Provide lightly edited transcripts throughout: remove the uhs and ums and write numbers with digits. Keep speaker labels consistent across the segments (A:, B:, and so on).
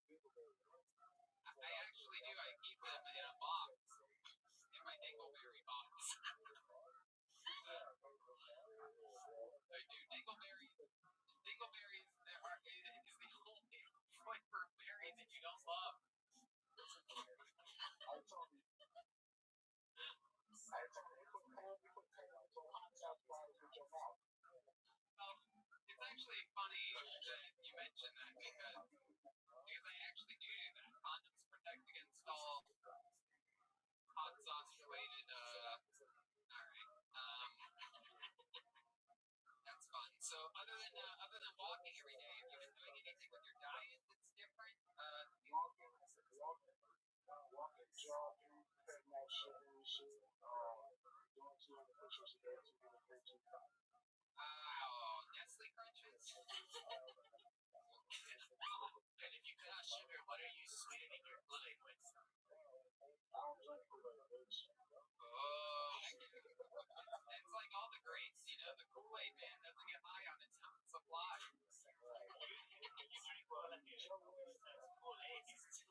A: I actually do. I keep them in a box, in my dingleberry box. I do. Dingleberries is the only flavor of berry that you don't love. It's actually funny that you mentioned that because I actually do that. Condoms protect against all hot sauce related. All right. That's fun. So other than walking every day, have you been doing anything with your diet that's different?
B: Walking, jogging, cutting out sugar and shit, doing 200 push-ups a day to get a protein.
A: Nestle Crunches. And if you cut out sugar, what are you sweetening your Kool-Aid with?
B: I don't drink Kool-Aid, bitch.
A: Oh, it's like all the greats, the Kool-Aid man doesn't get high on its own supply.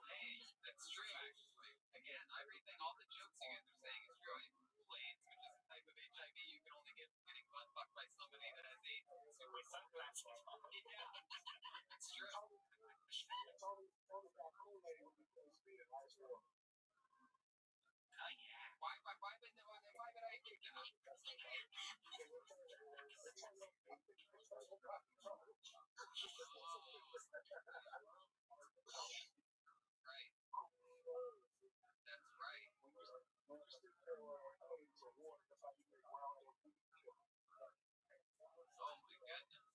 A: Hey, that's true, actually. Again, everything, all the jokes you guys are saying is true. Kool-Aid, which is a type of HIV you can only get getting butt fucked by somebody that has AIDS. So with sunglasses. Yeah, it's true.
B: Tony got Kool-Aid when he couldn't speed in high school.
A: Oh yeah. Why would I do that? Right. That's right.
B: When you stick your AIDS or water, that's how you make wild and
A: oh my goodness.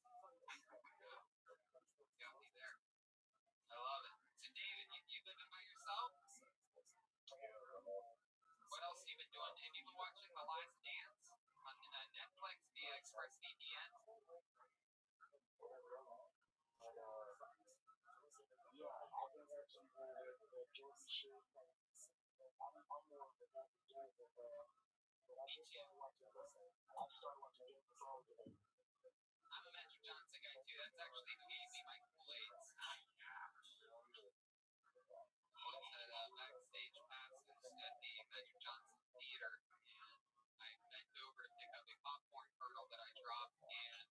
A: Got me there. I love it. So David, you living by yourself? What else have you been doing? Have you been watching The Last Dance on Netflix via ExpressVPN?
B: yeah, I've been watching the Jordan shit. I'm more of the Michael Jordan, but I just started watching Game of Thrones today.
A: I'm a Magic Johnson guy too. That's actually who gave me my Kool-Aids. I was at backstage passes at the Magic Johnson Theater, and I bent over to pick up a popcorn kernel that I dropped, and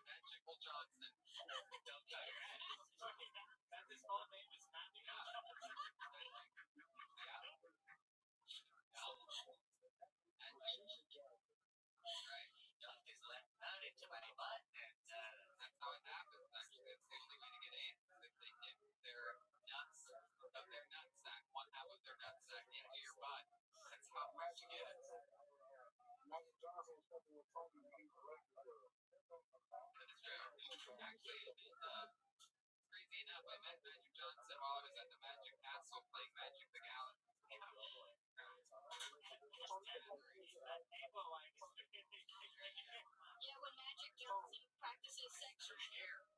A: Magical Johnson dumped out your head. That's his full name is Magic. Right. Dumped his left nut into my butt, and that's how it happens. Actually, that's the only way to get AIDS is if they dip their nuts of their nutsack, one half of their nutsack into your butt. That's how hard you get it.
B: Magic Johnson is something with Tony when he's elected.
A: That's true. Actually, crazy enough, I met Magic Johnson while I was at the Magic Castle playing Magic the Galaxy.
C: Yeah, when Magic Johnson practices sexual
A: hair.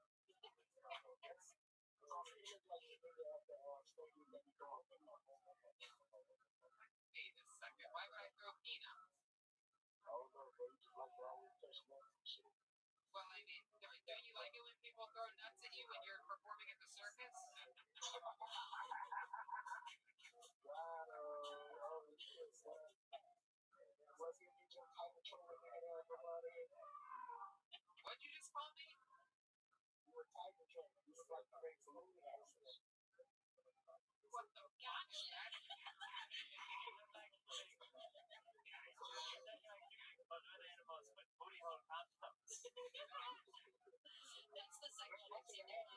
A: Wait a second, why would I throw peanuts? Well, I mean, don't you like it when people throw nuts at you when you're performing at the circus? What'd you just call me?
B: You were Tiger Training. You look like the great balloon houses.
A: What the gosh, Dad?
C: That's the section I've seen there.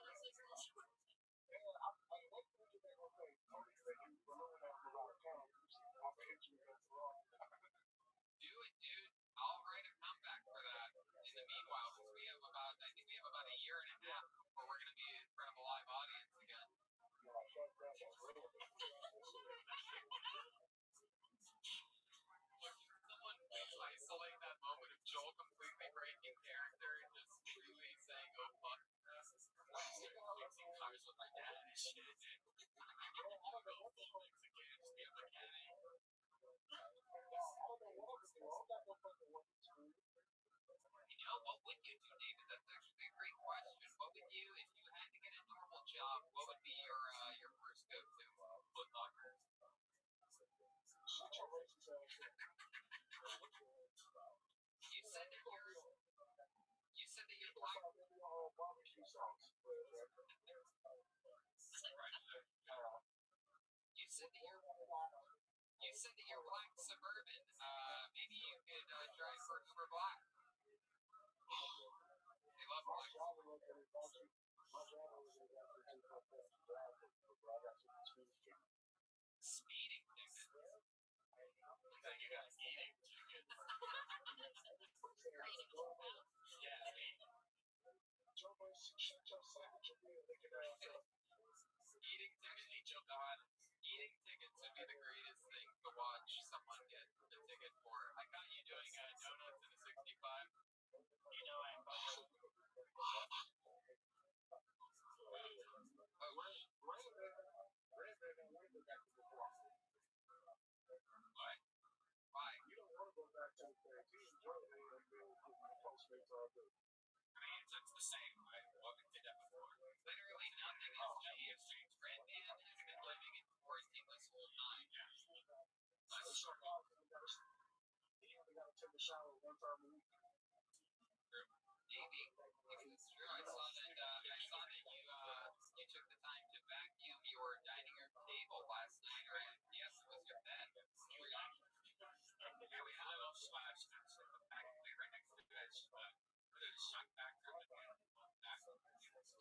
A: Do it, dude. I'll write a comeback for that. In the meanwhile, because I think we have about a year and a half before we're going to be in front of a live audience again. Someone please isolate that moment of Joel completely breaking character and just really saying, oh fuck. Fixing cars with my dad and shit. I'll go full Mexican, just be a mechanic. What would you do, David?
B: maybe barbecue sauce.
A: You said that you're black suburban. Maybe you could drive for Uber Black. They love black. Speeding tickets. You got eating tickets. Yeah. Eating tickets, Jogan. Eating tickets would be the greatest thing to watch someone get a ticket for. I got you doing donuts in a 65. You know I'm Why?
B: You don't want to go back to the 13th.
A: It's the same. What we did that before. Literally nothing has changed. Brandman has been living in quarantine this whole time.
B: Let's start off. You got to take a shower one time a week.
A: Maybe it's true. I saw that you took the time to vacuum your dining room table last night, or yes, it was your bed. Yeah, we had a little slash practically right next to the bed. The shock factor.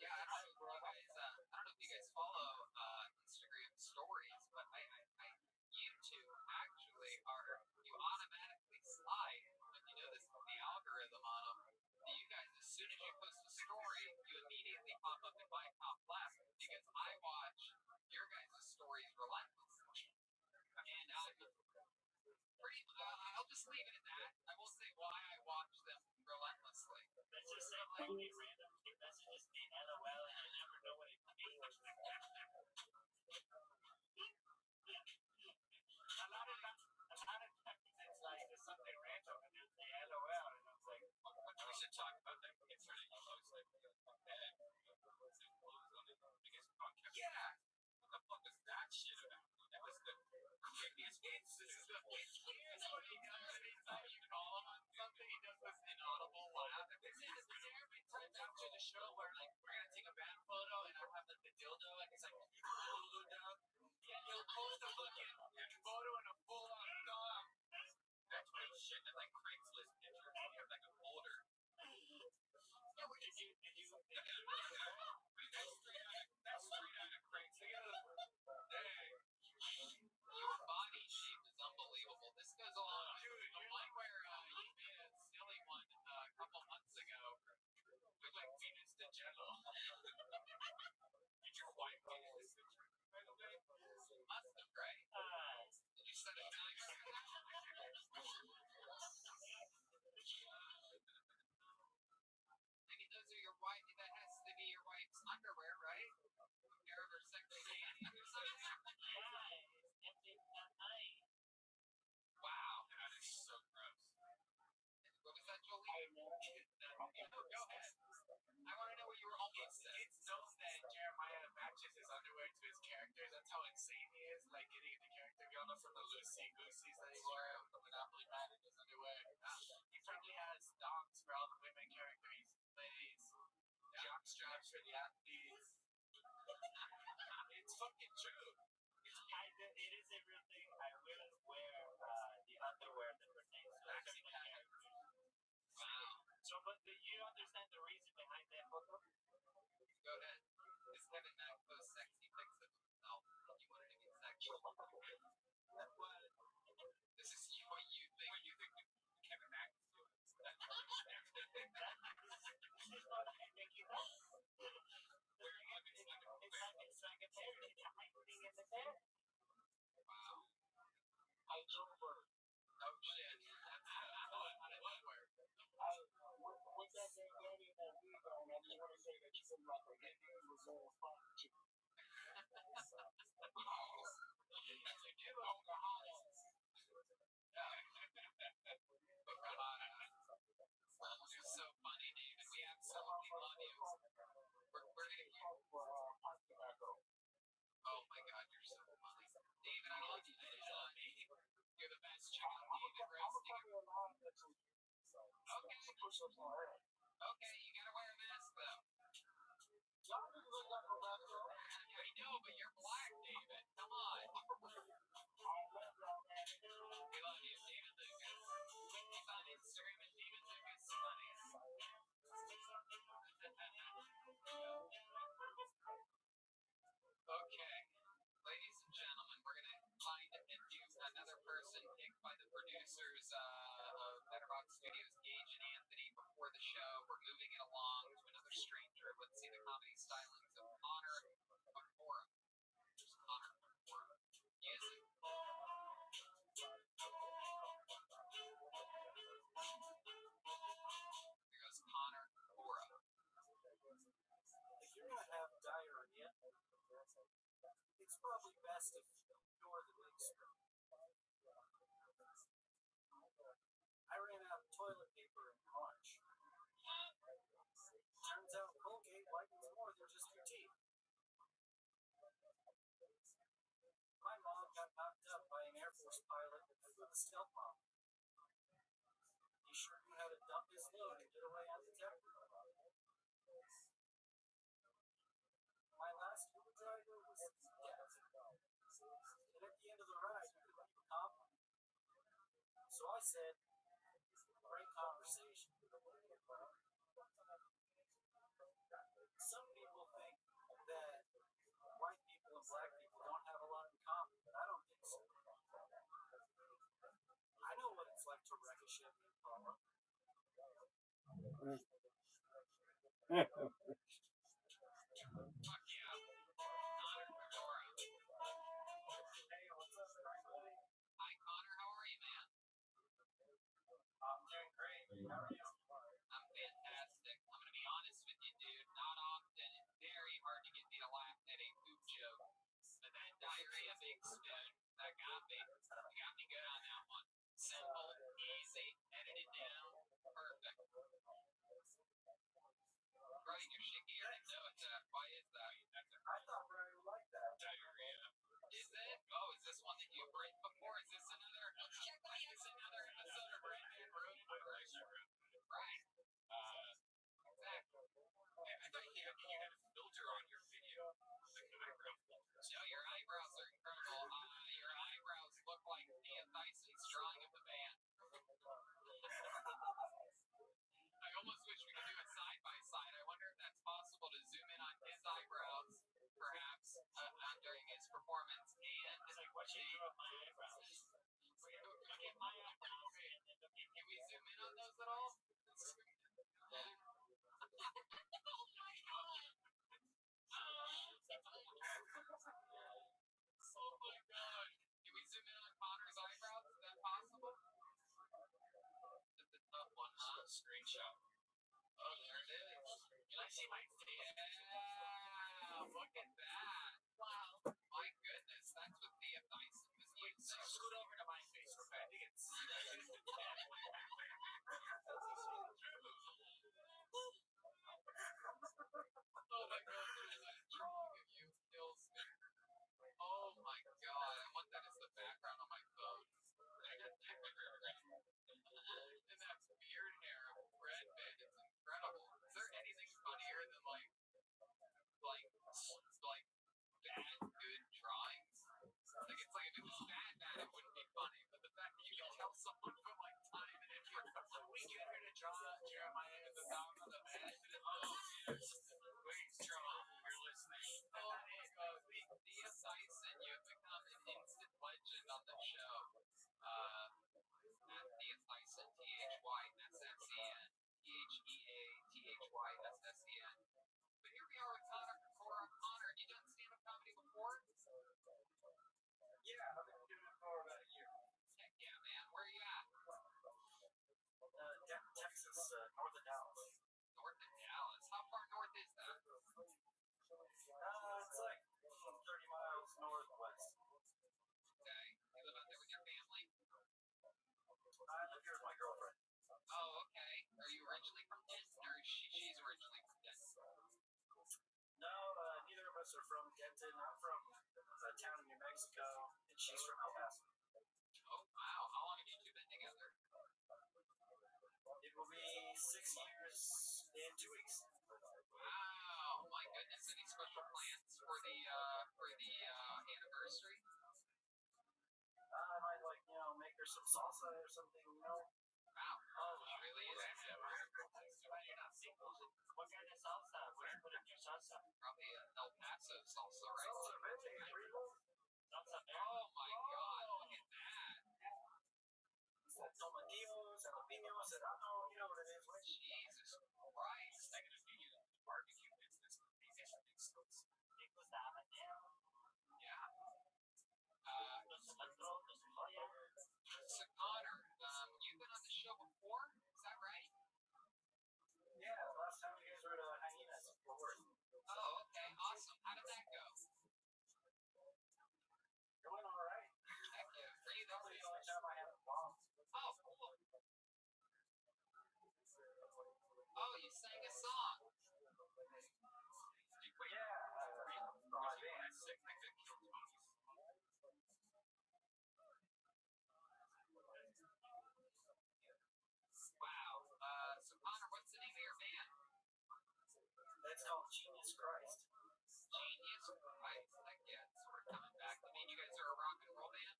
A: Yeah, I don't know if you guys follow Instagram stories, but you two actually you automatically slide when you know the algorithm on them. You guys, as soon as you post a story, you immediately pop up in my top left because I watch your guys' stories relentlessly. And I'll just leave it at that. I will say why I watch them relentlessly.
D: Let's just say like a random cute messages being LOL and I never know what it means. A lot of times it's like there's something random and then they LOL and I was like,
A: we should talk about that concerning most like yeah. What the fuck is that shit about? That was the creepiest here's what he does anytime you call him on something, he does this inaudible laugh. This is every time after the show where like we're gonna take a band photo and I'll have like the dildo and he's like yeah, he'll post a fucking photo in a full on dog. That's my shit. That's like Craigslist pictures. You have like a folder. Yeah, what did you that's straight out of Craigslist. Dang. Your body shape is unbelievable. This goes along the one where you made a silly one a couple months ago with like Venus de Jello. Did your wife get this picture, by the way? Must have, right? Did you send it to her? I mean, those are your wife. That has to be your wife's underwear, right? A pair of her sexy panties or something. Wow, that is so gross. What was that, Jolie? Go ahead. I want to know what you were almost saying. It's known that Jeremiah matches his underwear to his characters. That's how insane he is, like getting into character. We all know from the Lucy Goosies that he wore from Monopoly Man in his underwear. He probably has donks for all the women characters. Plays jock straps for the athletes. It's fucking true.
D: It is a real thing. I will wear the underwear that pertains to certain characters.
A: Wow.
D: So, but you understand the reason behind that photo?
A: Go ahead. Because Kevin Mack posts sexy pics of himself. You wanted to be sexual. This is what you think. What you think Kevin Mack is doing.
D: This is what I think you know. It's like a parody hiding in the bed.
A: Wow.
B: I drove her.
A: Oh shit. That's one word.
B: With that Danny and that wig on, I just want to say that you look like a Indian Reserve fire chick.
A: That's a give Pocahontas. Pocahontas. You're so funny, David. We absolutely love you. We're gonna keep. Oh my god, you're so funny. David, I love you. You're the best. Check out David roasting. Okay. Okay, you gotta wear a producers of Letterboxd Studios, Gage and Anthony, before the show, we're moving it along to another stranger. Let's see the comedy stylings of Connor Bakora. Just Connor Bakora. Music. Here goes Connor Bakora.
B: If you're going to have diarrhea, it's probably best if you ignore the big spoon. I ran out of toilet paper in March. Turns out Colgate whitens more than just your teeth. My mom got knocked up by an Air Force pilot with a stealth bomb. He sure knew how to dump his load and get away undetected. My last Uber driver was dead. And at the end of the ride, you could leave a comment. So I said, great conversation. Some people think that white people and black people don't have a lot in common, but I don't think so. I know what it's like to wreck a Chevy Impala.
A: Fuck yeah. Connor Bakora.
B: Hey, what's up, everybody?
A: Hi, Connor. How are you, man?
B: I'm doing great. How are you?
A: I'm fantastic. I'm going to be honest with you, dude. Not often. It's very hard to get me to laugh at a poop joke. But that diarrhea big spoon, that got me. You got me good on that one. Simple, easy, edited down. Perfect. Right, you're shaking your head no at that. Why is that?
B: I thought Brian would like that.
A: Diarrhea. Is it? Oh, is this one that you've written before? Is this another?
C: Check my
A: Is this another episode of Brandon Road? Right. Exactly. I thought you had a filter on your video. Like an eyebrow filter. No, your eyebrows are incredible. Your eyebrows look like Thea Tyson's drawing of the band. I almost wish we could do it side by side. I wonder if that's possible to zoom in on his eyebrows, perhaps, during his performance. And
D: It's like, what you drew up my eyebrows? Look at my eyebrows.
A: Can we zoom in on those at all? Oh my god. Can we zoom in on Connor's eyebrows? Is that possible? That's a tough one, huh? Screenshot. Oh, there it is. Can I see my face? Yeah, look at that. Wow. My goodness, that's what Thea Tyson was using.
D: Scoot over to my face real quick. I think it's...
A: Oh my god, there's a drawing of you kills me. Oh my god, I want that as the background on my phone. And that beard hair of Brad Pitt is incredible. Is there anything funnier than like bad good drawings? Like it's like if it was bad, it wouldn't be funny. But the fact that you can tell someone put like time and effort. We get here to draw Jeremiah in the down on the bed. Oh yes. Please draw. You're listening. Oh my god, Thea Tyson, you've become an instant legend on the show. At Thea Tyson, THYSSEN, THEATHYSSEN. But here we are with Connor Bakora. Connor, have you done stand-up comedy before?
B: Yeah, I've been doing it for about a year.
A: Heck yeah, man. Where are you at?
B: Texas, north of Dallas.
A: North of Dallas. How far north is that?
B: It's like 30 miles northwest.
A: Okay. You live out there with your family?
B: I live here with my girlfriend.
A: Oh, okay. Are you originally from Denton, or is she's originally from Denton?
B: No, neither of us are from Denton. I'm from a town in New Mexico, and she's from El Paso.
A: Oh, wow. How long have you two been together?
B: It will be 6 years in 2 weeks.
A: Wow. My goodness. Any special plans for the anniversary?
B: I might make her some salsa or something,
A: Wow. Oh, she really is.
D: You're not single. What kind of salsa? What do you put in your salsa?
A: Probably El Paso salsa, right?
B: Salsa verde, primo.
D: Salsa verde.
A: Oh my god, look at that.
B: I said, oh, you know what it is.
A: Jesus Christ.
D: I gotta be barbecue business.
A: Yeah. So Connor, you've been on the show before? Is that right?
B: Yeah, last time you guys were at Hyenas in Fort Worth.
A: Oh, okay. Awesome. How did that go?
B: It went all right.
A: Heck yeah. Were you there?
B: Probably the only time I had a bomb.
A: Oh, cool. Oh, you sang a song.
B: Yeah, for my band.
A: Wow. So Connor, what's the name of your band?
B: That's called Genius Christ.
A: Genius Christ. Heck yeah, it's sort of coming back. I mean, you guys are a rock and roll band?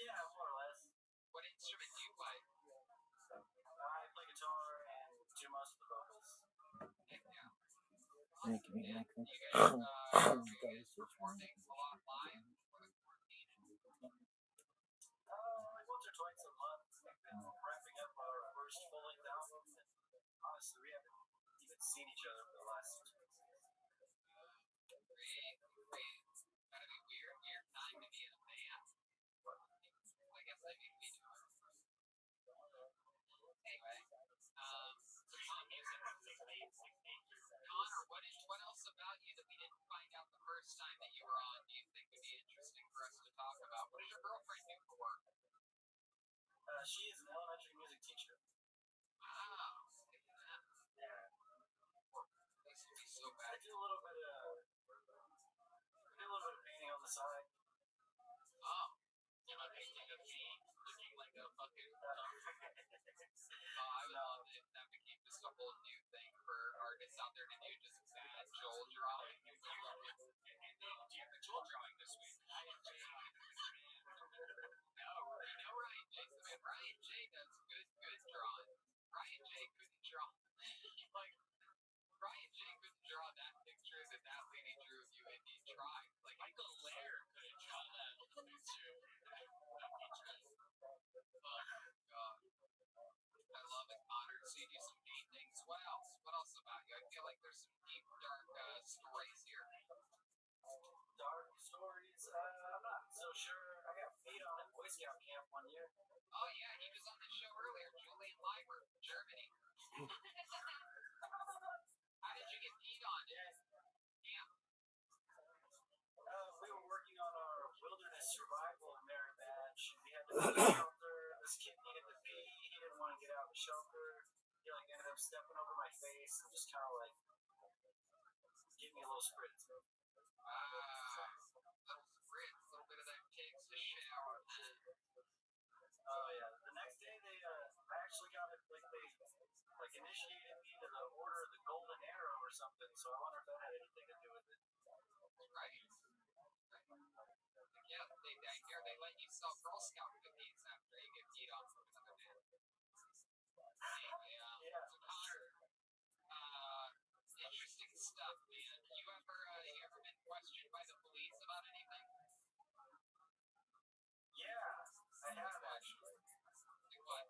B: Yeah, more or less.
A: What instrument do you play?
B: I play guitar and do most of the vocals.
A: Heck yeah.
E: Thank you,
A: And
E: Michael.
A: you guys, are you guys performing a lot live for the quarantine?
B: Like once or twice a month. We've been wrapping up our first full-length album, and honestly, we haven't even seen each other for the last 6 weeks.
A: Great. Gotta be weird time to be in a band. I guess I mean we do it. Anyway, Connor, what else about you that we didn't find out the first time that you were on do you think would be interesting for us to talk about? What does your girlfriend do for work?
B: She is an elementary music teacher.
A: Wow.
B: Yeah.
A: This would be so
B: I
A: bad.
B: do a little bit of painting on the side.
A: Oh. Am I painting of me looking like a fucking I would love it if that became just a whole new thing for artists out there to do, just bad Joel drawing. Do you have the Joel drawing this week? No, you know Ryan J. Man, Ryan J. does good drawing. Ryan J. couldn't draw. Like, Ryan J. couldn't draw that picture that lady drew of you if he tried. Like, Michael Laird couldn't draw that picture. Oh, God. I love it, Connor. So you do some paintings. What else? What else about you? I feel like there's some deep, dark stories here.
B: Dark stories? I'm not so sure. I got beat on at Boy Scout camp one year.
A: Oh, yeah, he was on the show earlier. Julian Leiber, Germany. How did you get peed on? Yeah.
B: We were working on our wilderness survival merit badge. We had to build a shelter. This kid needed to pee. He didn't want to get out of the shelter. He ended up stepping over my face and just kind of gave me a little spritz.
A: Little spritz, a little bit of that takes a shower.
B: Oh yeah. The next day I actually got it they initiated me to the Order of the Golden Arrow or something. So I wonder if that had anything to do with it.
A: Right. Yeah, I hear they let you sell Girl Scout cookies after you get beat on from another man. Anyway,
B: Yeah.
A: so Connor, interesting stuff, man. You ever been questioned by the police about anything?
B: Yeah, I have actually.
A: What?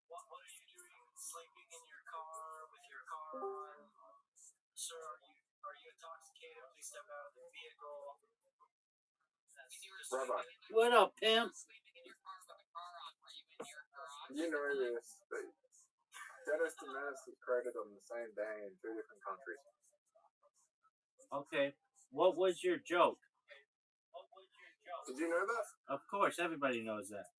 B: What are you doing sleeping in your car with your car on? Sir, are you intoxicated? Please step out of the vehicle.
E: Rabbi.
F: What up, pimp?
A: Sleeping in your car with the car on. Were you in your garage?
E: You know this. Dennis and Menace is created on the same day in 2 different countries.
F: Okay, what was your joke?
E: Did you know that?
F: Of course, everybody knows that.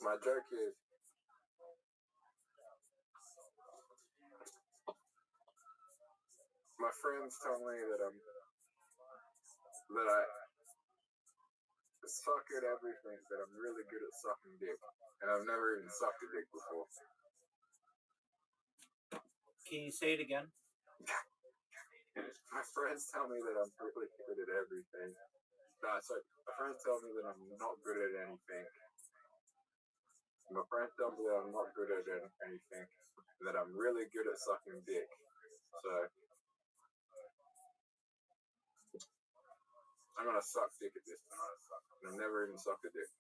E: My joke is, my friends tell me that I suck at everything, that I'm really good at sucking dick, and I've never even sucked a dick before.
F: Can you say it again?
E: My friends tell me that I'm really good at everything. My friends tell me that I'm not good at anything. My friends tell me that I'm not good at anything, and that I'm really good at sucking dick. So I'm gonna suck dick at this. And I've never even sucked a dick.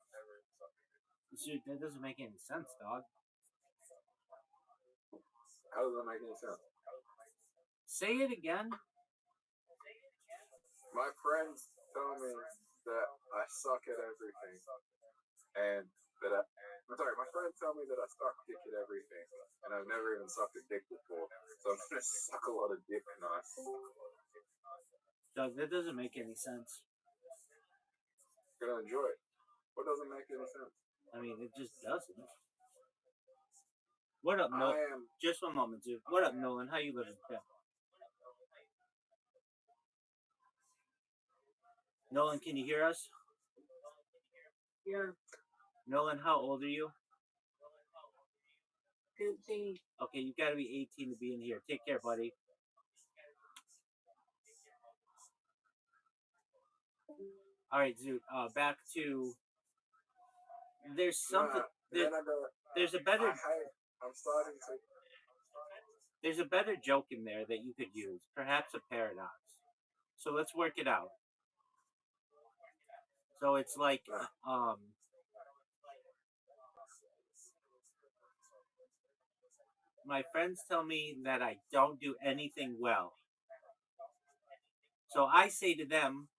F: Dude, that doesn't make any sense, dog.
E: How does that make any sense?
F: Say it again.
E: My friends tell me that I suck at everything, and that I'm sorry. My friends tell me that I suck dick at everything, and I've never even sucked a dick before. So I'm gonna suck a lot of dick tonight.
F: Doug, that doesn't make any sense.
E: I'm gonna enjoy it. What doesn't make any sense?
F: I mean, it just doesn't. What up,
E: I
F: Nolan?
E: am.
F: Just one moment, dude. What up, Nolan? How you living? Yeah. Nolan, can you hear us?
G: Yeah,
F: Nolan, how old are you?
G: 15.
F: Okay, you gotta be 18 to be in here. Take care, buddy. All right, dude. Back to. There's something. There's a better.
E: I'm starting to.
F: There's a better joke in there that you could use. Perhaps a paradox. So let's work it out. So it's like, my friends tell me that I don't do anything well. So I say to them,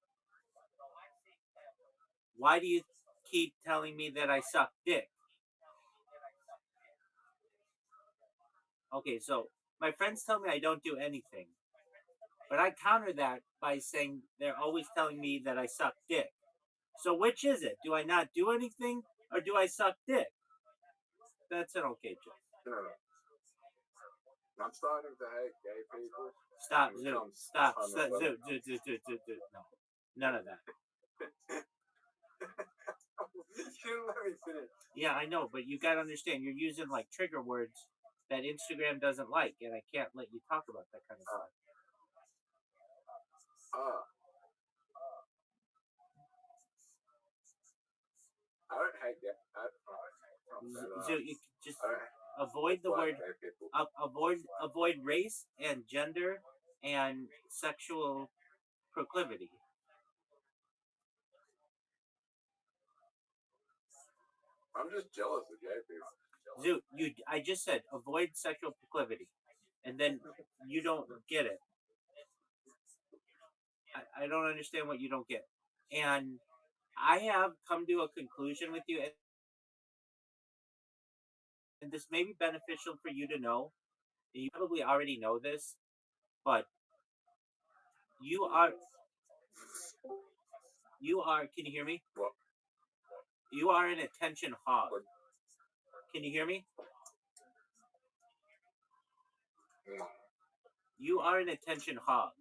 F: why do you keep telling me that I suck dick? Okay, so my friends tell me I don't do anything. But I counter that by saying they're always telling me that I suck dick. So which is it? Do I not do anything or do I suck dick? That's an okay joke.
E: No. I'm starting to hate gay people.
F: Stop, Zoo. Stop. Zoo. No. None of that.
E: You shouldn't let me finish.
F: Yeah, I know, but you gotta understand, you're using like trigger words that Instagram doesn't like, and I can't let you talk about that kind of stuff.
E: I don't hate that.
F: Zoo, you just avoid the word. Avoid race and gender and sexual proclivity.
E: I'm just jealous of gay people.
F: Zoo, I just said avoid sexual proclivity, and then you don't get it. I don't understand what you don't get, and I have come to a conclusion with you, and this may be beneficial for you to know. And you probably already know this, but you are. Can you hear me?
E: What?
F: You are an attention hog. Can you hear me?
E: No.
F: You are an attention hog.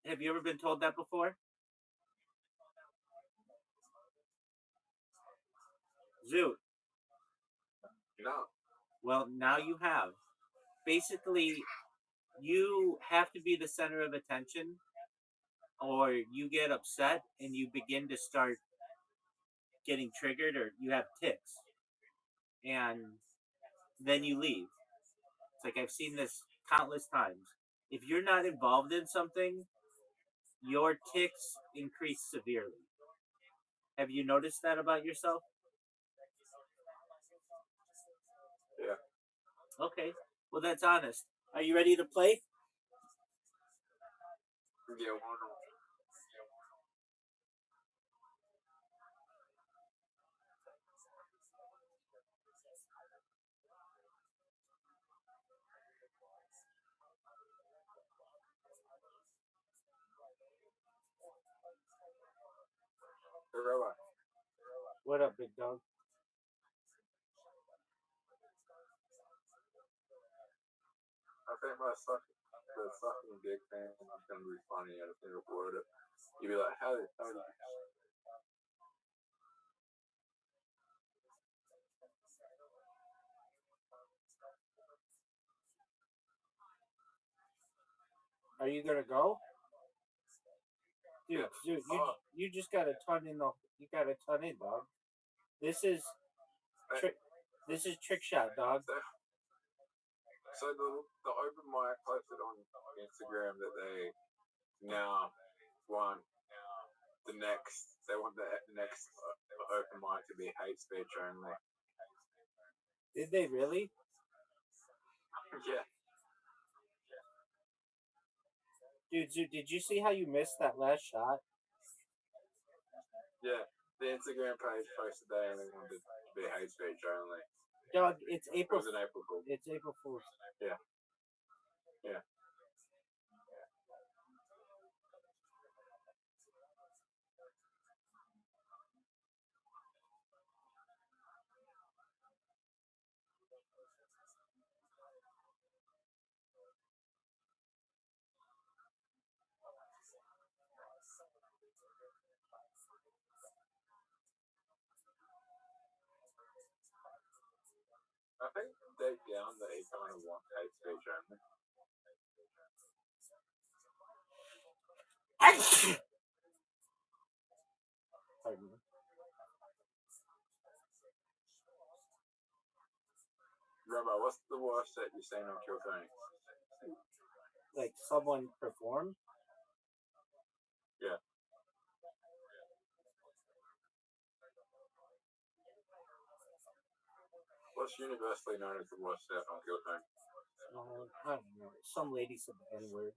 F: Have you ever been told that before? Zoot.
E: No.
F: Well, now you have. Basically, you have to be the center of attention, or you get upset and you begin to start getting triggered, or you have tics, and then you leave. It's like I've seen this countless times. If you're not involved in something, your tics increase severely. Have you noticed that about yourself?
E: Yeah.
F: Okay. Well, that's honest. Are you ready to play?
E: Yeah, why not? Hey, Rabbi.
F: What up, big dog?
E: I think the sucking dick thing is gonna be funny. I think I'll word it. You'd be like, how did you?
F: Are you gonna go? Dude,
E: Yeah.
F: you just got a ton in the. You got a ton in, dog. This is trick shot, dog.
E: So the open mic posted on Instagram that they now want the next open mic to be hate speech only.
F: Did they really?
E: Yeah.
F: Dude, did you see how you missed that last shot?
E: Yeah. The Instagram page posted they only wanted it to be hate speech only.
F: Dog, it's
E: It
F: April.
E: was an April Fool.
F: It's April Fool's.
E: Yeah. Yeah. I think deep down that he kind of wants hate speech only.
F: Pardon me.
E: Rabbi, what's the worst that you've seen on Kill Tony?
F: Like someone perform?
E: Yeah. What's universally known as the worst set on Kill Tony?
F: I don't know. Some lady said the N word.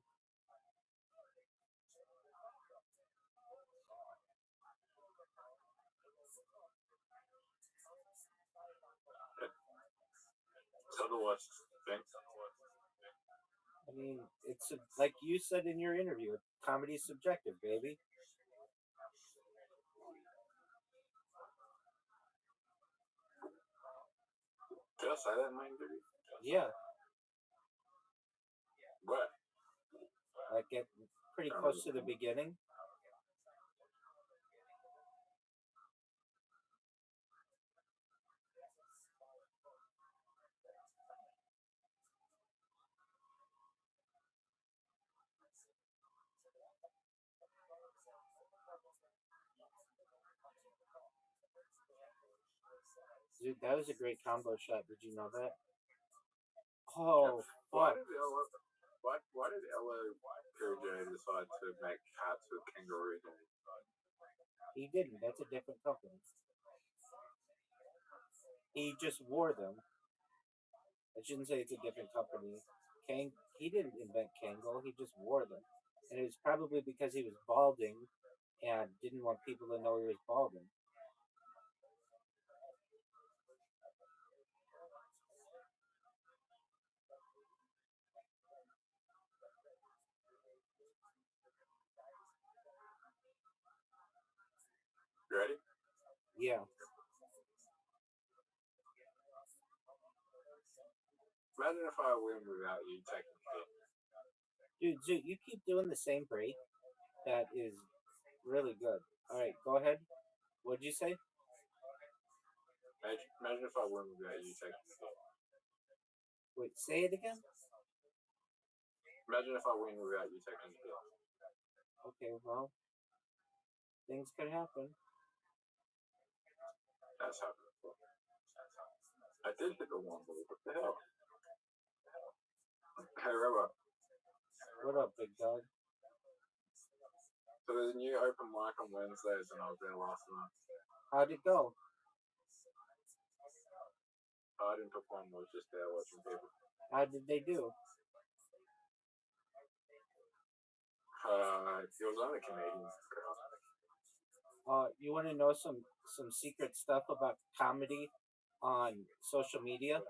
E: So the worst thing.
F: I mean, it's like you said in your interview, comedy's subjective, baby.
E: Did I say that in my interview?
F: Yeah,
E: What?
F: like get pretty close to the beginning. Dude, that was a great combo shot. Did you know that? Oh,
E: Why
F: fuck.
E: did Ella Cool J decide to make hats with kangaroos on?
F: He didn't. That's a different company. He just wore them. I shouldn't say it's a different company. He didn't invent Kangol. He just wore them, and it was probably because he was balding and didn't want people to know he was balding.
E: You ready?
F: Yeah.
E: Imagine if I win without you taking the
F: Dude, you keep doing the same break. That is really good. All right, go ahead. What'd you say?
E: Imagine if I win without you taking the hit.
F: Wait, say it again.
E: Imagine if I win without you taking the hit.
F: Okay, well, things could happen.
E: That's happened before. I did hit the one ball. What the hell? Hey, Robert.
F: What up, big dog?
E: So there's a new open mic on Wednesdays, and I was there last night.
F: How'd it go?
E: I didn't perform. I was just there watching people.
F: How did they do?
E: It was only comedians.
F: You want to know some secret stuff about comedy on social media?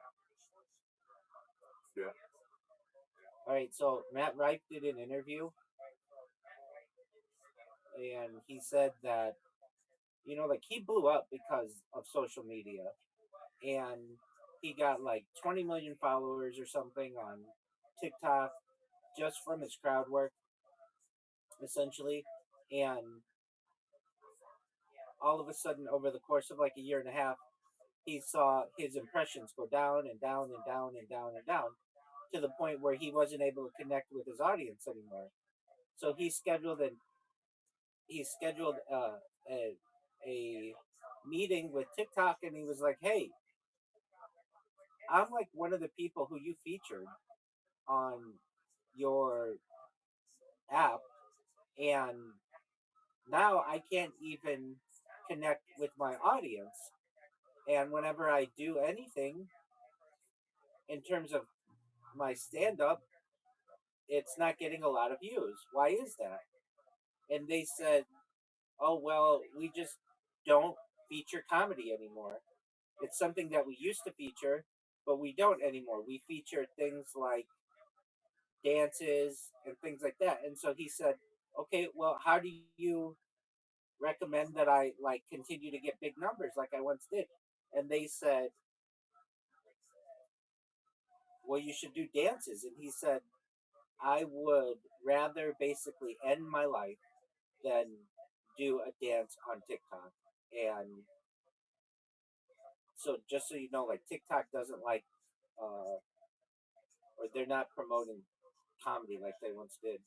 E: Yeah.
F: All right, so Matt Rife did an interview, and he said that like he blew up because of social media, and he got like 20 million followers or something on TikTok just from his crowd work, essentially, and all of a sudden, over the course of like a year and a half, he saw his impressions go down and down and down and down and down to the point where he wasn't able to connect with his audience anymore. So he scheduled a meeting with TikTok, and he was like, "Hey, I'm like one of the people who you featured on your app, and now I can't even connect with my audience. And whenever I do anything in terms of my stand up, it's not getting a lot of views. Why is that? And they said, oh, well, we just don't feature comedy anymore. It's something that we used to feature, but we don't anymore. We feature things like dances and things like that. And so he said, okay, well, how do you recommend that I like continue to get big numbers like I once did? And they said, well, you should do dances. And he said, I would rather basically end my life than do a dance on TikTok. And so, just so you know, like TikTok doesn't like, or they're not promoting comedy like they once did.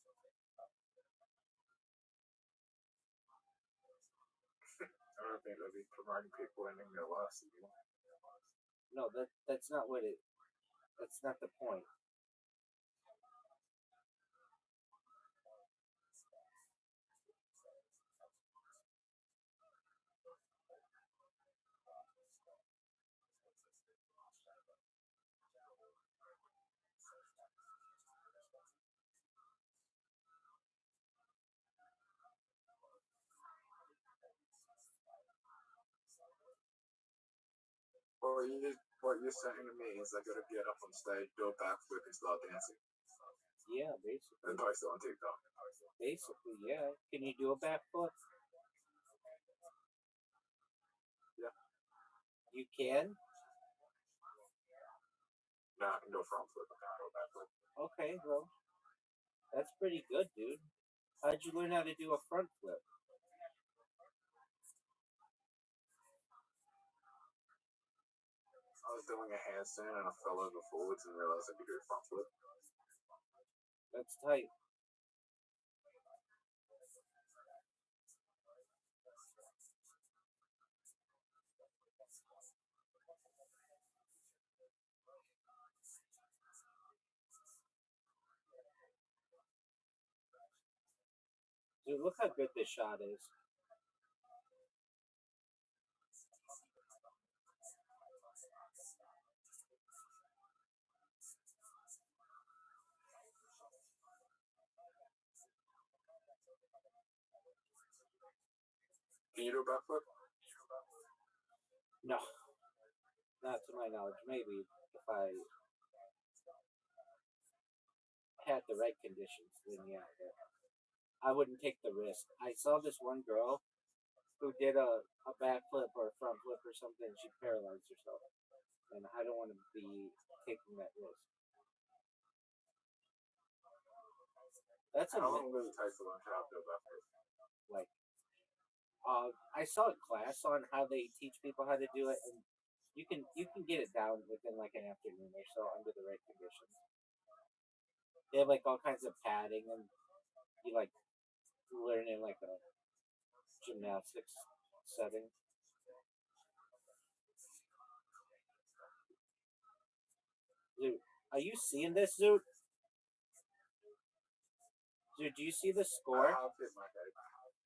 E: I don't think they'll be promoting people ending their lives again.
F: No, that's not what it. That's not the point.
E: What you're saying to me is I gotta get up on stage, do a backflip, and start dancing,
F: Yeah,
E: and
F: basically.
E: post it on TikTok.
F: Basically, yeah. Can you do a backflip?
E: Yeah.
F: You can.
E: No, I can do a front flip. I can't do a backflip.
F: Okay, well, that's pretty good, dude. How'd you learn how to do a front flip?
E: I was doing a handstand and I fell over forwards and realized I could do a front flip.
F: That's tight. Dude, look how good this shot is.
E: Can you do a backflip?
F: No, not to my knowledge. Maybe if I had the right conditions, then yeah. But I wouldn't take the risk. I saw this one girl who did a backflip or a front flip or something. She paralyzed herself, and I don't want to be taking that risk. That's a
E: How long does it take to learn how to do a backflip?
F: like. I saw a class on how they teach people how to do it, and you can get it down within like an afternoon or so under the right conditions. They have like all kinds of padding, and you like learn in like a gymnastics setting. Dude, are you seeing this, Zoot? Dude, do you see the
E: I
F: score?
E: have hit my head.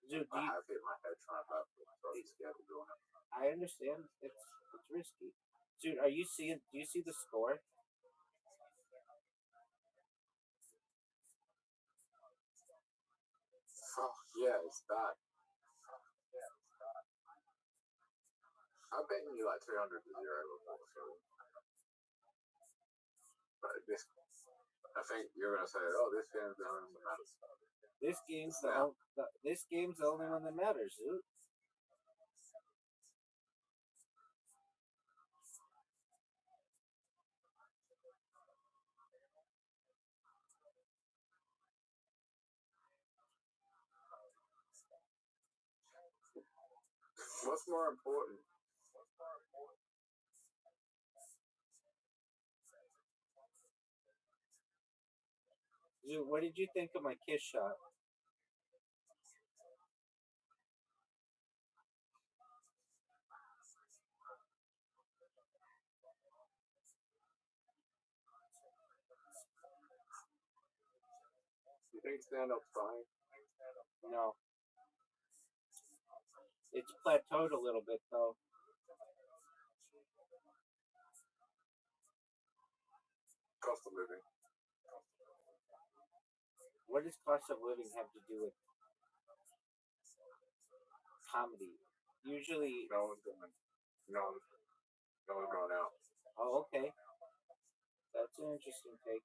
F: Dude,
E: I have hit my head trying to backflip, so I'm scared of doing it.
F: I understand it's risky. Dude, are you seeing? Do you see the score?
E: Oh, yeah, it's bad. I bet you like 300 to 0 before, so. But this, I think you're gonna say, oh, this game's the only one that matters.
F: This game's the only one that matters, Zoot.
E: What's more important?
F: Zoot, what did you think of my kiss shot?
E: think stand up's fine?
F: No. It's plateaued a little bit though.
E: Cost of living.
F: What does cost of living have to do with comedy? Usually,
E: No one's going. No one's going out.
F: oh, okay. That's an interesting take.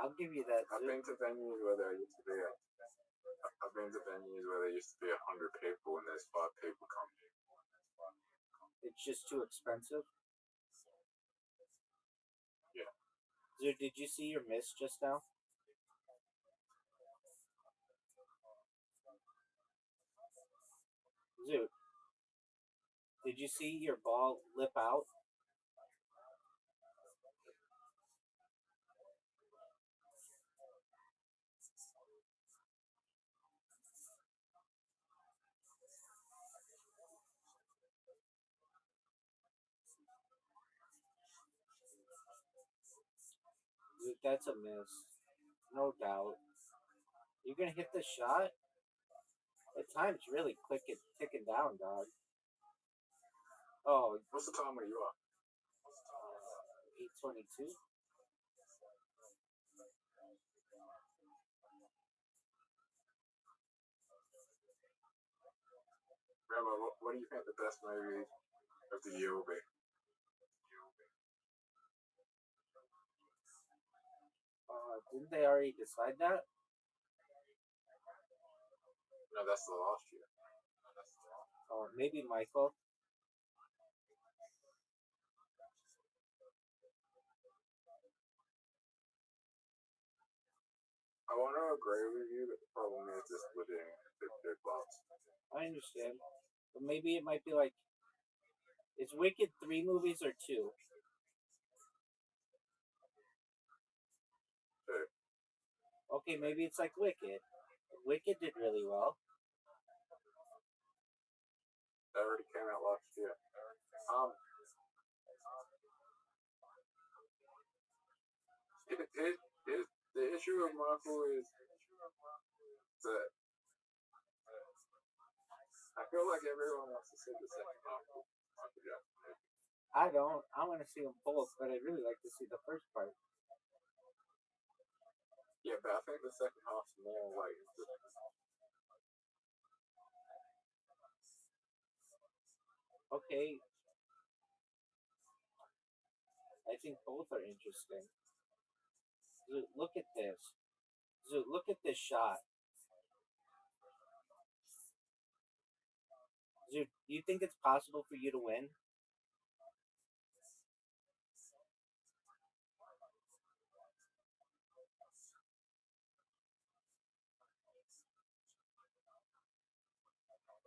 F: I'll give you that.
E: I've been to venues where there used to be I've been to venues where there used to be 100 people and there's 5 people coming.
F: It's just too expensive.
E: Yeah.
F: Dude, did you see your miss just now? Dude, did you see your ball lip out? Dude, that's a miss. No doubt. You're gonna hit the shot? The time's really ticking down, dog. Oh,
E: What's the time where you are?
F: 8:22.
E: Grandma, what do you think the best movie of the year will be?
F: Didn't they already decide that?
E: No, that's the last year.
F: Maybe Michael.
E: I want to agree with you, but the problem is just splitting the class.
F: I understand. But maybe it might be like, is Wicked 3 movies or 2? Okay, maybe it's like Wicked. Wicked did really well.
E: That already came out last year. The issue with Michael is that I feel like everyone wants to see the second half of Michael Jackson.
F: I don't. I want to see them both, but I'd really like to see the first part.
E: Yeah, but I think the second half's more like
F: Okay. I think both are interesting. Dude, look at this. Dude, look at this shot. Dude, do you think it's possible for you to win?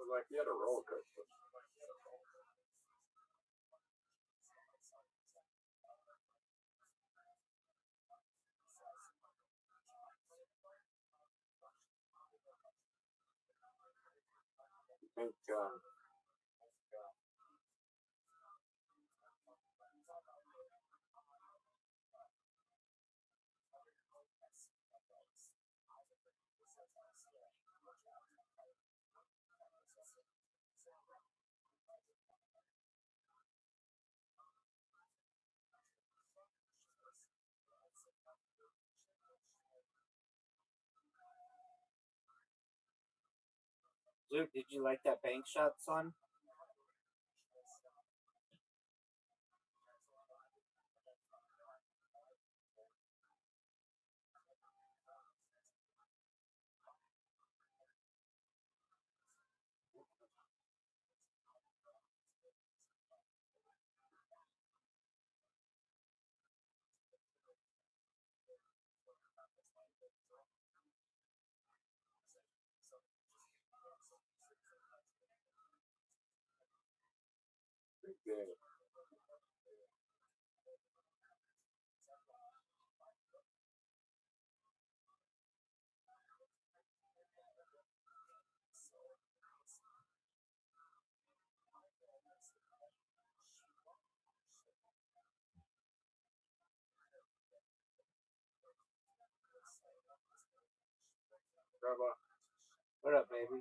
E: but like he had a roller coaster. I think
F: Dude, did you like that bank shot, son?
E: yeah. Rabbi,
F: What up, baby?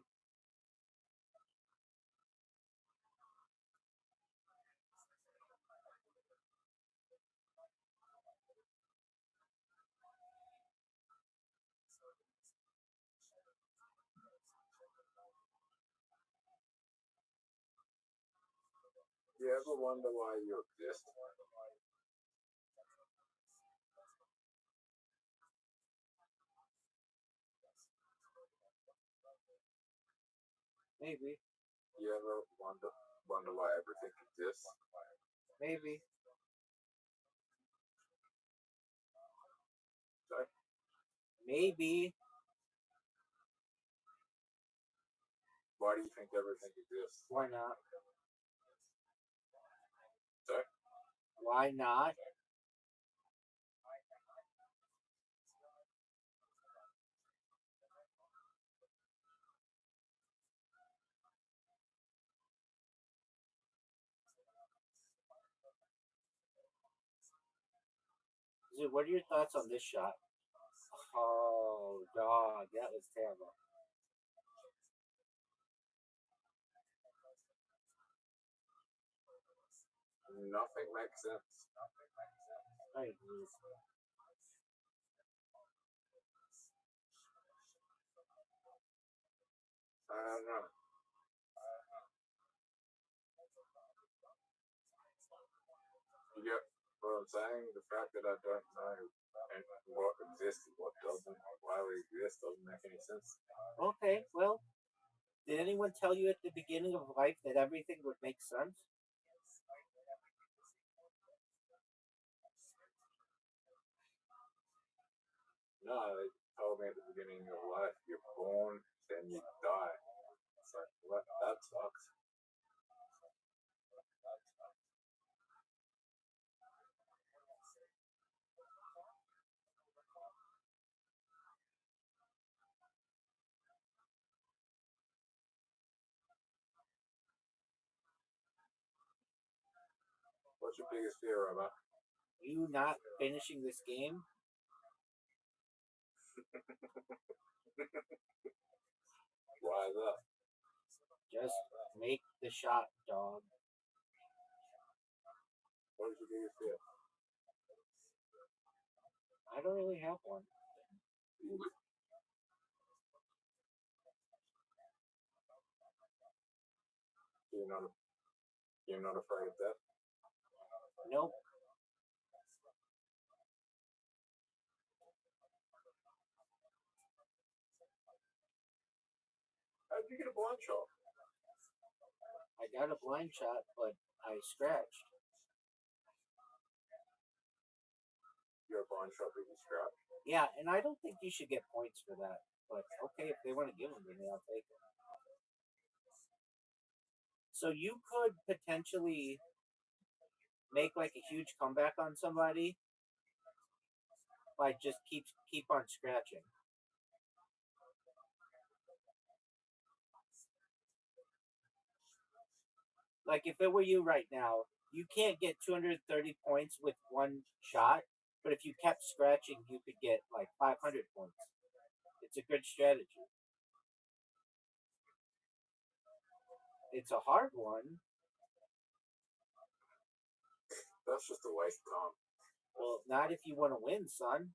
E: do you ever wonder why you exist?
F: Maybe.
E: Do you ever wonder why everything exists?
F: Maybe.
E: Sorry?
F: Maybe.
E: Why do you think everything exists?
F: Why not?
E: Sorry?
F: Why not? Dude, what are your thoughts on this shot? Oh, dog, that was terrible.
E: Nothing makes sense.
F: I agree.
E: I don't know. You get what I'm saying? The fact that I don't know and what exists and what doesn't, why we exist, doesn't make any sense.
F: Okay, well, did anyone tell you at the beginning of life that everything would make sense?
E: No, they told me at the beginning of life, you're born, then you die. It's like, what? That sucks. What's your biggest fear, Robert?
F: You not finishing this game?
E: Why is that?
F: Just make the shot, dog.
E: What is your biggest fear?
F: I don't really have one.
E: You're not, you're not afraid of death?
F: Nope.
E: How did you get a blind shot?
F: I got a blind shot, but I scratched.
E: You're a blind shot that you scratch.
F: Yeah, and I don't think you should get points for that. But okay, if they want to give them to me, I'll take them. So you could potentially make like a huge comeback on somebody by just keep on scratching. Like if it were you right now, you can't get 230 points with one shot, but if you kept scratching, you could get like 500 points. It's a good strategy. It's a hard one.
E: That's just a waste of time.
F: Well, not if you want to win, son.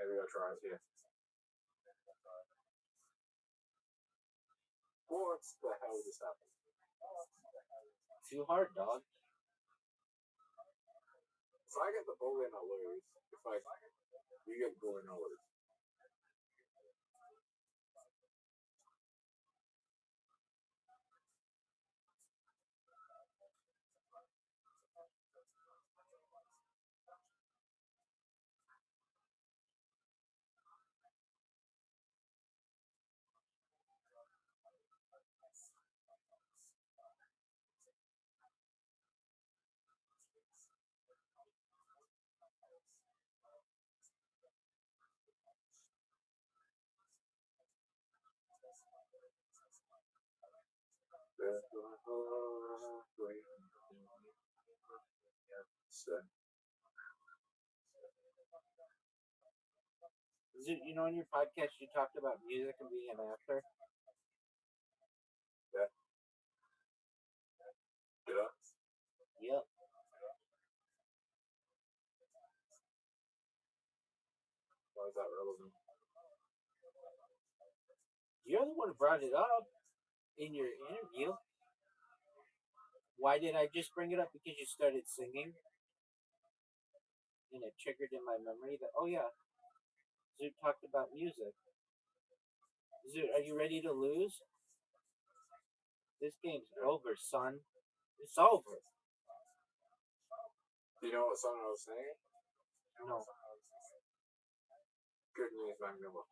E: Maybe I'll try it here. What the hell just happened?
F: Too hard, dog.
E: If I get the ball in, I lose. If I, you get the ball in, I lose.
F: You know, in your podcast, you talked about music and being an actor.
E: Yeah. Did I?
F: Yep.
E: Why is that relevant?
F: You're the one who brought it up in your interview. Why did I just bring it up? Because you started singing, and it triggered in my memory that, oh yeah, Zoot talked about music. Zoot, are you ready to lose? This game's over, son. It's over.
E: Do you know what song I was singing?
F: No.
E: Good News Magnolia.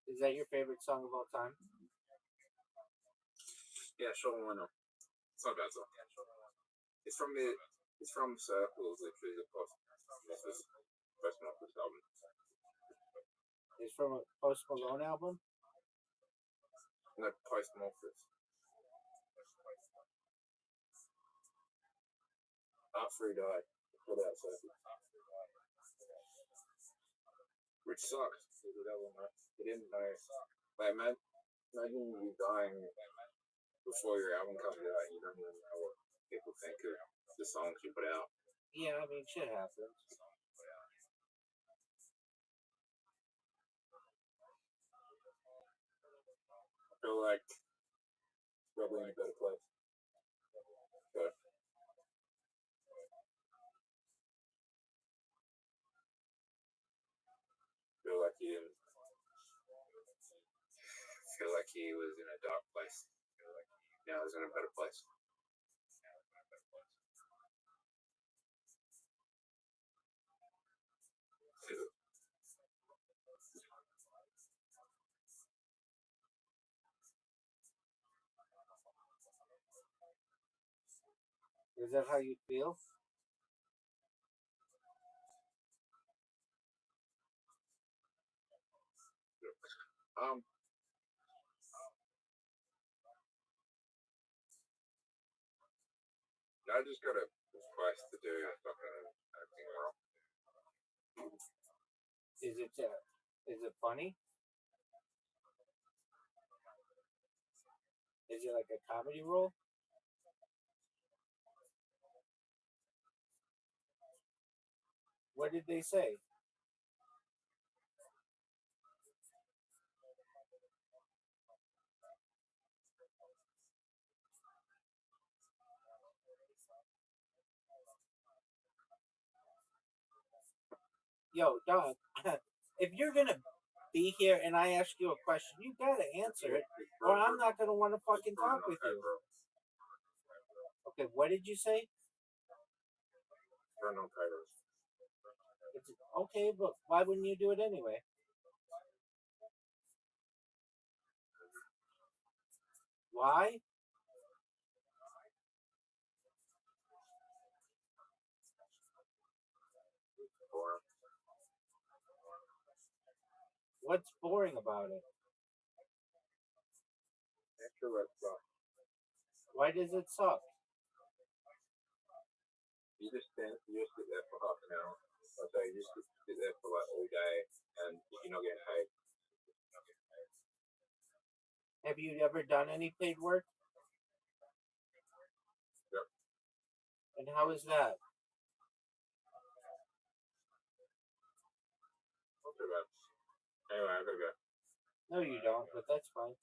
F: Is that your favorite song of all time?
E: Yeah, sure, why not? It's not a bad song. It's from Circles, literally the post. This was Post Malone album.
F: It's from a Post Malone album?
E: No, Post Malone. After he died, put out Circles. Which sucks. He didn't know. Like, man, imagine you dying before your album comes out and you don't even know what people think of the songs you put out.
F: Yeah, I mean, shit happens.
E: I feel like probably in a better place. So, feel like he didn't. Feel like he was in a dark place. Now he's in a better place.
F: Is that how you feel?
E: I just got a request to do fucking acting role.
F: Is it funny? Is it like a comedy role? What did they say? Yo, dog, if you're gonna be here and I ask you a question, you gotta answer it, or I'm not gonna want to fucking talk with you. Okay, what did you say?
E: Turn on titles.
F: It's, okay, but why wouldn't you do it anyway? Why?
E: Or
F: What's boring about it?
E: after that stuff,
F: Why does it suck?
E: you just sit there for half an hour. Or so you just sit there for like all day and you're not getting paid.
F: Have you ever done any paid work?
E: Yep.
F: And how is that?
E: Not too bad. Anyway, I gotta go.
F: No, you don't, but that's fine.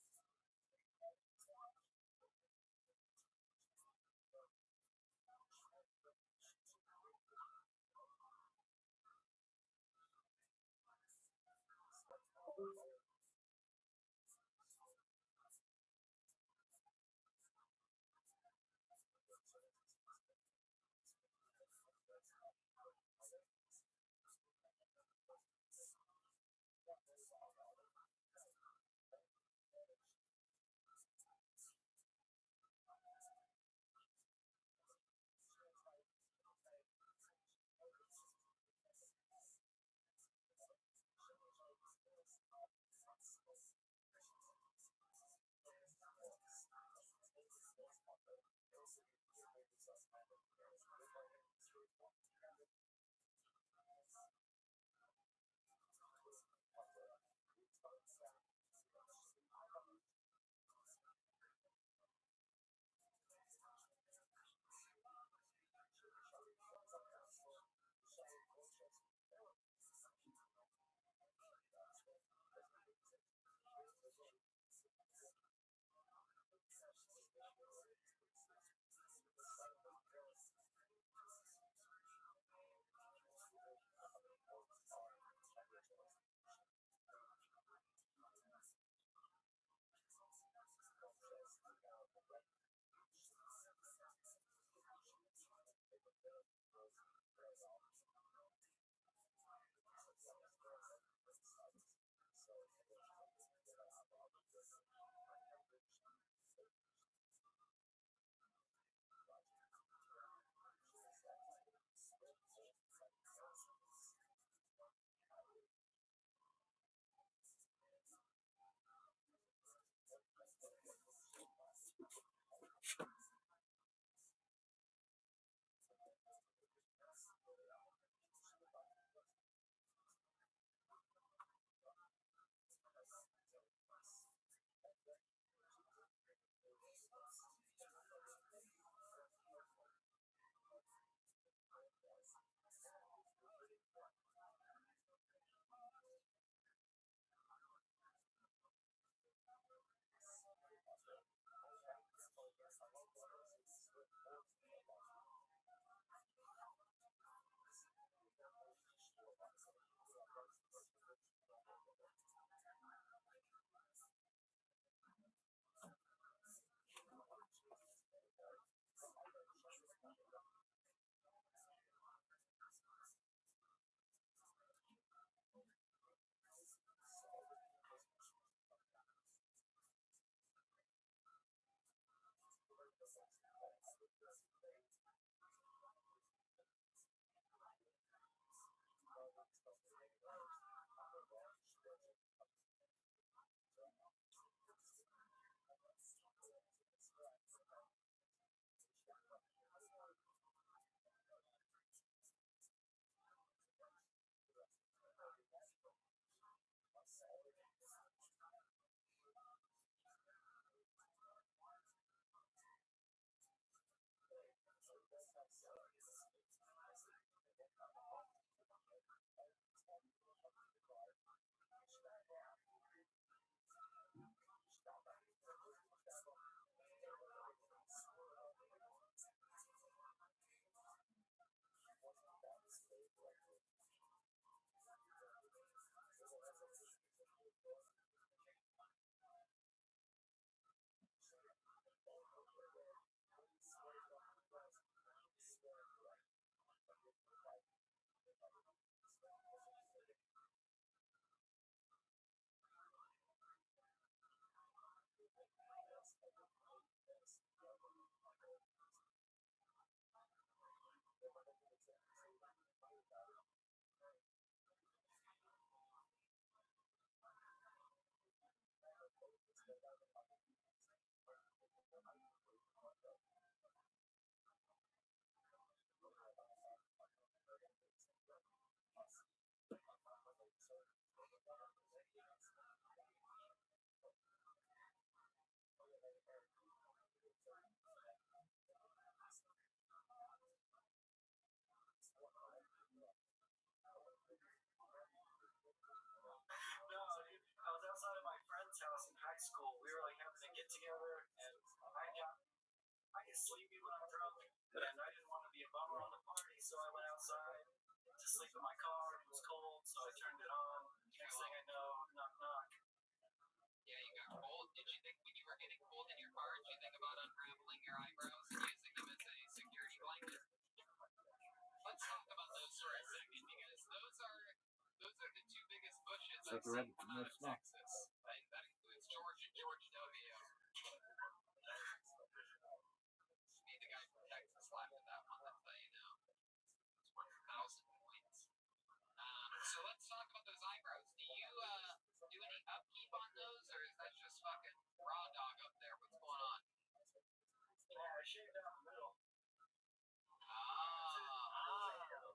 B: No, dude, I was outside of my friend's house in high school. We were like having a get together, and I get sleepy when I'm drunk, and I didn't want to be a bummer on the party, so I went outside to sleep in my car. It was cold, so I turned it on. Next thing I know, knock knock.
A: Yeah, you got cold. Did you think when you were getting cold in your car, did you think about unraveling your eyebrows and using them as a security blanket? Let's talk about those for a second, because those are the two biggest bushes
F: It's like
A: I've
F: a
A: seen come out of Texas. That includes George and George W. Me, the guy from Texas, laughed at that one. That's how you know. It's 1,000 points. So let's talk about those eyebrows. Do you do any upkeep on those, or is that just fucking raw dog up there? What's going on?
B: Yeah, I shaved down the middle.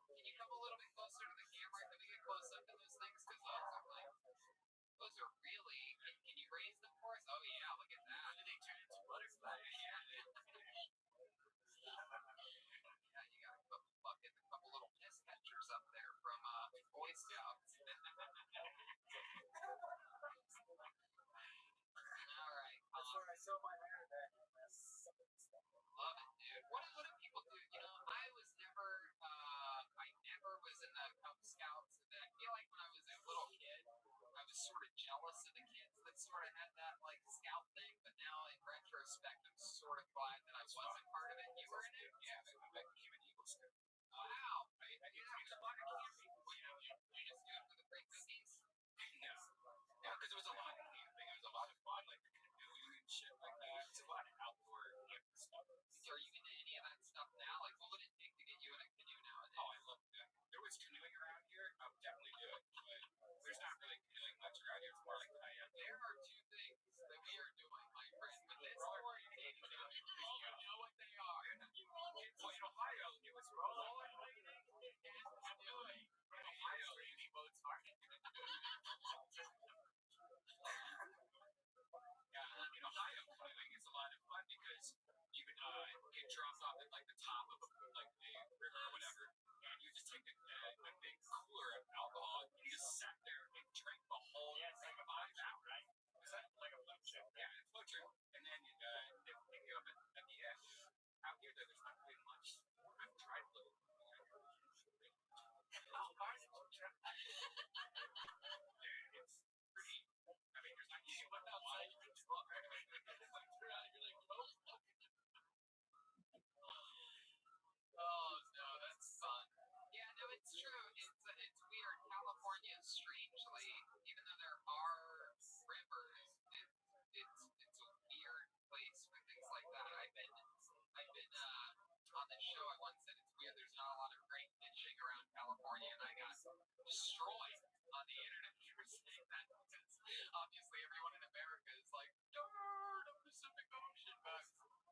A: Can you come a little bit closer to the camera? Can we get close up to those things? Because those are really. Can you raise them for us? Oh yeah, look at that. They turn into butterflies. Yeah. Yeah, you got a couple buckets, a couple little piss catchers up there from Boy Scouts. All right.
B: That's where I sew my hair back.
A: Love it, dude. What do people do? You know, I never was in the Cub Scouts. And I feel like when I was a little kid, I was sort of jealous of the kids that sort of had that like scout thing. But now in retrospect, I'm sort of glad that I wasn't part of it. You were in it? Yeah, I became an Eagle Scout. Wow. I did a lot of camping. You just do it for the free cookies? No. Yeah, because it was a lot of camping. It was a lot of fun, like the canoeing and shit like that. It's a lot of outdoor camping stuff. Are you into any of that stuff now? Like, what would it take to get you in a canoe nowadays? Oh, I love that. If there was canoeing around here, I would definitely do it. But there's not really canoeing much around here. It's more like kayak. There are two things that we are doing, my friend, with this quarantine. Oh, you know what they are. Well, in Ohio, it was rollerblading and canoeing. In Ohio, any boats are. Yeah, in Ohio, canoeing is a lot of fun because you can get dropped off at like the top of like the river or whatever, and you just take a big cooler of alcohol and you just sat there and drank the whole thing of ice out, right? Is that like a float trip? Yeah, it's a float trip. And then they pick you up at the end. Out here, there's not really much. I've tried a little. How far did you trip? Dude, it's pretty. I mean, there's not usually 1,000 you're drunk. You're like, oh no, that's fun. Yeah, no, it's true. It's weird. California, strangely, even though there are rivers, it's a weird place for things like that. I've been on this show. I once said it's weird. There's not a lot of great fishing around California, and I got destroyed on the internet for saying that because obviously everyone in America is like, darn, the Pacific Ocean, but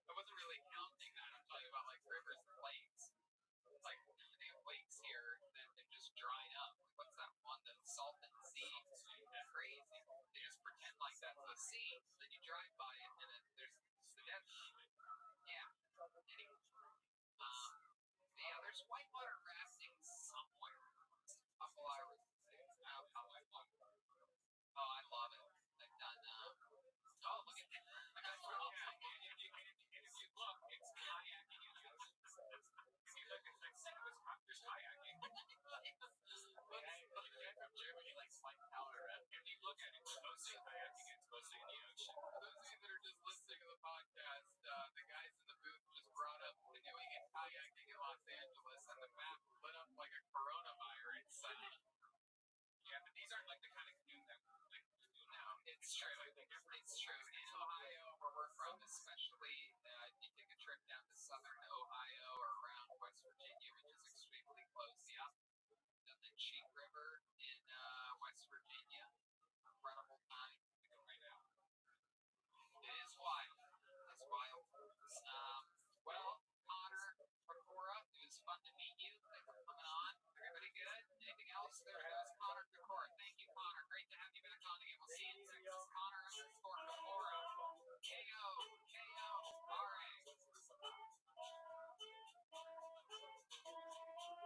A: I wasn't really counting that. I'm talking about like rivers and lakes. It's like they have lakes here that just dried up. What's that one? The Salton
D: Mostly kayaking. It's mostly in the ocean.
A: For those of you that are just listening to the podcast, the guys in the booth just brought up canoeing and kayaking in Los Angeles, and the map lit up like a coronavirus.
D: Yeah, but these aren't like the kind of canoe that we do now.
A: It's true. It's true. In Ohio, where we're from, especially, if you take a trip down to southern Ohio or around West Virginia, which is extremely close, yeah. And then Cheat River in West Virginia, incredible time.
D: Right now.
A: It is wild. It's wild. Well, Connor Pecora, it was fun to meet you. Thanks for coming on. Everybody good? Anything else? There goes Connor Pecora. Thank you, Connor. Great to have you back on again. We'll see you in 6. Connor _Pecora. KO. KO. All right.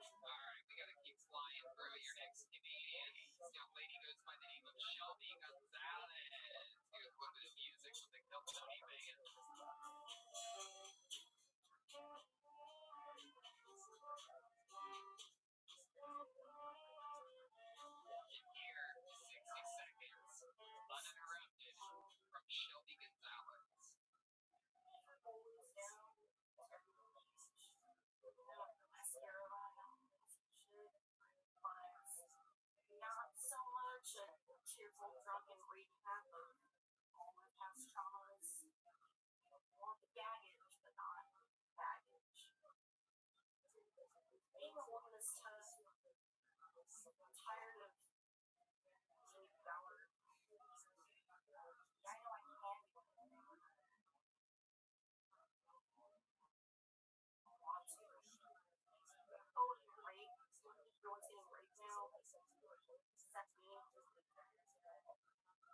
A: All right. We got to keep flying through your next comedian. This young lady goes by the name of Shelby Gonzalez. Here's a little bit of music with the Keltoni band. Here, 60 seconds, uninterrupted, from Shelby Gonzalez.
G: Not so much a cheerful, drunken recap of all my past traumas. More the baggage, but not baggage. Being a woman is tough. I'm tired of being devoured. I know I can be. Oh, and rape. Everyone's getting raped now. That's me.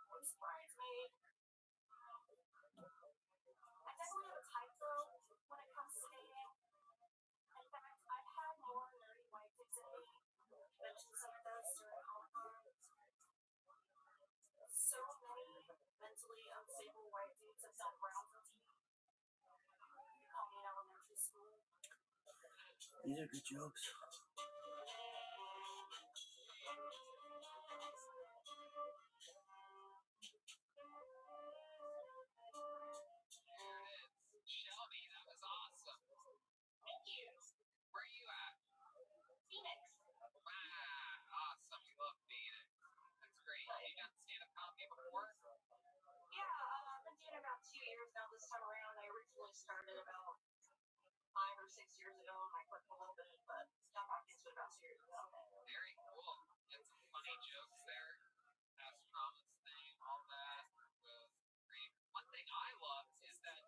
G: Who's bridesmaid? I definitely have a type though when it comes to dating. In fact, I've had more nerdy white dicks in me. Mentioned some of those during Comic-Con. So many mentally unstable white dudes have done rounds of me. You call me in elementary school.
F: These are good jokes.
A: There it is. Shelby, that was awesome. Thank you. Where are you at?
C: Phoenix.
A: Wow, awesome. We love Phoenix. That's great. Have you done stand-up comedy before?
G: Yeah, I've been doing it about 2 years now this time around. I originally started about 5 or 6 years ago, and I quit a little bit, but got back into it about 2 years ago.
A: Very cool. Get some funny jokes there. Past traumas thing, all that was great. One thing I loved is that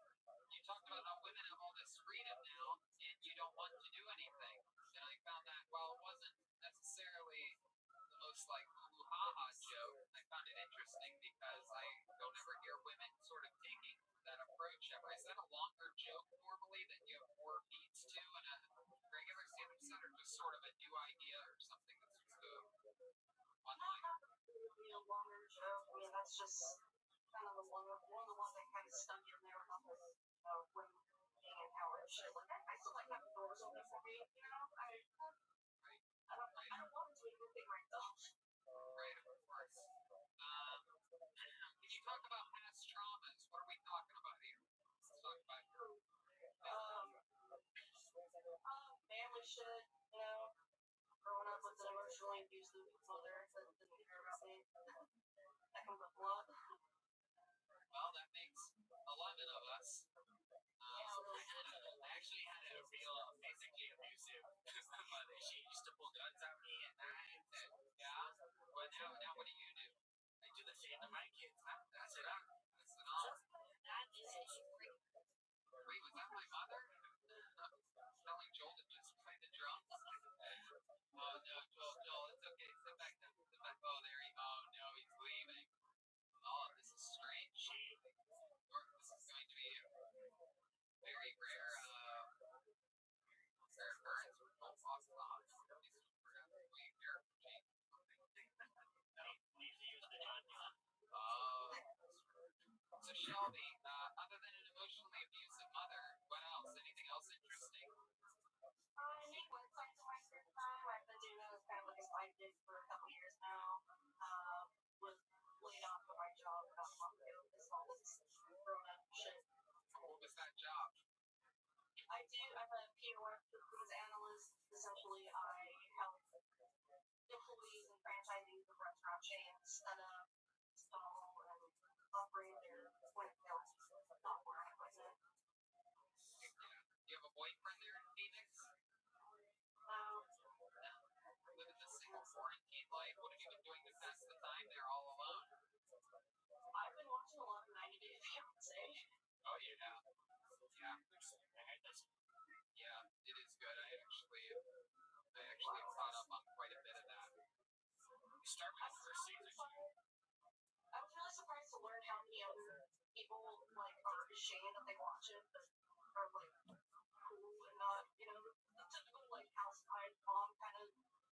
A: you talked about how women have all this freedom now and you don't want to do anything. And I found that while it wasn't necessarily the most like ooh-ha-ha joke, I found it interesting because I don't ever hear women sort of taking that approach ever. Is that a longer joke normally that you have more beats to in a regular stand-up set, or just sort of a new idea or something that's just a one-liner?
G: Be a longer joke. I mean, that's just kind of one of the ones that kind of stuck in there about the women being empowered and shit. Like, I still like having doors open for me, you know? I don't want to do anything right though.
A: Right, of course. Can you talk about past traumas? What are we talking about here? Let's talk about
G: Family shit, you know? Growing up with an emotionally abusive mother that didn't care about me. That comes up a lot.
A: well, that makes 11 of us.
D: I actually had a real, basically abusive mother. She used to pull guns at me at night. And,
A: Yeah. But now what do you do?
D: I do the same to my kids.
A: That's it. That's it all.
C: That is great.
A: Wait, was that my mother? Telling Joel to just play the drums? Oh no, Joel, it's okay. Sit back down.
G: do. I'm a POS business analyst. Essentially, I help employees and franchisees of restaurant chains set up, install, and operate their point of sale software and equipment.
A: Do you have a boyfriend there in Phoenix? Living the single quarantine life? What have you been doing to pass the time there all alone?
G: I've been watching a lot of 90 Day Fiancé.
A: Oh yeah. Yeah. Yeah, it is good. I actually have caught up on quite a bit of that. You start with the first season.
G: I was really surprised to learn how many other people are ashamed that they watch it, but are cool and not, the typical housewife mom kind of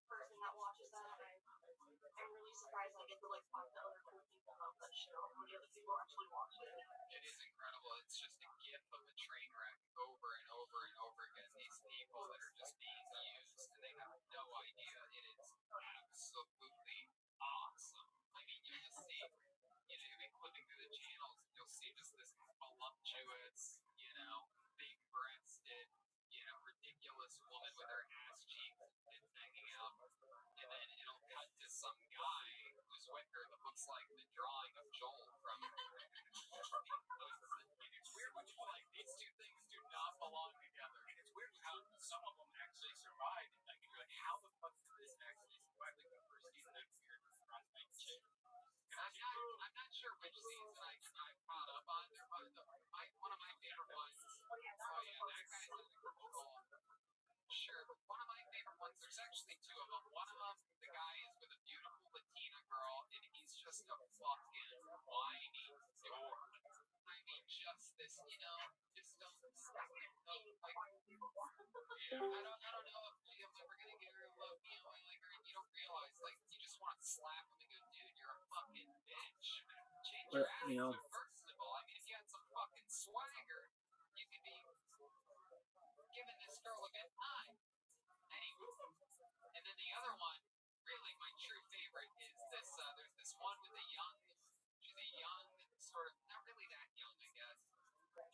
G: person that watches that. I'm really surprised I get to find the other cool people about that show. How many other people actually watch it?
A: It is incredible. It's just a gif of a train wreck over and over and over again. These people that are just being used and they have no idea. It is absolutely awesome. I mean, you just see, you've been flipping through the channels and you'll see just this voluptuous, big-breasted, ridiculous woman with her ass cheeks and tits hanging out. And then it'll cut to some guy who's with her that looks like the drawing of Joel from It's weird when you these two things do not belong together. And it's weird how some of them actually survive. And you're like, how the fuck did this actually survive? The first season, I'm weird. I'm not sure which season I caught up on. One of my favorite ones. Oh yeah, that guy's in control. Sure, but one of my favorite ones, there's actually two of them. One of them, the guy is with a beautiful Latina girl, and he's just a fucking whiny dork. I mean, just this, just don't stop him. Yeah, I don't know if I'm ever gonna get her a love feeling like her, and you don't realize, you just want to slap him and go, dude, you're a fucking bitch. Change your attitude, first of all. I mean, if you had some fucking swagger, you could be giving this girl a good time. Anyway, and then the other one, really my true favorite, is this, there's this one with she's a young, sort of, not really that young, I guess.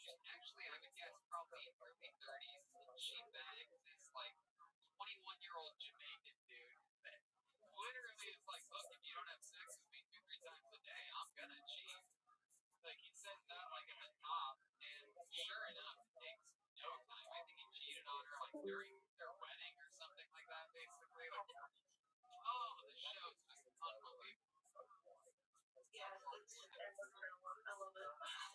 A: She's actually, I would guess, probably early 30s, and she bangs this, 21-year-old Jamaican dude that literally is like, look, if you don't have sex with me 2-3 times a day, I'm gonna cheat. He says that, at the top, and sure enough, it takes no time. I think he cheated on her, during their wedding or something like that, basically. The show is just unbelievable.
G: Yeah, it's incredible. I love it.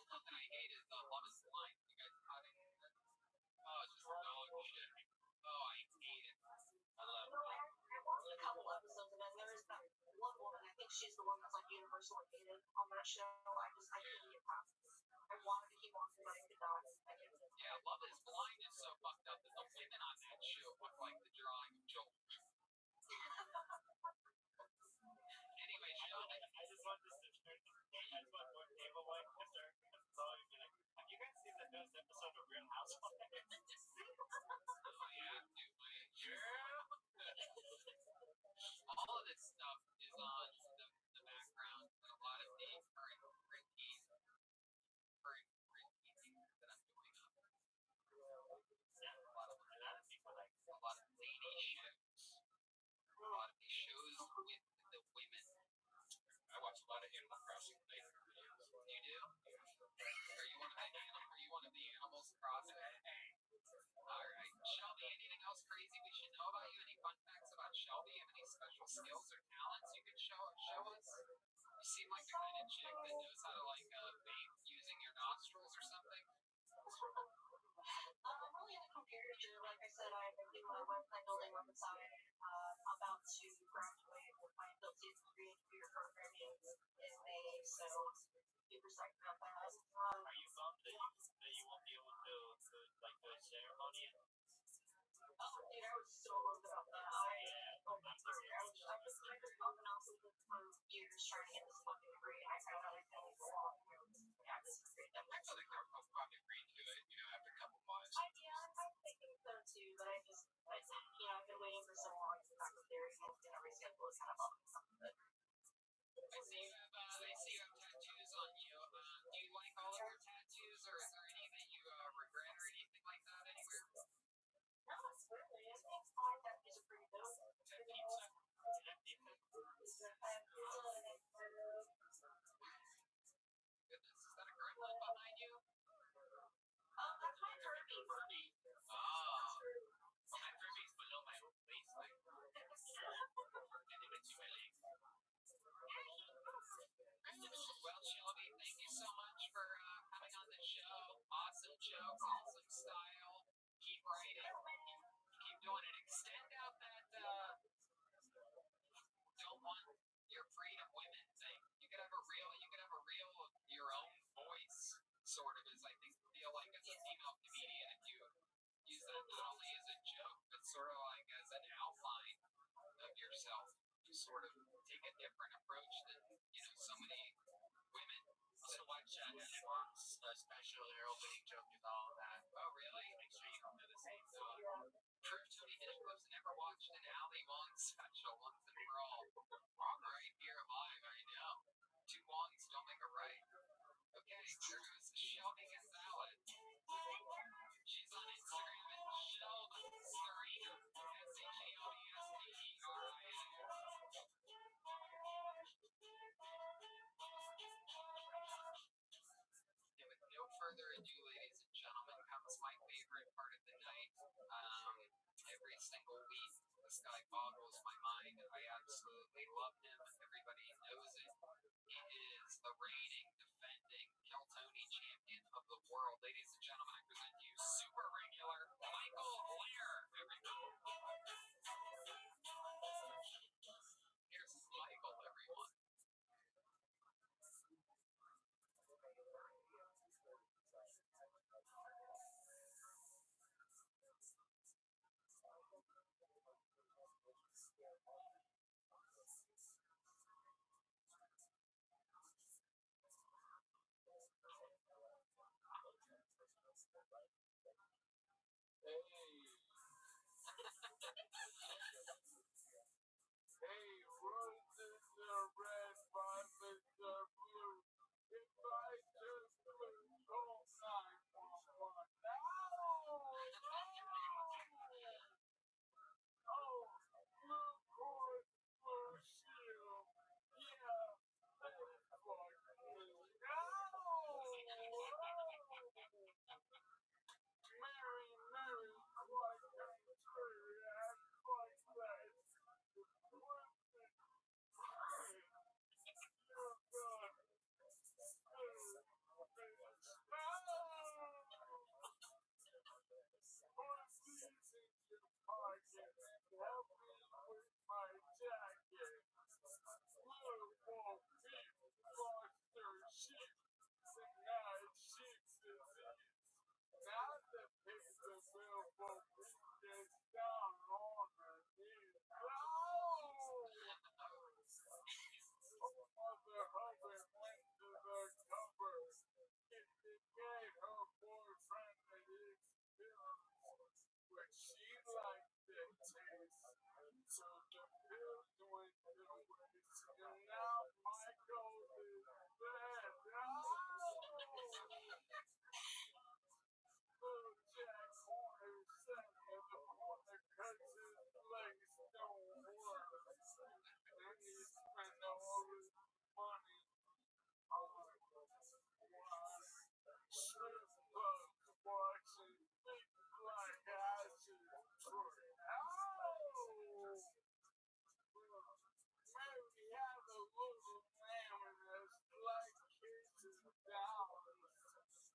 A: Something I hate is Love is Blind. You guys caught it? Oh, it's just dog shit. Oh, I hate it. I love it.
G: I watched a couple episodes of it. There's that one woman, I think she's the one that's universally hated on that show. I couldn't get past it. I wanted to keep watching, but I could not.
A: Yeah, Love is Blind is so fucked up that the women on that show look like the drawing of Joel. Anyway, Sean,
D: I just want this to turn. I just want more table wine to start flowing. Have you guys seen the newest episode of Real Housewives?
A: Oh yeah, dude, yeah. All of this stuff is on the background, and a lot of the current teams that I'm doing up.
D: Yeah, a lot of people
A: a lot of lady shows, a lot of these shows with the women. I watch a lot of Animal Crossing videos. You do? Are you one of the Animals Crossing? Alright. Shelby, anything else crazy we should know about you? Any fun facts about Shelby? Have any special skills or talents you can show us? You seem like the kind of chick that knows how to vape using your nostrils or something.
G: I'm really into computers. Like I said, I'm doing my website building on the side. About to graduate with my associate's degree in computer programming in May, so super psyched about that.
D: Are you bummed that you won't be able to do a ceremony?
G: Oh, dude, I was so bummed about that. I was kind of bumming off of it for years trying to get this fucking degree, and I found out I can only go off. Yeah, this is great.
A: I feel like they're probably agreed to it, after a couple months.
G: I'm thinking so too, but I've been waiting for so long to get back to there and reschedule
A: not only as a joke, but sort of like as an outline of yourself. You sort of take a different approach than, so many women.
D: So watch Network's special, their opening joke is all of that.
A: Oh, really?
D: Make sure you don't do the same. So,
A: Proof Tony Hinchcliffe's never watched an Ali Wong special once and for all. Right here live right now. Two Wongs don't make a right. Okay, there goes Shelving a Salad. She's on Instagram at Shelvsterina. And with no further ado, ladies and gentlemen, comes my favorite part of the night. Every single week, this guy boggles my mind. I absolutely love him. Everybody knows it. He is the reigning, defending Keltoni champion of the world. Ladies and gentlemen, I present to you super regular Michael Lear. Here's Michael, everyone.
E: Hey, roses are red, violets are blue. If I just lose, call 911. Oh, blue cord, blue shield. Yeah, they fuck me. Mary, Mary, quite contrary, and quite right. So the pills went to waste, and now Michael is dead. Little Jack Horner sat in the corner 'cause his legs don't work, and he spent all his money on strip clubs watching big black asses twerk. Mary had a little lamb and as black kisses down.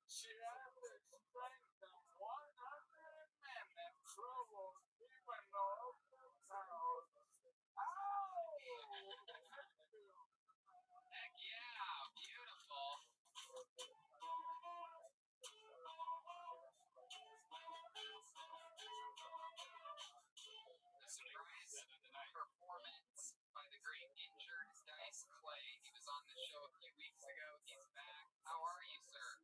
E: She had the strength of 100 men in trouble even off the house.
A: Heck yeah, beautiful. The surprise performance by the great injured Dice Clay. He was on the show a few weeks ago. He's back. How are you, sir?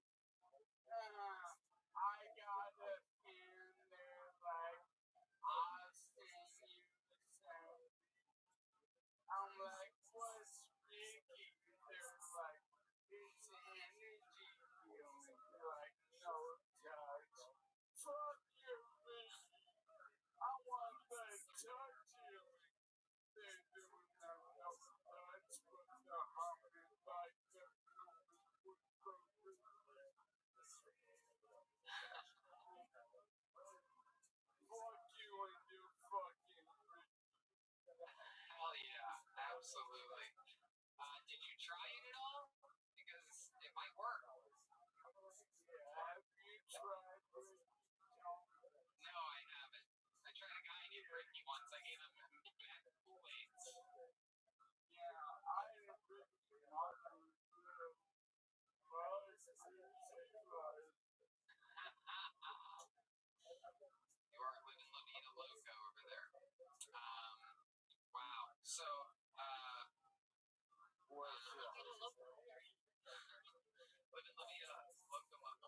A: So, let me look them up.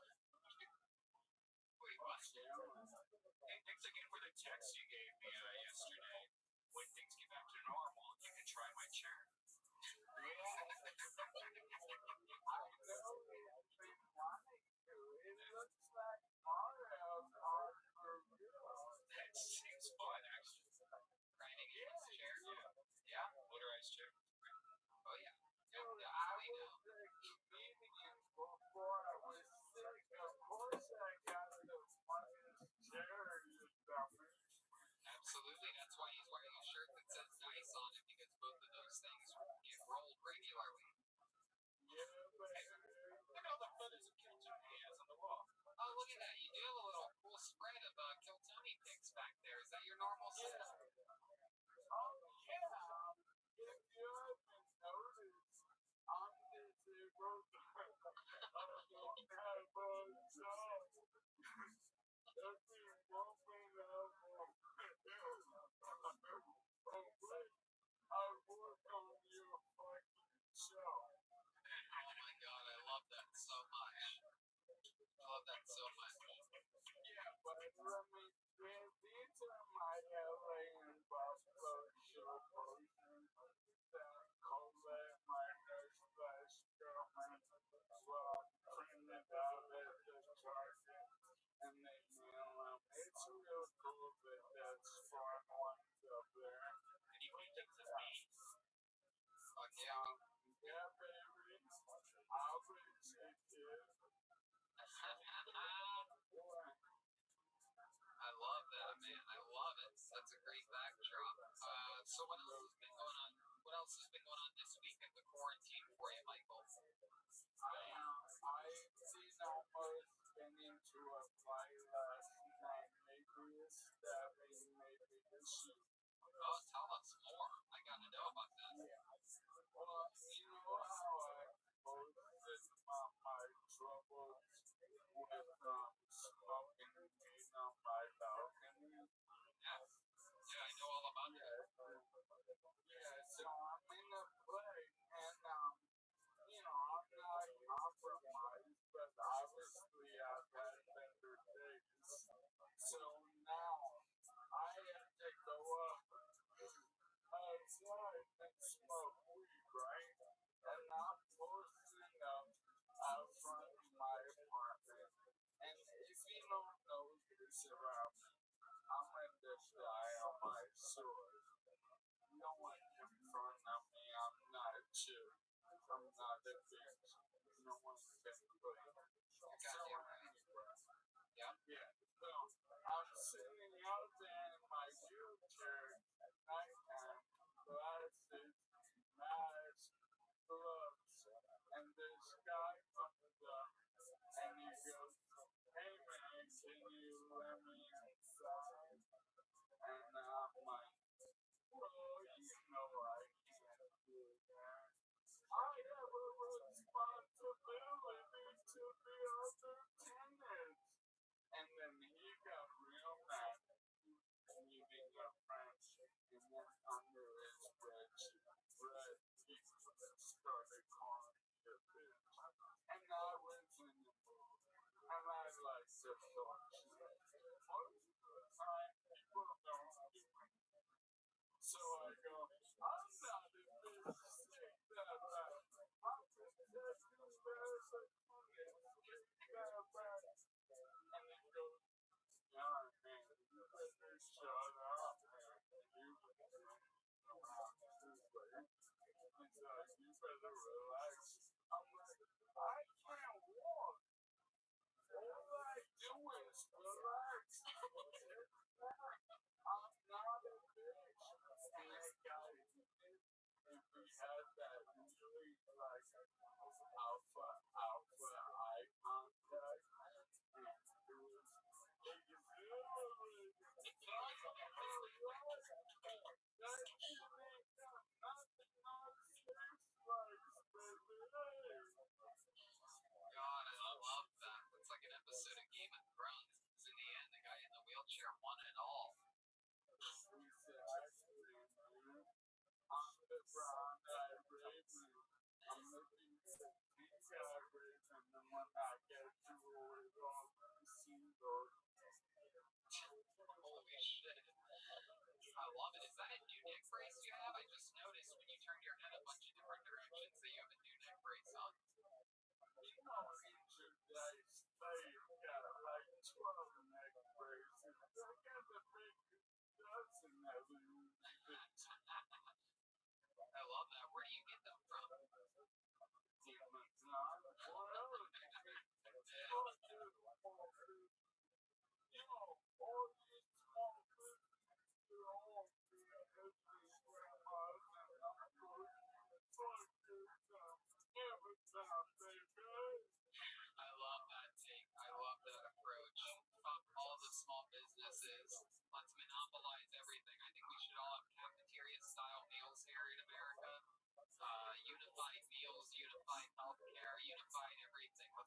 A: Wait, what?
D: Hey, thanks again for the text you gave me yesterday. When things get back to normal, you can try my chair. That seems fun, actually.
A: Grinding against the chair? Yeah.
D: Motorized chair.
A: Oh, yeah. Definitely now. Absolutely. That's why he's wearing a shirt that says dice on it, because both of those things get rolled regularly.
D: Look at all the feathers of Kill Tony he has on the wall.
A: Oh, look at that. You do have a little cool spread of Kill Tony pics back there. Is that your normal set? Oh my god, I love that so much. I love that so much.
D: And he paintings as me.
A: Fuck yeah. I love that, man. I love it. That's a great backdrop. So what else has been going on? What else has been going on this week in the quarantine for you, Michael? Oh, tell us more. I gotta know about that. Yeah, I know all about that. You're goddamn right. Yep.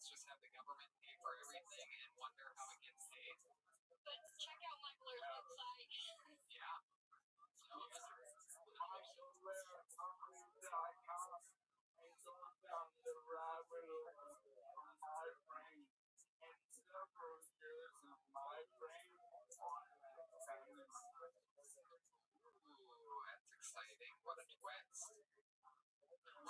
A: let's just have the government pay for everything and wonder how it gets paid.
C: But check out my blur's website.
A: Yeah. So,
E: MySolarCompany.com and go down the rabbit hole of my brain and several years of my brain on that sentence.
A: ooh, that's exciting. What a twist. What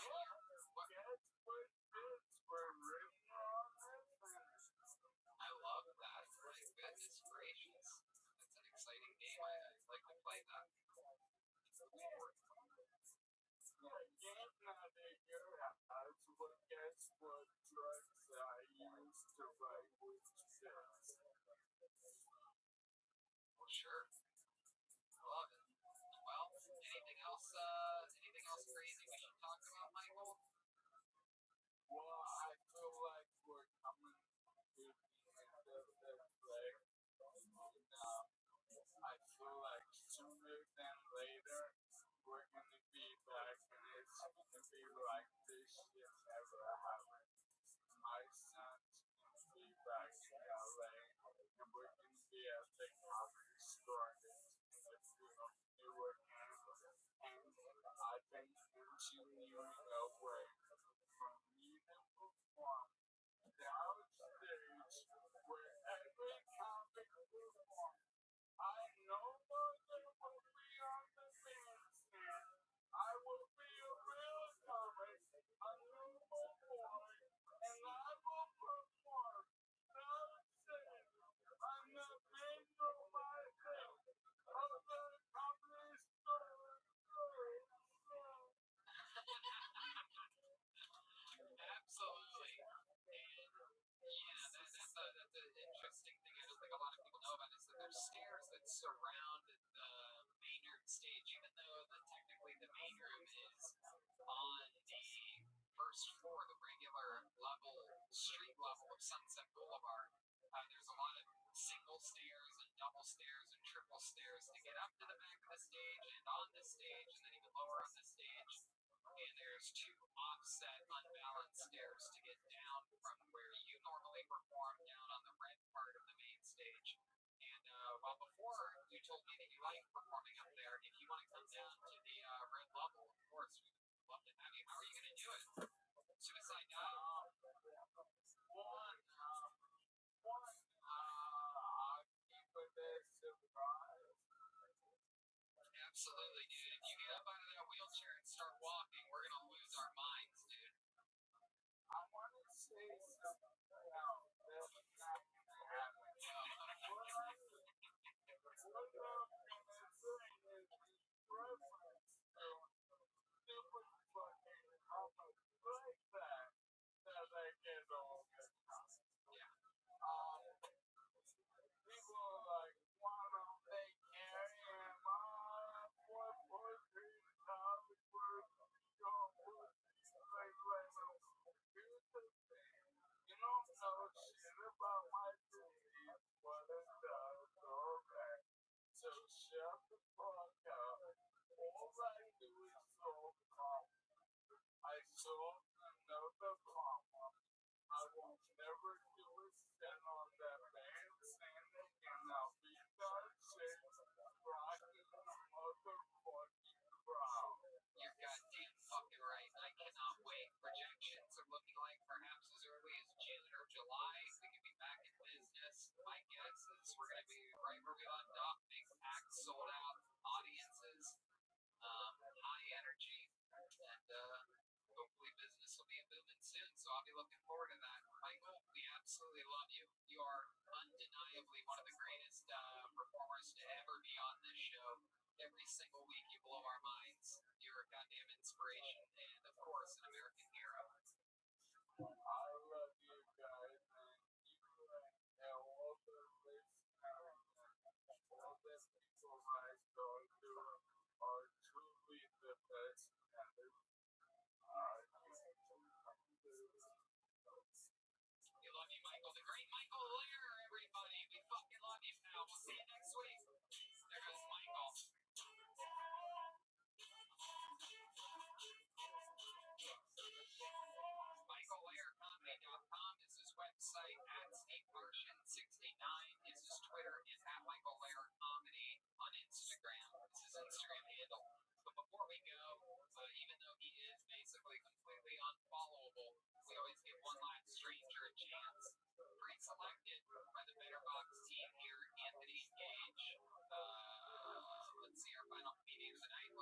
A: year? What?
E: Guess what bits were written on that sentence?
A: I love that. My goodness gracious. That's an exciting game. I'd like to play that.
E: Again, not at your house, but guess what drugs I used to write which bits?
A: Well, sure. Love it. Well, anything else crazy we should talk about, Michael?
E: Well, I feel like we're coming to the end of the play. I feel like sooner than later we're gonna be back and it's gonna be like this shit never happened. My son's gonna be back in LA and we're gonna be at the comedy store in Newark and I've been engineering a way from me to perform downstage where every comic performs. I no longer will be on the bandstand. I will be a real comic, a normal boy, and I will perform downstage on the major my thing of the comedy store.
A: Absolutely. And yeah, that's an interesting thing. I don't think a lot of people know about is that there's stairs that surround the Maynard stage, even though technically the main room is on the first floor, the regular level, street level of Sunset Boulevard. There's a lot of single stairs and double stairs and triple stairs to get up to the back of the stage and on the stage and then even lower on the stage. And there's two offset unbalanced stairs to get down from where you normally perform down on the red part of the main stage. And well, before you told me that you like performing up there, if you want to come down to the red level, of course, we'd love to have you. How are you going to do it? Suicide dive? Absolutely, dude. If you get up out of that wheelchair and start walking, we're going to lose our minds, dude.
E: I want to say something else that's not going to happen. What I'm going to say is reference to stupid fucking comics like that I get all the time. People are like, wanna make carry my boy pussy, Hollywood, your pussy, like, here's the thing, you don't know shit about my disease, what it does, okay? So shut the fuck up. All I do is solve problems. I solve another problem. I will never do a set on that bandstand again. I'll be that shit rocking the motherfucking crowd.
A: You're goddamn fucking right. I cannot wait. Projections are looking like perhaps as early as June or July. We could be back in business. My guess is we're going to be right where we left off. Big acts, sold out audiences, high energy, and hopefully business will be booming soon. So I'll be looking forward to that. Michael, we absolutely love you. You are undeniably one of the greatest performers to ever be on this show. Every single week you blow our minds. You're a goddamn inspiration and, of course, an American hero.
E: I love you guys and you and all the listeners and all the people I talk to are truly the best ever.
A: We love you, Michael. The great Michael Lear, everybody. We fucking love you, pal. We'll see you next week. There goes Michael. MichaelLairComedy.com is his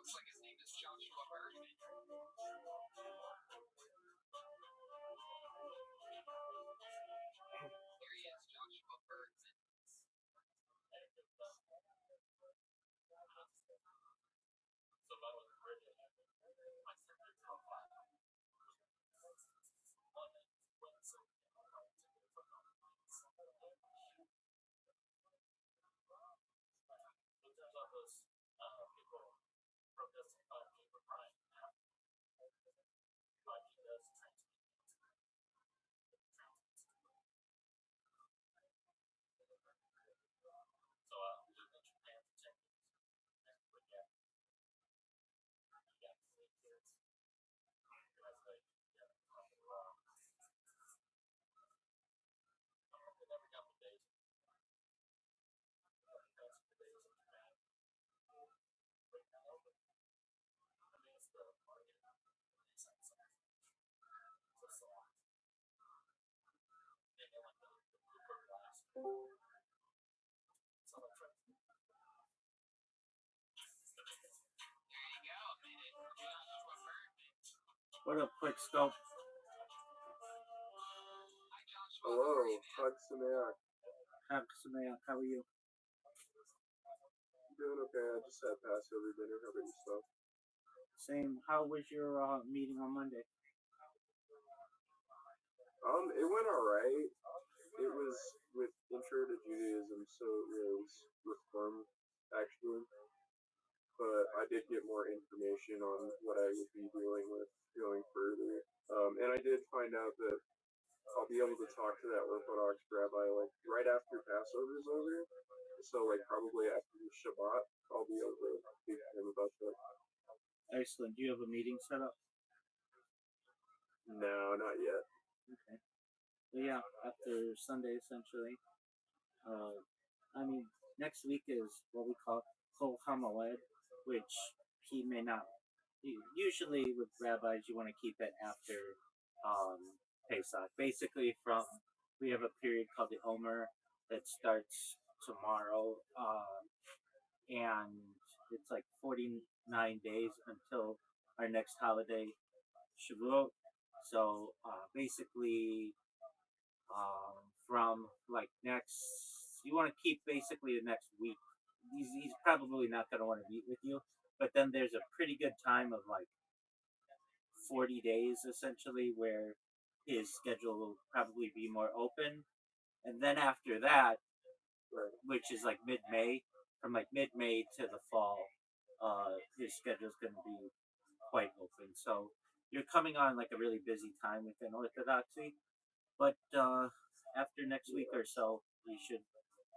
A: Looks like his name is Joshua Bergman. Here he is, Joshua Bergman. There you go, man. Joshua Bergman.
F: What up, Quick Scope?
A: Hi, Joshua.
E: Hello,
A: How are you, man?
E: Hug Sameach.
F: How are you?
E: Doing okay. I just had Passover dinner. How about yourself?
F: Same. How was your meeting on Monday?
E: It went alright. It was with Intro to Judaism, so it was Reform, actually. But I did get more information on what I would be dealing with going further. And I did find out that I'll be able to talk to that Orthodox rabbi like right after Passover is over. So like probably after the Shabbat, I'll be able to speak to him about that.
F: Excellent. Do you have a meeting set up?
E: No, not yet.
F: Okay. Well, yeah, after Sunday, essentially. I mean, next week is what we call Kol HaMoed, which he may not. Usually with rabbis, you want to keep it after Pesach. Basically, we have a period called the Omer that starts tomorrow, and it's like 49 days until our next holiday, Shavuot. So basically, from like you want to keep basically the next week. He's probably not going to want to meet with you, but then there's a pretty good time of like 40 days essentially where his schedule will probably be more open. And then after that, which is like mid-May, from like mid-May to the fall, his schedule is going to be quite open. So you're coming on like a really busy time within Orthodoxy, but after next week or so, you should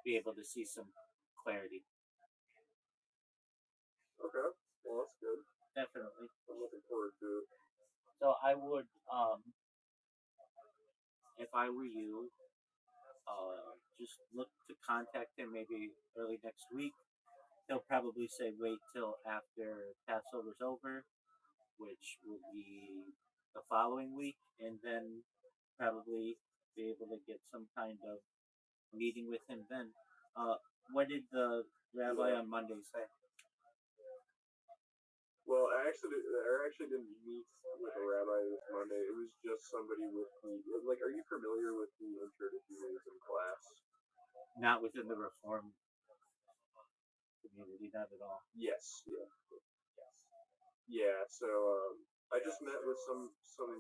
F: be able to see some clarity.
E: Okay, well that's good.
F: Definitely.
E: I'm looking forward to it.
F: So I would, if I were you, just look to contact him maybe early next week. He'll probably say wait till after Passover's over, which will be the following week, and then probably be able to get some kind of meeting with him then. What did the rabbi on Monday say?
E: Well, I actually didn't meet with a rabbi this Monday. It was just somebody with the like. Are you familiar with the Intro to Judaism class?
F: Not within the Reform community, not at all.
E: Yes. Yeah. So I just met with some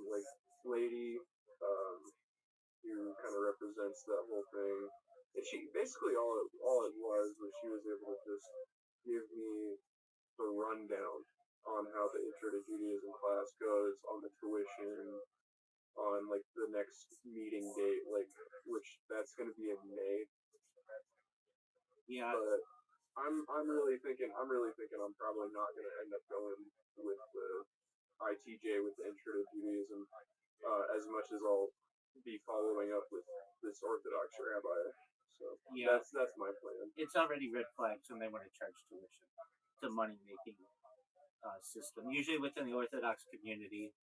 E: like lady who kind of represents that whole thing, and she basically all it was she was able to just give me the rundown on how the Intro to Judaism class goes, on the tuition, on like the next meeting date, like which that's going to be in May.
F: Yeah.
E: But I'm really thinking I'm probably not going to end up going with the ITJ with the Intro to Judaism as much as I'll be following up with this Orthodox rabbi. So
F: yeah,
E: that's my plan.
F: It's already red flags when they want to charge tuition. It's a money making system. Usually within the Orthodox community,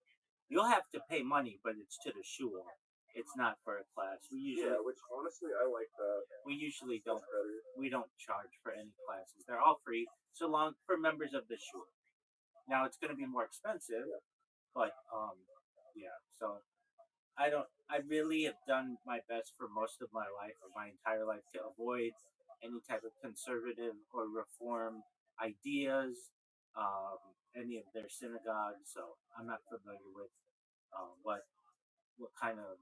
F: you'll have to pay money, but it's to the shul. It's not for a class.
E: Which honestly I like that.
F: We usually don't charge for any classes. They're all free, so long for members of the shul. Now it's going to be more expensive,
E: Yeah.
F: but yeah. So I really have done my best for most of my life, or my entire life, to avoid any type of conservative or reform ideas, any of their synagogues. So I'm not familiar with what kind of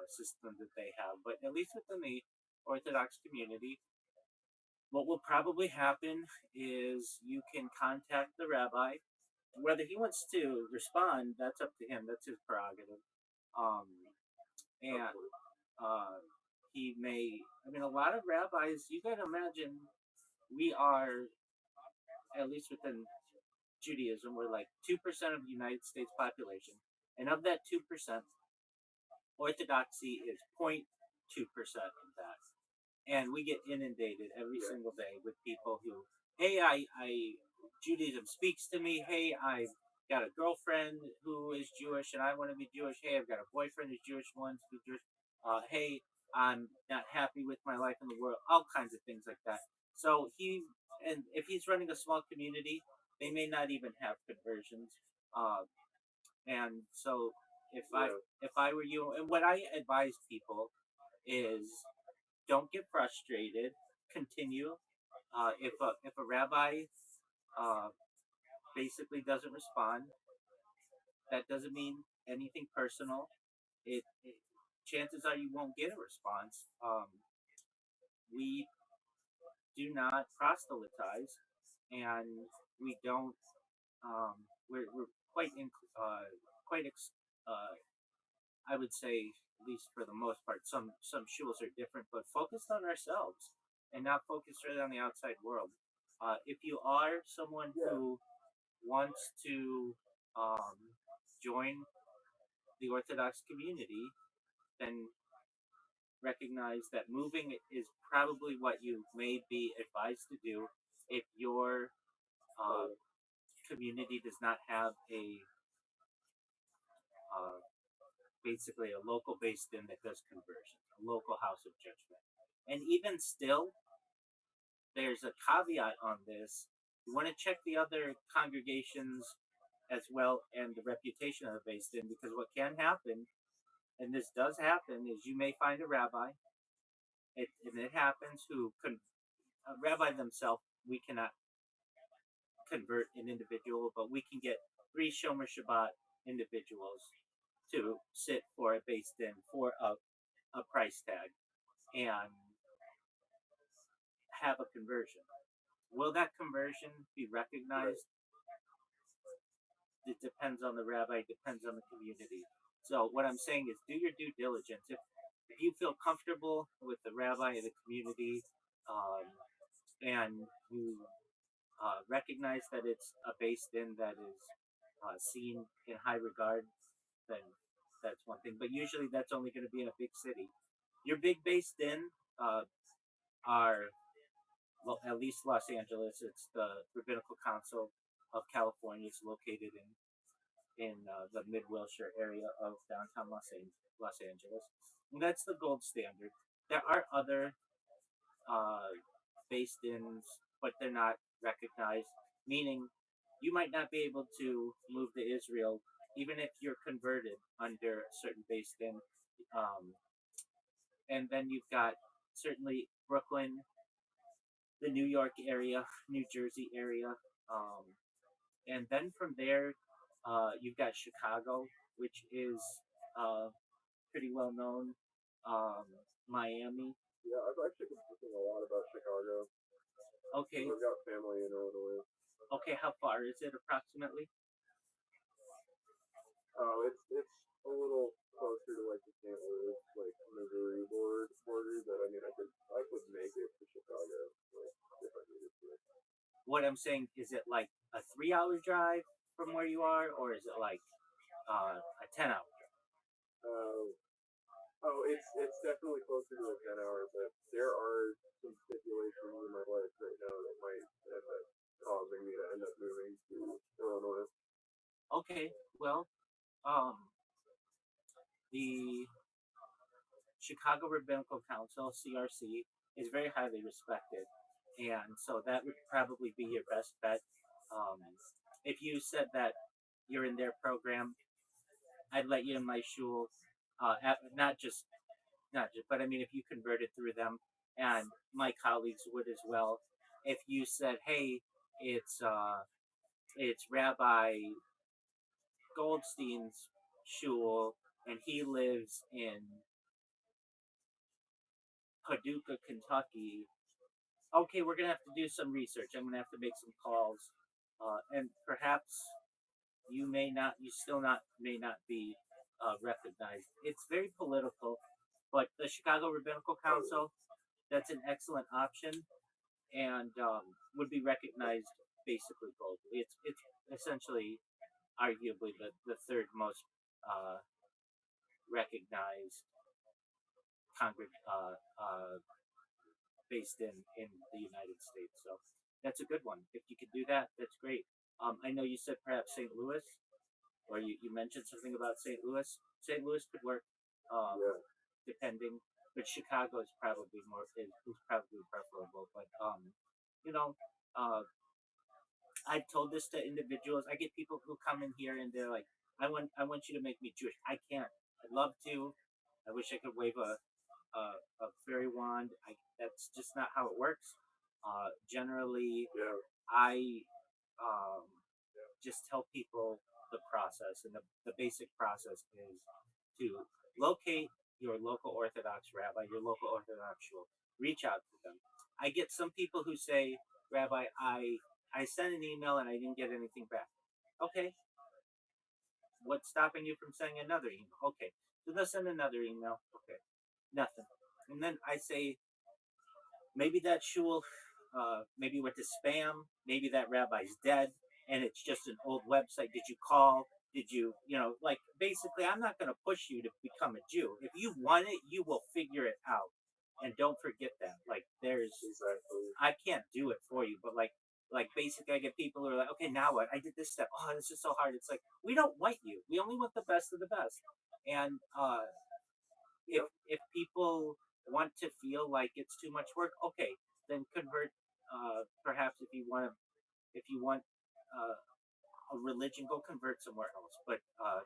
F: system that they have, but at least within the Orthodox community, what will probably happen is you can contact the rabbi. Whether he wants to respond, that's up to him. That's his prerogative. Um, and uh, he may. I mean, a lot of rabbis. You got to imagine, we are, at least within Judaism, we're like 2% of the United States population, and of that 2%, Orthodoxy is 0.2% of that. And we get inundated every single day with people who, hey, I Judaism speaks to me. Hey, I've got a girlfriend who is Jewish and I want to be Jewish. Hey, I've got a boyfriend who's Jewish, wants to be Jewish. Hey, I'm not happy with my life in the world. All kinds of things like that. So and if he's running a small community, they may not even have conversions. And so if I were you, and what I advise people is, don't get frustrated. Continue. If a rabbi uh, basically doesn't respond, that doesn't mean anything personal. It chances are you won't get a response. We do not proselytize, and we don't. We're quite quite I would say, at least for the most part, some shuls are different, but focused on ourselves and not focused really on the outside world. If you are someone who wants to join the Orthodox community, then recognize that moving is probably what you may be advised to do if your community does not have uh, basically a local based in that does conversion, a local house of judgment. And even still, there's a caveat on this. You want to check the other congregations as well and the reputation of the based in, because what can happen, and this does happen, is you may find a rabbi, and it happens, a rabbi themselves, we cannot convert an individual, but we can get 3 Shomer Shabbat individuals to sit for a based in for a price tag and have a conversion. Will that conversion be recognized? It depends on the rabbi, depends on the community. So what I'm saying is, do your due diligence. If you feel comfortable with the rabbi and the community, and you recognize that it's a based in that is seen in high regard, then that's one thing. But usually that's only going to be in a big city. Your big based in are, well, at least Los Angeles. It's the Rabbinical Council of California. It's located in the Mid Wilshire area of downtown Los Angeles. And that's the gold standard. There are other based ins, but they're not recognized, meaning you might not be able to move to Israel even if you're converted under a certain based in. And then you've got certainly Brooklyn, the New York area, New Jersey area. And then from there, you've got Chicago, which is pretty well known. Miami.
E: Yeah, I've actually been thinking a lot about Chicago.
F: Okay.
E: I've got family in Illinois.
F: Okay, how far is it approximately?
E: It's a little closer to like the St. Louis, like Missouri border, but I mean I could make it to Chicago, like if I needed to.
F: What I'm saying, is it like a 3 hour drive from where you are, or is it like a 10 hour drive?
E: It's definitely closer to a 10 hour, but there are some stipulations in my life right now that might end up causing me to end up moving to Illinois.
F: Okay, well, the Chicago Rabbinical Council (CRC) is very highly respected, and so that would probably be your best bet. Um, If you said that you're in their program, I'd let you in my shul. Not just, but I mean, if you converted through them, and my colleagues would as well. If you said, "Hey, it's it's Rabbi Goldstein's shul, and he lives in Paducah, Kentucky," okay, we're gonna have to do some research. I'm gonna have to make some calls, and perhaps you still not may not be recognized. It's very political, but the Chicago Rabbinical Council, that's an excellent option, and would be recognized basically globally. It's essentially arguably the third most uh, recognized based in the United States. So that's a good one. If you could do that, that's great. I know you said perhaps St. Louis, or you mentioned something about St. Louis. St. Louis could work,
E: Yeah.
F: depending, but Chicago is probably preferable. But you know, uh, I've told this to individuals. I get people who come in here and they're like, I want you to make me Jewish. I can't. I'd love to. I wish I could wave a fairy wand. That's just not how it works. Generally,
E: Yeah.
F: I um, just tell people the process, and the basic process is to locate your local Orthodox rabbi, your local Orthodox shul. Reach out to them. I get some people who say, Rabbi, I sent an email and I didn't get anything back. Okay, what's stopping you from sending another email? Okay, so they'll send another email. Okay, nothing. And then I say, maybe that shul, maybe went to spam. Maybe that rabbi's dead, and it's just an old website. Did you call? Did you, like basically, I'm not going to push you to become a Jew. If you want it, you will figure it out. And don't forget that. Like,
E: Exactly.
F: I can't do it for you, but like basically, I get people who are like, okay, now what? I did this step. Oh, this is so hard. It's like we don't want you. We only want the best of the best. And if people want to feel like it's too much work, okay, then convert. Perhaps if you want a religion, go convert somewhere else. But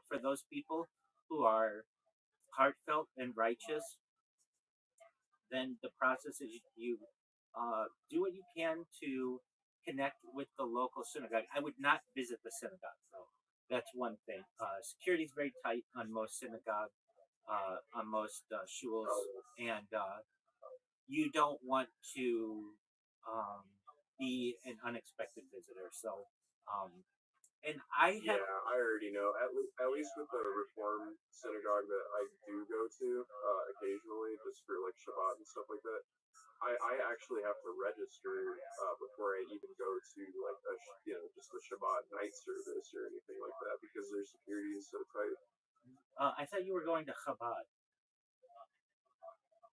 F: for those people who are heartfelt and righteous, then the process is you do what you can to connect with the local synagogue. I would not visit the synagogue though. That's one thing. Security is very tight on most synagogue, on most shuls, and you don't want to um, be an unexpected visitor. So, and I have,
E: Yeah, I already know. At least with the Reform synagogue that I do go to occasionally, just for like Shabbat and stuff like that, I actually have to register before I even go to like just the Shabbat night service or anything like that because their security is so tight.
F: I thought you were going to Chabad.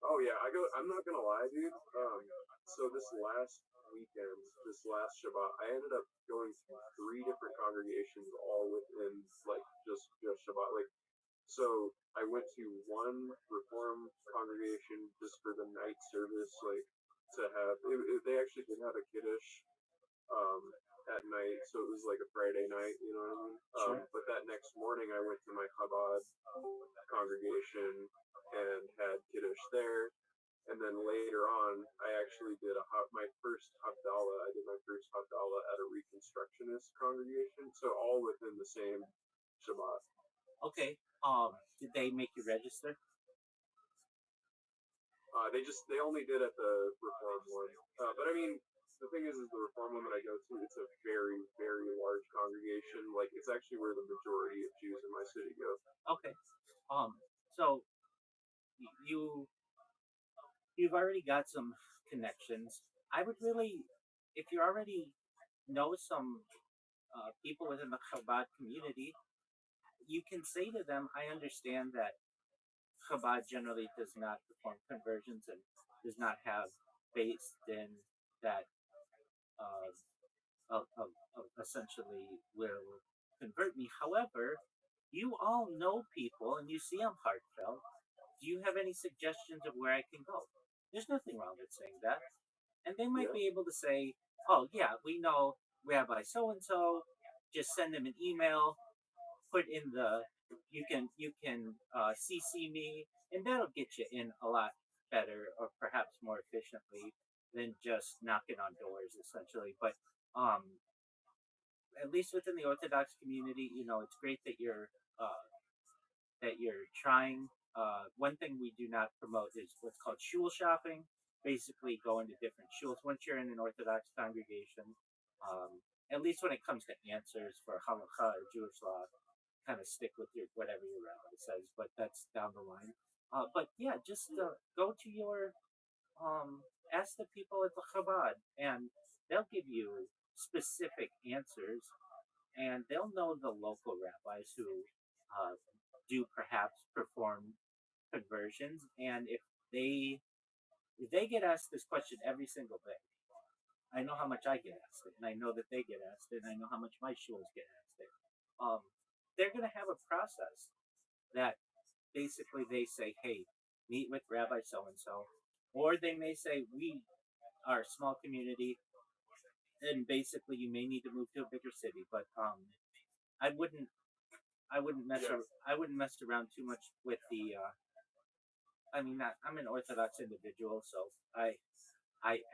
E: Oh yeah, I go. I'm not gonna lie, dude. So this last weekend, this last Shabbat, I ended up going to three different congregations, all within like just Shabbat. Like, so I went to one Reform congregation just for the night service, like to have. They actually did have a kiddush um, at night, so it was like a Friday night. You know what I mean?
F: Sure.
E: But that next morning, I went to my Chabad congregation and had kiddush there. And then later on, I actually did my first Havdalah. I did my first Havdalah at a Reconstructionist congregation, so all within the same Shabbat.
F: Okay. Did they make you register?
E: They only did at the Reform one, but I mean the thing is the Reform one that I go to, it's a very very large congregation. Like it's actually where the majority of Jews in my city go.
F: Okay. So you you've already got some connections. I would really, if you already know some people within the Chabad community, you can say to them, I understand that Chabad generally does not perform conversions and does not have faith in that uh, of essentially will convert me. However, you all know people and you see I'm heartfelt. Do you have any suggestions of where I can go? There's nothing wrong with saying that. And they might
E: Yeah.
F: be able to say, oh, yeah, we know Rabbi so and so. just send them an email, put in the you can CC me, and that'll get you in a lot better or perhaps more efficiently than just knocking on doors essentially. But um, at least within the Orthodox community, it's great that you're trying. One thing we do not promote is what's called shul shopping. Basically, going to different shuls. Once you're in an Orthodox congregation, at least when it comes to answers for halakha or Jewish law, kind of stick with your whatever your rabbi says. But that's down the line. But yeah, just go to your ask the people at the Chabad, and they'll give you specific answers, and they'll know the local rabbis who uh, do perhaps perform conversions. And if they get asked this question every single day, I know how much I get asked it, and I know that they get asked it, and I know how much my shuls get asked it. Um, they're going to have a process that basically they say, hey, meet with Rabbi so and so, or they may say, we are a small community, and basically you may need to move to a bigger city. But I wouldn't I wouldn't mess
E: Yeah.
F: I wouldn't mess around too much with the. I mean, I'm an Orthodox individual, so I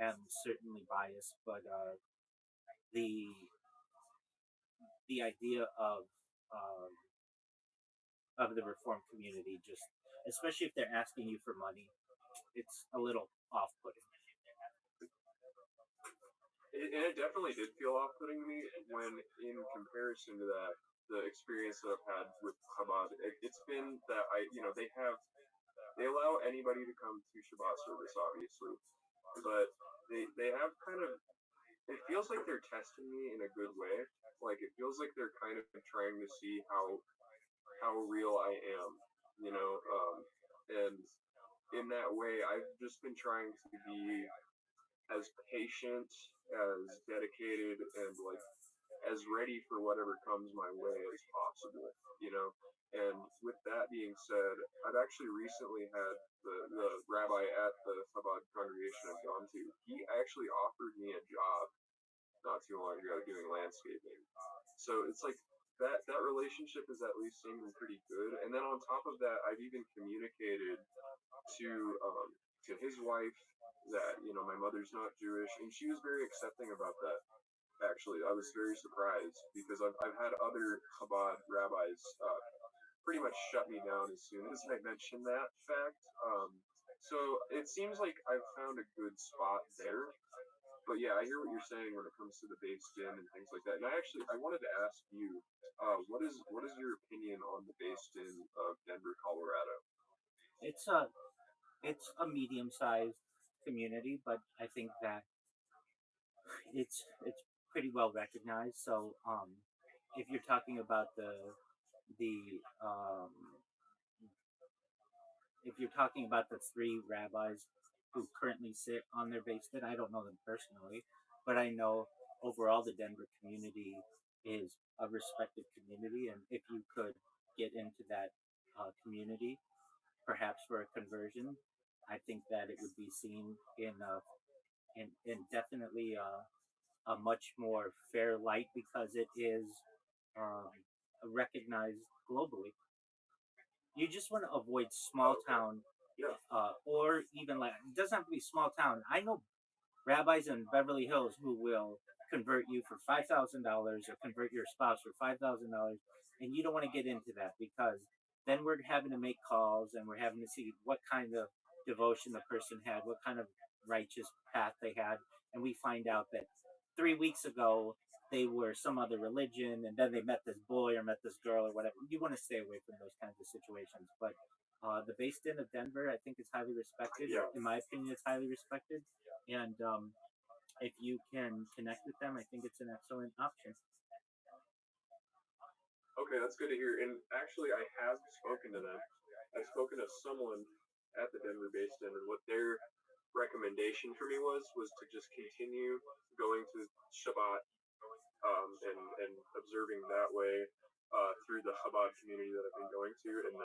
F: am certainly biased, but the the idea of the Reform community, just especially if they're asking you for money, it's a little off-putting.
E: And it definitely did feel off-putting to me when, in comparison to that, the experience that I've had with Chabad, it's been that they allow anybody to come to Shabbat service, obviously, but they have kind of, it feels like they're testing me in a good way. Like it feels like they're kind of trying to see how real I am, and in that way, I've just been trying to be as patient, as dedicated, and like as ready for whatever comes my way as possible, you know. And with that being said, I've actually recently had the rabbi at the Chabad congregation I've gone to. He actually offered me a job not too long ago doing landscaping. So it's like that relationship is at least seeming pretty good. And then on top of that, I've even communicated to his wife that my mother's not Jewish, and she was very accepting about that. Actually, I was very surprised because I've had other Chabad rabbis pretty much shut me down as soon as I mentioned that fact. So it seems like I've found a good spot there. But yeah, I hear what you're saying when it comes to the base din and things like that. And I wanted to ask you, what is your opinion on the base din of Denver, Colorado?
F: It's a medium-sized community, but I think that it's pretty well recognized. So if you're talking about the if you're talking about the three rabbis who currently sit on their base, then I don't know them personally, but I know overall the Denver community is a respected community, and if you could get into that community, perhaps for a conversion, I think that it would be seen in definitely a much more fair light because it is um, recognized globally. You just want to avoid small
E: Okay.
F: town,
E: Yeah.
F: or even like it doesn't have to be small town. I know rabbis in Beverly Hills who will convert you for $5,000 or convert your spouse for $5,000, and you don't want to get into that because then we're having to make calls and we're having to see what kind of devotion the person had, what kind of righteous path they had, and we find out that 3 weeks ago they were some other religion, and then they met this boy or met this girl or whatever. You want to stay away from those kinds of situations, but the base din of Denver, I think, is highly respected.
E: Yeah.
F: In my opinion, it's highly respected, and if you can connect with them, I think it's an excellent option.
E: Okay, that's good to hear. And actually, I have spoken to them. I've spoken to someone at the Denver based in, and what their recommendation for me was to just continue going to Shabbat and observing that way through the Chabad community that I've been going to, and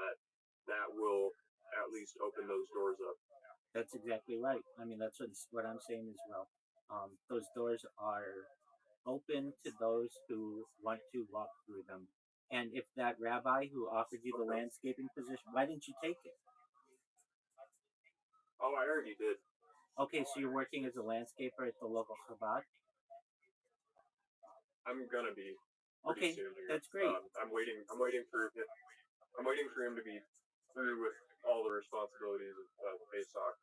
E: that will at least open those doors up.
F: That's exactly right. I mean, that's what I'm saying as well. Those doors are open to those who want to walk through them. And if that rabbi who offered you the landscaping position, why didn't you take it?
E: Oh, I already did.
F: Okay, so you're working as a landscaper at the local Chabad?
E: I'm gonna be
F: Okay,
E: soon here.
F: that's great.
E: I'm waiting for him to be through with all the responsibilities of Pesach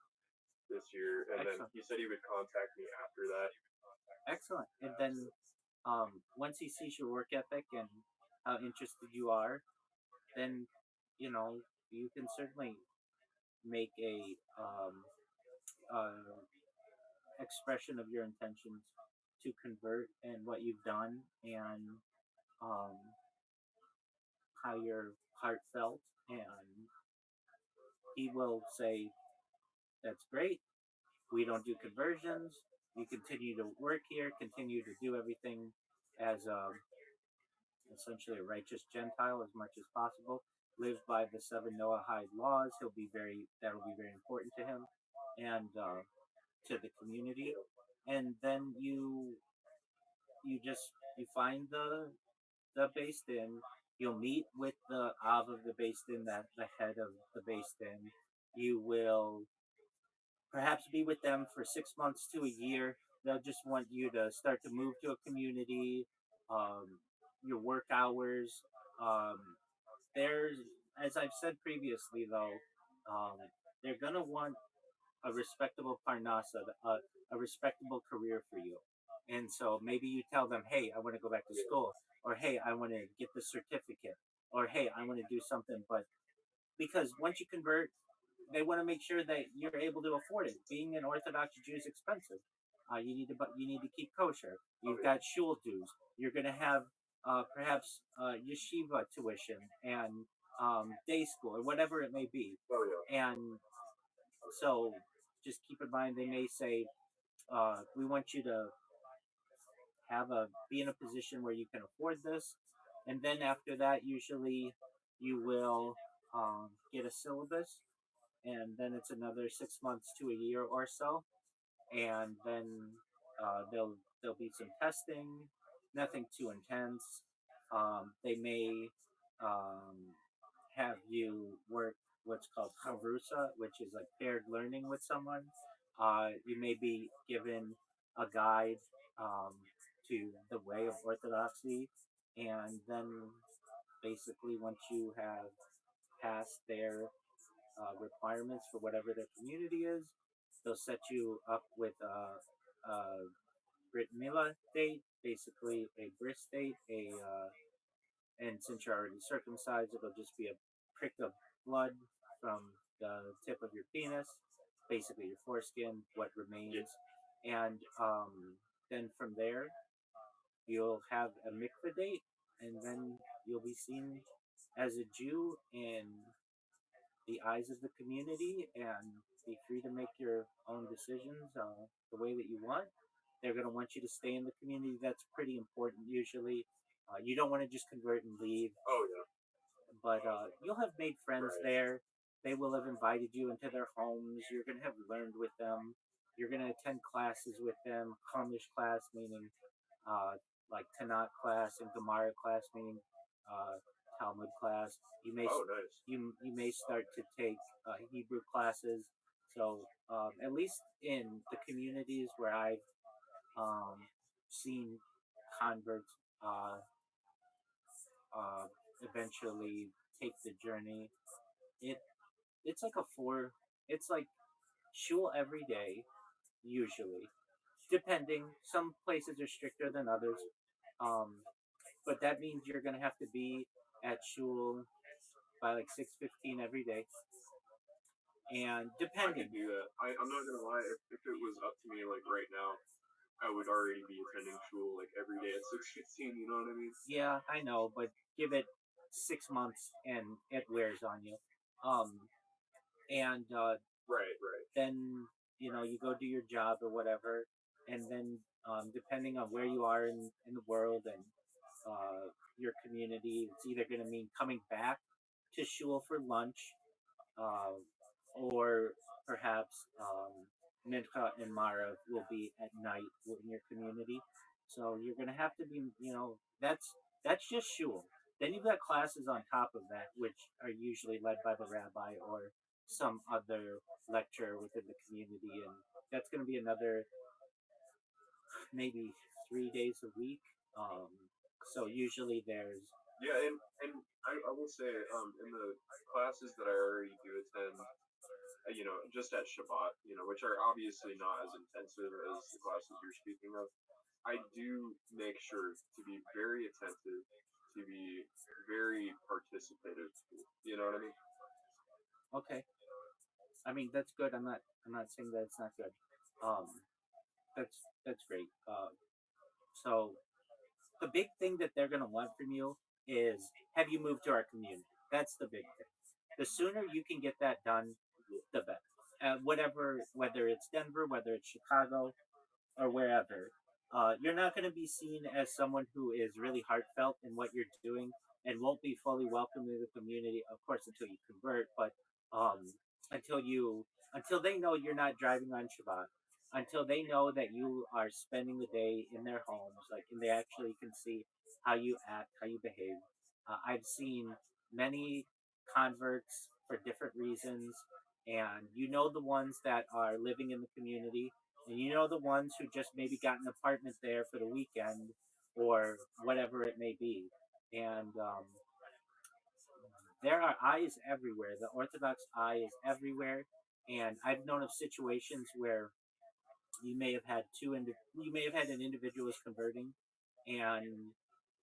E: this year, and
F: Excellent.
E: then he said he would contact me after that.
F: Excellent. And then once he sees your work ethic and how interested you are, then you know you can certainly make a expression of your intentions to convert and what you've done and um, how your heart felt, and he will say, "That's great. We don't do conversions. You continue to work here, continue to do everything as essentially a righteous Gentile as much as possible. Live by the 7 Noahide laws. That'll be very important to him and to the community. And then you find the based in. You'll meet with the Av of the based in, that the head of the based in. You will perhaps be with them for 6 months to a year. They'll just want you to start to move to a community, um, your work hours. Um, there's, as I've said previously, though, um, they're gonna want a respectable parnasa, a respectable career for you. And so maybe you tell them, hey, I want to go back to school, or hey, I want to get the certificate, or hey, I want to do something. But because once you convert, they want to make sure that you're able to afford it. Being an Orthodox Jew is expensive. You need to keep kosher. You've got shul dues. You're going to have perhaps yeshiva tuition and day school or whatever it may be.
E: Oh yeah.
F: And so just keep in mind they may say we want you to be in a position where you can afford this, and then after that usually you will get a syllabus, and then it's another 6 months to a year or so, and then there'll be some testing, nothing too intense. They may um, have you work what's called chavrusa, which is like paired learning with someone. You may be given a guide to the way of orthodoxy, and then basically once you have passed their requirements for whatever their community is, they'll set you up with a Brit Mila date, basically a bris date, and since you're already circumcised, it'll just be a prick of blood from the tip of your penis, basically your foreskin, what remains, and then from there you'll have a mikveh date, and then you'll be seen as a Jew in the eyes of the community and be free to make your own decisions the way that you want. They're going to want you to stay in the community. That's pretty important usually. You don't want to just convert and leave.
E: Oh yeah.
F: But you'll have made friends there. They will have invited you into their homes. You're going to have learned with them. You're going to attend classes with them. Chumash class, meaning like Tanakh class, and Gemara class, meaning Talmud class.
E: Nice.
F: You may start to take Hebrew classes. So at least in the communities where I've seen converts eventually take the journey, it it's like it's like shul every day usually, depending. Some places are stricter than others, um, but that means you're gonna have to be at shul by like 6:15 every day, and
E: I
F: depending.
E: could do that. I'm not gonna lie. If it was up to me, like right now, I would already be attending shul like every day at 6:15. You know what I mean?
F: Yeah, I know, but give it 6 months and it wears on you. And
E: Right.
F: then you go do your job or whatever, and then depending on where you are in the world and your community, it's either going to mean coming back to shul for lunch, uh, or perhaps mincha and marav will be at night in your community. So you're gonna have to be, that's just shul. Then you've got classes on top of that, which are usually led by the rabbi or some other lecturer within the community, and that's going to be another maybe 3 days a week. Um, so usually there's
E: Yeah, and I will say, in the classes that I already do attend, just at Shabbat, which are obviously not as intensive as the classes you're speaking of, I do make sure to be very attentive, to be very participative. You know what I mean?
F: okay. I mean that's good. I'm not saying that it's not good. Um, that's great. So the big thing that they're gonna want from you is have you moved to our community? That's the big thing. The sooner you can get that done, the better. Whatever, whether it's Denver, whether it's Chicago, or wherever, you're not going to be seen as someone who is really heartfelt in what you're doing and won't be fully welcomed in the community, of course, until you convert, but um, until you until they know you're not driving on Shabbat, until they know that you are spending the day in their homes, like, and they actually can see how you act, how you behave. I've seen many converts for different reasons, and the ones that are living in the community, and the ones who just maybe got an apartment there for the weekend or whatever it may be. And there are eyes everywhere. The Orthodox eye is everywhere. And I've known of situations where you may have had an individual is converting, and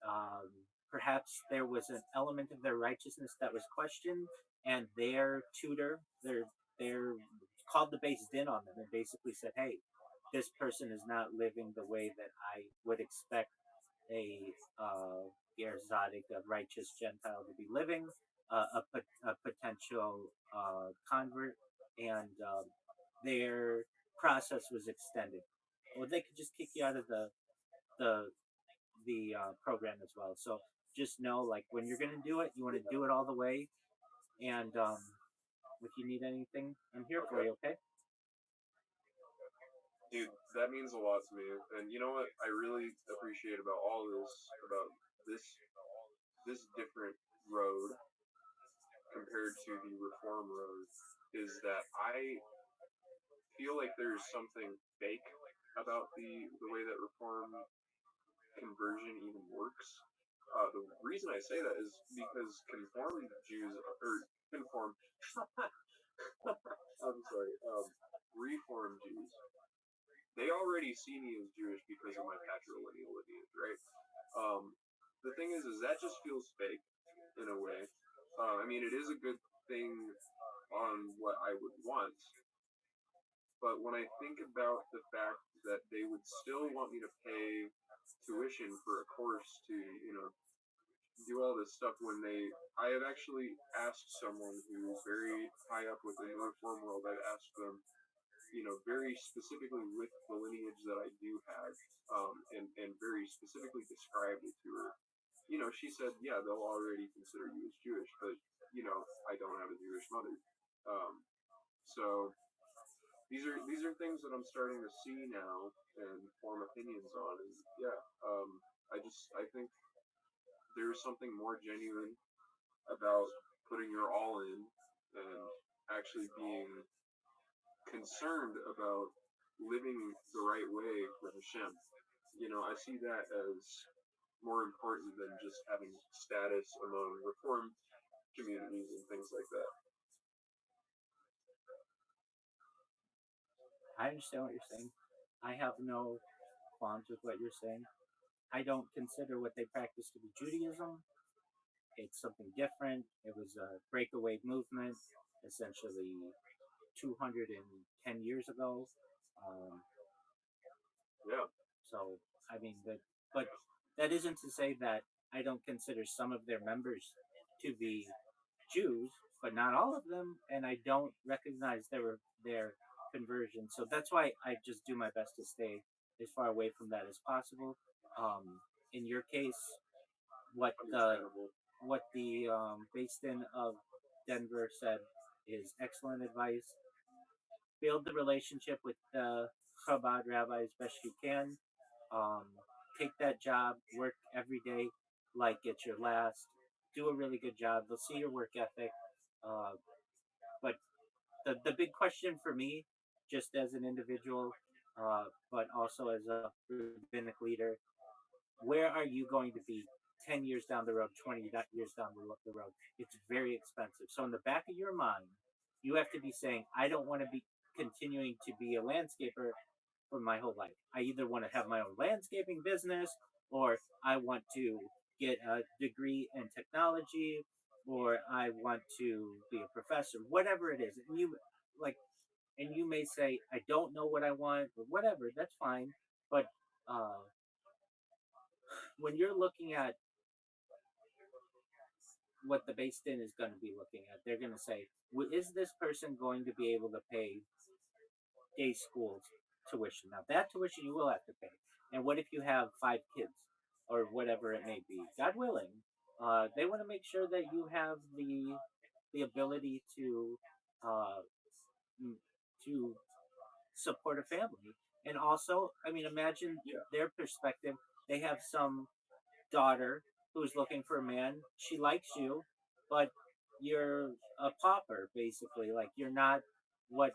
F: um, perhaps there was an element of their righteousness that was questioned, and their tutor, their called the base din on them and basically said, "Hey, this person is not living the way that I would expect a Ger Zaddik, a righteous Gentile, to be living, a potential convert," and their process was extended. Or they could just kick you out of the program as well. So just know, like, when you're gonna do it, you want to do it all the way. And if you need anything, I'm here for
E: Okay.
F: you. Okay.
E: Dude, that means a lot to me. And you know what I really appreciate about all about this this different road compared to the reform road, is that I feel like there's something fake about the way that reform conversion even works. The reason I say that is because conformed Jews, or conformed, I'm sorry, reform Jews, they already see me as Jewish because of my patrilineal lineage, right? The thing is that just feels fake in a way. I mean, it is a good thing on what I would want, but when I think about the fact that they would still want me to pay tuition for a course to, do all this stuff when I have actually asked someone who's very high up within the reform world, I've asked them, very specifically with the lineage that I do have, and very specifically described it to her. She said, yeah, they'll already consider you as Jewish, but, I don't have a Jewish mother. Um, so these are things that I'm starting to see now and form opinions on. And yeah, I think there's something more genuine about putting your all in and actually being concerned about living the right way for Hashem. I see that as more important than just having status among reform communities and things like that.
F: I understand what you're saying. I have no qualms with what you're saying. I don't consider what they practice to be Judaism. It's something different. It was a breakaway movement, essentially 210 years ago. Um,
E: Yeah,
F: so, I mean, but that isn't to say that I don't consider some of their members to be Jews, but not all of them, and I don't recognize their conversion. So that's why I just do my best to stay as far away from that as possible. In your case, what the
E: understandable.
F: what the based in of Denver said is excellent advice. Build the relationship with the Chabad rabbi as best you can. Um, take that job, work every day like it's your last, do a really good job. They'll see your work ethic. Uh, but the big question for me, just as an individual, but also as a rabbinic leader, where are you going to be 10 years down the road, 20 years down the road? It's very expensive. So, in the back of your mind, you have to be saying, I don't want to be continuing to be a landscaper for my whole life. I either want to have my own landscaping business, or I want to get a degree in technology, or I want to be a professor, whatever it is. And like, and you may say, I don't know what I want, or whatever. That's fine. But uh, when you're looking at what the Base Din is going to be looking at, they're going to say, is this person going to be able to pay day school's tuition? Now, that tuition you will have to pay. And what if you have 5 kids or whatever it may be? God willing, they want to make sure that you have the ability uh, to support a family. And also, I mean, imagine their perspective. They have some daughter who's looking for a man. She likes you, but you're a pauper, basically. Like, you're not what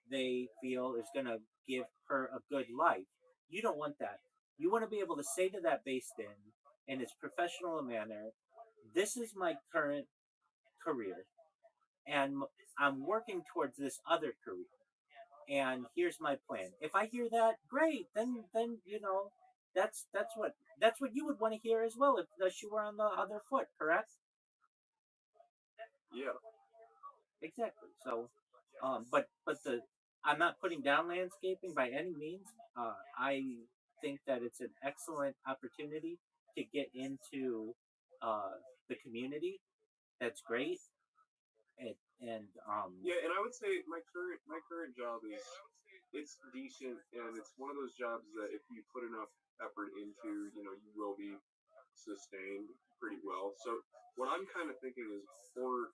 F: they feel is going to give her a good life. You don't want that. You want to be able to say to that Base Din in its professional manner, this is my current career, and I'm working towards this other career. And here's my plan. If I hear that, great. Then that's what you would want to hear as well if the shoe were on the other foot, correct?
E: Yeah.
F: Exactly. So, but the I'm not putting down landscaping by any means. I think that it's an excellent opportunity to get into uh, the community. That's great. And
E: Yeah, and I would say my current job is it's decent, and it's one of those jobs that if you put enough effort into, you will be sustained pretty well. So what I'm kind of thinking is, for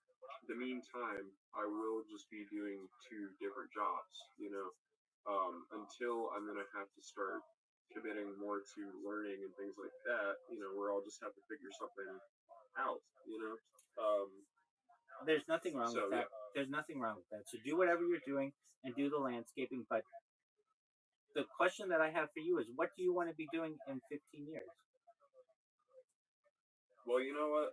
E: the meantime, I will just be doing two different jobs, until I'm gonna have to start committing more to learning and things like that, where I'll just have to figure something out.
F: there's nothing wrong
E: So
F: with that.
E: yeah.
F: There's nothing wrong with that. So do whatever you're doing and do the landscaping. But the question that I have for you is, what do you want to be doing in 15 years?
E: Well, you know what?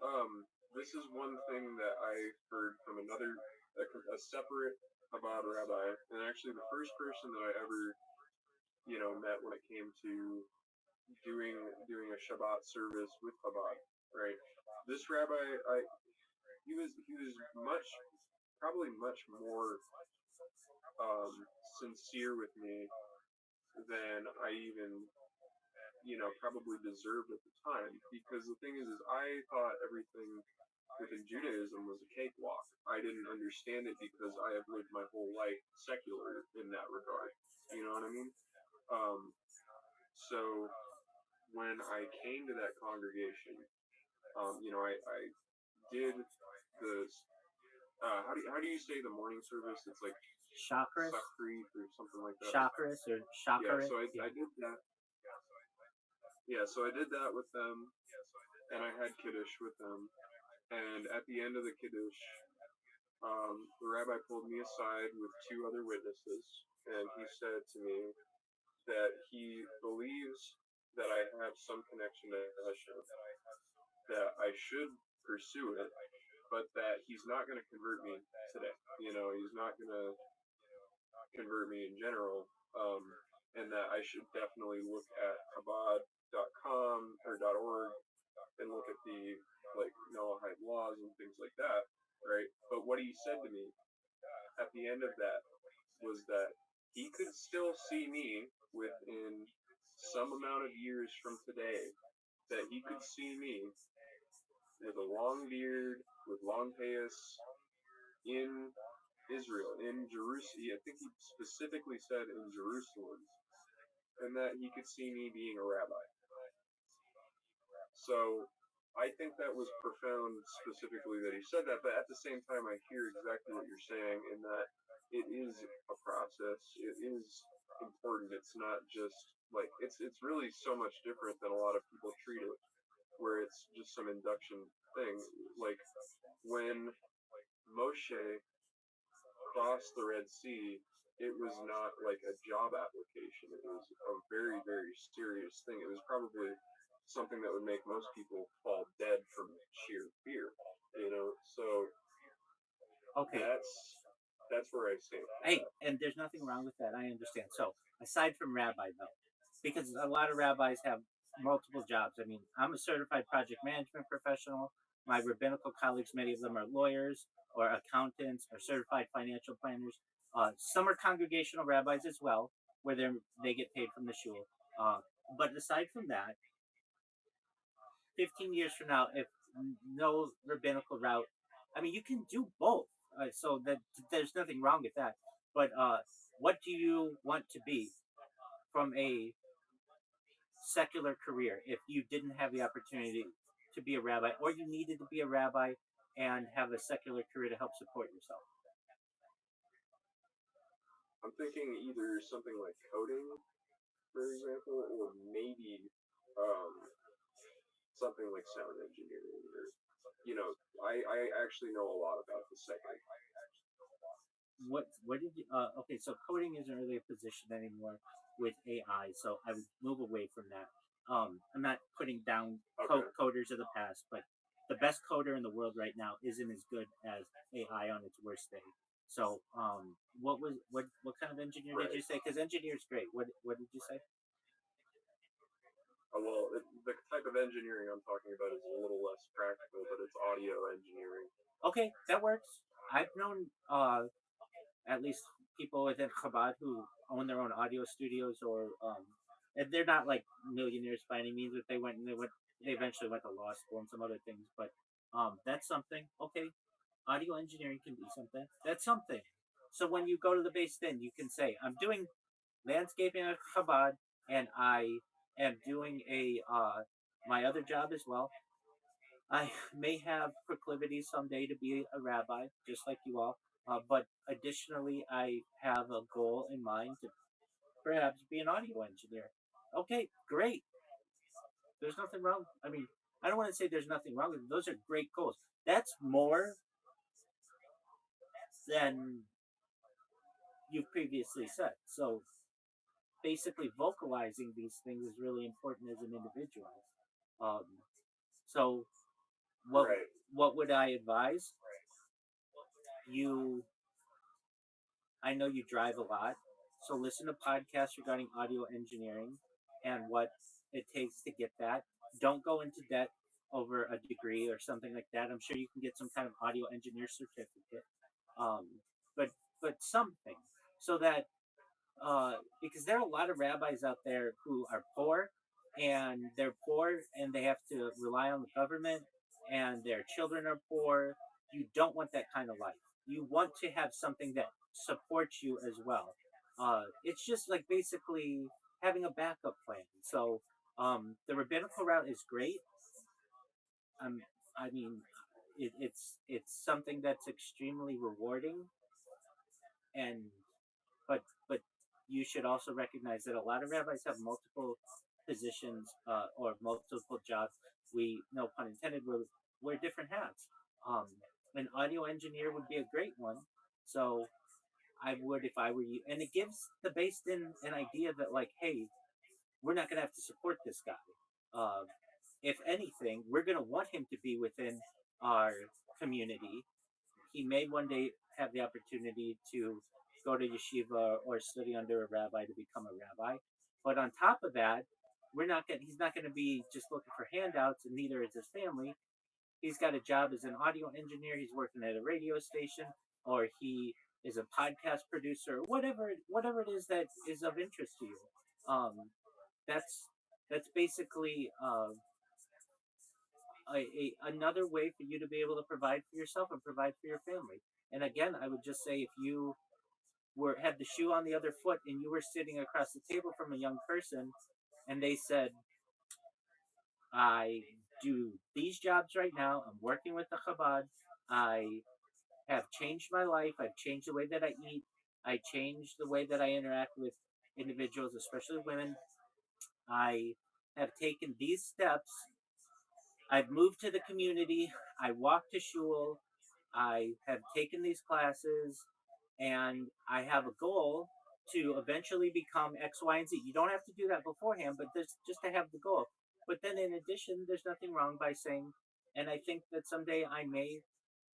E: This is one thing that I heard from a separate Chabad rabbi, and actually the first person that I ever, met when it came to doing a Shabbat service with Chabad. Right? This rabbi, he was probably much more sincere with me than I even probably deserved at the time. Because the thing is I thought everything within Judaism was a cakewalk. I didn't understand it because I have lived my whole life secular in that regard. You know what I mean? Um, so when I came to that congregation, I did the how do you say the morning service? It's like
F: Chakras,
E: Sakrit or something like that.
F: chakras, or
E: Yeah,
F: chakra.
E: so I did that. Yeah, so I did that with them, and I had Kiddush with them. And at the end of the Kiddush, the rabbi pulled me aside with two other witnesses, and he said to me that he believes that I have some connection to Hashem, that I should pursue it, but that he's not going to convert me today. He's not going to convert me in general, and that I should definitely look at Chabad.com or .org and look at the Noahide laws and things like that, right? But what he said to me at the end of that was that he could still see me within some amount of years from today, that he could see me with a long beard, with long payas, in Israel, in Jerusalem. I think he specifically said in Jerusalem, and that he could see me being a rabbi. So I think that was profound specifically that he said that, but at the same time, I hear exactly what you're saying in that it is a process. It is important. It's not just like it's really so much different than a lot of people treat it, where it's just some induction thing. Like when Moshe crossed the Red Sea, it was not like a job application. It was a very, very serious thing. It was probably something that would make most people fall dead from sheer fear. So
F: Okay.
E: that's where I stand.
F: Hey, and there's nothing wrong with that. I understand. So, aside from rabbi, though, because a lot of rabbis have multiple jobs. I mean, I'm a certified project management professional. My rabbinical colleagues, many of them are lawyers or accountants or certified financial planners. Some are congregational rabbis as well, where they get paid from the shul. Uh, but aside from that, 15 years from now, if no rabbinical route, I mean, you can do both. So that there's nothing wrong with that. But what do you want to be from a secular career if you didn't have the opportunity to be a rabbi, or you needed to be a rabbi and have a secular career to help support yourself?
E: I'm thinking either something like coding, for example, or maybe something like sound engineering, or I actually know a lot about the second.
F: What did you? Okay, so coding isn't really a position anymore with AI, so I would move away from that. I'm not putting down coders of the past, but the best coder in the world right now isn't as good as AI on its worst day. So, what kind of engineer did you say? Because engineer is great. What did you say?
E: Well, the type of engineering I'm talking about is a little less practical, but it's audio engineering.
F: Okay, that works. I've known at least people within Chabad who own their own audio studios, or and they're not like millionaires by any means, but they eventually went to law school and some other things. But that's something. Okay, audio engineering can be something. That's something. So when you go to the base, then you can say, I'm doing landscaping at Chabad, and I am doing a my other job as well. I may have proclivities someday to be a rabbi, just like you all. But additionally, I have a goal in mind to perhaps be an audio engineer. Okay, great. There's nothing wrong. I mean, I don't want to say there's nothing wrong with it. Those are great goals. That's more than you've previously said. So basically, vocalizing these things is really important as an individual. Um, so what
E: Right.
F: what would I advise? You I know you drive a lot, so listen to podcasts regarding audio engineering and what it takes to get that. Don't go into debt over a degree or something like that. I'm sure you can get some kind of audio engineer certificate, um, but something so that because there are a lot of rabbis out there who are poor, and they're poor and they have to rely on the government, and their children are poor. You don't want that kind of life. You want to have something that supports you as well. It's just like basically having a backup plan. So the rabbinical route is great. Um, I mean, it's something that's extremely rewarding, and but you should also recognize that a lot of rabbis have multiple positions or multiple jobs. We, no pun intended, wear different hats. Um, an audio engineer would be a great one. So I would, if I were you, and it gives the based in an idea that like, hey, we're not going to have to support this guy. If anything, we're going to want him to be within our community. He may one day have the opportunity to go to yeshiva or study under a rabbi to become a rabbi. But on top of that, he's not going to be just looking for handouts, and neither is his family. He's got a job as an audio engineer. He's working at a radio station, or he is a podcast producer, whatever it is that is of interest to you. That's basically another way for you to be able to provide for yourself and provide for your family. And again, I would just say if you had the shoe on the other foot and you were sitting across the table from a young person and they said, I do these jobs right now. I'm working with the Chabad. I have changed my life. I've changed the way that I eat. I changed the way that I interact with individuals, especially women. I have taken these steps. I've moved to the community. I walk to shul. I have taken these classes, and I have a goal to eventually become X, Y, and Z. You don't have to do that beforehand, but there's just to have the goal. But then, in addition, there's nothing wrong by saying, and I think that someday I may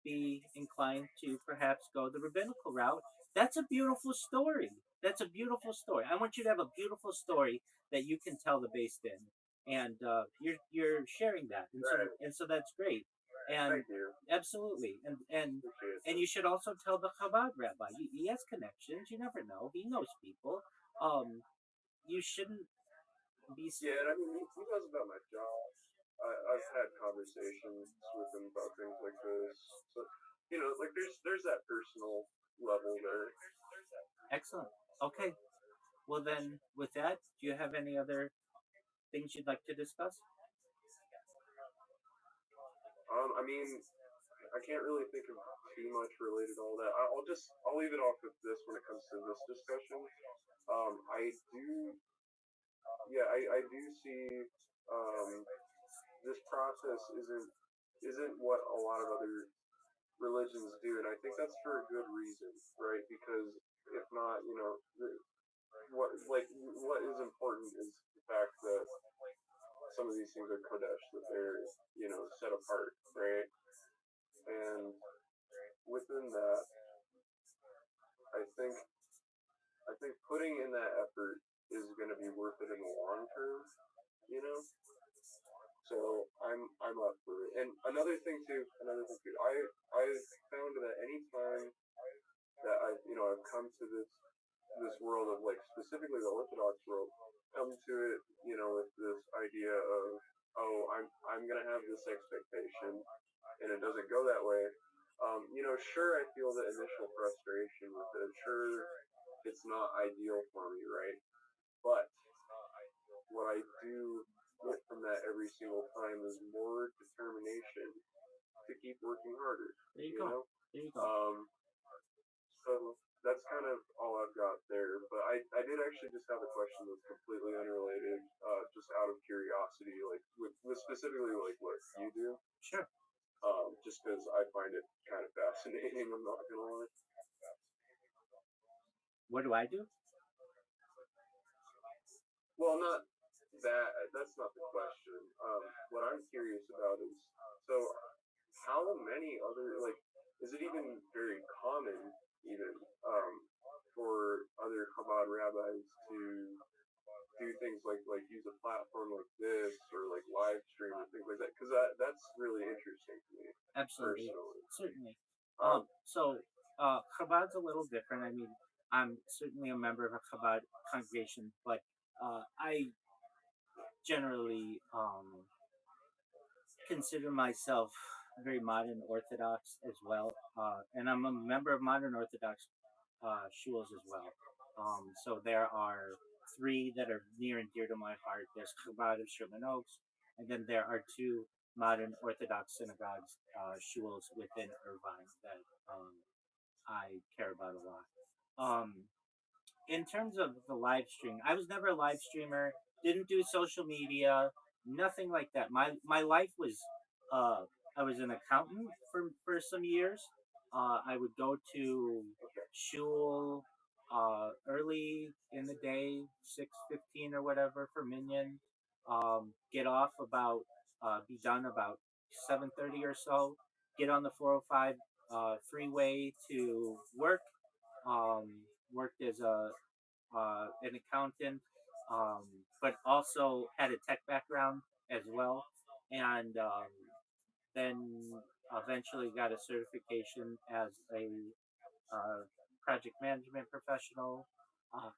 F: be inclined to perhaps go the rabbinical route. That's a beautiful story. That's a beautiful story. I want you to have a beautiful story that you can tell the based in, and you're sharing that,
E: Right.
F: and so that's great. And
E: Thank you.
F: absolutely,
E: Appreciate
F: and
E: it.
F: you should also tell the Chabad rabbi. He has connections. You never know. He knows people. You shouldn't be.
E: Yeah, and I mean, he knows about my job. I've had conversations with him about things like this. So, like there's that personal level there.
F: Excellent. Okay. Well, then, with that, do you have any other things you'd like to discuss?
E: I mean, I can't really think of too much related to all that. I'll leave it off with this when it comes to this discussion. I do, yeah, I do see, this process isn't what a lot of other religions do, and I think that's for a good reason, right? Because if not, what is important is the fact that some of these things are kodesh, that they're set apart, right? And within that, I think I think putting in that effort is going to be worth it in the long term, you know. So I'm up for it. And another thing too, I found that anytime that I've come to this world of, like, specifically the Orthodox world, come to it, with this idea of, oh, I'm gonna have this expectation, and it doesn't go that way. Sure, I feel the initial frustration with it. Sure, it's not ideal for me, right? But what I do get from that every single time is more determination to keep working harder.
F: There you
E: You
F: go.
E: know,
F: There you go.
E: so that's kind of all I've got there. But I did actually just have a question that's completely unrelated, just out of curiosity, like with specifically like what you do.
F: Sure.
E: Just because I find it kind of fascinating. I'm not gonna lie.
F: What do I do?
E: Well, not that. That's not the question. What I'm curious about is, so how many other, like, is it even very common even, for other Chabad rabbis to do things like use a platform like this, or like live stream and things like that? Because that's really interesting to me
F: Absolutely.
E: personally.
F: Certainly.
E: Um,
F: So Chabad's a little different. I mean, I'm certainly a member of a Chabad congregation, but I generally consider myself very modern Orthodox as well, and I'm a member of modern Orthodox shuls as well. So there are three that are near and dear to my heart. There's Chabad of Sherman Oaks, and then there are two modern Orthodox synagogues, shuls within Irvine that I care about a lot. In terms of the live stream, I was never a live streamer. Didn't do social media, nothing like that. My life was, uh, I was an accountant for some years. I would go to shul early in the day, 6:15 or whatever for minyan. Get off about be done about 7:30 or so. Get on the 405 freeway to work. Worked as a an accountant, but also had a tech background as well, and then eventually got a certification as a project management professional.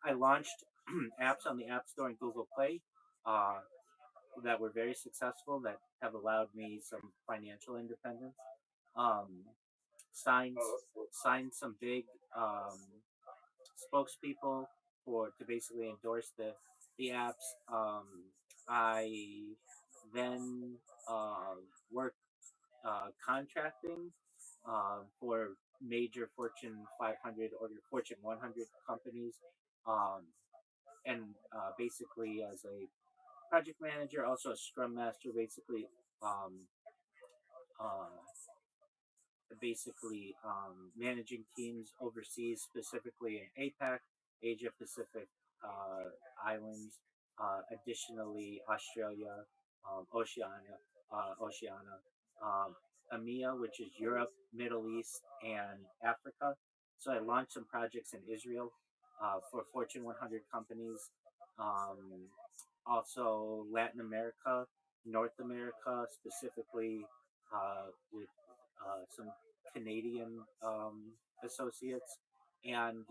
F: I launched apps on the App Store and Google Play uh, that were very successful, that have allowed me some financial independence. Um, signed
E: oh, that's cool.
F: signed some big spokespeople for to basically endorse the apps. I then worked contracting for major Fortune 500 or your Fortune 100 companies, um, and basically as a project manager, also a Scrum Master, um, uh, managing teams overseas, specifically in APAC, Asia Pacific islands, additionally Australia, Oceania, EMEA, which is Europe, Middle East, and Africa. So I launched some projects in Israel for Fortune 100 companies. Um, Also Latin America, North America, specifically with some Canadian associates, and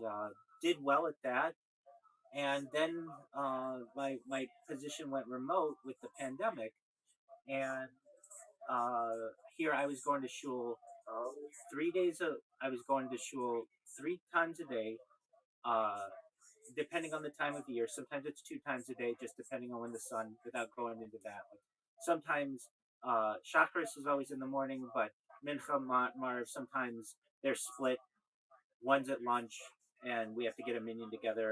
F: did well at that. And then my position went remote with the pandemic, and here I was going to shul 3 days. I was going to shul 3 times a day, uh, depending on the time of year. Sometimes it's 2 times a day, just depending on when the sun. Without going into that, like sometimes chakras is always in the morning, but mincha marv sometimes they're split. One's at lunch, and we have to get a minion together,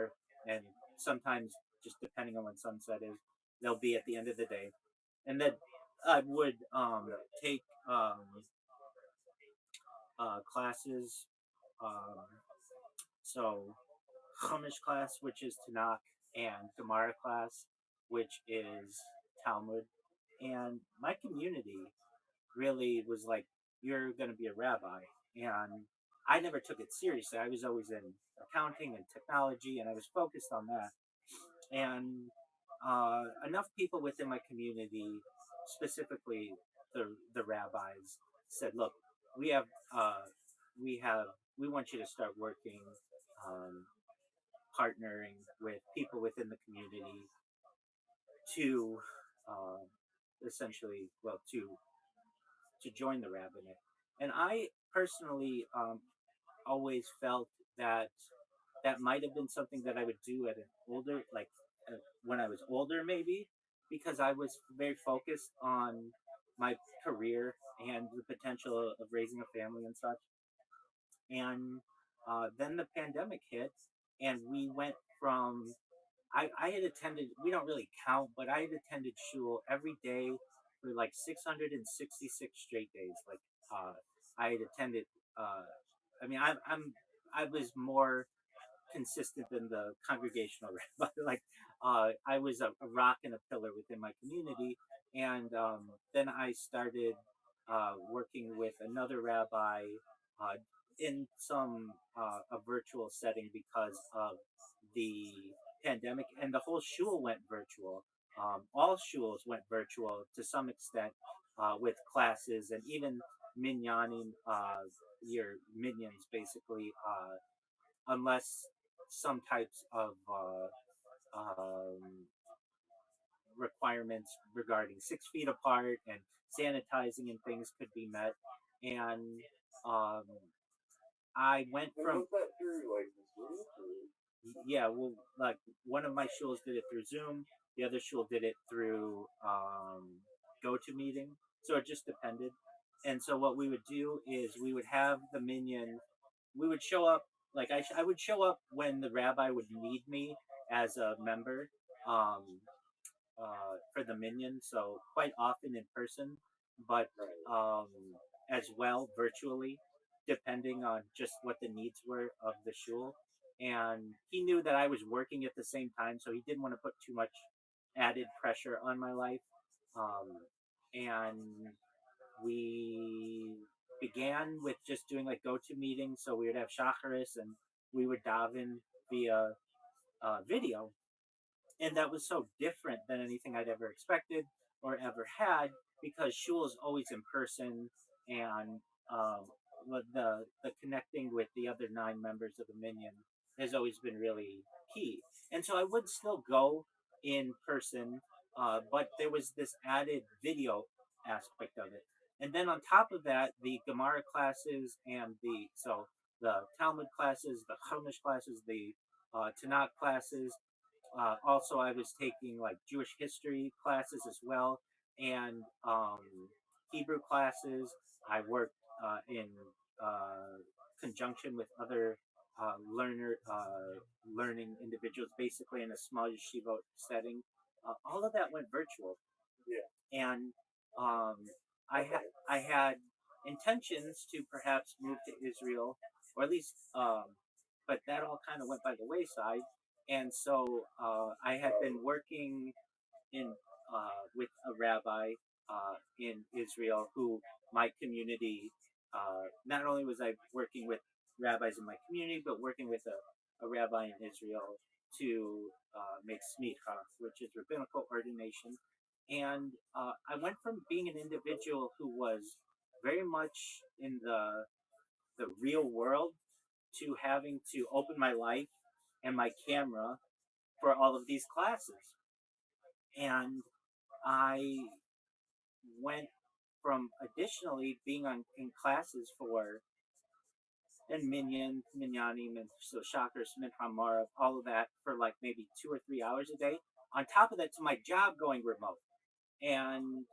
F: and sometimes just depending on when sunset is, they'll be at the end of the day, and then I would take classes. Um, so Chumash class, which is Tanakh, and Gemara class, which is Talmud. And my community really was like, "You're going to be a rabbi," and I never took it seriously. I was always in accounting and technology, and I was focused on that. And enough people within my community, specifically the rabbis, said, "Look, we have uh, we have we want you to start working." Um, Partnering with people within the community to uh, essentially, well, to join the rabbinate. And I personally always felt that that might have been something that I would do at an older, like when I was older, maybe, because I was very focused on my career and the potential of raising a family and such. And then the pandemic hit, and we went from I had attended, we don't really count, but I had attended shul every day for like 666 straight days. Like, I had attended, uh, I mean, I was more consistent than the congregational rabbi. Like, I was a rock and a pillar within my community. And then I started working with another rabbi uh, in a virtual setting because of the pandemic, and the whole shul went virtual. All shuls went virtual to some extent with classes and even minyaning, your minions basically, unless some types of requirements regarding 6 feet apart and sanitizing and things could be met. And um, I went from
E: that through like Zoom?
F: yeah, well, like one of my shuls did it through Zoom, the other shul did it through GoToMeeting, so it just depended. And so what we would do is we would have the minion, we would show up, like I would show up when the rabbi would need me as a member, um, for the minion, so quite often in person, but um, as well virtually, depending on just what the needs were of the shul. And he knew that I was working at the same time, so he didn't want to put too much added pressure on my life. And we began with just doing like go-to meetings, so we would have shacharis and we would daven via video, and that was so different than anything I'd ever expected or ever had, because shul is always in person, and um, the connecting with the other 9 members of the minion has always been really key. And so I would still go in person, but there was this added video aspect of it. And then on top of that, the Gemara classes and the Talmud classes, the Chumash classes, the Tanakh classes, also, I was taking like Jewish history classes as well, and Hebrew classes. I worked in conjunction with other learning individuals, basically in a small yeshiva setting. All of that went virtual.
E: Yeah.
F: And um, I had intentions to perhaps move to Israel, or at least, but that all kind of went by the wayside. And so I had been working in with a rabbi in Israel who my community. Not only was I working with rabbis in my community, but working with a rabbi in Israel to make smicha, which is rabbinical ordination. And I went from being an individual who was very much in the real world to having to open my life and my camera for all of these classes. And I went from additionally being in classes for and minyanim, and so shakers, minham, marav, all of that for like maybe 2 or 3 hours a day. On top of that, to my job going remote, and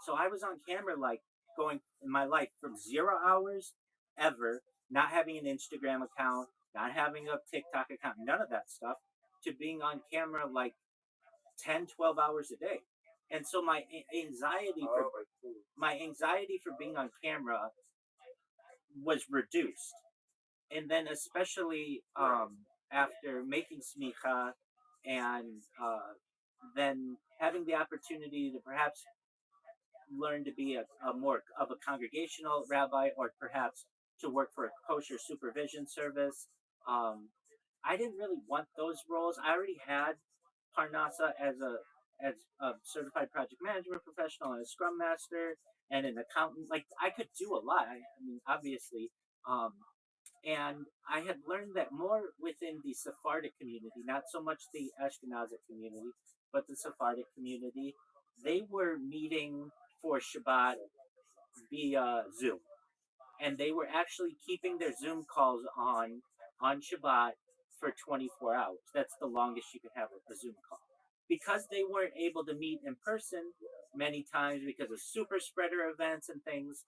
F: so I was on camera like going in my life from 0 hours ever, not having an Instagram account, not having a TikTok account, none of that stuff, to being on camera like 10, 12 hours a day. And so my anxiety for being on camera was reduced. And then especially after making smicha and then having the opportunity to perhaps learn to be a more of a congregational rabbi, or perhaps to work for a kosher supervision service. I didn't really want those roles. I already had Parnassa as a certified project management professional and a scrum master and an accountant. Like I could do a lot. I mean, obviously, um, and I had learned that more within the Sephardic community, not so much the Ashkenazic community, but the Sephardic community. They were meeting for Shabbat via Zoom, and they were actually keeping their Zoom calls on Shabbat for 24 hours. That's the longest you could have a Zoom call. Because they weren't able to meet in person many times because of super spreader events and things,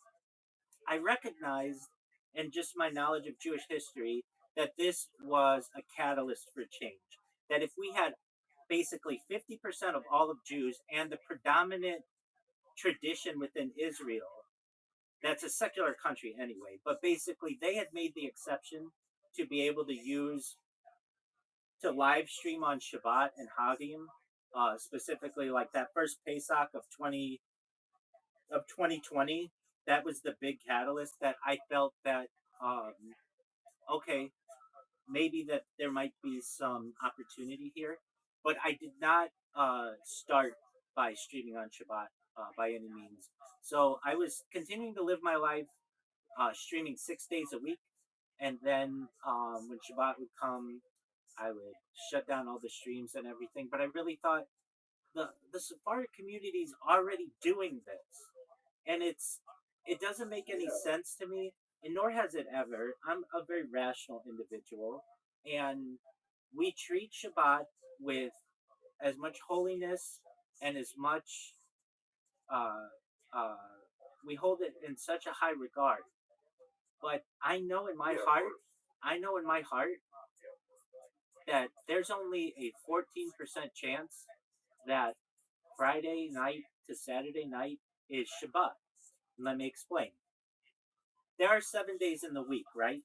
F: I recognized, in just my knowledge of Jewish history, that this was a catalyst for change. That if we had basically 50% of all of Jews and the predominant tradition within Israel, that's a secular country anyway, but basically they had made the exception to be able to live stream on Shabbat and Hagim, specifically like that first Pesach of 2020. That was the big catalyst that I felt that okay, maybe that there might be some opportunity here, but I did not start by streaming on Shabbat by any means. So I was continuing to live my life streaming 6 days a week, and then when Shabbat would come, I would shut down all the streams and everything. But I really thought the Sephardic community is already doing this, and it doesn't make any sense to me, and nor has it ever. I'm a very rational individual, and we treat Shabbat with as much holiness and as much uh, uh, we hold it in such a high regard. But I know in my heart that there's only a 14% chance that Friday night to Saturday night is Shabbat. Let me explain. There are 7 days in the week, right?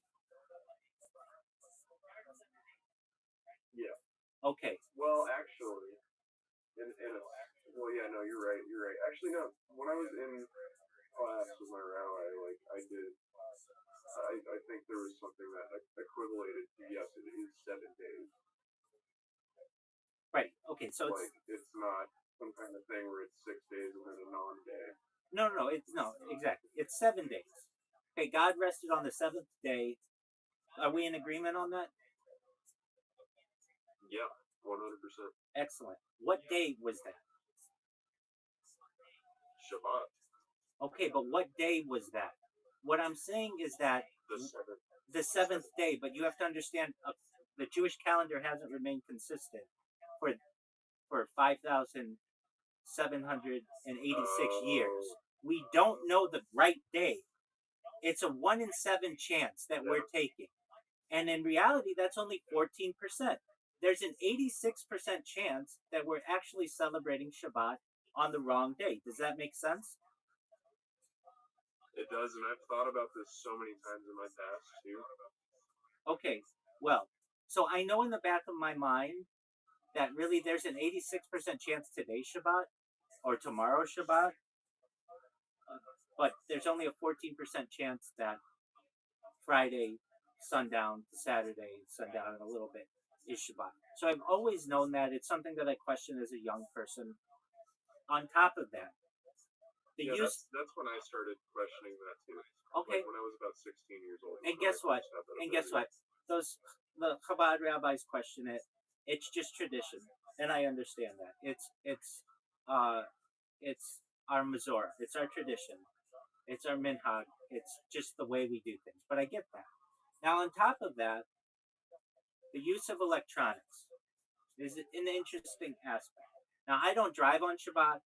E: Yeah.
F: Okay.
E: Well, actually, well, yeah, no, you're right. You're right. Actually, no. When I was in class with my rabbi, like I did, I think there was something that equivalated to yes, it is 7 days.
F: Right. Okay. So
E: like it's not some kind of thing where it's 6 days and then a non-day.
F: No. It's no exactly. It's 7 days. Okay. God rested on the seventh day. Are we in agreement on that?
E: Yeah, 100%.
F: Excellent. What day was that?
E: Shabbat.
F: Okay, but what day was that? What I'm saying is that the seventh day, but you have to understand the Jewish calendar hasn't remained consistent for 5,000 786 years. We don't know the right day. It's a 1 in 7 chance that we're taking. And in reality, that's only 14%. There's an 86% chance that we're actually celebrating Shabbat on the wrong day. Does that make sense?
E: It does, and I've thought about this so many times in my past too.
F: Okay, well, so I know in the back of my mind that really there's an 86% chance today's Shabbat or tomorrow's Shabbat, but there's only a 14% chance that Friday sundown to Saturday sundown and a little bit is Shabbat. So I've always known that. It's something that I question as a young person. On top of that, the
E: Yeah,
F: use.
E: that's when I started questioning that too.
F: Okay,
E: Like when I was about 16 years old.
F: and guess what? And guess what? Those the Chabad rabbis question it. It's just tradition, and I understand that. It's our Mazorah. It's our tradition. It's our minhag. It's just the way we do things. But I get that. Now, on top of that, the use of electronics is an interesting aspect. Now, I don't drive on Shabbat.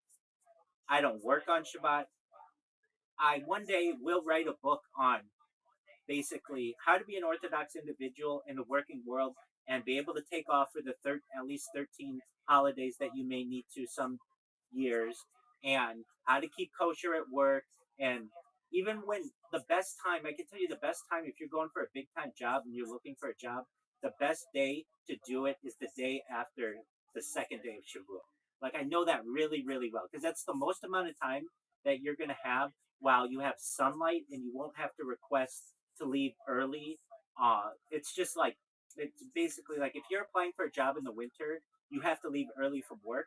F: I don't work on Shabbat. I one day will write a book on basically how to be an Orthodox individual in the working world and be able to take off for the at least 13 holidays that you may need to some years, and how to keep kosher at work. And even when the best time, I can tell you the best time if you're going for a big time job and you're looking for a job, the best day to do it is the day after the second day of Shavuot. Like I know that really, really well because that's the most amount of time that you're going to have while you have sunlight and you won't have to request to leave early. It's just like it's basically like if you're applying for a job in the winter, you have to leave early from work,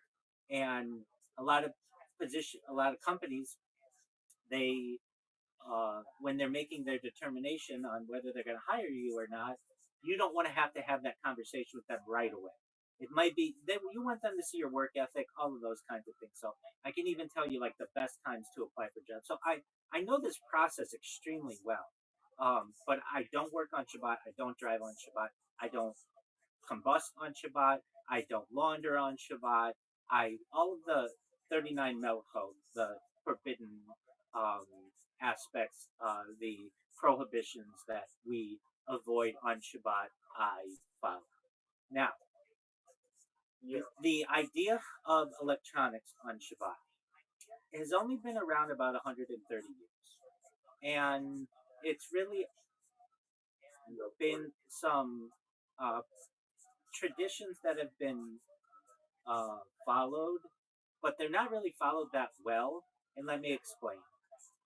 F: and a lot of a lot of companies, they when they're making their determination on whether they're going to hire you or not, you don't want to have that conversation with them right away. It might be that you want them to see your work ethic, all of those kinds of things. So I can even tell you like the best times to apply for jobs. So I know this process extremely well. But I don't work on Shabbat. I don't drive on Shabbat. I don't combust on Shabbat. I don't launder on Shabbat. All of the 39 melchot, the forbidden um, aspects, the prohibitions that we avoid on Shabbat, I follow. Now, the idea of electronics on Shabbat has only been around about 130 years. And it's really been some uh, traditions that have been followed, but they're not really followed that well. And let me explain.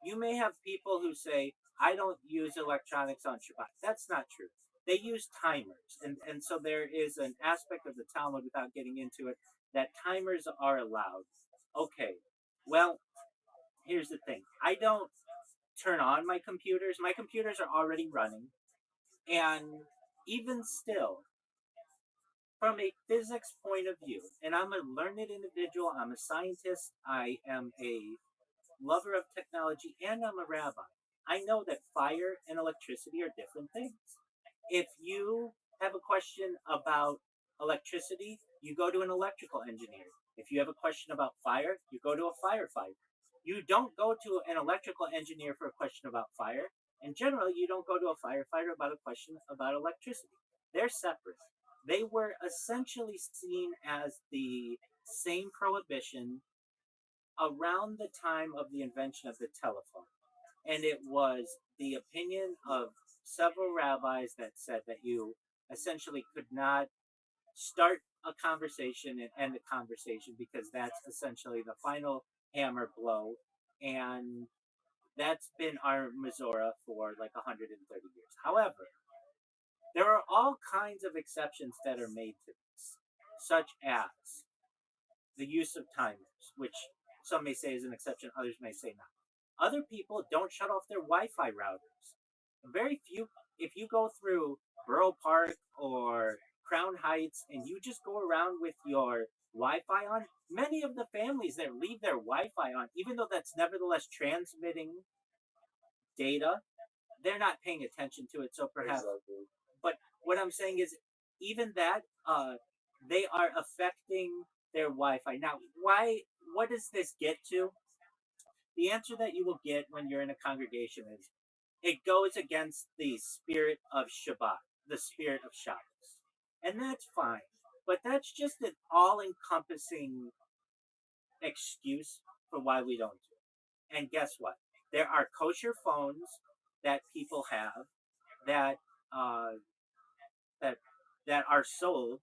F: You may have people who say, I don't use electronics on Shabbat. That's not true. They use timers. And so there is an aspect of the Talmud, without getting into it, that timers are allowed. Okay, well, here's the thing. I don't turn on my computers. My computers are already running. And even still, from a physics point of view, and I'm a learned individual, I'm a scientist, I am a lover of technology, and I'm a rabbi. I know that fire and electricity are different things. If you have a question about electricity, you go to an electrical engineer. If you have a question about fire, you go to a firefighter. You don't go to an electrical engineer for a question about fire, and generally, you don't go to a firefighter about a question about electricity. They're separate. They were essentially seen as the same prohibition around the time of the invention of the telephone. And it was the opinion of several rabbis that said that you essentially could not start a conversation and end a conversation because that's essentially the final hammer blow. And that's been our Mizora for like 130 years. However, there are all kinds of exceptions that are made to this, such as the use of timers, which some may say is an exception, others may say not. Other people don't shut off their Wi-Fi routers. Very few. If you go through Borough Park or Crown Heights and you just go around with your Wi-Fi on, many of the families that leave their Wi-Fi on, even though that's nevertheless transmitting data, they're not paying attention to it. So perhaps, but what I'm saying is, even that, they are affecting their Wi-Fi. Now, what does this get to? The answer that you will get when you're in a congregation is it goes against the spirit of Shabbat, the spirit of Shabbos. And that's fine. But that's just an all encompassing excuse for why we don't do it. And guess what? There are kosher phones that people have that uh, that that are sold.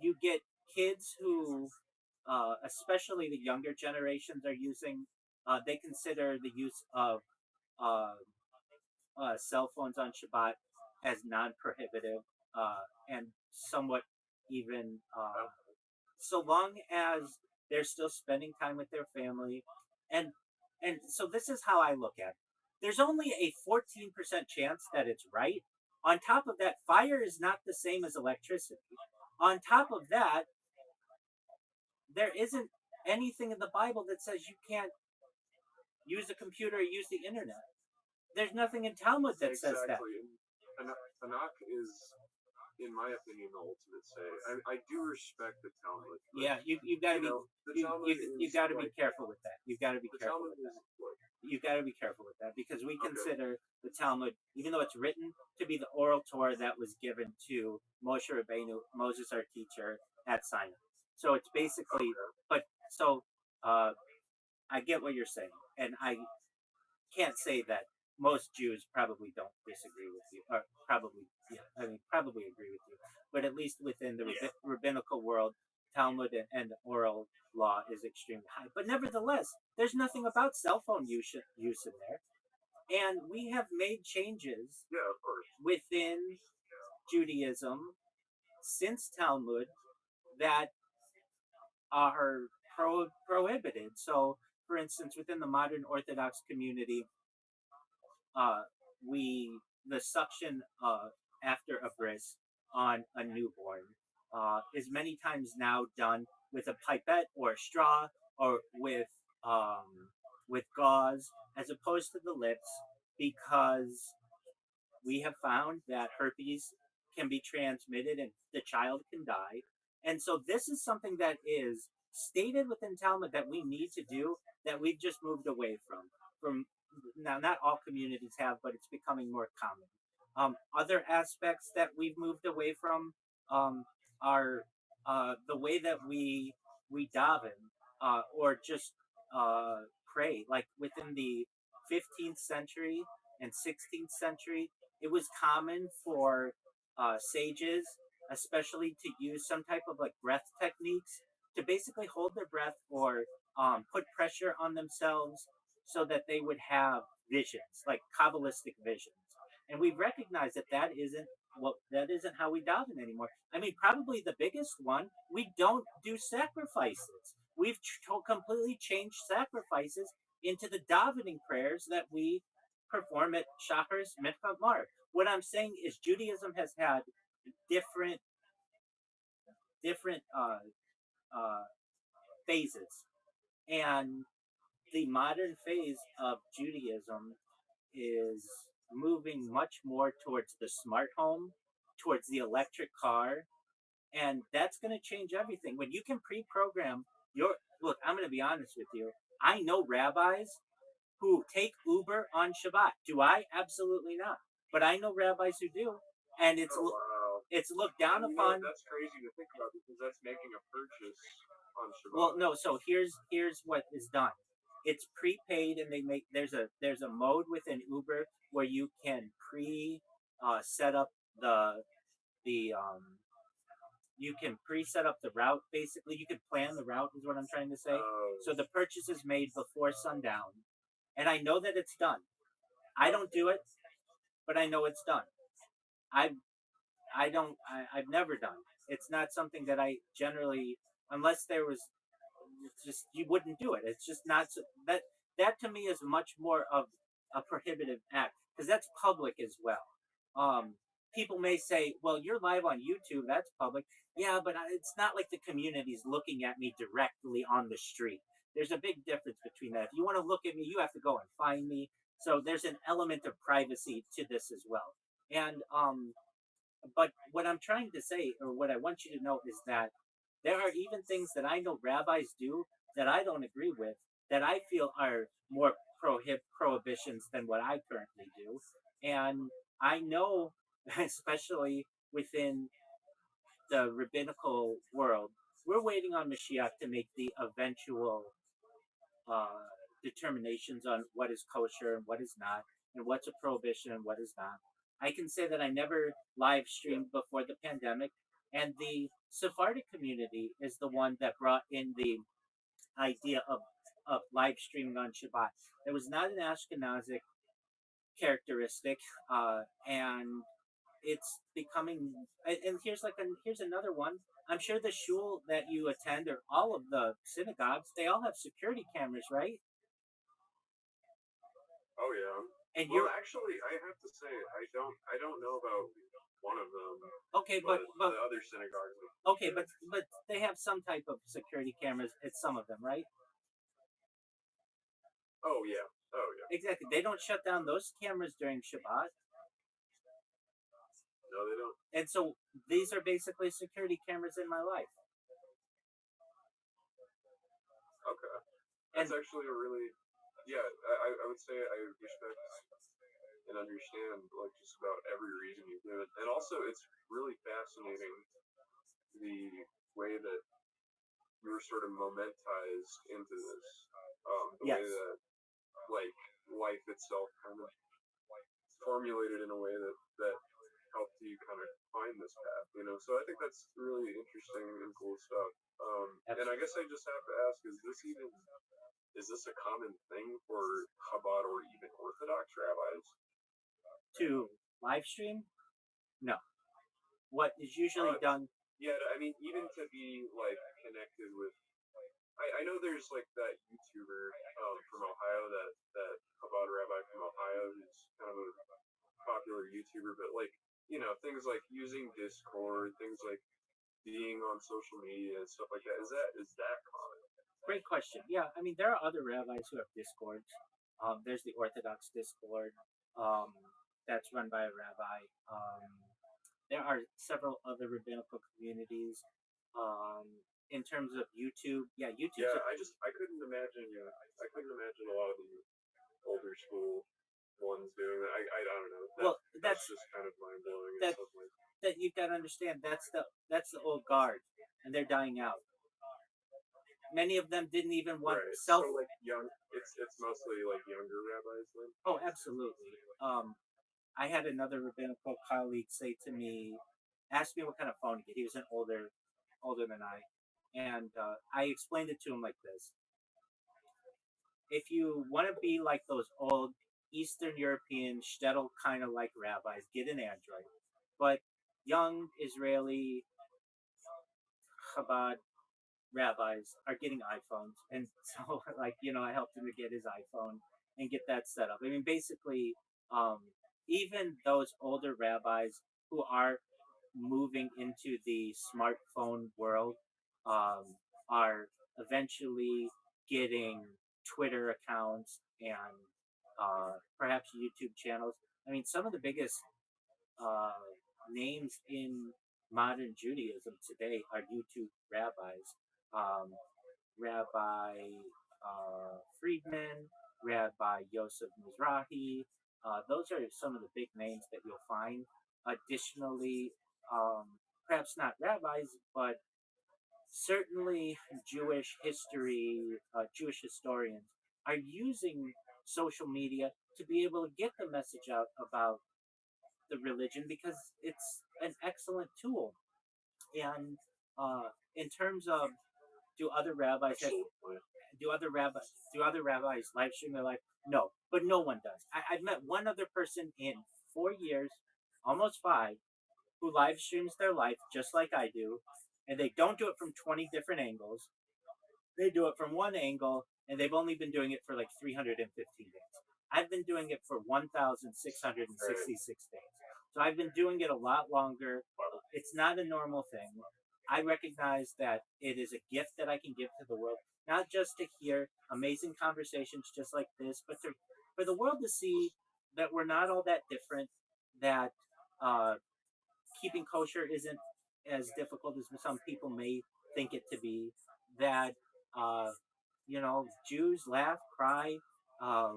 F: You get kids who, especially the younger generations, are using. They consider the use of uh, cell phones on Shabbat as non-prohibitive and somewhat even so long as they're still spending time with their family, and so this is how I look at it. There's only a 14% chance that it's right. On top of that, fire is not the same as electricity. On top of that, there isn't anything in the Bible that says you can't use a computer or use the internet. There's nothing in Talmud that says that.
E: Tanakh is, in my opinion, the ultimate say. I do respect the Talmud.
F: Yeah, you've got to be you got to be careful with that. You've got to be careful with that. You've got to be careful with that because we consider the Talmud, even though it's written, to be the oral Torah that was given to Moshe Rabbeinu, Moses, our teacher, at Sinai. So it's basically, but so I get what you're saying, and I can't say that most Jews probably don't disagree with you, or probably, yeah, I mean, probably agree with you, but at least within the rabbinical world, Talmud and oral law is extremely high. But nevertheless, there's nothing about cell phone use in there, and we have made changes within Judaism since Talmud that are prohibited. So, for instance, within the modern Orthodox community, the suction after a bris on a newborn is many times now done with a pipette or a straw or with gauze as opposed to the lips because we have found that herpes can be transmitted and the child can die. And so this is something that is stated within Talmud that we need to do that we've just moved away from now. Not all communities have, but it's becoming more common. Other aspects that we've moved away from are the way that we daven or just pray. Like within the 15th century and 16th century, it was common for sages, especially, to use some type of like breath techniques to basically hold their breath or put pressure on themselves so that they would have visions, like Kabbalistic visions. And we recognize that that isn't how we daven anymore. I mean, probably the biggest one, we don't do sacrifices. We've completely changed sacrifices into the davening prayers that we perform at Shacharis Mikvah Mar. What I'm saying is Judaism has had different phases, and the modern phase of Judaism is moving much more towards the smart home, towards the electric car, and that's going to change everything. When you can pre-program your look, I'm going to be honest with you. I know rabbis who take Uber on Shabbat. Do I? Absolutely not. But I know rabbis who do, and it's looked down upon.
E: That's crazy to think about because that's making a purchase on Shabbat.
F: Well, no. So here's what is done. It's prepaid, and there's a mode within Uber where you can set up you can pre-set up the route. Basically, you can plan the route. Is what I'm trying to say. So the purchase is made before sundown, and I know that it's done. I don't do it, but I know it's done. I've never done. It's not something that I generally, unless there was, just you wouldn't do it. It's just not that to me is much more of a prohibitive act because that's public as well. People may say, "Well, you're live on YouTube. That's public." Yeah, but it's not like the community's looking at me directly on the street. There's a big difference between that. If you want to look at me, you have to go and find me. So there's an element of privacy to this as well. And but what I'm trying to say, or what I want you to know, is that there are even things that I know rabbis do that I don't agree with, that I feel are more prohibitions than what I currently do. And I know, especially within the rabbinical world, we're waiting on Mashiach to make the eventual uh, determinations on what is kosher and what is not, and what's a prohibition and what is not. I can say that I never live streamed before the pandemic, and the Sephardic community is the one that brought in the idea of live streaming on Shabbat. It was not an Ashkenazic characteristic, and it's becoming. And here's another one. I'm sure the shul that you attend, or all of the synagogues, they all have security cameras, right?
E: Oh yeah.
F: And
E: Well,
F: you're
E: actually, I have to say I don't know about one of them,
F: okay,
E: but
F: but
E: the other synagogues.
F: okay, but they have some type of security cameras at some of them, right?
E: Oh yeah. Oh yeah.
F: Exactly. They don't shut down those cameras during Shabbat,
E: No, they don't.
F: and so these are basically security cameras in my life.
E: Okay.
F: And
E: That's actually a really, yeah, I would say I respect and understand like just about every reason you give it. And also it's really fascinating the way that you were sort of momentized into this. The
F: yes,
E: way that like life itself kind of formulated in a way that helped you kind of find this path, you know. So I think that's really interesting and cool stuff. And I guess I just have to ask, is this a common thing for Chabad or even Orthodox rabbis?
F: to live stream, no. What is usually done?
E: Yeah, I mean, even to be like connected with, I know there's like that YouTuber from Ohio, that Chabad rabbi from Ohio, who's kind of a popular YouTuber, but like, you know, things like using Discord, things like being on social media and stuff like that. Is that common?
F: Great question. Yeah, I mean there are other rabbis who have discords. There's the Orthodox Discord um, that's run by a rabbi. There are several other rabbinical communities. Um, in terms of YouTube, yeah, YouTube.
E: Yeah, I couldn't imagine. I couldn't imagine a lot of the older school ones doing that. I don't know.
F: Well,
E: That's just kind of mind blowing.
F: that that you've got to understand. That's the old guard, and they're dying out. Many of them didn't even want
E: right.
F: self.
E: So like young, it's mostly like younger rabbis then.
F: Oh, absolutely. I had another rabbinical colleague say to me, ask me what kind of phone to get. He was older than I, and I explained it to him like this: if you want to be like those old Eastern European shtetl kind of like rabbis, get an Android. But young Israeli Chabad rabbis are getting iPhones, and so like I helped him to get his iPhone and get that set up. I mean, basically, um, even those older rabbis who are moving into the smartphone world are eventually getting Twitter accounts and perhaps YouTube channels. I mean, some of the biggest uh, names in modern Judaism today are YouTube rabbis. Um, Rabbi Friedman, Rabbi Yosef Mizrahi. Those are some of the big names that you'll find. Additionally, perhaps not rabbis, but certainly Jewish history, Jewish historians are using social media to be able to get the message out about the religion because it's an excellent tool. And in terms of do other rabbis have, do other rabbis live stream their life? No, but no one does. I've met one other person in 4 years, almost five, who live streams their life just like I do, and they don't do it from 20 different angles. They do it from one angle, and they've only been doing it for like 315 days. I've been doing it for 1,666 days. So I've been doing it a lot longer. It's not a normal thing. I recognize that it is a gift that I can give to the world, not just to hear amazing conversations just like this, but for the world to see that we're not all that different, that uh, keeping kosher isn't as difficult as some people may think it to be, that uh, Jews laugh, cry, uh,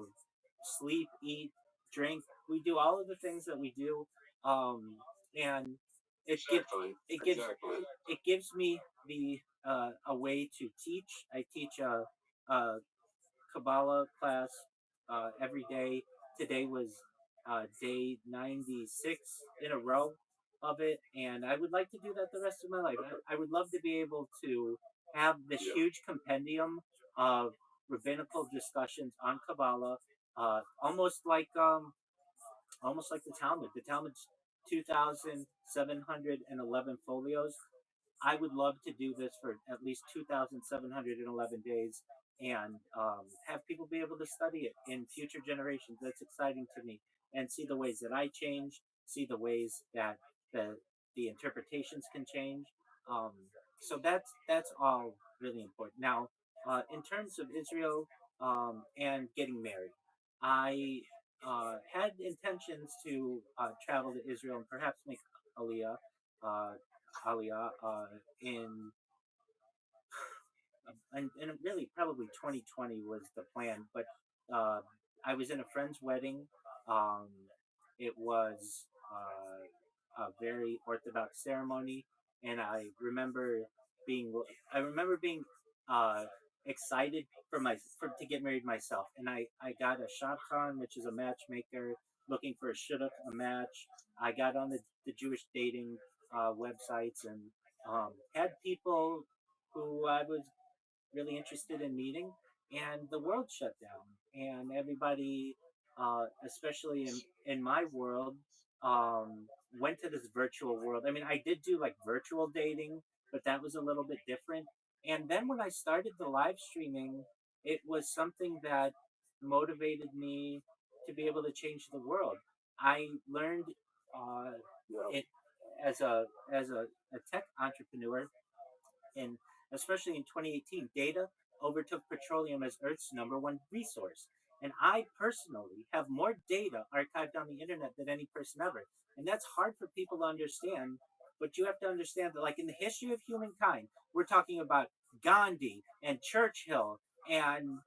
F: sleep, eat, drink. We do all of the things that we do, and it gives
E: Exactly.
F: it gives me the a way to teach. I teach a Kabbalah class every day. Today was day 96 in a row of it, and I would like to do that the rest of my life. I would love to be able to have this
E: Yeah.
F: huge compendium of rabbinical discussions on Kabbalah, almost like the Talmud. The Talmud's 2,711 folios. I would love to do this for at least 2,711 days and have people be able to study it in future generations. That's exciting to me. And see the ways that I change, see the ways that the, the interpretations can change. Um, so that's all really important. Now, in terms of Israel and getting married, I had intentions to travel to Israel and perhaps make Aliyah. Uh, Aliyah in and really probably 2020 was the plan, but uh, I was in a friend's wedding. Um, it was a very orthodox ceremony, and being I remember being uh, excited for to get married myself, and I got a shadchan, which is a matchmaker looking for a shidduch, a match. I got on the Jewish dating websites and had people who I was really interested in meeting, and the world shut down, and everybody, especially in my world, went to this virtual world. I mean, I did do like virtual dating, but that was a little bit different. And then when I started the live streaming, it was something that motivated me to be able to change the world. I learned uh,
E: Yeah.
F: it as a tech entrepreneur in especially in 2018, data overtook petroleum as Earth's number one resource. And I personally have more data archived on the internet than any person ever. And that's hard for people to understand, but you have to understand that, like in the history of humankind, we're talking about Gandhi and Churchill and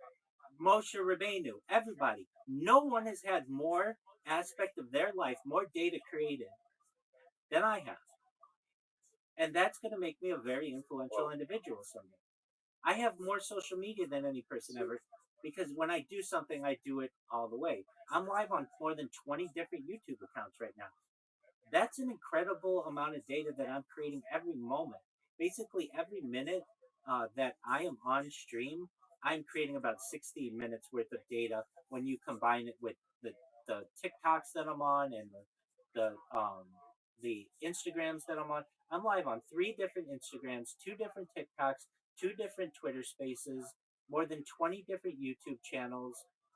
F: Moshe Rabbeinu, everybody. No one has had more aspect of their life, more data created than I have. And that's going to make me a very influential individual someday. I have more social media than any person ever because when I do something, I do it all the way. I'm live on more than 20 different YouTube accounts right now. That's an incredible amount of data that I'm creating every moment. Basically, every minute that I am on stream, I'm creating about 60 minutes worth of data when you combine it with the TikToks that I'm on and the Instagrams that I'm on. I'm live on 3 different Instagrams, 2 different TikToks, 2 different Twitter Spaces, more than 20 different YouTube channels.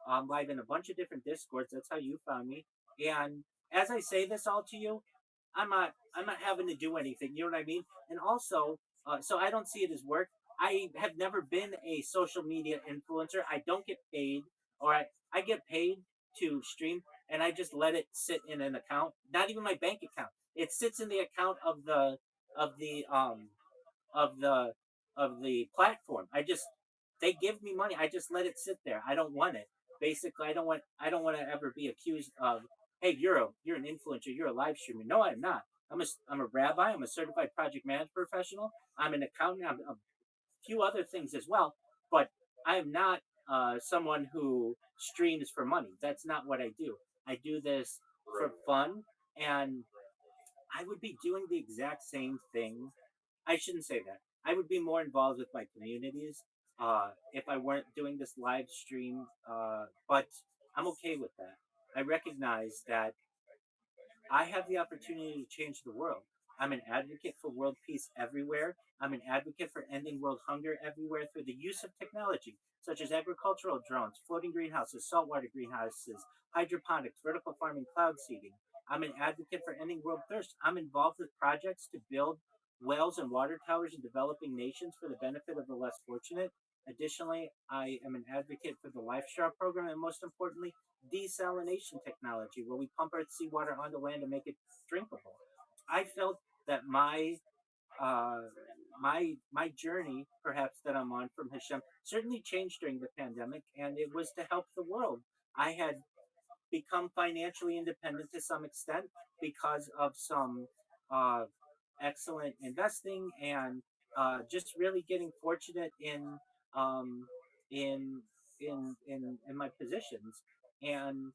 F: I'm live in a bunch of different Discords. That's how you found me. And as I say this all to you, I'm not having to do anything. You know what I mean? And also, so I don't see it as work. I have never been a social media influencer. I don't get paid, or I get paid to stream, and I just let it sit in an account. Not even my bank account. It sits in the account of the of the of the platform. They give me money. I just let it sit there. I don't want it. Basically, I don't want to ever be accused of, hey, you're an influencer, you're a live streamer. No, I'm not. I'm a rabbi. I'm a certified project management professional. I'm an accountant. I'm a few other things as well. But I am not someone who streams for money. That's not what I do. I do this for fun, and I would be doing the exact same thing. I shouldn't say that. I would be more involved with my communities if I weren't doing this live stream. But I'm okay with that. I recognize that I have the opportunity to change the world. I'm an advocate for world peace everywhere. I'm an advocate for ending world hunger everywhere through the use of technology, such as agricultural drones, floating greenhouses, saltwater greenhouses, hydroponics, vertical farming, cloud seeding. I'm an advocate for ending world thirst. I'm involved with projects to build wells and water towers in developing nations for the benefit of the less fortunate. Additionally, I am an advocate for the Life Straw program and, most importantly, desalination technology, where we pump Earth seawater onto land and make it drinkable. I felt that uh, my journey, perhaps that I'm on from Hashem, certainly changed during the pandemic, and it was to help the world. I had become financially independent to some extent because of some uh, excellent investing and just really getting fortunate um, in in my positions. And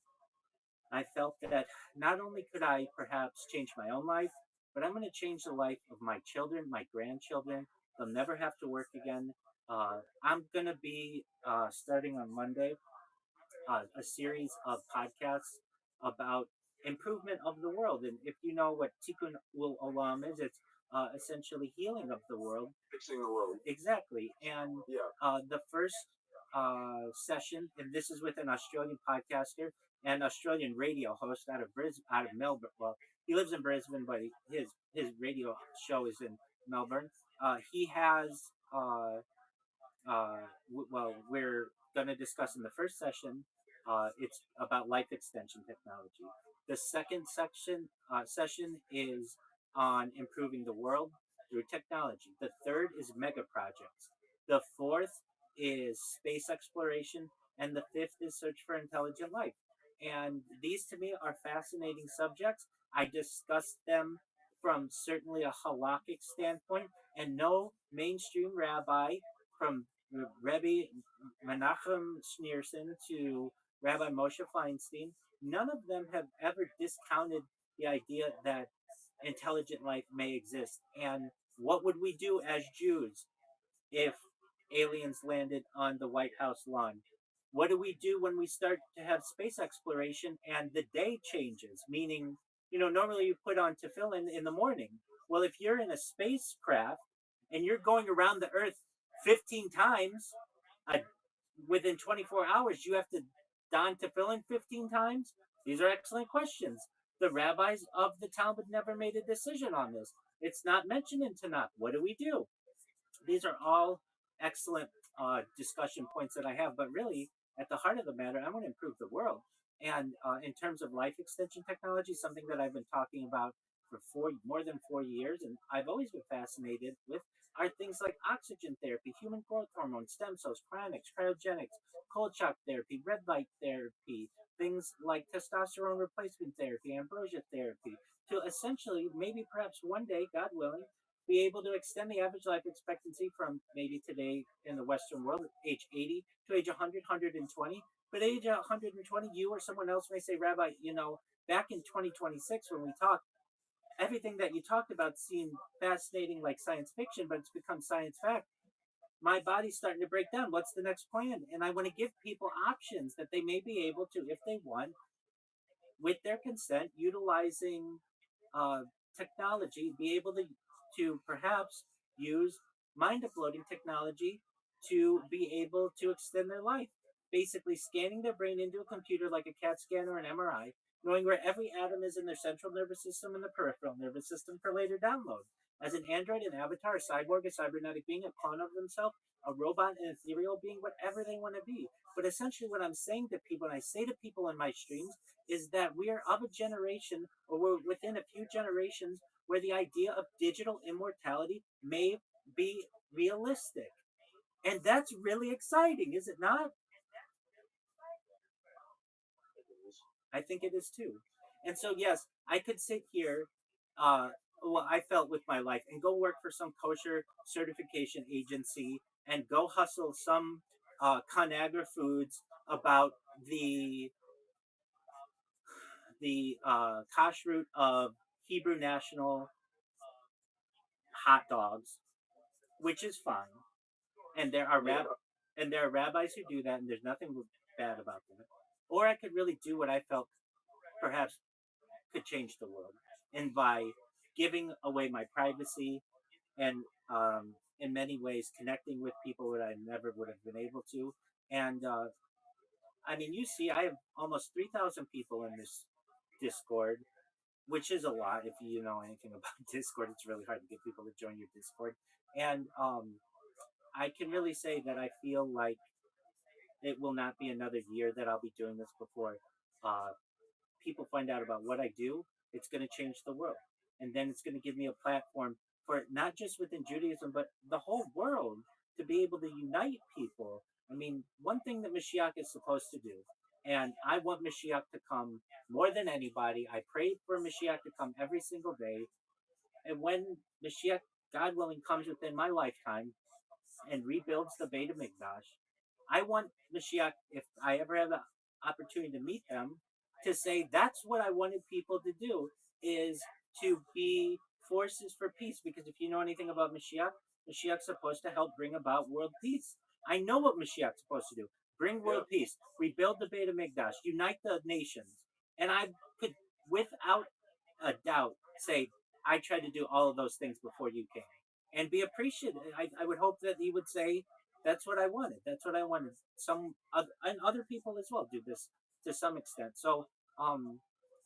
F: I felt that not only could I perhaps change my own life, but I'm going to change the life of my children, my grandchildren. They'll never have to work again. I'm going to be starting on Monday a series of podcasts about improvement of the world. And if you know what Tikkun ul Olam is, it's essentially healing of the world.
E: Fixing the world.
F: Exactly. And
E: Yeah.
F: the first session, and this is with an Australian podcaster and Australian radio host out of Melbourne. Well, he lives in Brisbane, but his radio show is in Melbourne. He has we're going to discuss in the first session. It's about life extension technology. The second session is on improving the world through technology. The third is mega projects. The fourth is space exploration, and the fifth is search for intelligent life. And these to me are fascinating subjects. I discussed them from certainly a halakhic standpoint, and no mainstream rabbi from Rebbe Menachem Schneerson to Rabbi Moshe Feinstein, none of them have ever discounted the idea that intelligent life may exist. And what would we do as Jews if aliens landed on the White House lawn? What do we do when we start to have space exploration and the day changes? Meaning, normally you put on tefillin in the morning. Well, if you're in a spacecraft and you're going around the Earth 15 times uh, within 24 hours, you have to don tefillin 15 times? These are excellent questions. The rabbis of the Talmud never made a decision on this. It's not mentioned in Tanakh. What do we do? These are all excellent discussion points that I have, but really, at the heart of the matter, I want to improve the world. And in terms of life extension technology, something that I've been talking about for more than 4 years, and I've always been fascinated with, are things like oxygen therapy, human growth hormone, stem cells, cryonics, cryogenics, cold shock therapy, red light therapy, things like testosterone replacement therapy, ambrosia therapy, to essentially, maybe perhaps one day, God willing, be able to extend the average life expectancy from maybe today in the Western world, age 80 to age 100, 120. But age 120, you or someone else may say, Rabbi, back in 2026 when we talked, everything that you talked about seemed fascinating like science fiction, but it's become science fact. My body's starting to break down. What's the next plan? And I want to give people options that they may be able to, if they want, with their consent, utilizing uh, technology, be able to perhaps use mind uploading technology to be able to extend their life. Basically, scanning their brain into a computer like a CAT scan or an MRI, knowing where every atom is in their central nervous system and the peripheral nervous system for later download. As an android, an avatar, a cyborg, a cybernetic being, a clone of themselves, a robot, an ethereal being, whatever they want to be. But essentially, what I'm saying to people, and I say to people in my streams, is that we are of a generation, or we're within a few generations, where the idea of digital immortality may be realistic. And that's really exciting, is it not? I think it is too. And so, yes, I could sit here, I felt with my life, and go work for some kosher certification agency and go hustle some ConAgra Foods about the kashrut of Hebrew national hot dogs, which is fine. And there are rabbis who do that, and there's nothing bad about that. Or I could really do what I felt perhaps could change the world, and by giving away my privacy and in many ways connecting with people that I never would have been able to. And I mean, you see, I have almost 3,000 people in this Discord, which is a lot. If you know anything about Discord, it's really hard to get people to join your Discord. And I can really say that I feel like it will not be another year that I'll be doing this before uh, people find out about what I do. It's going to change the world, and then it's going to give me a platform for not just within Judaism, but the whole world to be able to unite people. I mean, one thing that Mashiach is supposed to do, and I want Mashiach to come more than anybody. I pray for Mashiach to come every single day. And when Mashiach, God willing, comes within my lifetime and rebuilds the Beit HaMikdash, I want Mashiach, if I ever have the opportunity to meet them, to say that's what I wanted people to do, is to be forces for peace. Because if you know anything about Mashiach, Mashiach's supposed to help bring about world peace. I know what Mashiach's supposed to do. Bring world peace, rebuild the Beit HaMikdash, unite the nations. And I could, without a doubt, say, I tried to do all of those things before you came. And be appreciative. I would hope that he would say, that's what I wanted. That's what I wanted. Some other, and other people as well do this to some extent. So,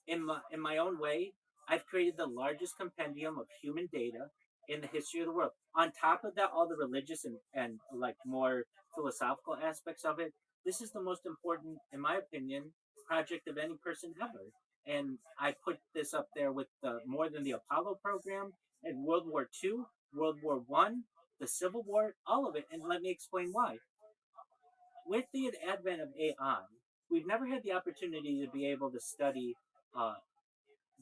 F: in my own way, I've created the largest compendium of human data in the history of the world. On top of that, all the religious and like more philosophical aspects of it. This is the most important, in my opinion, project of any person ever. And I put this up there with more than the Apollo program and World War II, World War One, the Civil War, all of it. And let me explain why. With the advent of AI, we've never had the opportunity to be able to study uh,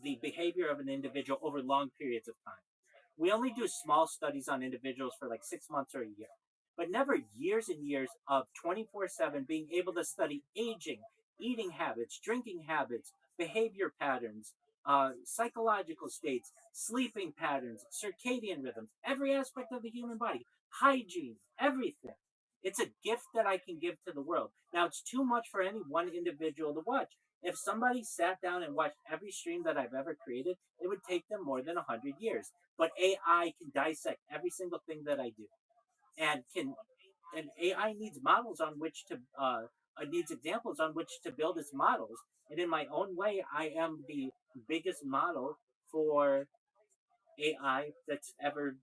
F: the behavior of an individual over long periods of time. We only do small studies on individuals for like 6 months or a year, but never years and years of 24/7 being able to study aging, eating habits, drinking habits, behavior patterns, psychological states, sleeping patterns, circadian rhythms, every aspect of the human body, hygiene, everything. It's a gift that I can give to the world. Now, it's too much for any one individual to watch. If somebody sat down and watched every stream that I've ever created, it would take them more than 100 years. But AI can dissect every single thing that I do, and can and AI needs models on which to needs examples on which to build its models. And in my own way, I am the biggest model for AI that's ever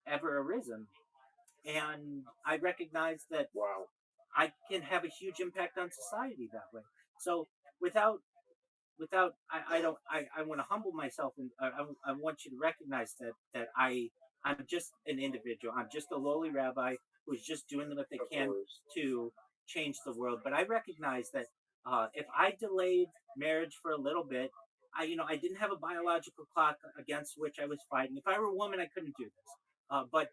F: arisen. And I recognize that
E: Wow.
F: I can have a huge impact on society that way. So without I don't I want to humble myself, and I want you to recognize I'm just an individual. I'm just a lowly rabbi who's just doing what they
E: Of
F: can
E: course.
F: to change the world. But I recognize that if I delayed marriage for a little bit, I didn't have a biological clock against which I was fighting. If I were a woman, I couldn't do this. But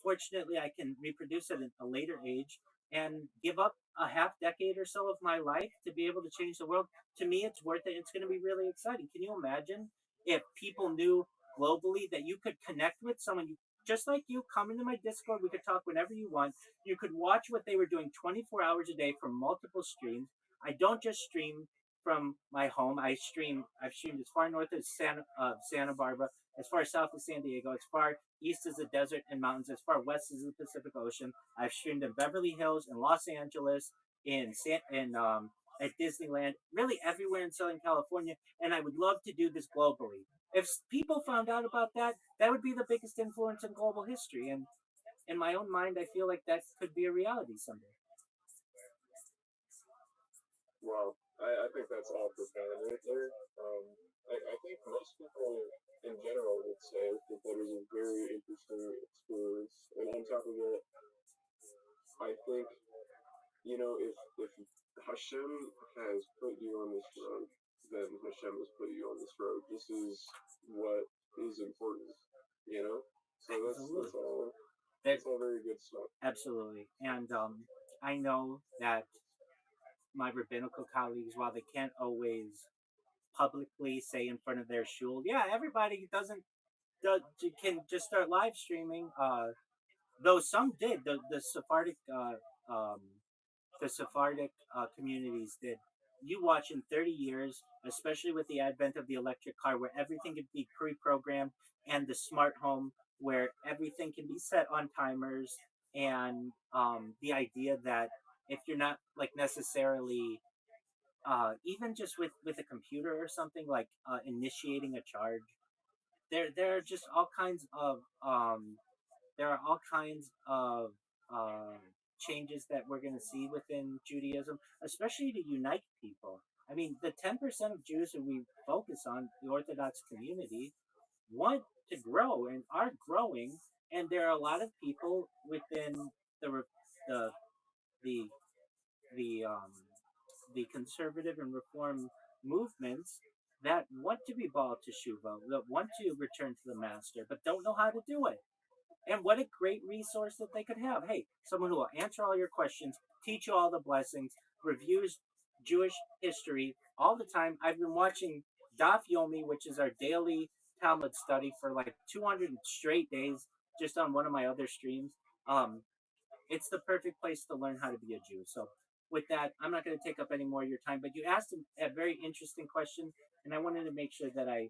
F: fortunately, I can reproduce at a later age and give up a half decade or so of my life to be able to change the world. To me, it's worth it. It's going to be really exciting. Can you imagine if people knew globally that you could connect with someone just like you, come into my Discord, we could talk whenever you want. You could watch what they were doing 24 hours a day from multiple streams. I don't just stream from my home. I've streamed as far north as Santa Barbara, as far south as San Diego, as far east as the desert and mountains, as far west as the Pacific Ocean. I've streamed in Beverly Hills, in Los Angeles, at Disneyland, really everywhere in Southern California, and I would love to do this globally. If people found out about that, that would be the biggest influence in global history. And in my own mind, I feel like that could be a reality someday.
E: Wow. I think that's all profound right there. I think most people in general would say that that is a very interesting experience. And on top of it, I think, if Hashem has put you on this road, then Hashem has put you on this road. This is what is important, you know? So that's all very good stuff.
F: Absolutely. And I know that my rabbinical colleagues, while they can't always publicly say in front of their shul, yeah, everybody can just start live streaming. Though some did, um, the Sephardic communities did. You watch in 30 years, especially with the advent of the electric car, where everything can be pre-programmed, and the smart home, where everything can be set on timers, and the idea that if you're not like necessarily even just with a computer or something like initiating a charge, there are just all kinds of there are all kinds of uh, changes that we're going to see within Judaism, especially to unite people. I mean, the 10% of Jews who we focus on, the Orthodox community, what to grow and are growing, and there are a lot of people within the the the the um, the conservative and reform movements that want to be ball to shuva, that want to return to the master, but don't know how to do it. And what a great resource that they could have. Hey, someone who will answer all your questions, teach you all the blessings, reviews Jewish history all the time. I've been watching Daf Yomi, which is our daily Talmud study, for like 200 straight days, just on one of my other streams. It's the perfect place to learn how to be a Jew. So, with that, I'm not going to take up any more of your time, but you asked a very interesting question, and I wanted to make sure that I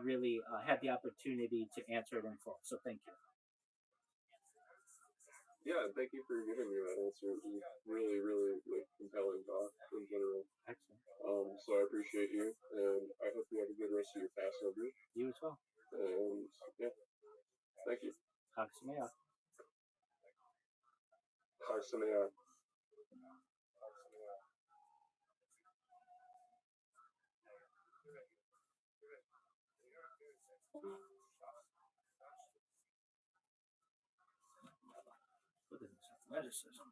F: really had the opportunity to answer it in full. So, thank you.
E: Yeah, thank you for giving me that answer. It was really, really like compelling talk in general.
F: Excellent.
E: So I appreciate you, and I hope you have a good rest of your Passover.
F: You as well.
E: And yeah, thank you.
F: Chag Sameach.
E: Chag Sameach.
F: Look at this athleticism.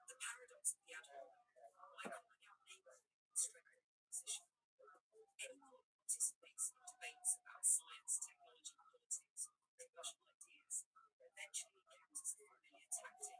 B: The paradox of the adult. By calling out names, strengthening position. Anyone who participates in debates about science, technology, politics, or commercial ideas eventually encounters the familiar tactic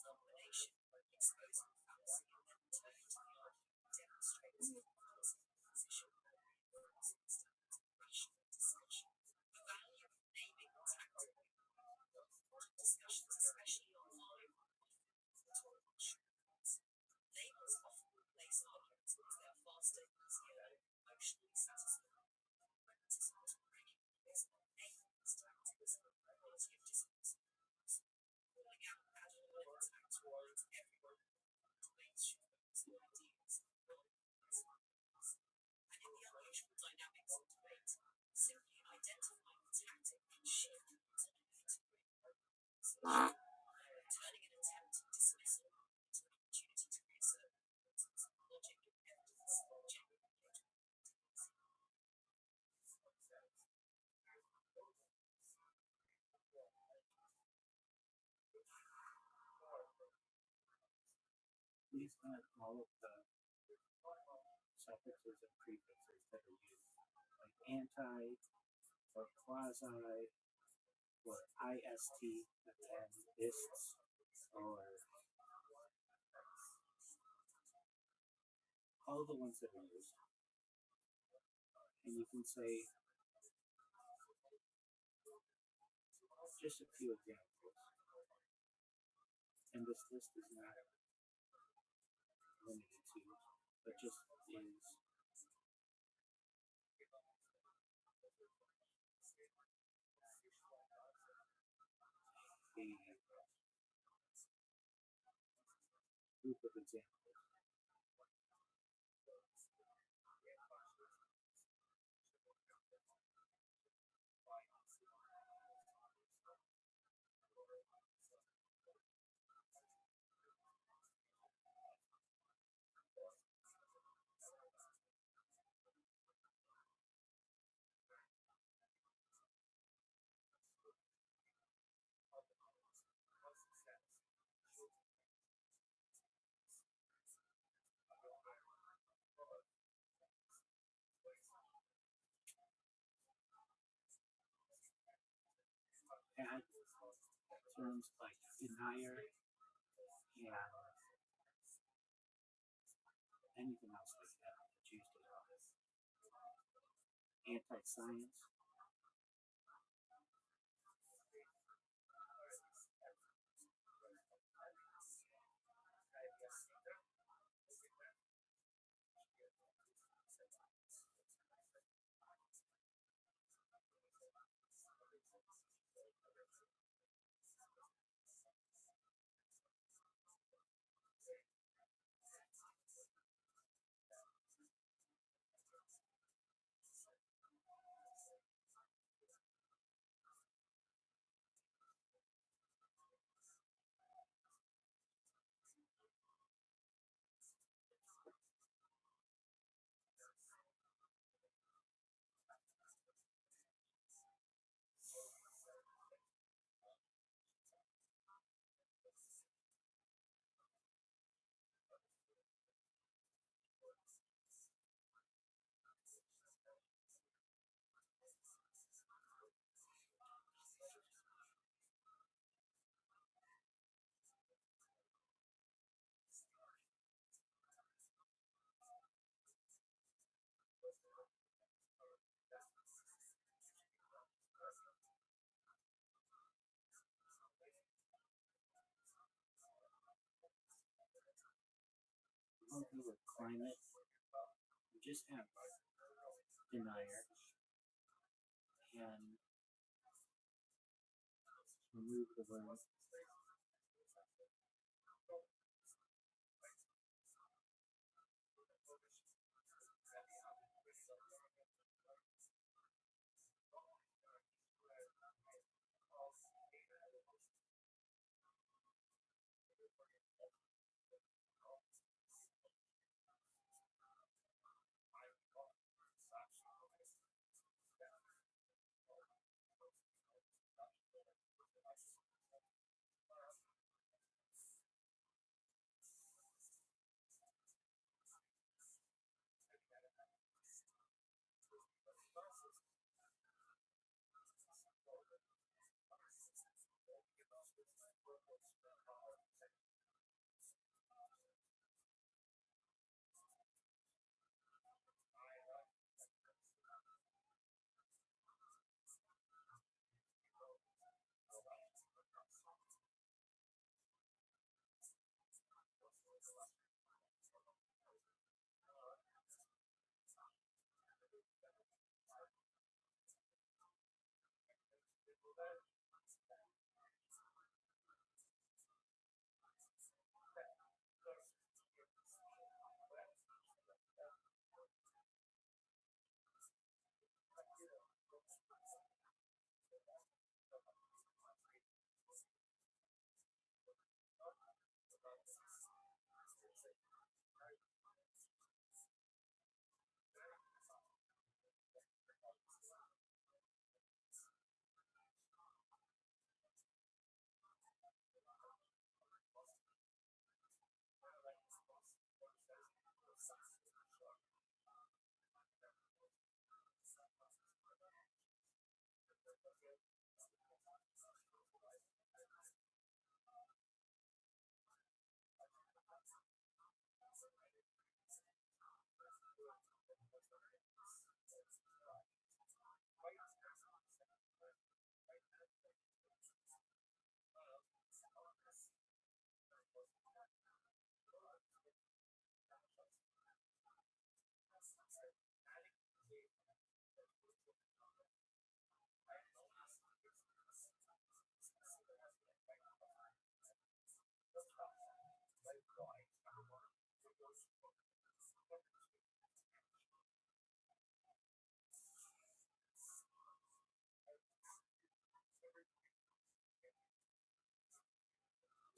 B: nomination, exposing the fallacy and then turning to the argument demonstrates the fallacy of the position reinforcing standards of rational discussion. The value of naming tactically important discussions, especially online, rhetorical shortcuts. Labels often replace arguments because they are faster, easier, and emotionally satisfying. Participants recognize that naming these tactics the quality of discourse improves. Calling out bad word attacks reminds everyone that debates should focus on ideas, not words. And in the unusual dynamics of debate, simply identifying the tactic can shift to negative conversation, turning an attempt at dismissal into an opportunity to reassert the importance of logic, evidence, and genuine engagement.
F: These are all of the suffixes and prefixes that are used, like anti or quasi or ist again, ists or all the ones that are used. And you can say just a few examples. And this list is not limited to, but just is a group of examples. Add terms like denier and anything else like that that's used as well. Anti-science. Okay, with climate, you just have denier and remove the word.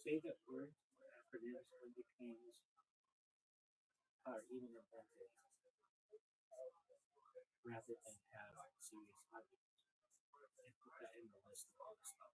F: Say that words or acronyms or nicknames are even invented rather than have serious arguments and put that in the list of all the stuff.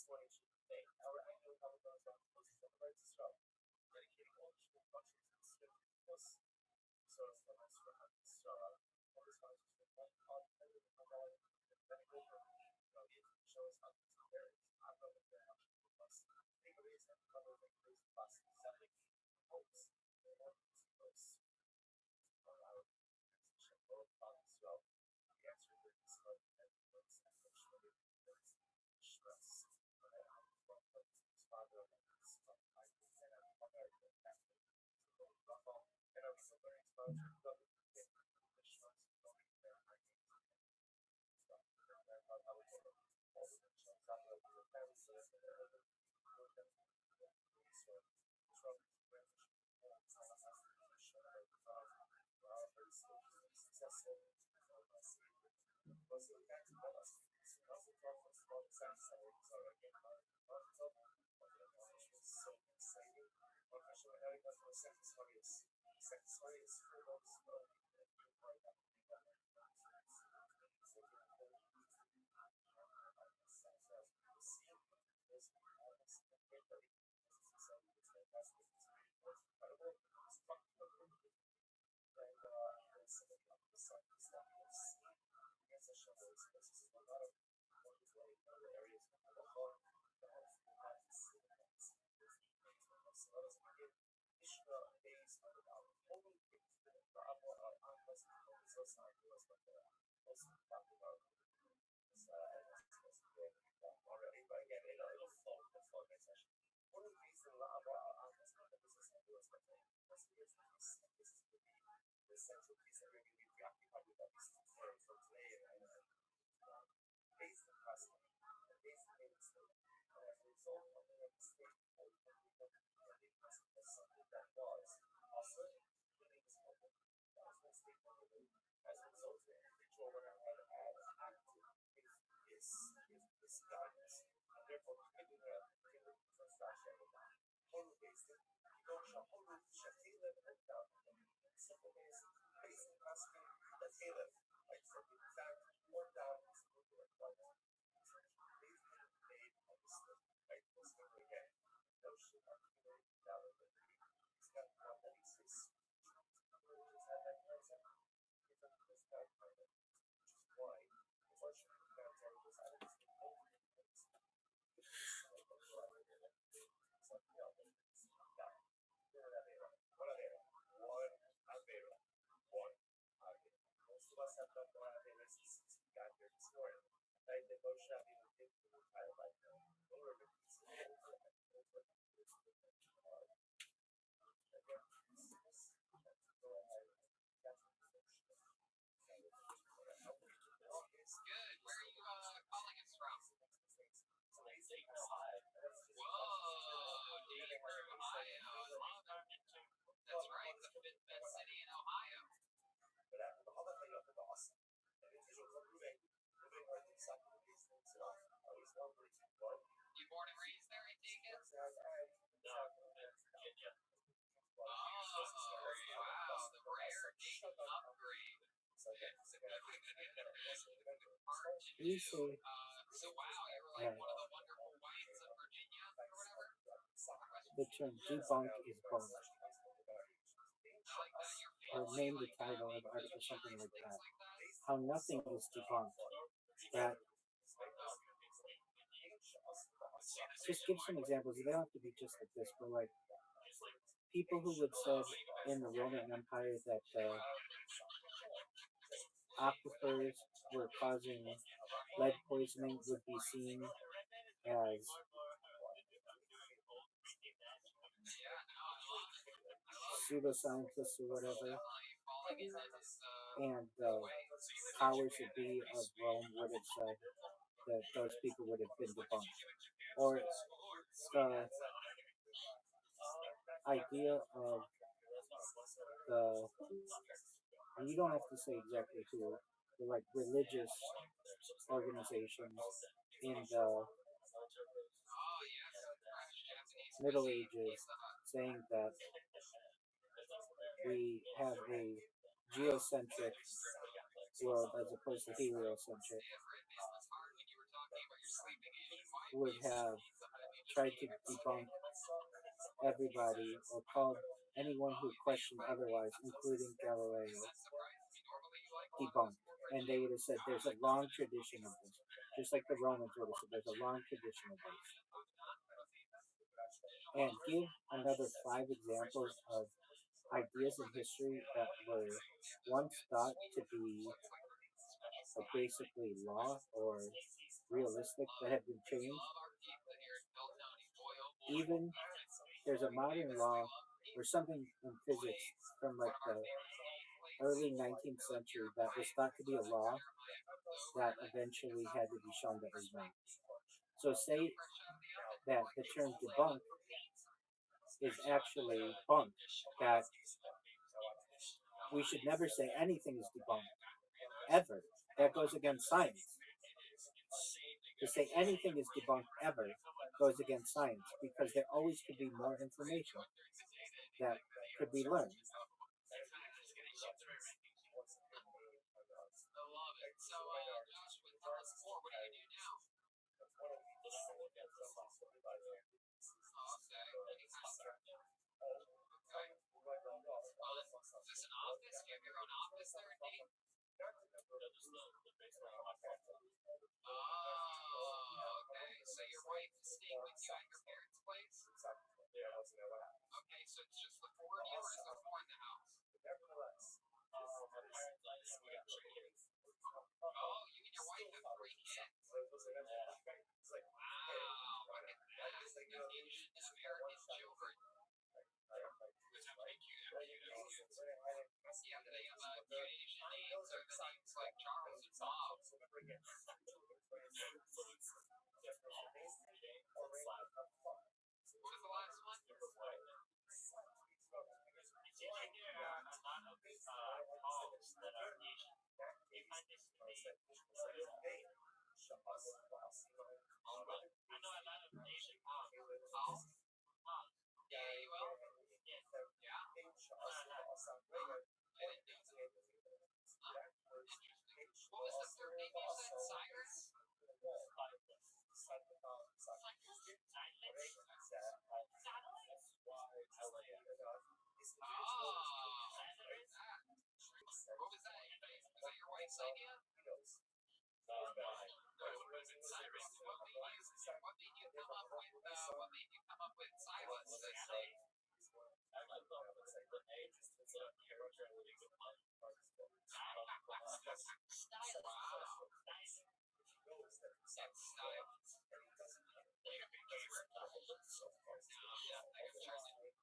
B: one interesting thing. Our annual Ramadan was celebrated as well, dedicating all the functions and scripture was sort of from us from so all this kind of just one part of the Ramadan, then it over it shows how it's very I'm not very much plus the reason cover the increase plus something hopes the more those for our organization both as well. The answer to this one and what's actually stress from father from I think that I'm American family. So and I'm still very exposed to the stress from there I think stuff. I would say all the shows I love the family so so successful was the fact that us also talk from small sense so again so exciting professional area for second stories full of snow already, but again, it'll flow. The flow next session. One of the reasons about our business was that this is the central piece that we're going to be preoccupied with that for today and base the customer, base the industry. As a result of the mistake, something that was also really important. That was mistake as a result of the individual when I had active is guidance. And therefore, given the first fashion, whole based you go shop whole Shatila and simple base based in asking the Caliph, like for the fact, or down simple like these made understood, right? Was never again. Notion of down the it's got one that exists. It's had that concept. It's a this type of which is why unfortunately that was out of this most of us have done one of the since we got here this morning. Right, the motion of even think the entire life. Over the
A: Good. Where are you calling us from? Whoa, Dayton, Ohio. That's right, the fifth best city in Ohio.
B: but all that thing up is awesome. And it's usually moving like inside the business. So I was wondering what
A: You born and raised there, I take it?
B: Virginia.
A: Oh, wow, the rare Dayton upgrade.
F: You say
A: So wow, you were like one of the wonderful whites of Virginia or whatever?
F: the term debunk is bunk,
A: I like that. Your
F: or
A: family,
F: name the
A: like
F: title of
A: made
F: it or
A: Christian
F: something
A: and
F: like
A: things
F: that.
A: like that.
F: How nothing is debunked. That just give some examples. They don't have to be just like this, but like people who would say in the Roman Empire that aquifers were causing lead poisoning would be seen as
A: Yeah, no, I love it. I love it.
F: pseudoscientists or whatever,
A: Definitely falling into this
F: and the
A: way.
F: powers that be of Rome would have said that those people would have been debunked. Or the idea of the, and you don't have to say exactly who, the like religious organizations in the
A: Oh, yes, fresh Japanese
F: Middle
A: cuisine.
F: Ages
A: Pizza Hut.
F: saying that we have a geocentric world as opposed to heliocentric,
A: Damn, Britt, man, that's hard when you were talking about your sleeping Asian wife.
F: would have tried to debunk everybody or called anyone who questioned otherwise, including Galileo, debunked. And they would have said there's a long tradition of this. Just like the Romans would have said there's a long tradition of this. And give another 5 examples of ideas in history that were once thought to be basically law or realistic that have been changed. Even there's a modern law or something in physics from like the early 19th century that was thought to be a law that eventually had to be shown that was wrong. So say that the term debunk is actually bunk, that we should never say anything is debunked, ever. That goes against science. To say anything is debunked ever goes against science because there always could be more information that could be learned.
A: I love it. So, Joshua, tell us more. What do you do now? Okay. Any contract? Okay. Well, is this an office? Do you have your own office there, Nate? Oh, okay. So your wife is staying with you at your parents' place? Okay, so it's just the 4 of you, or is there more in the house? Oh, you and your wife have 3 kids. Wow, look at that. You have Asian American children. Yeah, do they have cute Asian names, or the names like Charles and Bob? What was the last one? Yeah, you will? Yeah? I didn't know that. Interesting. What was the third name you said? Cyrus? What was that? Was that your wife's idea? No, it would have been Cyrus. What made you come up with Silas? That's stylist. You a big gamer? No, nothing. I'm trying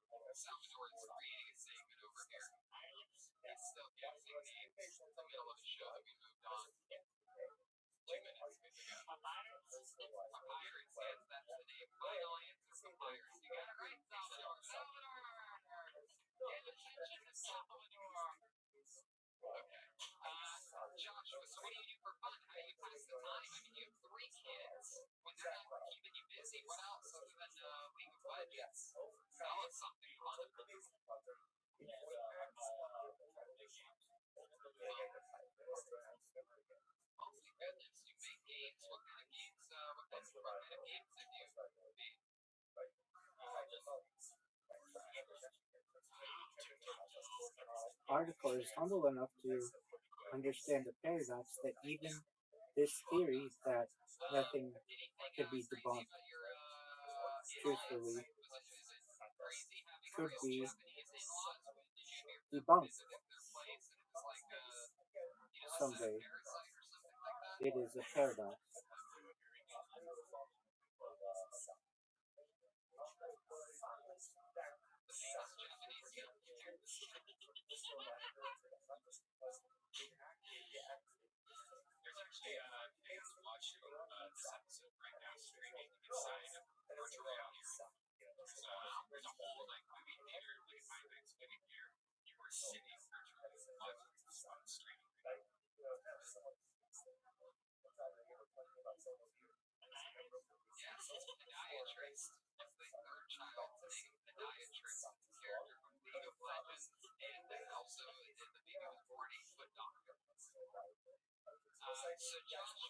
A: to Salvador's creating a segment over here. He's still guessing names. It's the middle of a show that we moved on 2 minutes ago. Papyrus, yes, that's the name. Final answer, Papyrus. You got it right, Salvador. Salvador! Get attention to Salvador! Okay. Joshua, so what do you do for fun? How do you pass the time? I mean, you have 3 kids. When they're not keeping you busy, what else other than League of Legends? Tell us something fun. Oh my goodness, you make games. What kind of games? What kind of games have you made?
F: Article is humble enough to understand the paradox that even this theory that nothing could be debunked truthfully could be debunked someday. It is a paradox.
A: There's actually fans watching this episode right now streaming inside virtual reality. There's a whole like movie theater, like my Thanksgiving here. You were sitting virtually watching this on streaming. Yes, Podiatrist. It's the 3rd child today. Podiatrist character from League of Legends, and also in the baby was born 8-foot doctor. So Joshua,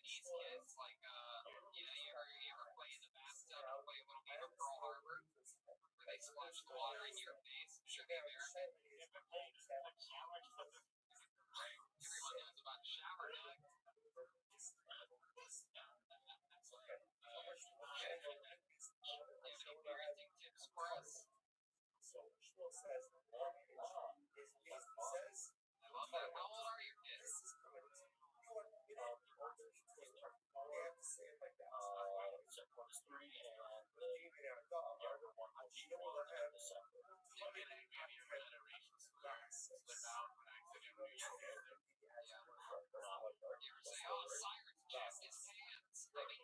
A: Japanese kids, like, you ever play in the bathtub and play a little game of Pearl Harbor? Where they splash the water in your face? Should be American. Right? Everyone knows about shower dog. Any parenting tips for us? I love that. How old are your kids? You ever say, oh, Cyrus jammed his pants? I mean,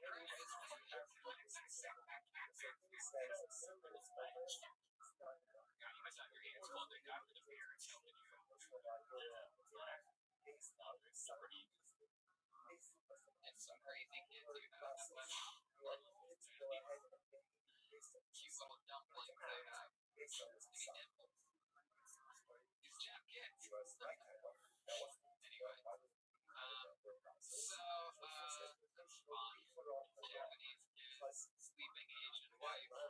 A: drooped his pants. Yeah, you must have your hands full big after the parents helping you. And some crazy kids you have. Cute little dumplings they have. Maybe dimples. These Jap kids. Anyway. Japanese kids, sleeping Asian wife. How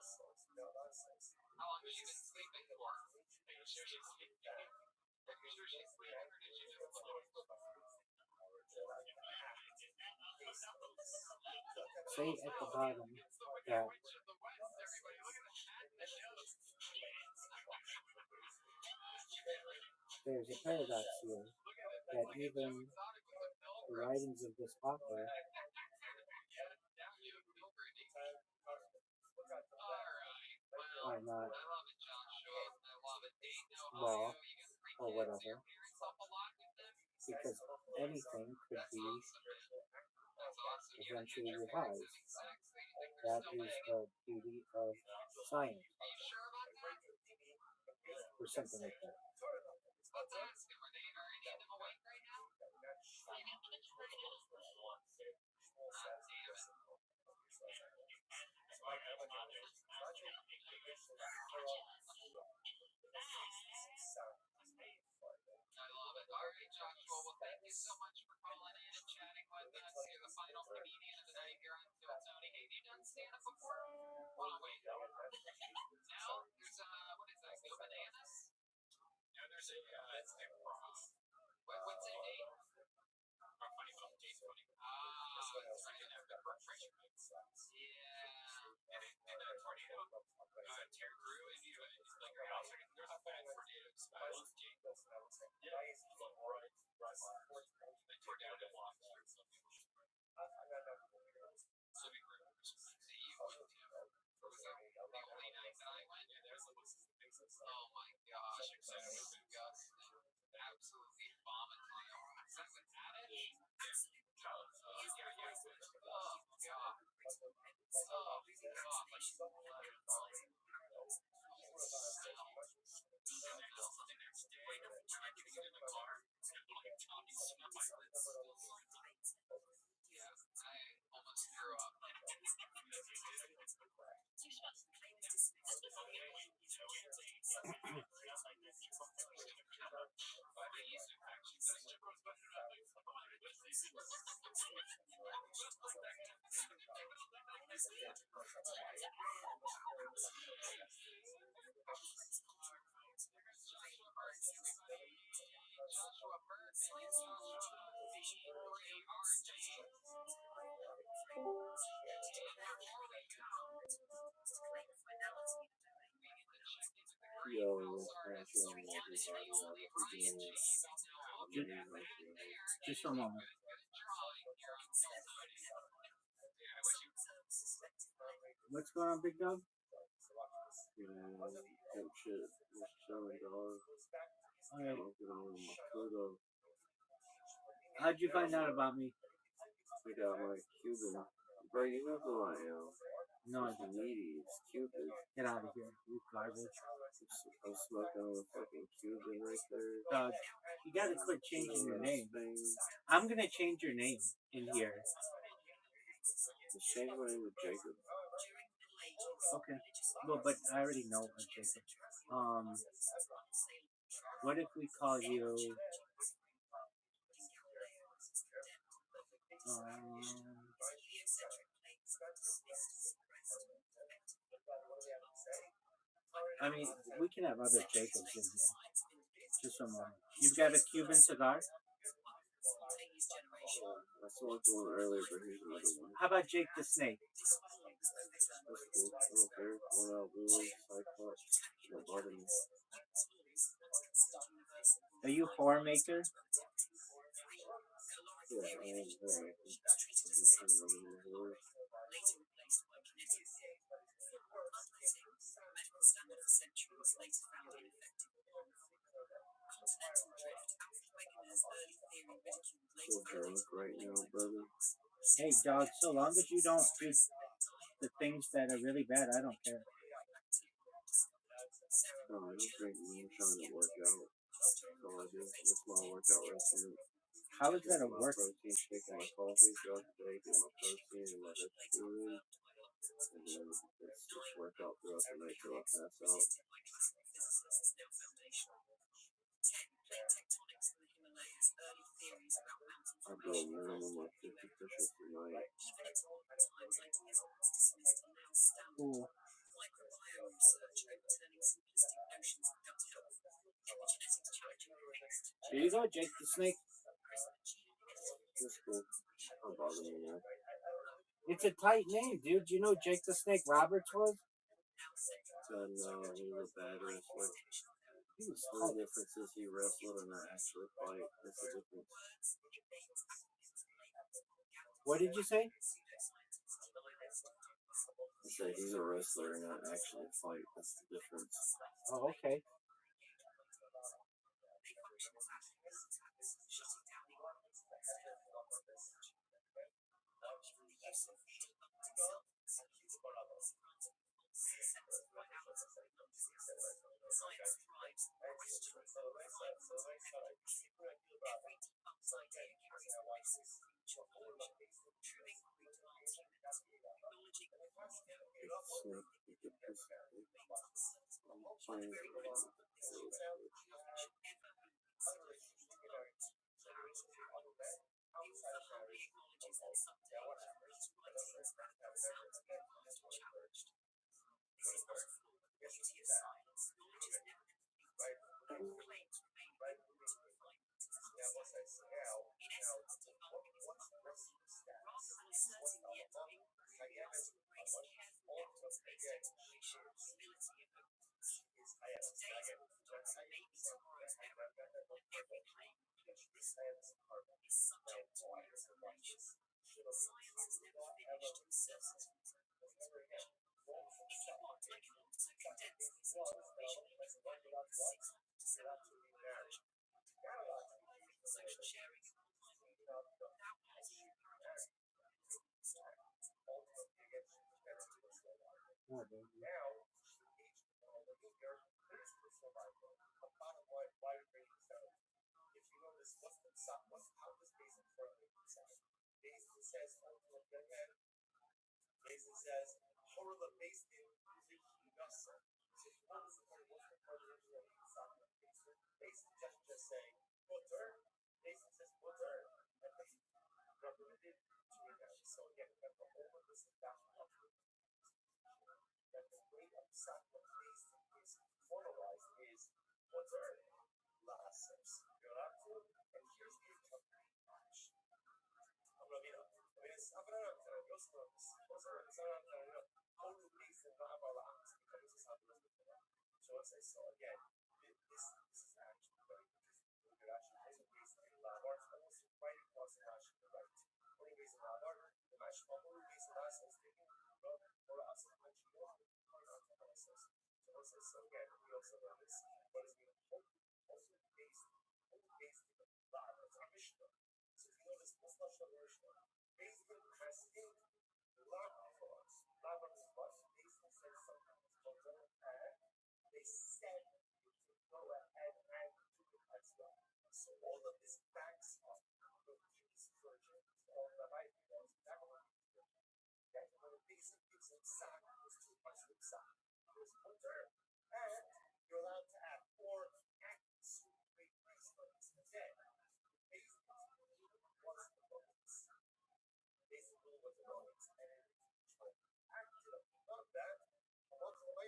A: long has she been sleeping for? Are you sure she's sleeping? Are you sure she's sleeping, or did she just
F: Say at the bottom that there's a paradox here, that even the writings of this author are not law or whatever, because anything could be eventually revised. That is the beauty of science, or something like that.
A: Let's ask him, are any of them awake right now? I love it. All right, Joshua. Well, thank you so much for calling in and chatting with us. You're the final comedian of the night here on Phil Tony. Have you done stand-up before? Hold on, wait. No? There's, what is that? Go Bananas? No, there's it's improv. What's it name? Funny Bone. James Funny Bone. Ah, that's right. The pressure. Yeah. And a tornado tear through and you, like your house. There's a bad tornadoes. I love James. Yeah. They tore down the blocks. Living rooms. See, you went to. Was that the only night that I went? Yeah, there's oh my gosh, except with the Gus. Absolutely vomiting. Is that with Addish? Yeah. Oh, yeah. Oh, God. Oh, the next day, I'm getting in the car, and like Tommy smelled my lips. Yeah, I almost threw up. Joshua Bergman and Joshua
E: Yo,
F: Just a moment. What's going on, Big Dog?
E: Shit. Just chilling, dog.
F: Alright.
E: Smoking on my Pluto.
F: How'd you find out about me?
E: I got my Cuban. Bro, you know who I am.
F: No, I
E: It's
F: didn't.
E: needy. It's Cupid.
F: Get out of here, you garbage.
E: I'm smoking on a fucking Cuban right there.
F: Dog, you gotta quit changing your name.
E: Thing.
F: I'm gonna change your name in here.
E: Just change my name to Jacob.
F: Okay. Well, but I already know a Jacob. What if we call you I mean, we can have other Jacobs in here. Just a moment. You've got a Cuban cigar?
E: I smoked one earlier, but here's another one.
F: How about Jake the Snake?
E: That's cool. I don't care. One out blue, Cyclops. Don't bother me.
F: Are you whore maker?
E: Yeah, I am very. I'm just trying to remember my words. So drunk right now, brother.
F: Hey, dog, so long as you don't do the things that are really bad, I don't care.
E: No, I don't drink. I'm trying to work out. That's all I do. That's my workout regimen.
F: How is that a
E: My
F: work?
E: protein shake and my coffee throughout the day. Get my protein and my vegetable in. And then just work out throughout the night till I pass out. I go a minimum of 50 push-ups a night.
F: Cool. There you go, Jake the Snake.
E: That's cool. Don't bother me, man.
F: It's a tight name, dude. You know Jake the Snake Roberts was?
E: And he was a bad wrestler.
F: He was
E: The
F: tight.
E: difference is he wrestled in an actual fight. That's the difference.
F: What did you say?
E: I said he's a wrestler in an actual fight. That's the difference.
F: Oh, okay. Oh, baby.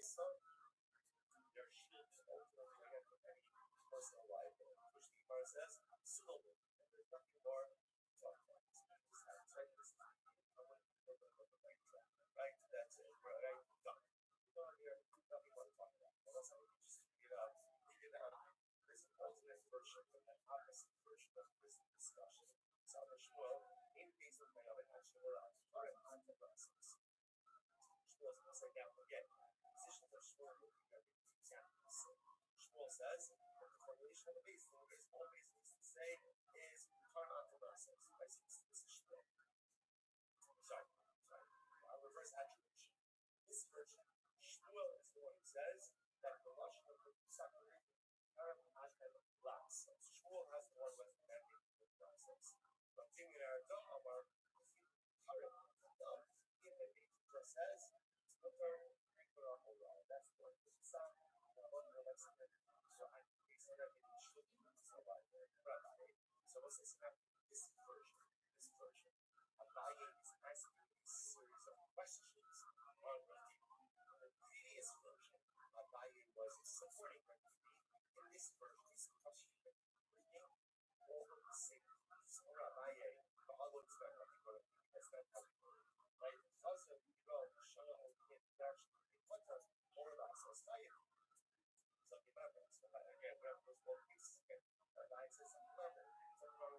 B: some there should ultimately get to any personal life which the Gemara says sudomu, and there's nothing more to talk about. Just have right this right, that's it, right, done. Here, nothing more to talk about. Unless I would just leave it out. There's an alternate version of an opposite version of this discussion. So the Shmuel, in the case of Mayavet, actually were on the process. Shmuel is going to say down again. Positions of Shmuel will be very exactly the same. Shmuel says that the formulation of the base, the base always needs to say is turn on to process. This is Shmuel. Sorry. I'll reverse attribution. This version, Shmuel is the one who says that the Lashon of the Sakari has been last. So Shmuel has the one with the mandate the process. But King and Aradam are if you current Adam in the base just says it's the third regular Allah. That's the one with the sun. So I'm basing that in Shmuel. So what's this happening? This version. Abaye is asking a series of questions on Rafi. In the previous version, Abaye was supporting Rafi. In this version, he's questioning bringing all of the same proofs for Abaye. But Allah is not Rafi, that's not how we do it. Right? Also, you go, Shana Okin, actually, what does more or less Abaye? So remember, again, we have those four pieces again. Abaye says, remember, so remember,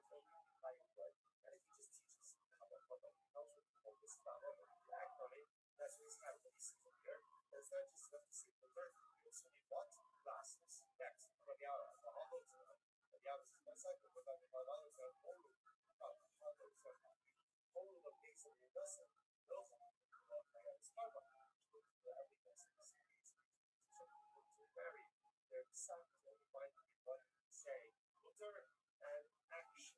B: and if he just teaches how to focus on it, act on it, that's what he's kind of releasing from here. And it's not just enough to say the third video. So we want glasses. Next, Rabiara, the hollow to them. Rabiara is one cycle, but then the hollow to them, only the base of the vessel. Those are the karma. Every vessel is so to vary their sound and find what say, mutter and action.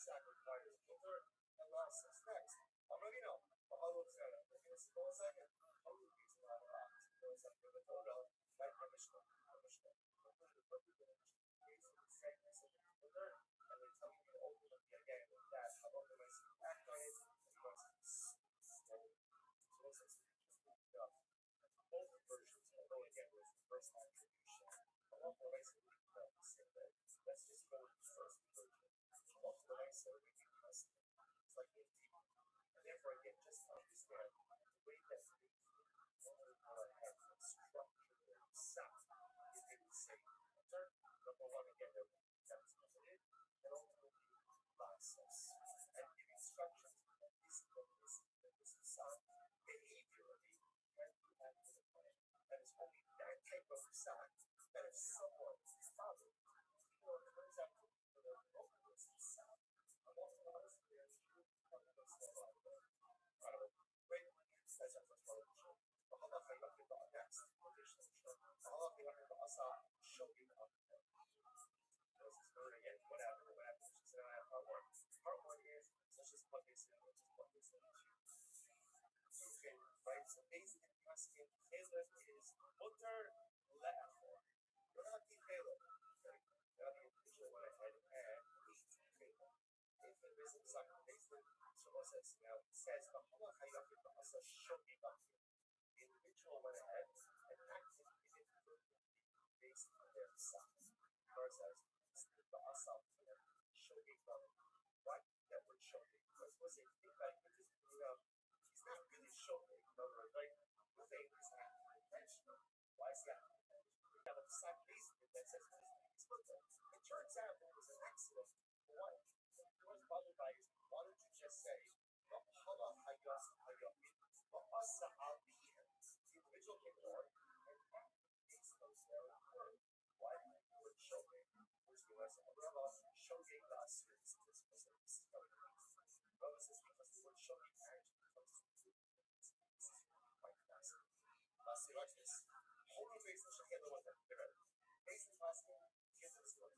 B: Requires filter and losses. Next, already know. All of that. We're going to see one second. All of these are not allowed. One second. The total, like permission. The perfect image is the same as the filter, and they're telling you ultimately again that how long do I see act on it? So what's this? Both versions, although again, was the first attribution. How long do I see let's just go with the first version. Also, I said we can trust it. It's like a deep. And therefore, again, just to understand the way that we have structure their sound is they would say, third, number one, again, that was limited, and ultimately process. And give instructions that this sound behaviorally can be acted upon. And it's only that type of sound that if someone follows, it turns out to be the localist sound. That's our first part of the show. Allah Khayrafi next quotation of the show. Allah Khayrafi Asa showing up. This is third again, whatever. She said, I have part one. Part one is, let's just plug this in. Okay, right? So basically, asking Caleb is mutter le'achor. You're not the Caleb. Okay? Now the individual went ahead and ate Caleb. If there is a second baseline, so what says now? It says the Allah Khayrafi Asa showing up. The individual went ahead and acted independently based on their size. First says the Asa showing up. Why that word showing? Because was it like because he's not really showing. In other words, like the thing is not intentional. Why is that? We have a side baseline that says it turns out that it was an accident. Why? What other guys why don't you just say the individual came along and makes those there word. Why do you word showing? Which the US umbrella showing last year is this Brothers is because the word showing actually comes to quite fast. Last year, watch this. Holy basin should handle with it. Basin fasting, give this one.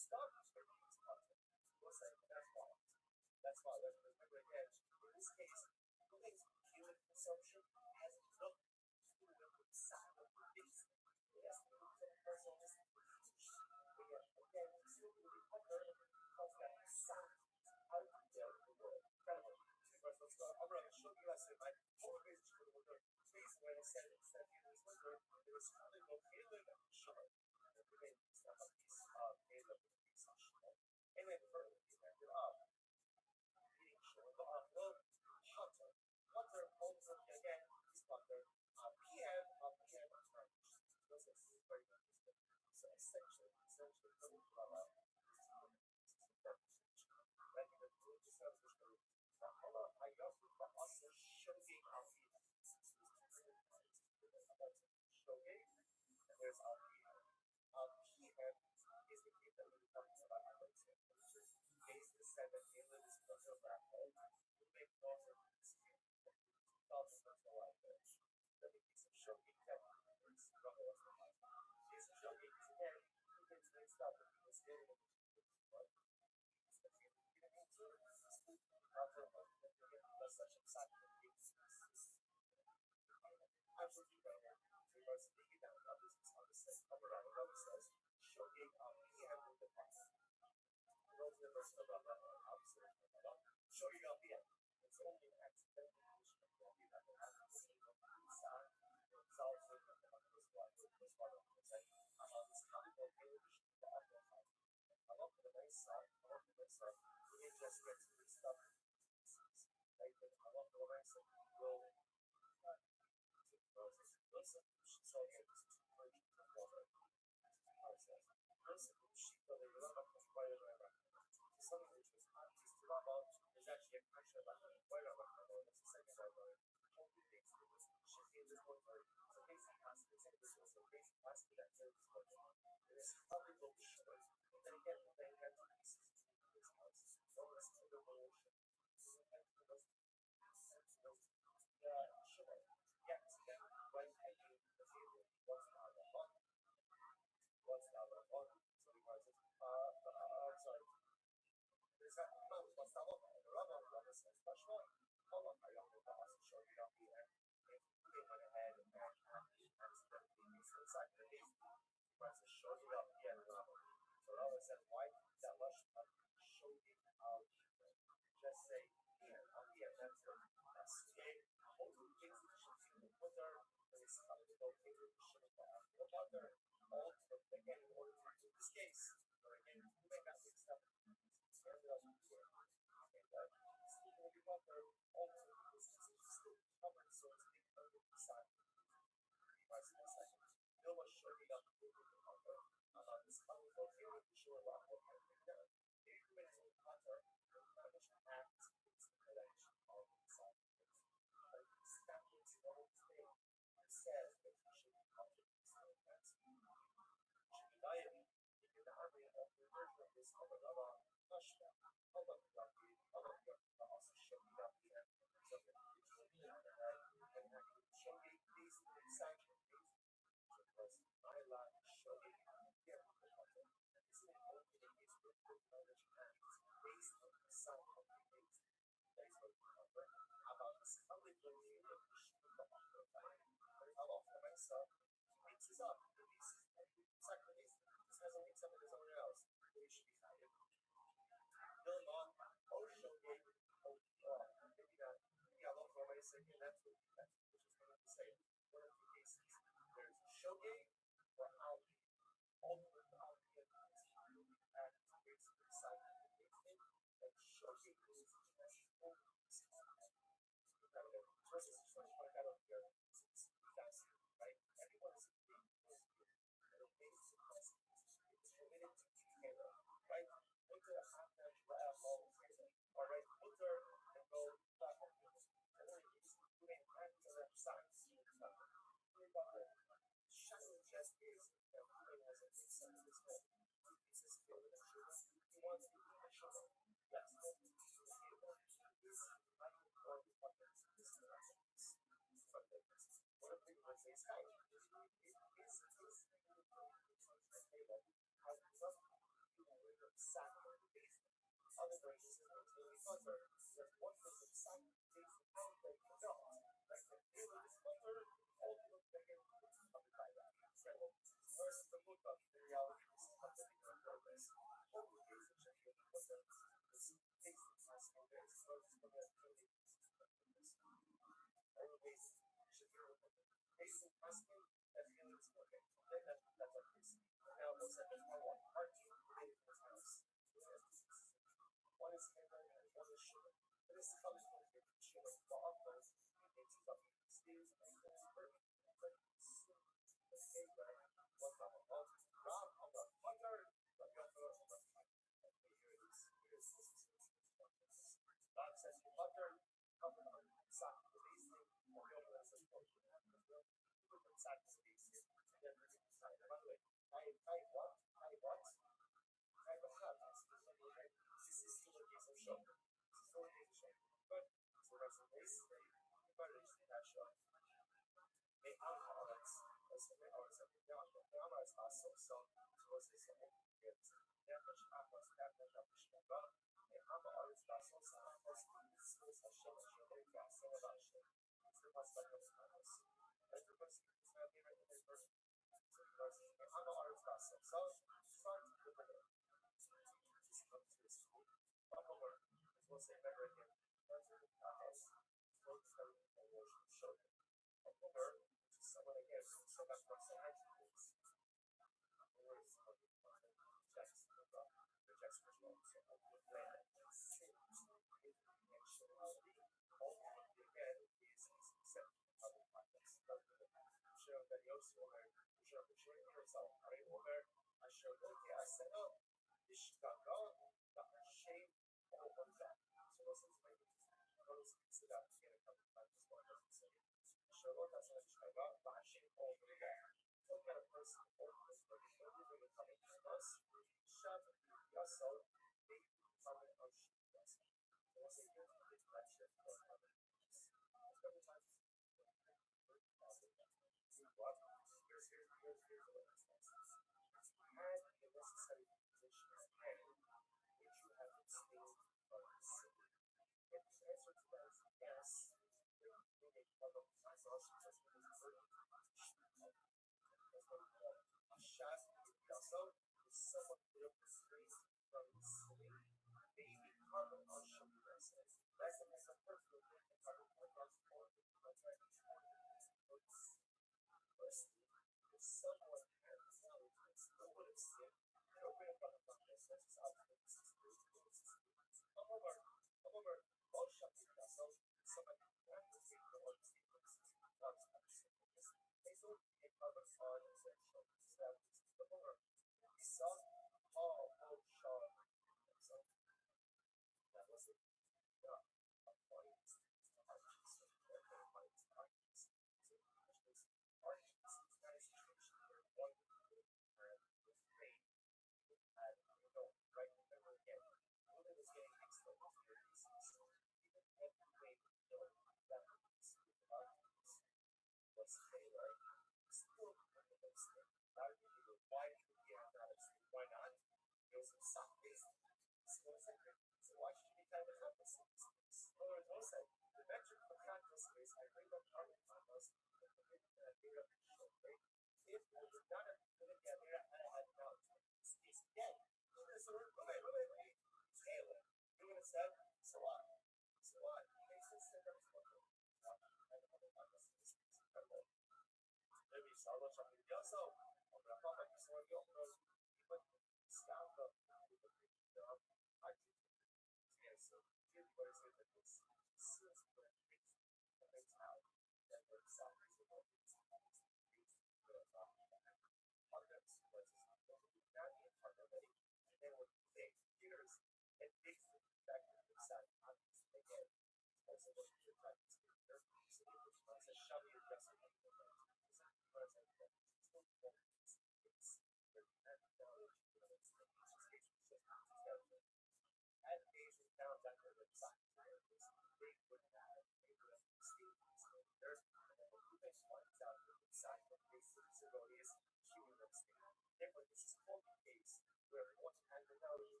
B: different. This is called the case where what kind of value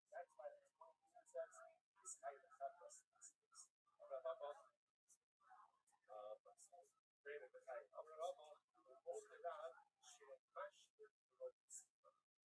B: that's why it's one of the says this kind of fabulous. Prima perché avevamo oltre scene fasce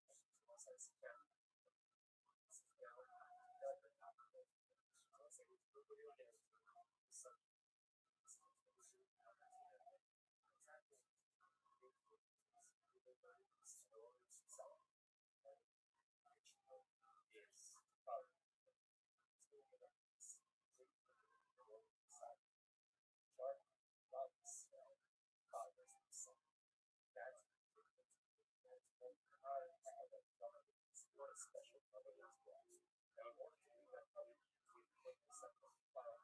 B: special color as well. Now, in order to do that color, you put the second file,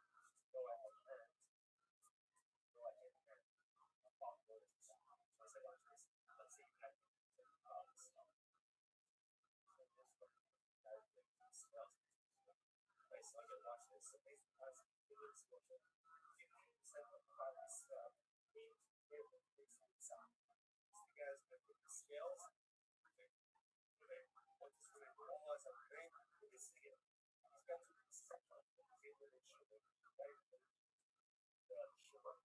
B: go ahead and pop notice. So I said, watch this. Let's see if I can so I can watch this. So basically, that's the lyrics for it. 50% of the files named here with the sound. So you guys can put the scales. What this really was, I'm very good to see it. He's got to be set up the favorite and sugar. Very good. The sugar.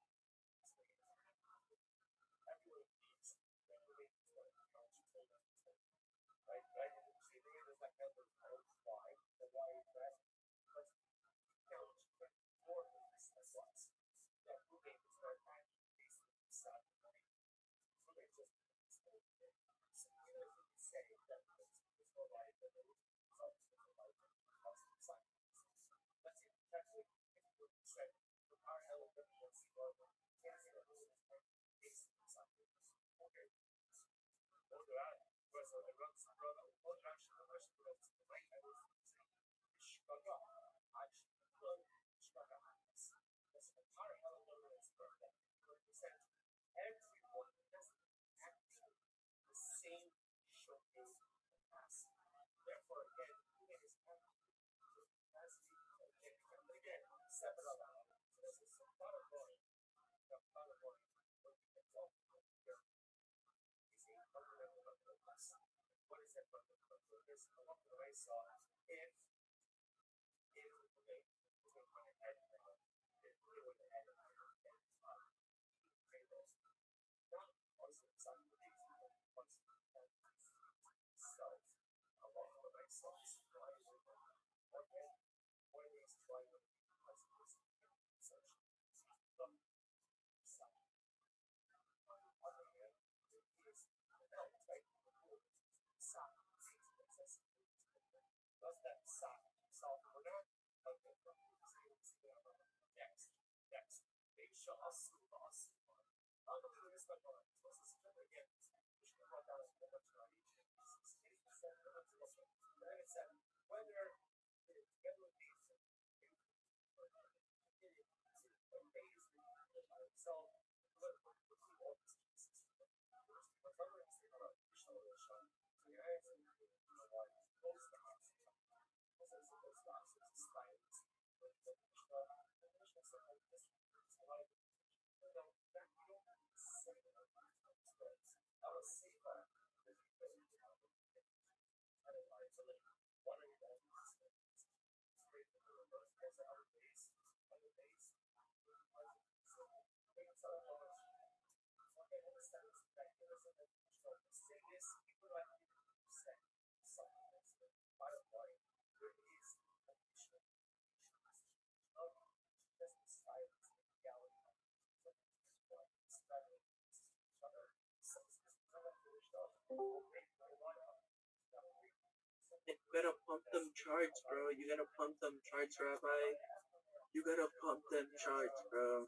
B: Everyone needs regulate what accounts for them. Right? Right? And you see there, there's that kind of why, the why breath. But count for this as well. That moving is very high. Basically, sad. So they just so even if you say that it's more like the let's say actually if you would say the power element was lower, okay. Older on, was the runs older action the rest of the right I was Chicago. Actually that's the power element is perfect. Represent everyone that's acting the same showcase capacity. Therefore, again, it is capacity again, separate about. So this is a lot of going. The lot of going. What you can tell here is a fundamental class. What is that fundamental? This along the way saw if okay, we're going to add it would add not also some of these once self along the way saw okay, one of these triangle has this search from some other hand is the right sock does that sock solve for that? Okay, next. Make sure us. I'm going to do this one more. So this is again. We should have that as one much like I said, whether together with these so
F: You gotta pump them charts, bro. You gotta pump them charts, Rabbi. You gotta pump them charts, bro.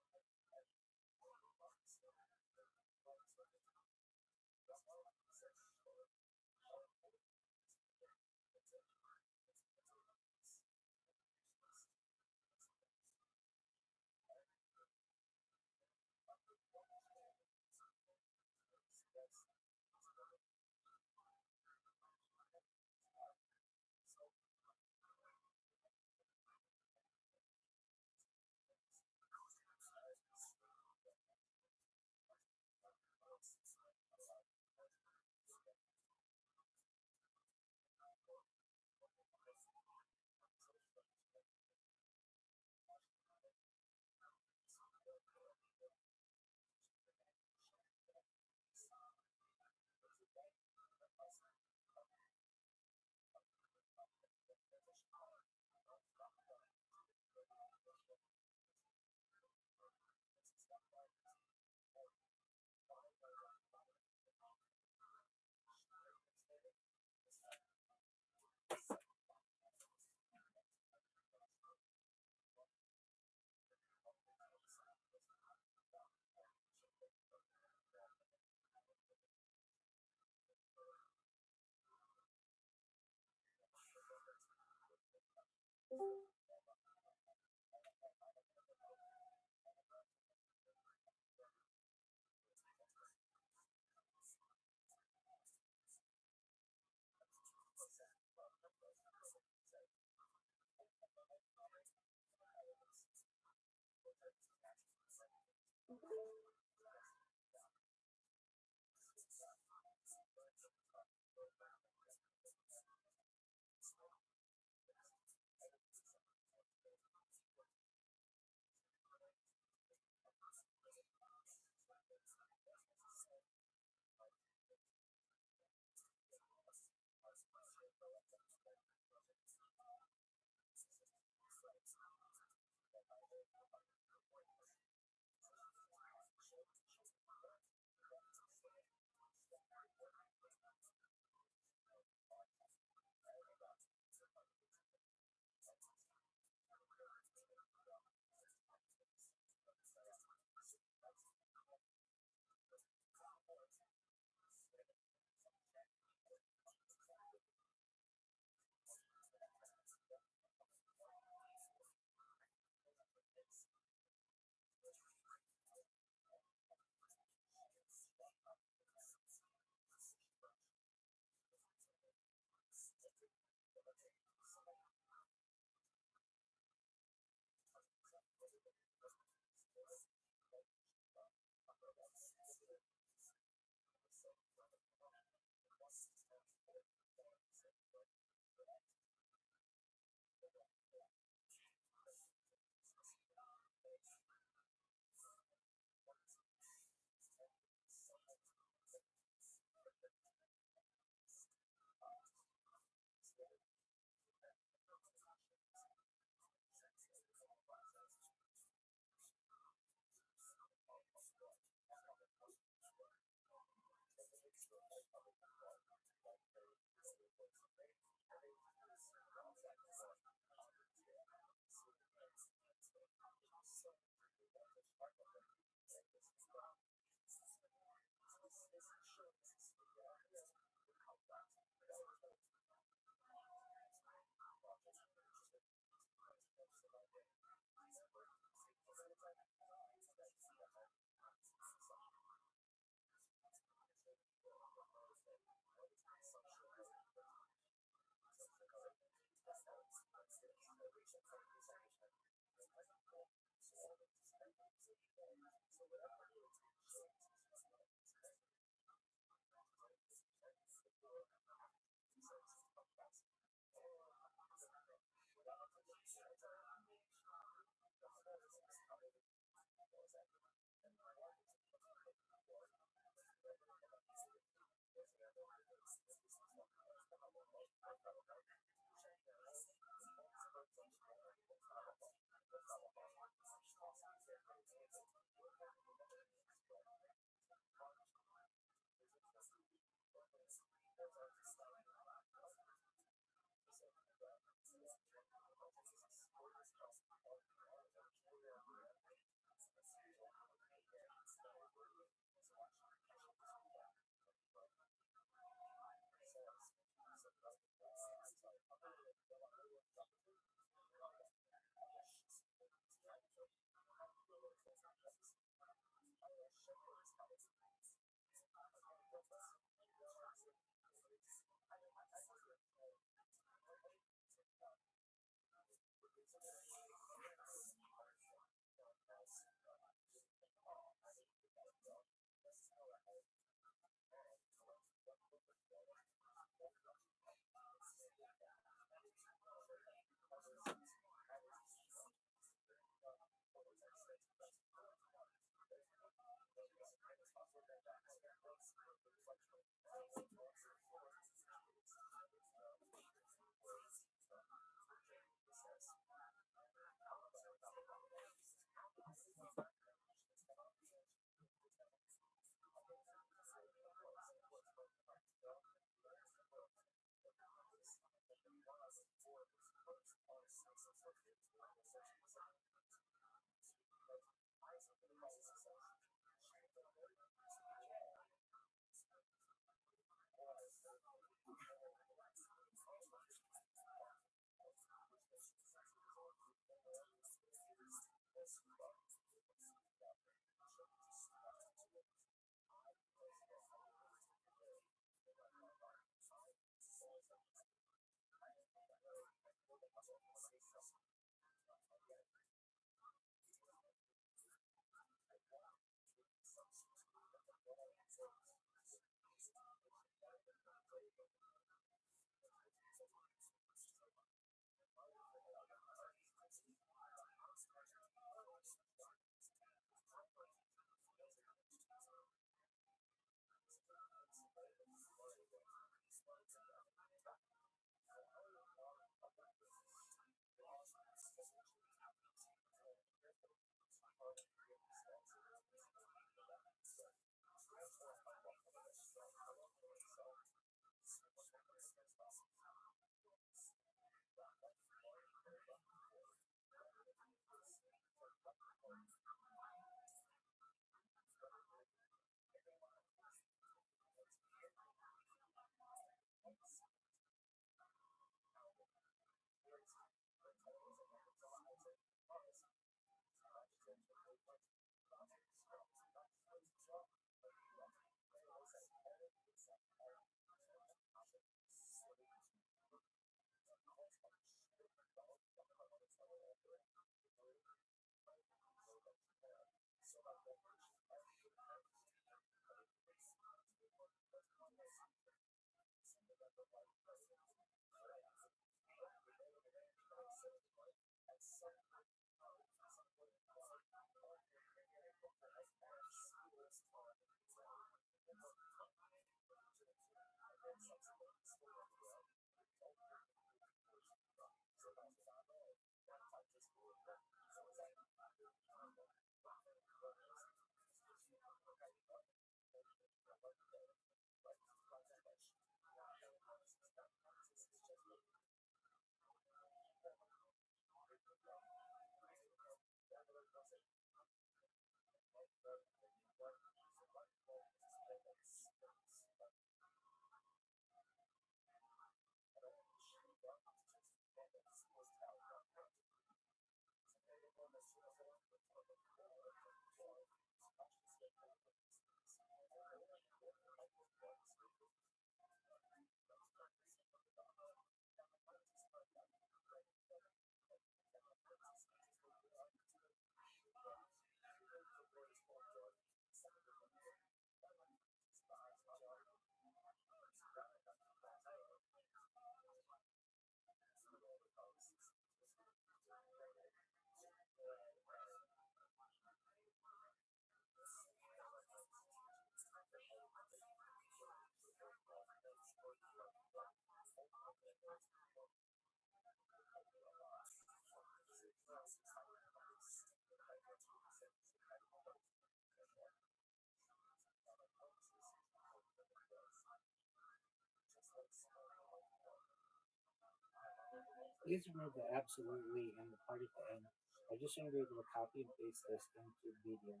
B: Please remove the absolutely and the part at the end. I just want to be able to copy and paste this into Medium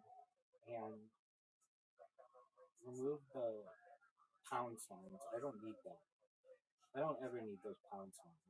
B: and remove the pound signs. I don't need that. I don't ever need those pound signs.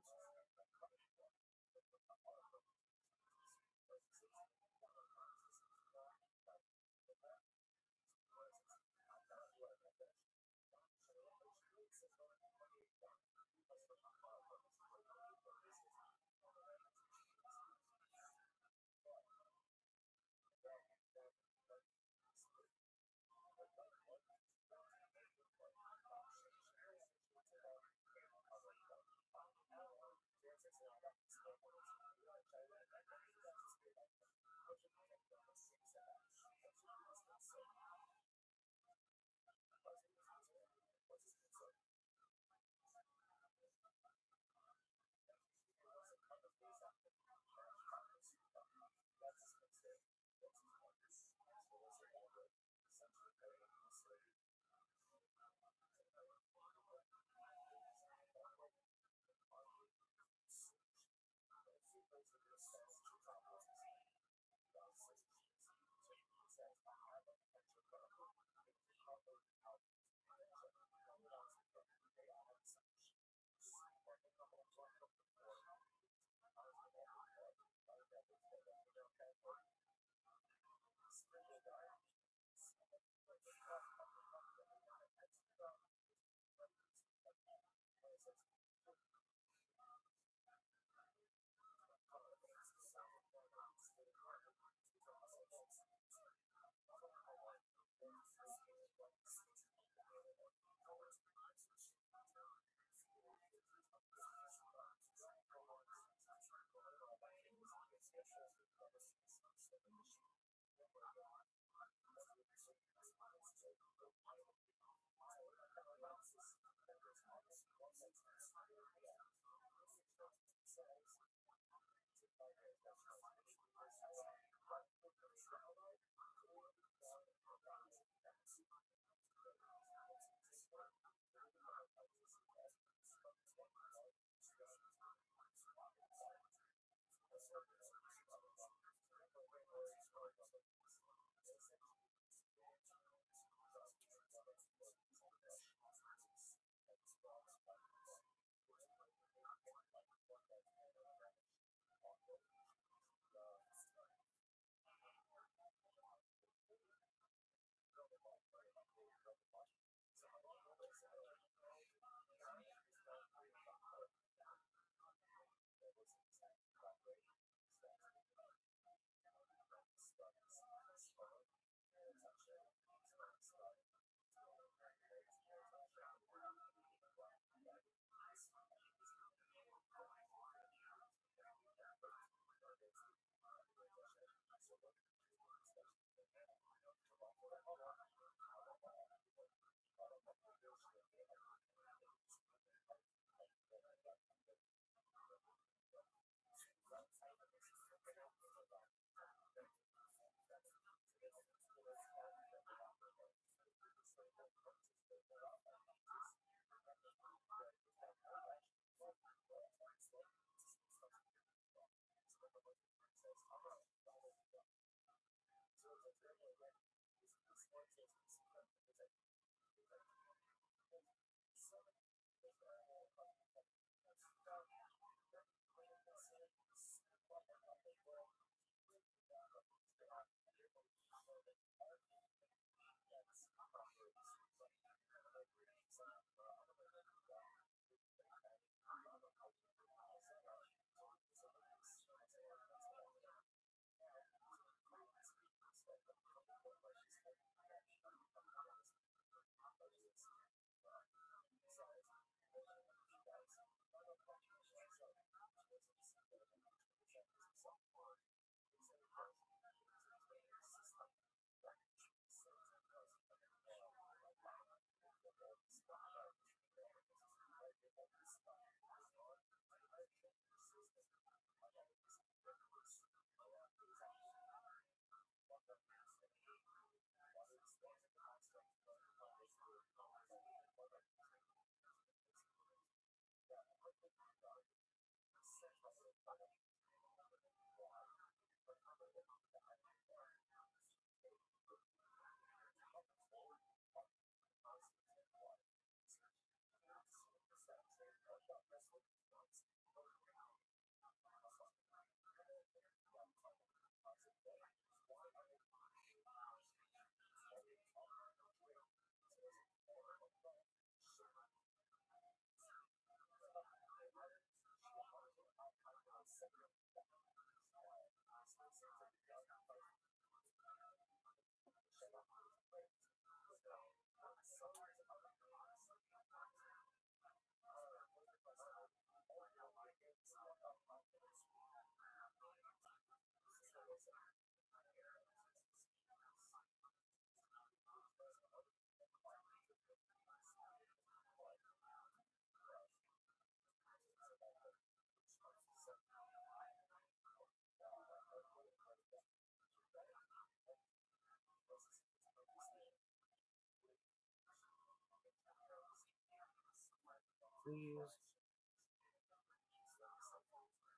B: Please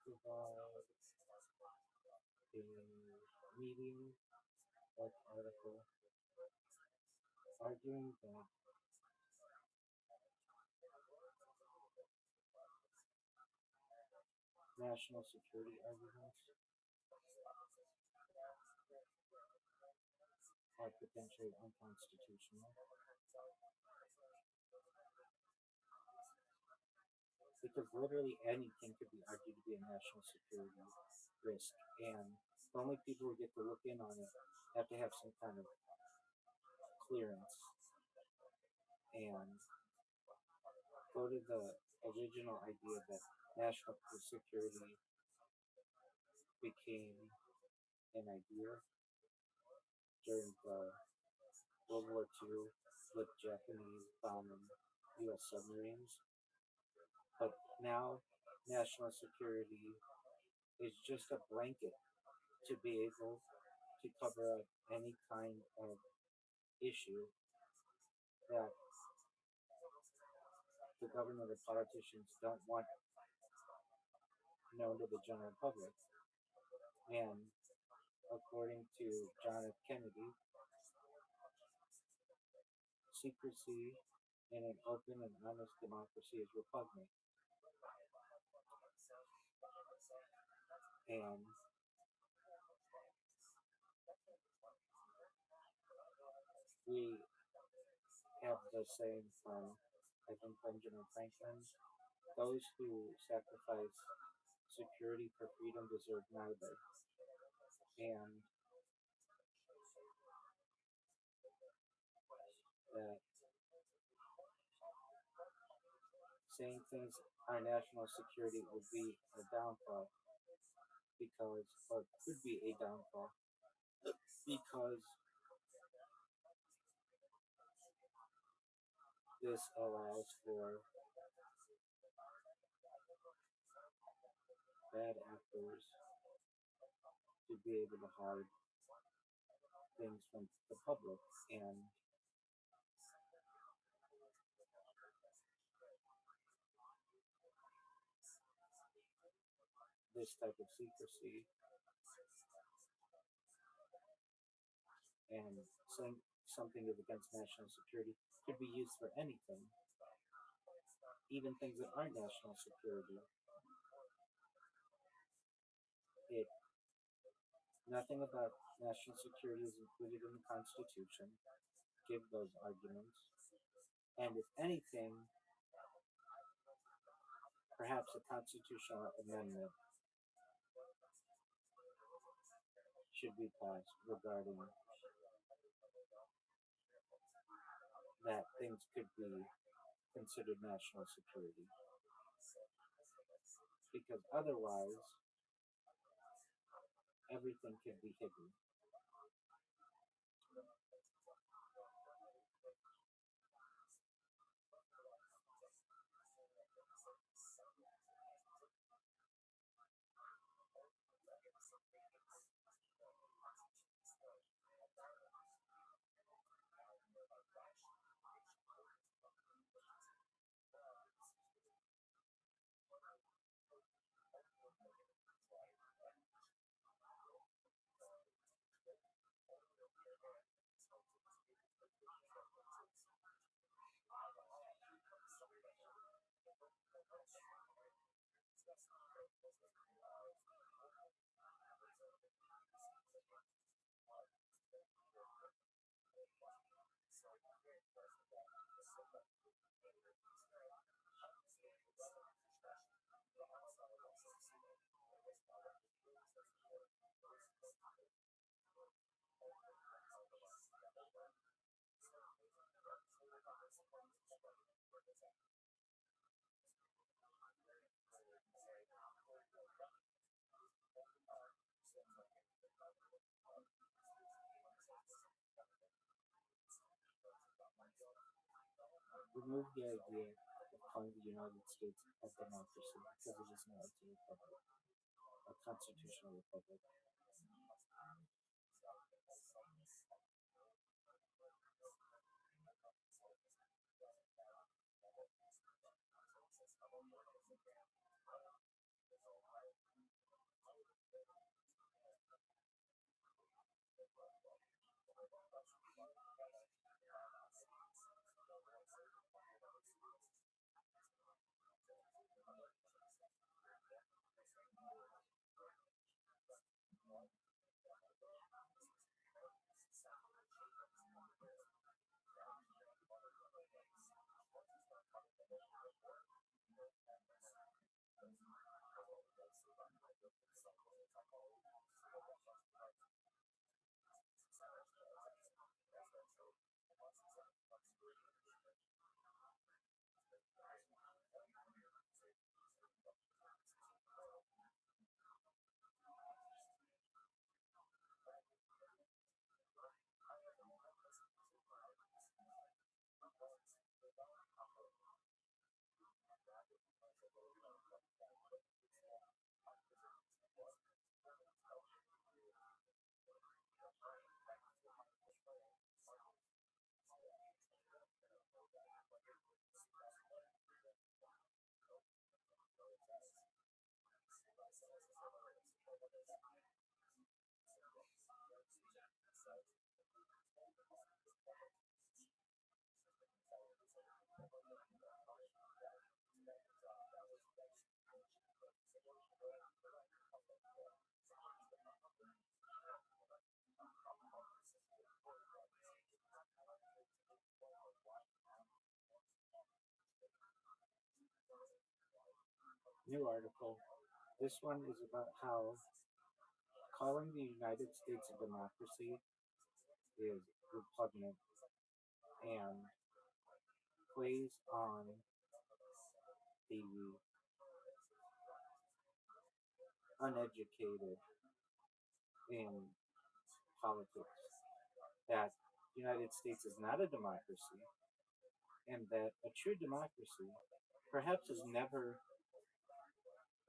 B: provide a meeting like article arguing that national security arguments are potentially unconstitutional because literally anything could be argued to be a national security risk, and the only people who get to look in on it have to have some kind of clearance and go to the original idea that national security became an idea during the World War II with Japanese bombing U.S. submarines. But now, national security is just a blanket to be able to cover up any kind of issue that the government or politicians don't want known to the general public. And according to John F. Kennedy, secrecy in an open and honest democracy is repugnant. And we have the saying from, I think, Benjamin Franklin: those who sacrifice security for freedom deserve neither. And that saying things our national security would be a downfall because, or could be a downfall, because this allows for bad actors to be able to hide things from the public, and this type of secrecy and saying something is against national security could be used for anything, even things that aren't national security. Nothing about national security is included in the Constitution. Give those arguments. And if anything, perhaps a constitutional amendment should be passed regarding that things could be considered national security. Because otherwise, everything could be hidden.
F: remove the idea of calling the United States a democracy because it is not. It's a republic, a constitutional republic. New article. This one is about how calling the United States a democracy is repugnant and plays on the uneducated in politics. That the United States is not a democracy, and that a true democracy perhaps has never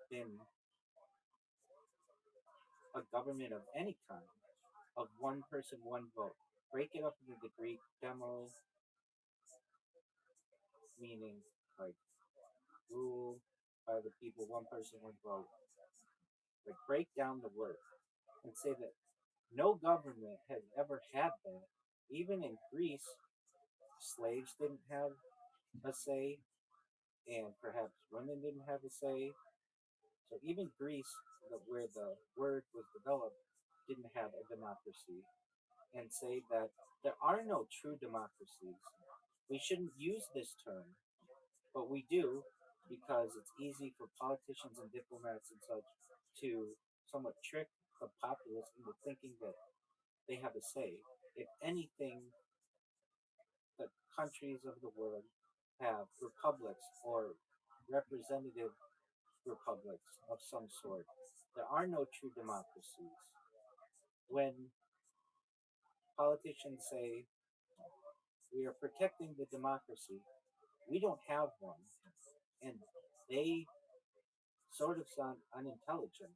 F: been a government of any kind, of one person, one vote. Break it up into the Greek demo, meaning like rule by the people, one person, one vote. Like break down the word and say that no government has ever had that. Even in Greece, slaves didn't have a say, and perhaps women didn't have a say. So even Greece, where the word was developed, didn't have a democracy, and say that there are no true democracies. We shouldn't use this term, but we do because it's easy for politicians and diplomats and such to somewhat trick the populace into thinking that they have a say. If anything, the countries of the world have republics or representative republics of some sort. There are no true democracies. When politicians say we are protecting the democracy, we don't have one. And they sort of sound unintelligent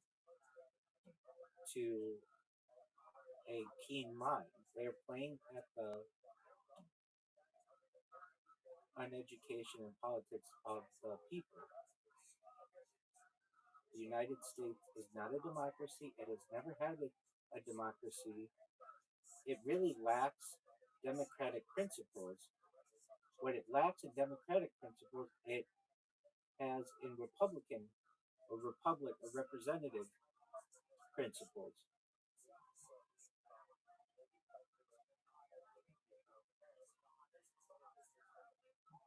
F: to a keen mind. They're playing at the uneducation and politics of the people. The United States is not a democracy. It has never had a democracy. It really lacks democratic principles. What it lacks in democratic principles, it has in Republican or Republic or representative principles.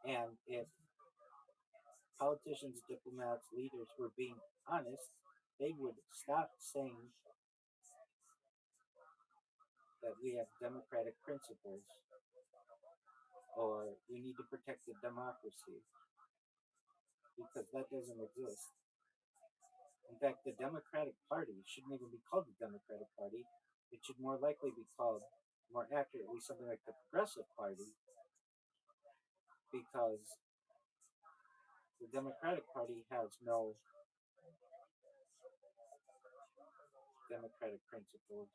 F: And if politicians, diplomats, leaders were being honest, they would stop saying that we have democratic principles or we need to protect the democracy because that doesn't exist. In fact, the Democratic Party shouldn't even be called the Democratic Party. It should more likely be called, more accurately, something like the Progressive Party because the Democratic Party has no democratic principles,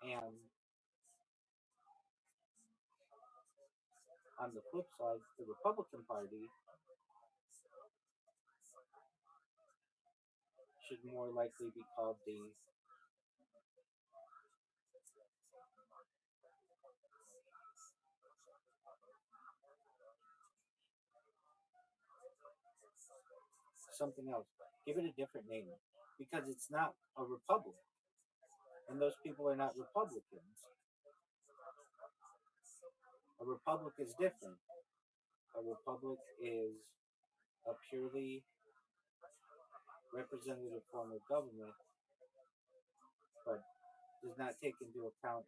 F: and on the flip side, the Republican Party should more likely be called the something else. Give it a different name because it's not a republic, and those people are not Republicans. A republic is different. A republic is a purely representative form of government, but does not take into account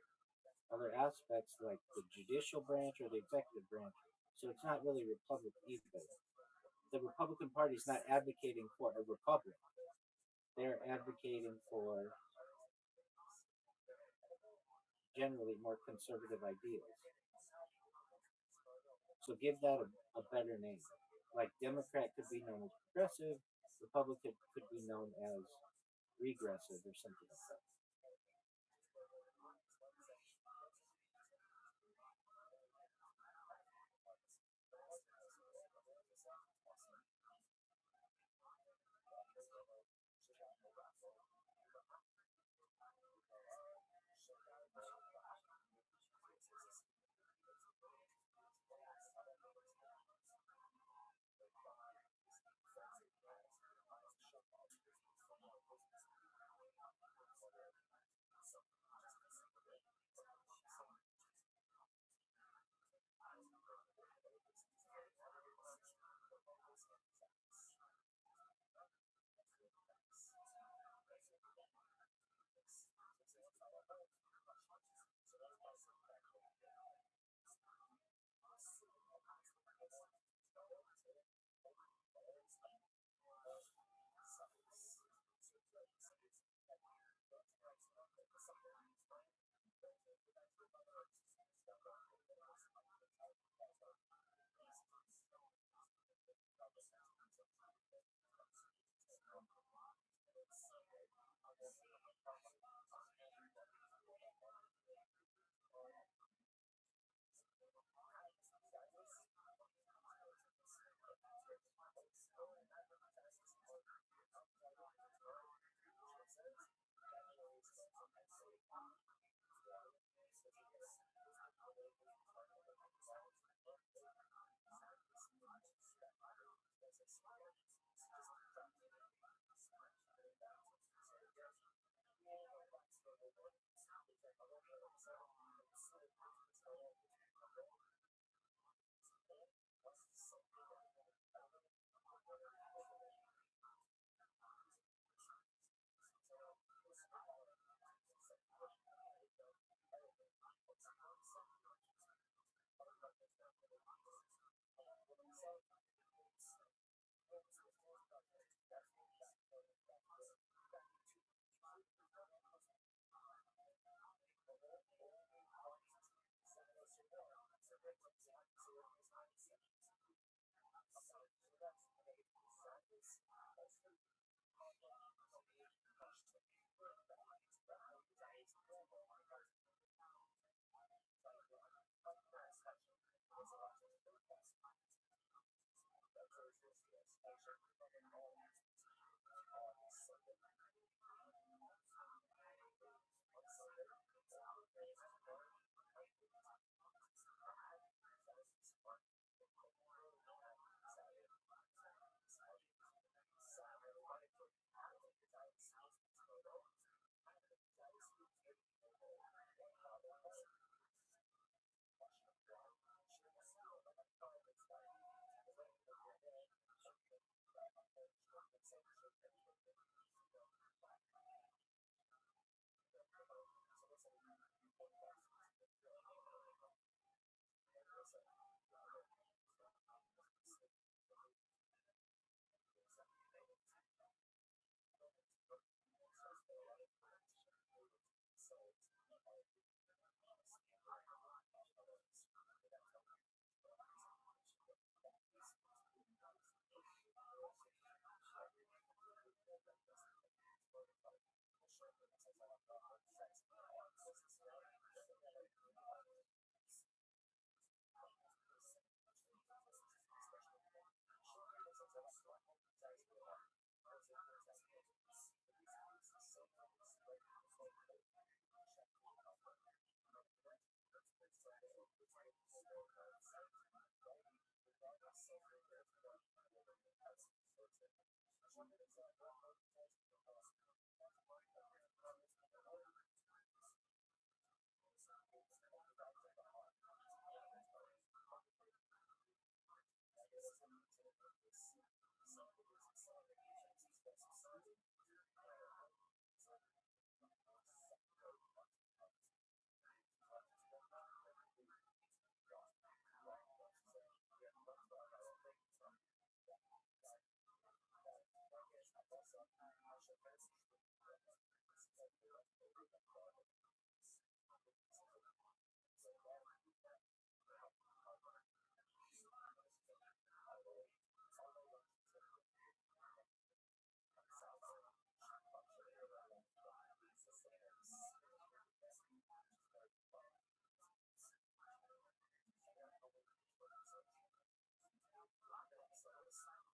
F: other aspects like the judicial branch or the executive branch. So it's not really a republic either. The Republican Party is not advocating for a republic. They're advocating for generally more conservative ideas. So give that a better name. Like Democrat could be known as progressive, Republican could be known as regressive or something like that.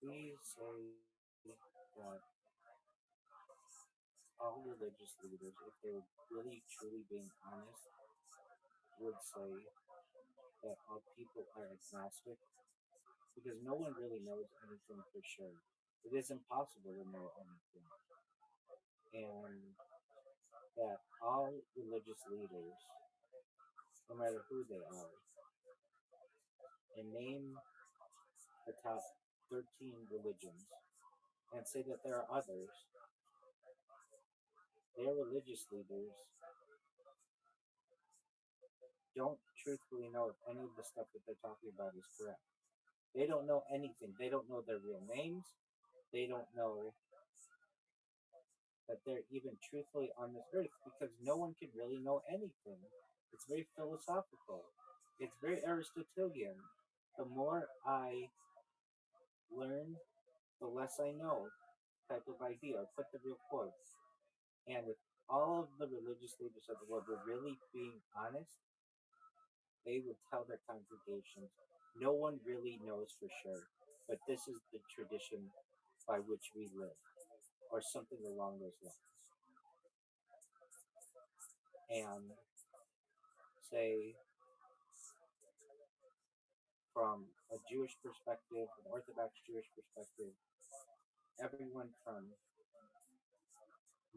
F: We say that all religious leaders, if they were really truly being honest, would say that all people are agnostic because no one really knows anything for sure. It is impossible to know anything. And that all religious leaders, no matter who they are, and name the top 13 religions and say that there are others, their religious leaders don't truthfully know if any of the stuff that they're talking about is correct. They don't know anything. They don't know their real names. They don't know that they're even truthfully on this earth because no one can really know anything. It's very philosophical. It's very Aristotelian. The more I learn, the less I know type of idea. Put the real quotes. And if all of the religious leaders of the world were really being honest, they would tell their congregations, no one really knows for sure, but this is the tradition by which we live, or something along those lines. And say, from a Jewish perspective, an Orthodox Jewish perspective, everyone from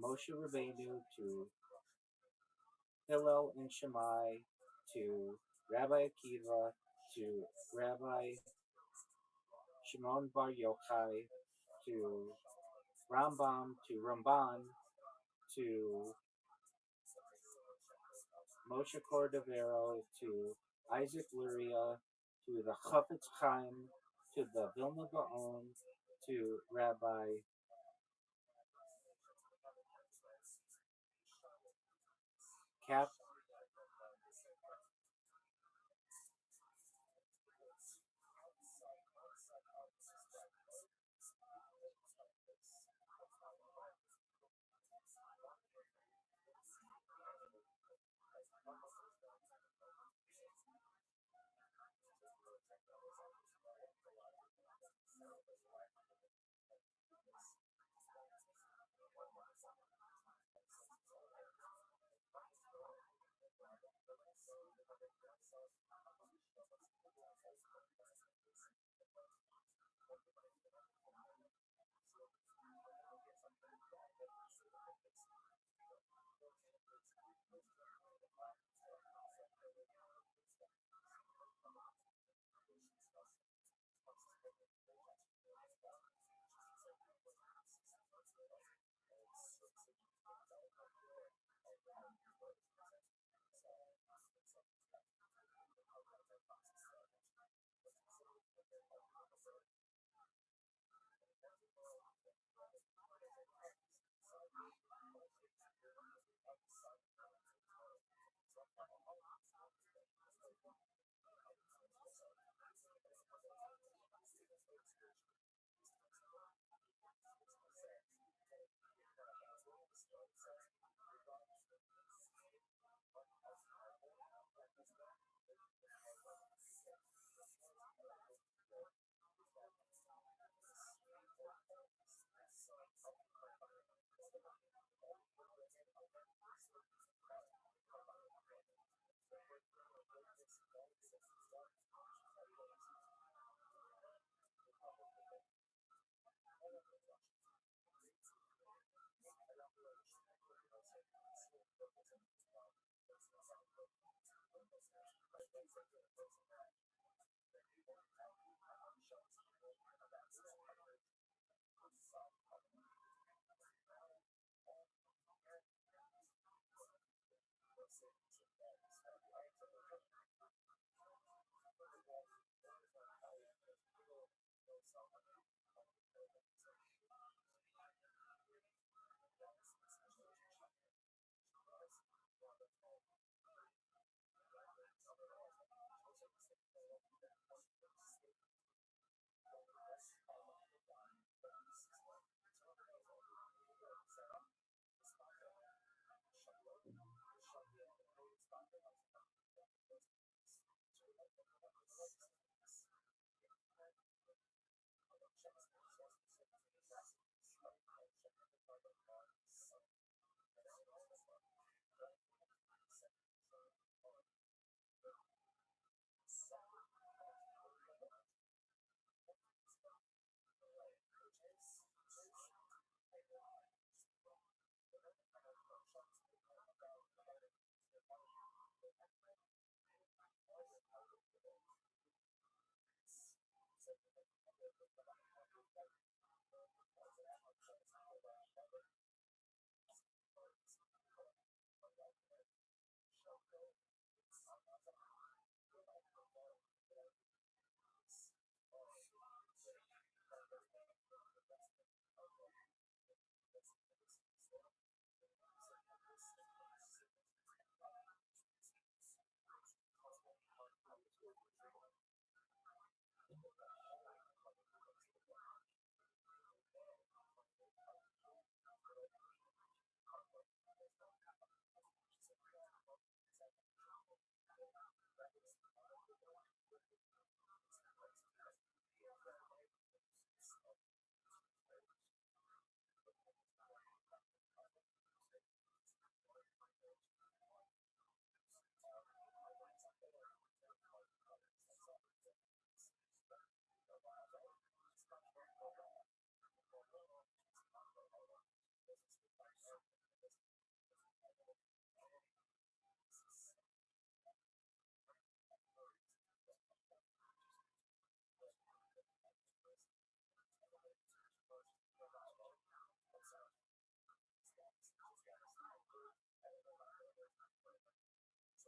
F: Moshe Rabbeinu to Hillel and Shammai to Rabbi Akiva to Rabbi Shimon Bar Yochai to Rambam to Ramban to Moshe Cordovero to Isaac Luria to the Chafetz Chaim to the Vilna Gaon to Rabbi Cap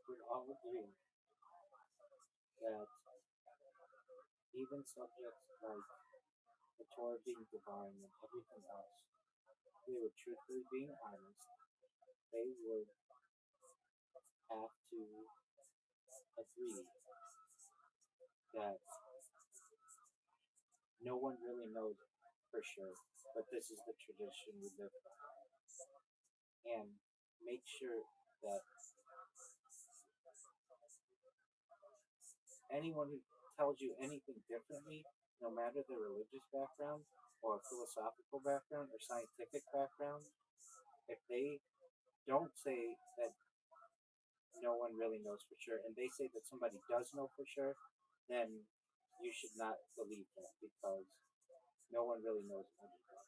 F: We all agree that even subjects like the Torah being divine and everything else, they were truthfully being honest, they would have to agree that no one really knows for sure, but this is the tradition we live by. And make sure that anyone who tells you anything differently, no matter their religious background or philosophical background or scientific background, if they don't say that no one really knows for sure and they say that somebody does know for sure, then you should not believe them because no one really knows everything.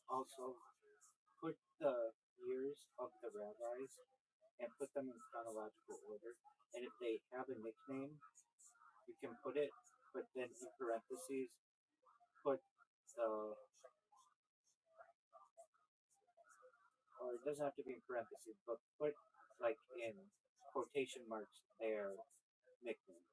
F: Also, put the years of the rabbis and put them in chronological order. And if they have a nickname, you can put it, but then in parentheses, put the, or it doesn't have to be in parentheses, but put like in quotation marks their nickname.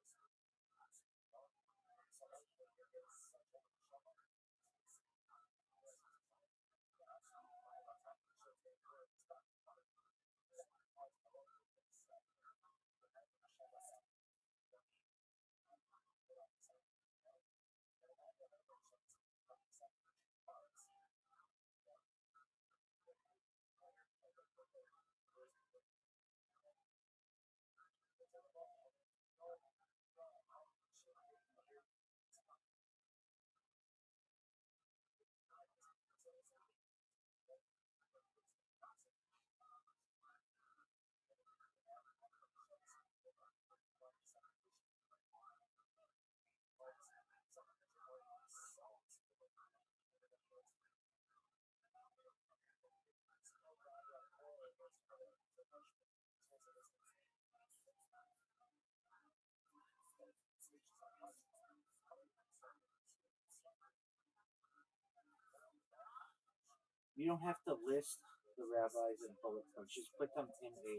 F: You don't have to list the rabbis in bullet points. Just put them in a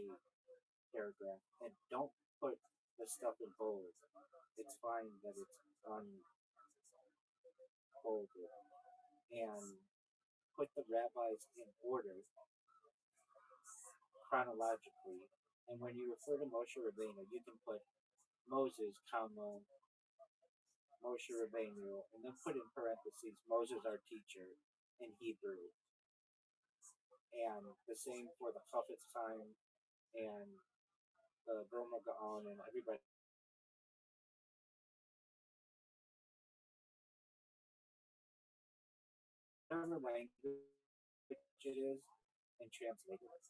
F: paragraph and don't put the stuff in bold. It's fine that it's unbolded. And put the rabbis in order chronologically. And when you refer to Moshe Rabbeinu, you can put Moses, comma, Moshe Rabbeinu, and then put in parentheses Moses, our teacher, in Hebrew. And the same for the Chafetz Chaim and the Vilna Gaon and everybody. Whatever language it is, and translate it.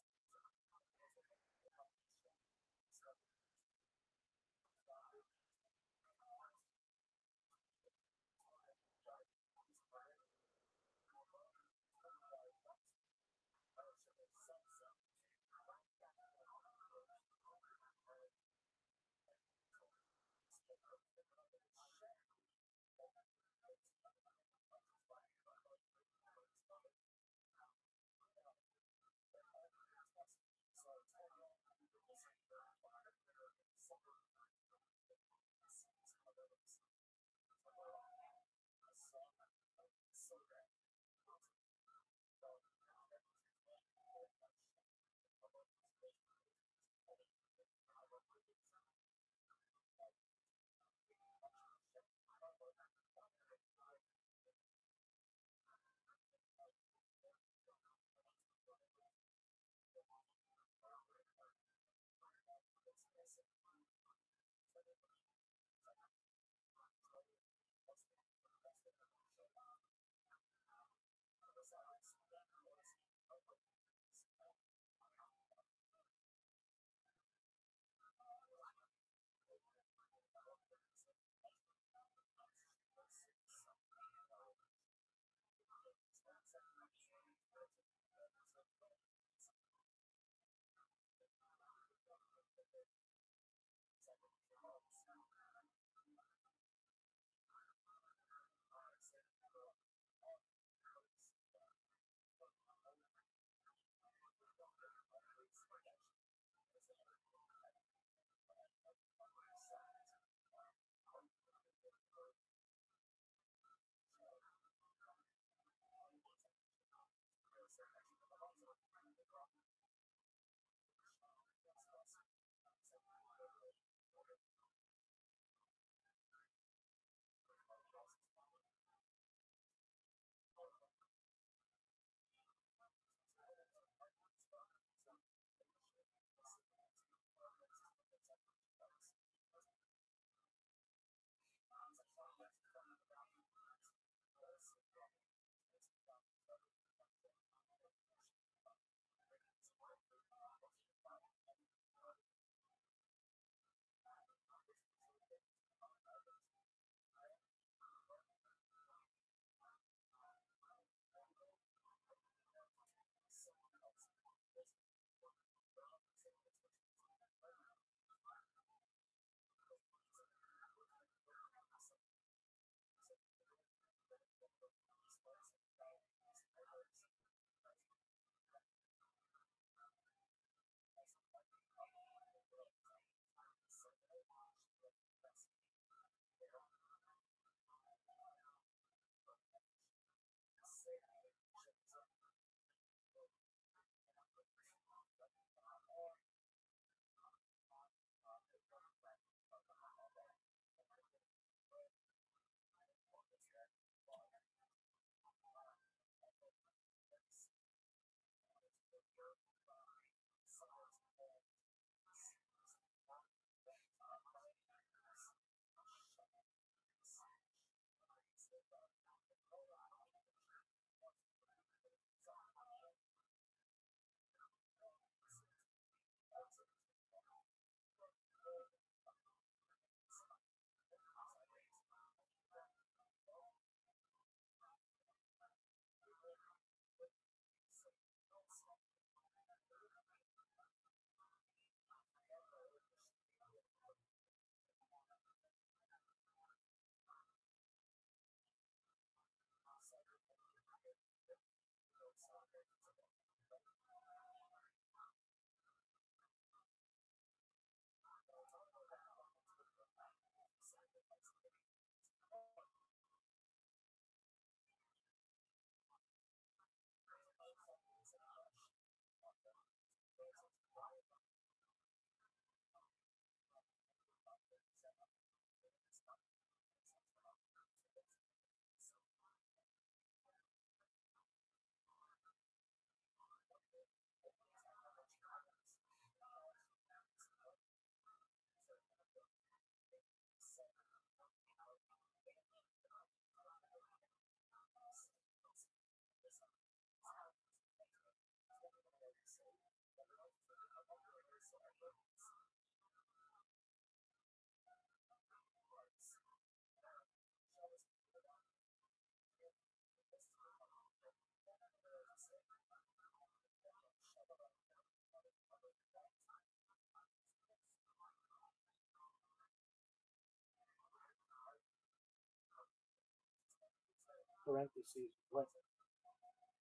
B: parentheses what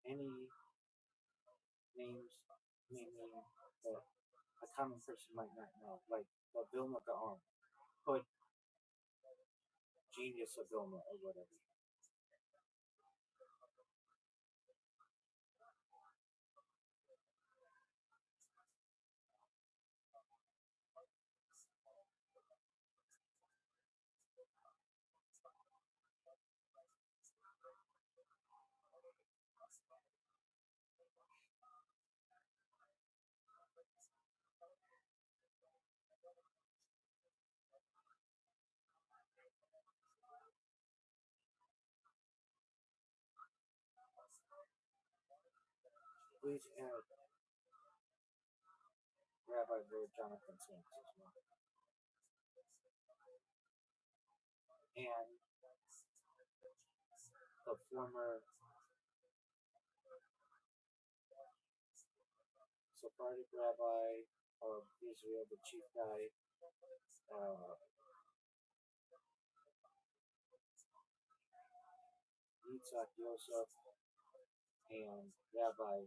B: any names may mean that a common person might not know, like the Vilna Gaon, put genius of Vilna or whatever. Please add Rabbi Lord Jonathan Sands as well. And the former Sephardic rabbi of Israel, the chief guy, Yitzhak Yosef, and Rabbi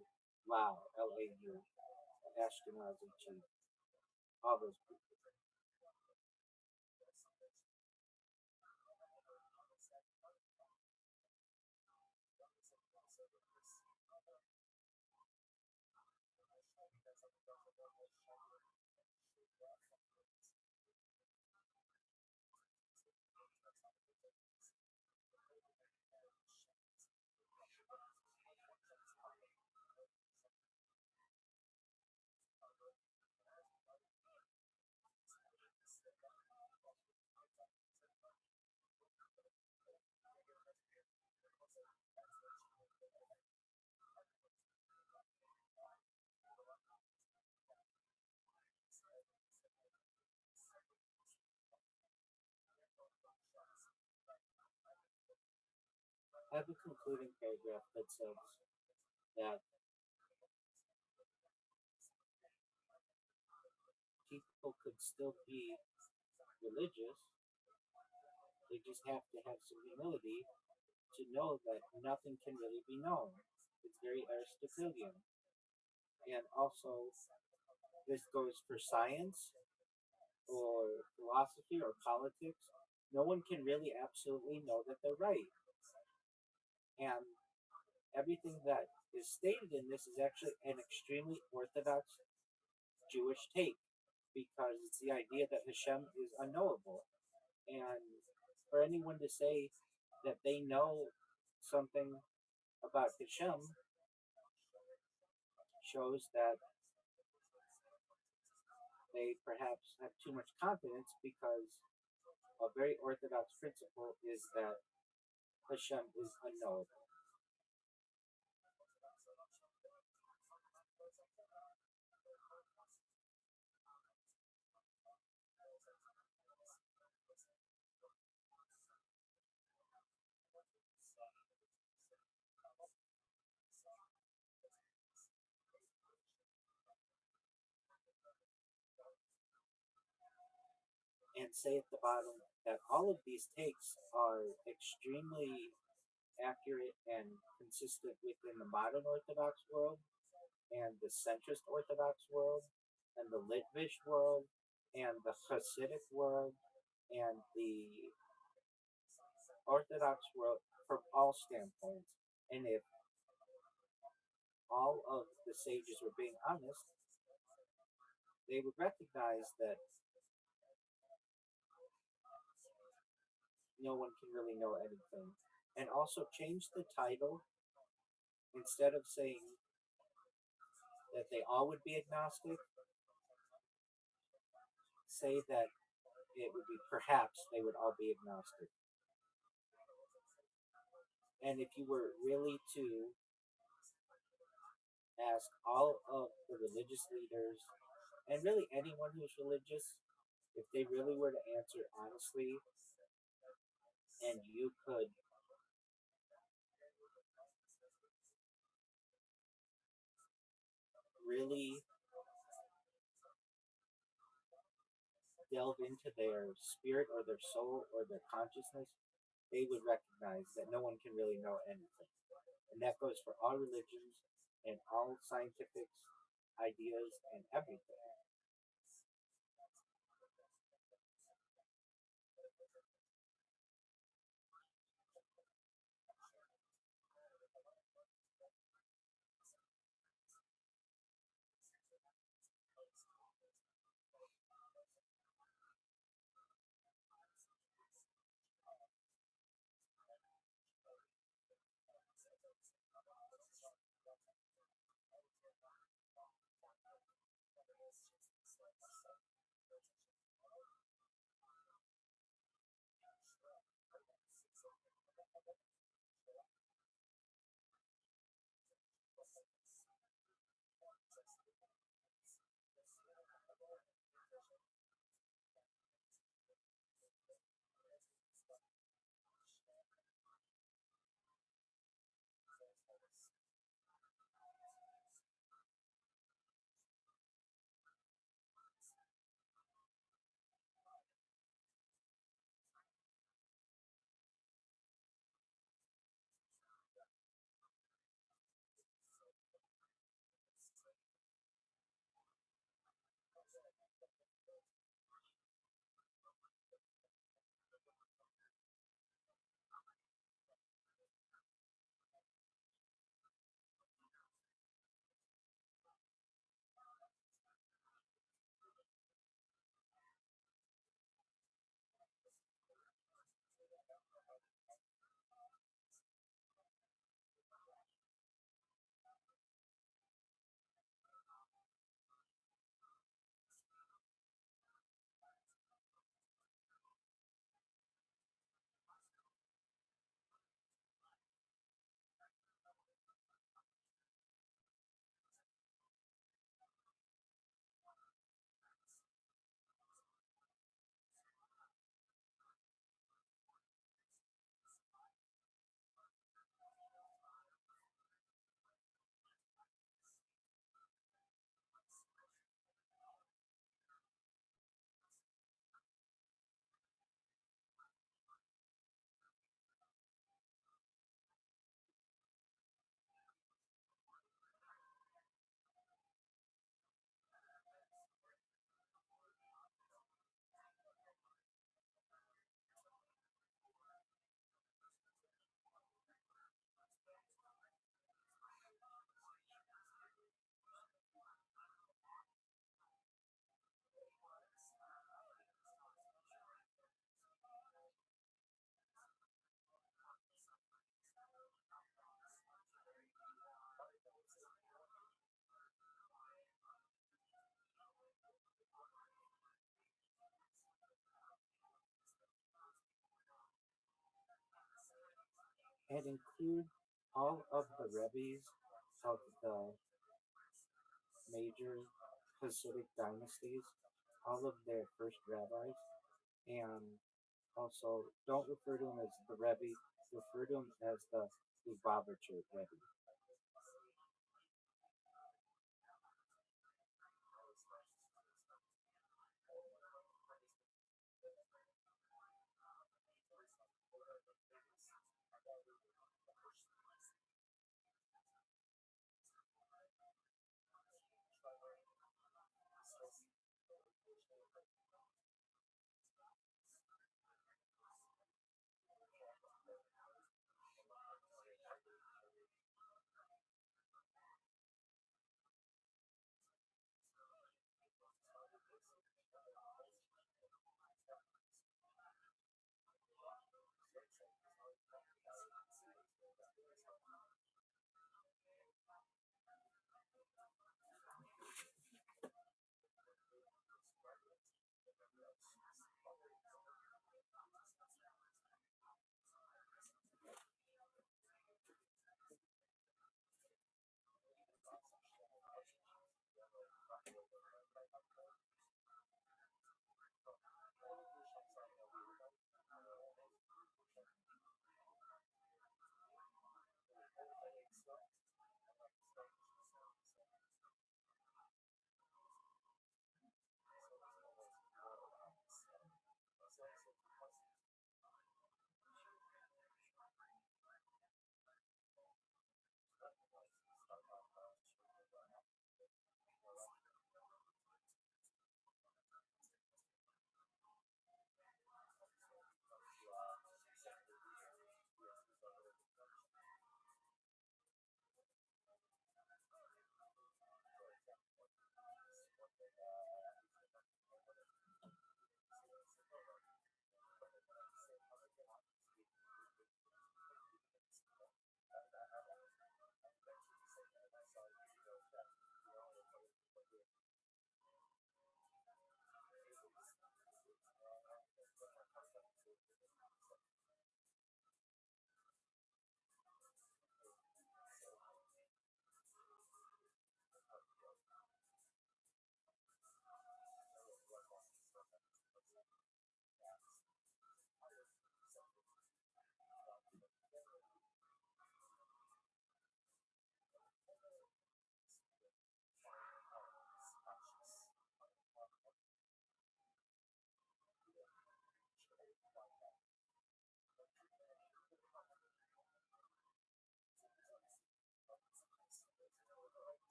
B: Lau, L-A-U, an Ashkenazi chief. All those people. I have a concluding paragraph that says that people could still be religious, they just have to have some humility to know that nothing can really be known. It's very Aristotelian. And also, this goes for science or philosophy or politics. No one can really absolutely know that they're right. And everything that is stated in this is actually an extremely orthodox Jewish take because it's the idea that Hashem is unknowable. And for anyone to say that they know something about Hashem shows that they perhaps have too much confidence because a very orthodox principle is that Hashem is unknowable. And say at the bottom that all of these takes are extremely accurate and consistent within the modern Orthodox world and the centrist Orthodox world and the Litvish world and the Hasidic world and the Orthodox world from all standpoints. And if all of the sages were being honest, they would recognize that no one can really know anything. And also change the title instead of saying that they all would be agnostic, say that it would be perhaps they would all be agnostic. And if you were really to ask all of the religious leaders and really anyone who's religious, if they really were to answer honestly, and you could really delve into their spirit or their soul or their consciousness, they would recognize that no one can really know anything. And that goes for all religions and all scientific ideas and everything. And include all of the rebbes of the major Hasidic dynasties, all of their first rabbis, and also don't refer to him as the Rebbe, refer to him as the Lubavitcher Rebbe.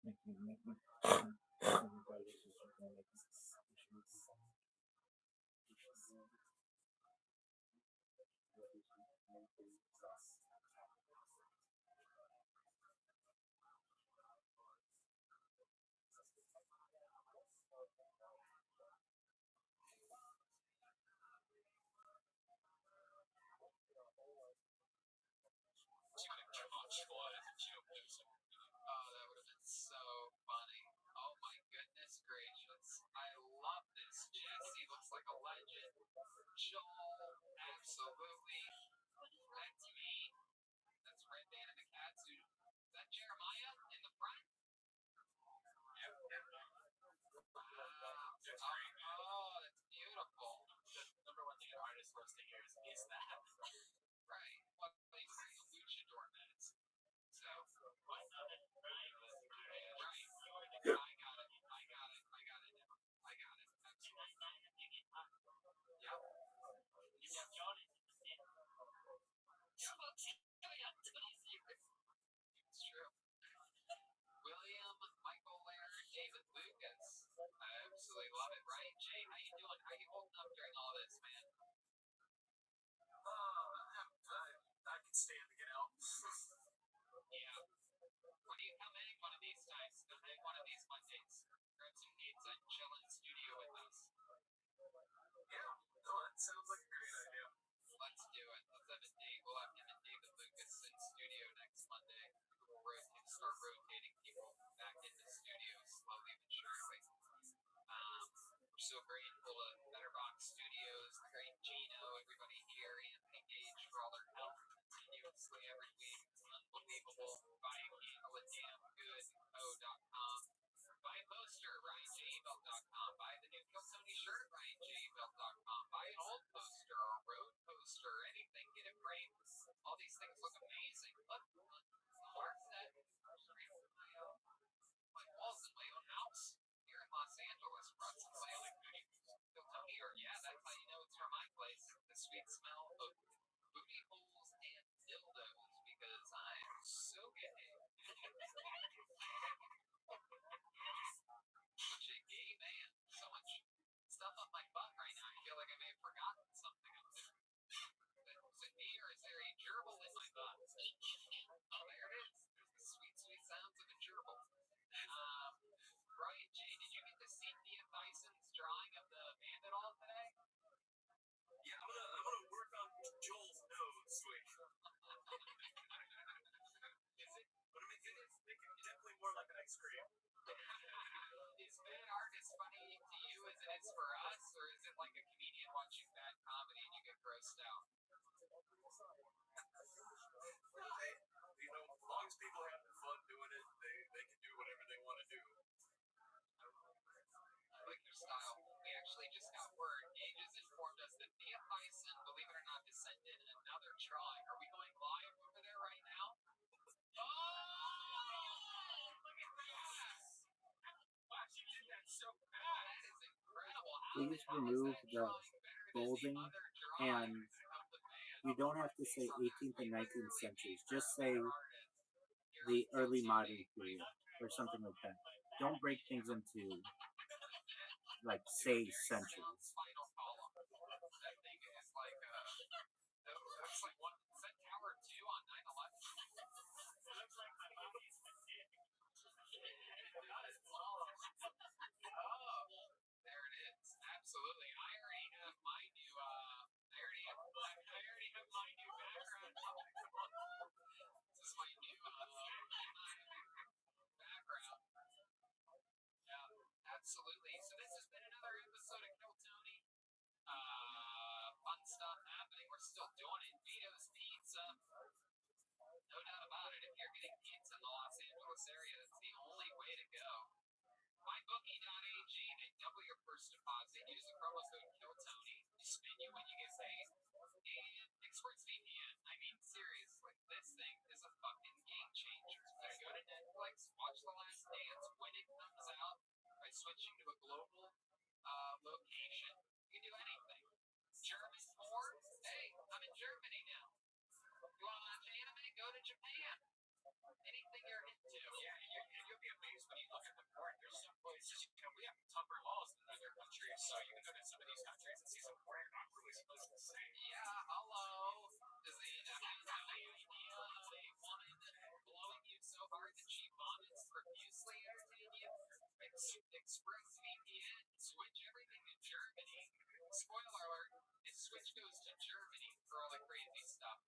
A: Oh, that would have been so funny. Oh my goodness gracious. I love this. Jesse looks like a legend. Joel, absolutely. That's me. That's Red Band and the Katsu. Is that Jeremiah in the front?
D: Yep.
A: Wow. Oh, that's beautiful.
D: The number one thing an artist loves to hear is that.
A: Right. What they say the luchador minutes. So,
D: Why not? Right.
A: right. I got it. I got it. I got it now. I got it. Absolutely. Yep.
D: You have Johnny.
A: It's true. William, Michael Laird, David Lucas. I absolutely love it. Ryan J, how you doing? How you holding up during all this, man?
B: I can stand to get out.
A: Yeah. When do you come in one of these times? Come in one of these Mondays. Grab some pizza and chill in the studio with us.
B: Yeah, no, that sounds like a great idea.
A: Let's do it. Let's have a date. We'll have him and David Lucas in studio next Monday. We'll start rotating people back into studio slowly but surely. We're so grateful to Betterbox Studios, the great Gino, everybody here, Anthony Gage for all their help continuously every week. It's unbelievable. Buy a candle at damngoodco.com. Buy a poster, RyanJBelt.com. Buy the new Kill Tony shirt, RyanJBelt.com. Buy an old poster or a road poster or anything. Get it framed. All these things look amazing. Look, hard set. My walls in my own house here in Los Angeles. Brought some Silent Kill Tony, or yeah, that's how you know it's from my place. The sweet smell of booty holes and dildos because I am so gay. Such a gay man. So much stuff on my butt right now. I feel like I may have forgotten something up there. Is it me or is there a gerbil in my butt? Oh, there it is. There's the sweet, sweet sounds of a gerbil. Brian J, did you get to see Thea Tyson's drawing of the band at all today?
B: Yeah, I'm gonna work on Joel's nose. Wait.
A: Is it?
B: But I mean, it is definitely more like an ice cream.
A: Is bad art as funny to you as it is for us, or is it like a comedian watching bad comedy and you get grossed out?
B: Hey, as long as people are having fun doing it, they can do whatever they want to do.
A: I like your style. We actually just got word. Gage has informed us that Thea Tyson, believe it or not, has sent in another drawing. Are we going live over there right now? Oh! Look at that! Wow, she did that so fast. That is incredible.
F: Please remove the bolding, and you don't have to say 18th and 19th centuries. Just say the early modern period or something like that. Don't break things into, like, say centuries.
A: Final column. That thing is like, looks like one, is that Tower 2 on 9/11?
D: It looks like my body's a dick.
A: Oh, there it is. Absolutely. I already have my new background. This is my new background. Yeah, absolutely. So this has been another episode of Kill Tony. Fun stuff happening. We're still doing it. Vito's Pizza. No doubt about it. If you're getting pizza in the Los Angeles area, that's the only way to go. MyBookie.ag, they double your first deposit. Use the promo code KillTony. They spin you when you get paid. And ExpressVPN. I mean, seriously, this thing is a fucking game changer. You go to Netflix, watch The Last Dance when it comes out by switching to a global location. You can do anything. German porn? Hey, I'm in Germany now. You want to watch anime? Go to Japan. anything you're into.
B: Yeah, and you'll be amazed when you look at the porn. There's some places, we have tougher laws than other countries, so you can go to some of these countries and see some porn you're not really supposed to see.
A: Yeah, hello. Does it have the idea of a woman blowing you so hard that she vomits profusely entertain you? ExpressVPN, switch everything to Germany. Spoiler alert, the switch goes to Germany for all the crazy stuff.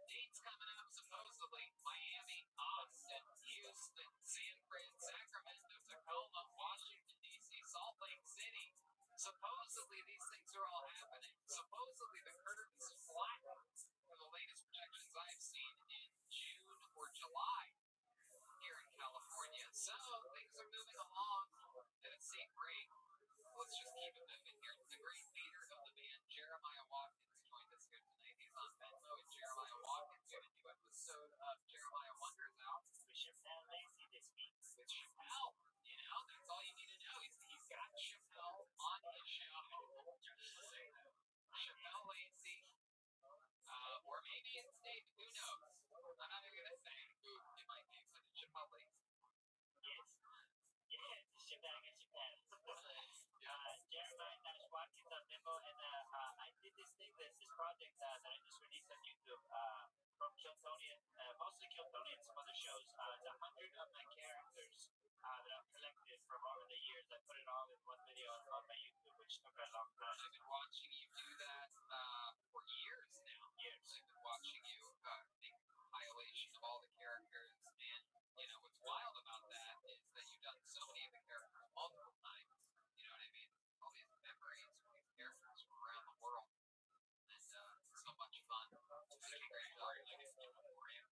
A: Dates coming up supposedly Miami, Austin, Houston, San Fran, Sacramento, Tacoma, Washington, D.C., Salt Lake City. Supposedly these things are all happening. Supposedly the curve is flat for the latest projections I've seen in June or July here in California. So things are moving along at a safe rate. Let's just keep it moving here. The great leader of the band, Jeremiah Watkins, joined us here tonight. He's on Venmo at Jeremiah Watkins. We have a new episode of Jeremiah Wonders out
D: with Chappelle Lacey this week.
A: with Chappelle. You know, that's all you need to know. He's got Chappelle on his show. Chappelle Lacey. Or maybe it's Dave. Who knows? I'm not even going to say who it might be, but it's Chappelle Lacey.
D: Yes. Yeah, Chappelle and Chappelle. Jeremiah Watkins on Venmo, and I did this thing, this project that I just released on YouTube from Kiltonian, mostly Kiltonian, some other shows. It's 100 of my characters that I've collected from over the years. I put it all in one video on my YouTube, which took a long time.
A: I've been watching you do that for years now.
D: Years.
A: I've been watching you make a compilation of all the characters, and you know what's wild about that is that you've done so many of the characters multiple times. You know what I mean? All these memories from these characters from around the world, and so much fun. Such a great job.
B: Like it's in memoriam.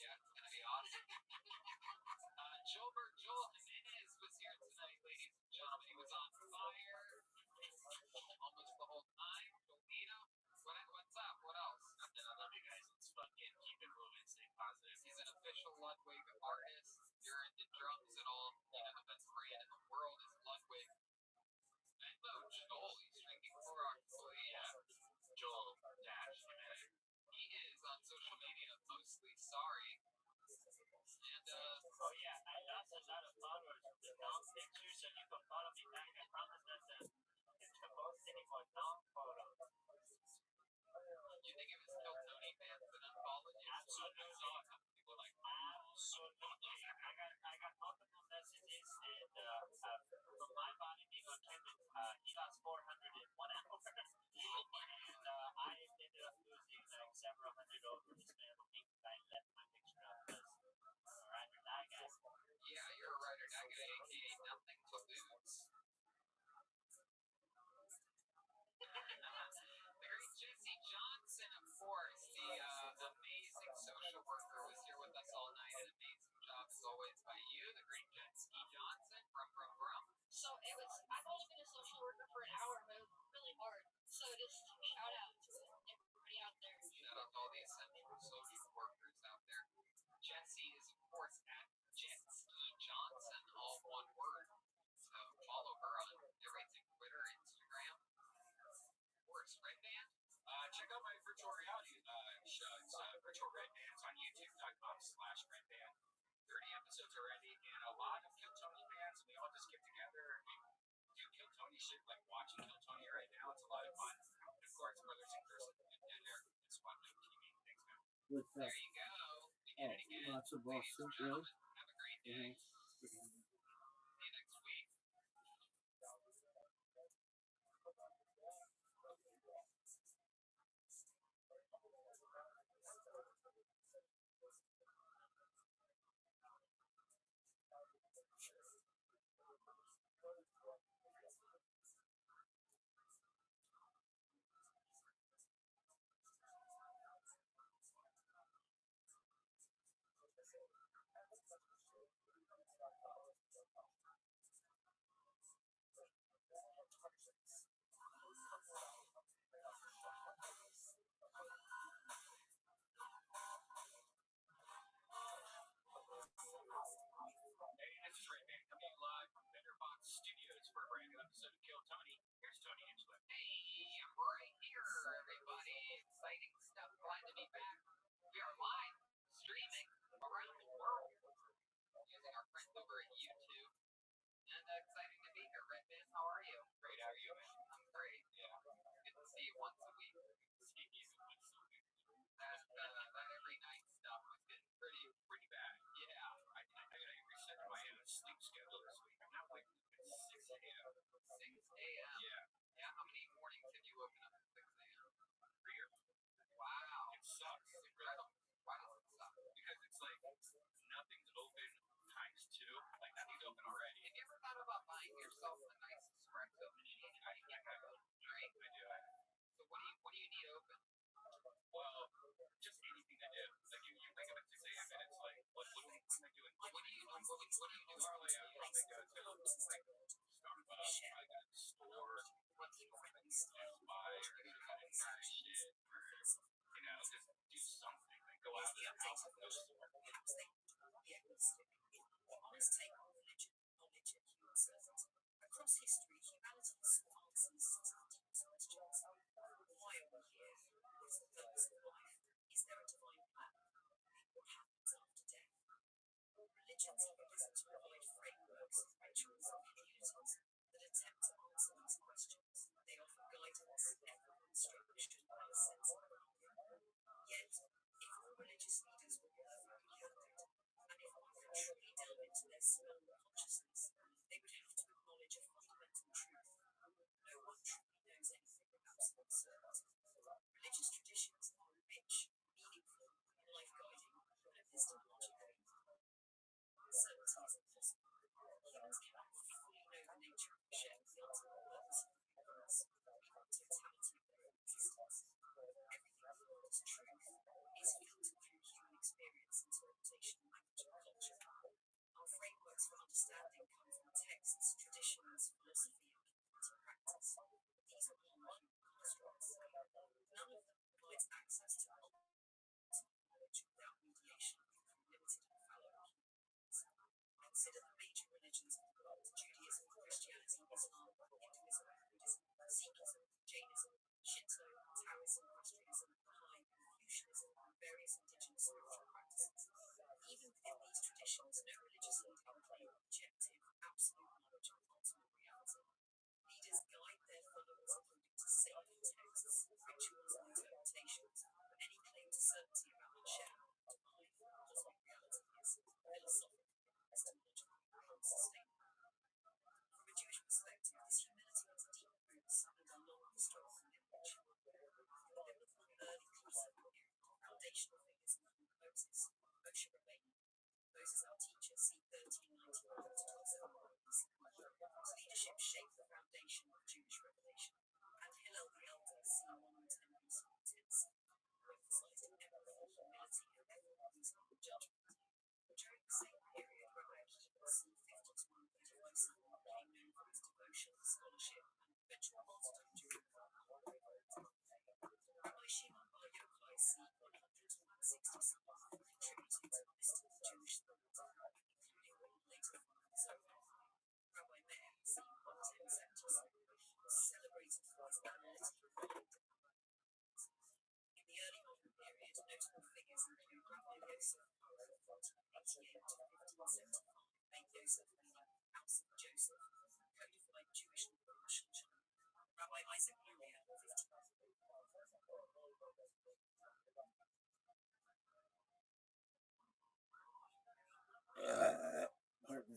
A: Yeah, it's gonna be awesome. Joel Jimenez was here tonight, ladies and gentlemen. He was on fire almost the whole time. Jolito, what's up? What else?
D: Nothing. I love you guys. It's fucking keep it moving, stay positive.
A: He's an official Ludwig artist. You're into drums and all. You know, the best brand in the world is Ludwig. Venmo Joel, he's drinking Clorox. Oh, yeah.
D: Joel Dash Jimenez.
A: He is on social media, mostly sorry. And,
D: oh yeah, I lost a lot of followers with the non pictures, so you can follow me back. I promise not to post any more non photos.
A: You think it was still Tony fans that unfollowed you?
D: Absolutely.
A: I saw a couple people like,
D: absolutely. I got multiple messages, and from my body being on Kevin, he lost 400 in 1 hour. And I ended up losing like several hundred over the span of a week. I left my picture up because ride or die guy.
A: yeah, you're a writer now, aka nothing to lose. The great Jesse Johnson, of course, the amazing social worker, was here with us all night. An amazing job, as always, by you, the great Jesse Johnson. Brum.
C: So it was. I've only been a social worker for an hour, but it was really hard. So just shout out to everybody out there.
A: Shout out to all the essential social workers out there. Jesse is, of course, at Jetski Johnson, all one word. So follow her on everything, Twitter, Instagram. Of course, right, man?
B: Check out my virtual reality shows, virtual red bands on youtube.com/redband. 30 episodes already, and a lot of Kiltony fans. We all just get together and do Kiltony shit, like watching Kiltony right now. It's a lot of fun. And of course, brothers and sisters in there. It's fun on TV. Thanks, man.
F: With
A: There you go. We did it again.
F: lots of
A: Ladies
F: Boston,
A: and gentlemen, have a great day.
F: yeah.
A: See you next week. What do you do? Normally, I probably go to like Starbucks, like a store, pass by, or do some kind of shit, or just do something. Like go out of the house and go to the store.
B: Across history, humanity has sought answers to the deepest questions. Why are we here? What is the purpose of life? Is there a divine plan? What happens after death? Religions have arisen to provide frameworks, rituals, and communities that attempt to answer these questions. They offer guidance, ethical instruction, and a sense of belonging. Yet, if all religious leaders were perfectly candid, and if one could truly delve into their soul and consciousness, they would have to acknowledge a fundamental truth. No one truly knows anything with absolute certainty. Religious traditions are rich, meaningful, life-guiding, but epistemologically certainty is impossible. Humans cannot fully know the nature of the shell, the ultimate purpose of the universe, even the totality of their existence. Everything held as truth is filtered through human experience, interpretation, language, and culture. Our frameworks for understanding come from texts, traditions, philosophy, and community practice. These are all human constructs. None of them provides access to ultimate knowledge without mediation from limited and fallible humans. Consider the major religions of the world: Judaism, Christianity, Islam, Hinduism, Buddhism, Sikhism, Jainism, Shinto, Taoism, Zoroastrianism, Baha'i, Confucianism, and various indigenous spiritual practices. Even within these traditions, no religious leader can claim objective, absolute knowledge of ultimate reality. Leaders guide their followers according to sacred texts, rituals, and interpretations, but any claim to certainty about the shell, divine, cosmic reality is philosophical, epistemologically unsustainable. From a Jewish perspective, this humility has deep roots and a long historical lineage. In the biblical early classic period, foundational figures include Moshe Rabbeinu. Moses, our teacher, c. 1391 to 1201 BC, whose leadership shaped the foundation of Jewish revelation, and Hillel the Elder, c. 110 BC, 10c, who emphasized empathy, humility, and ethical reasoning and judgment. During the same period, Rabbi Akiva, c. 52 BC, became known for his devotion, scholarship, and eventual martyrdom during the Rabbi Shimon bar Yochai, c. 100 to 160 contributed to mystical Jewish thought, including what would later form the Zohar. Rabbi Meir, c. 110-77, was celebrated for his analytical mind. In the early modern period, notable figures include Rabbi Yosef, 1488 to 1575, Ben Yosef, meaning house of Joseph, codified Jewish law in Shushan. Rabbi Isaac Luria, 15.
F: Pardon.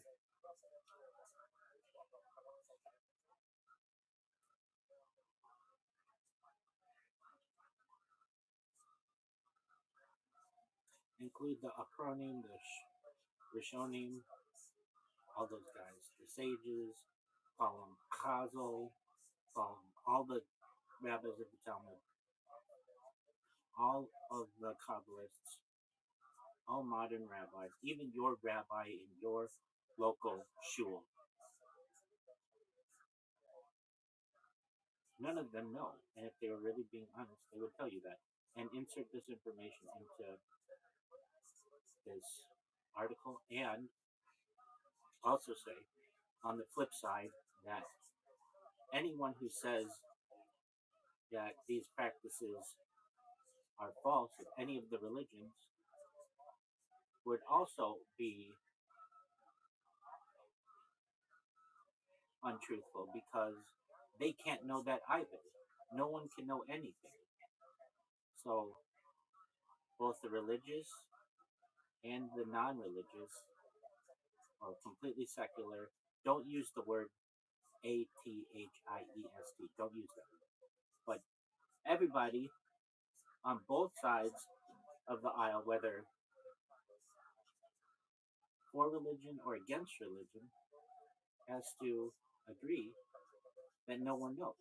F: Include the Acronym, the Rishonim, all those guys, the sages, call them Chazal, call them all the rabbis of the Talmud, all of the Kabbalists, all modern rabbis, even your rabbi in your local shul. None of them know, and if they were really being honest, they would tell you that and insert this information into this article, and also say on the flip side that anyone who says that these practices are false of any of the religions would also be untruthful because they can't know that either. No one can know anything. So both the religious and the non-religious or completely secular don't use the word atheist. Don't use that. But everybody on both sides of the aisle, whether for religion or against religion, has to agree that no one knows.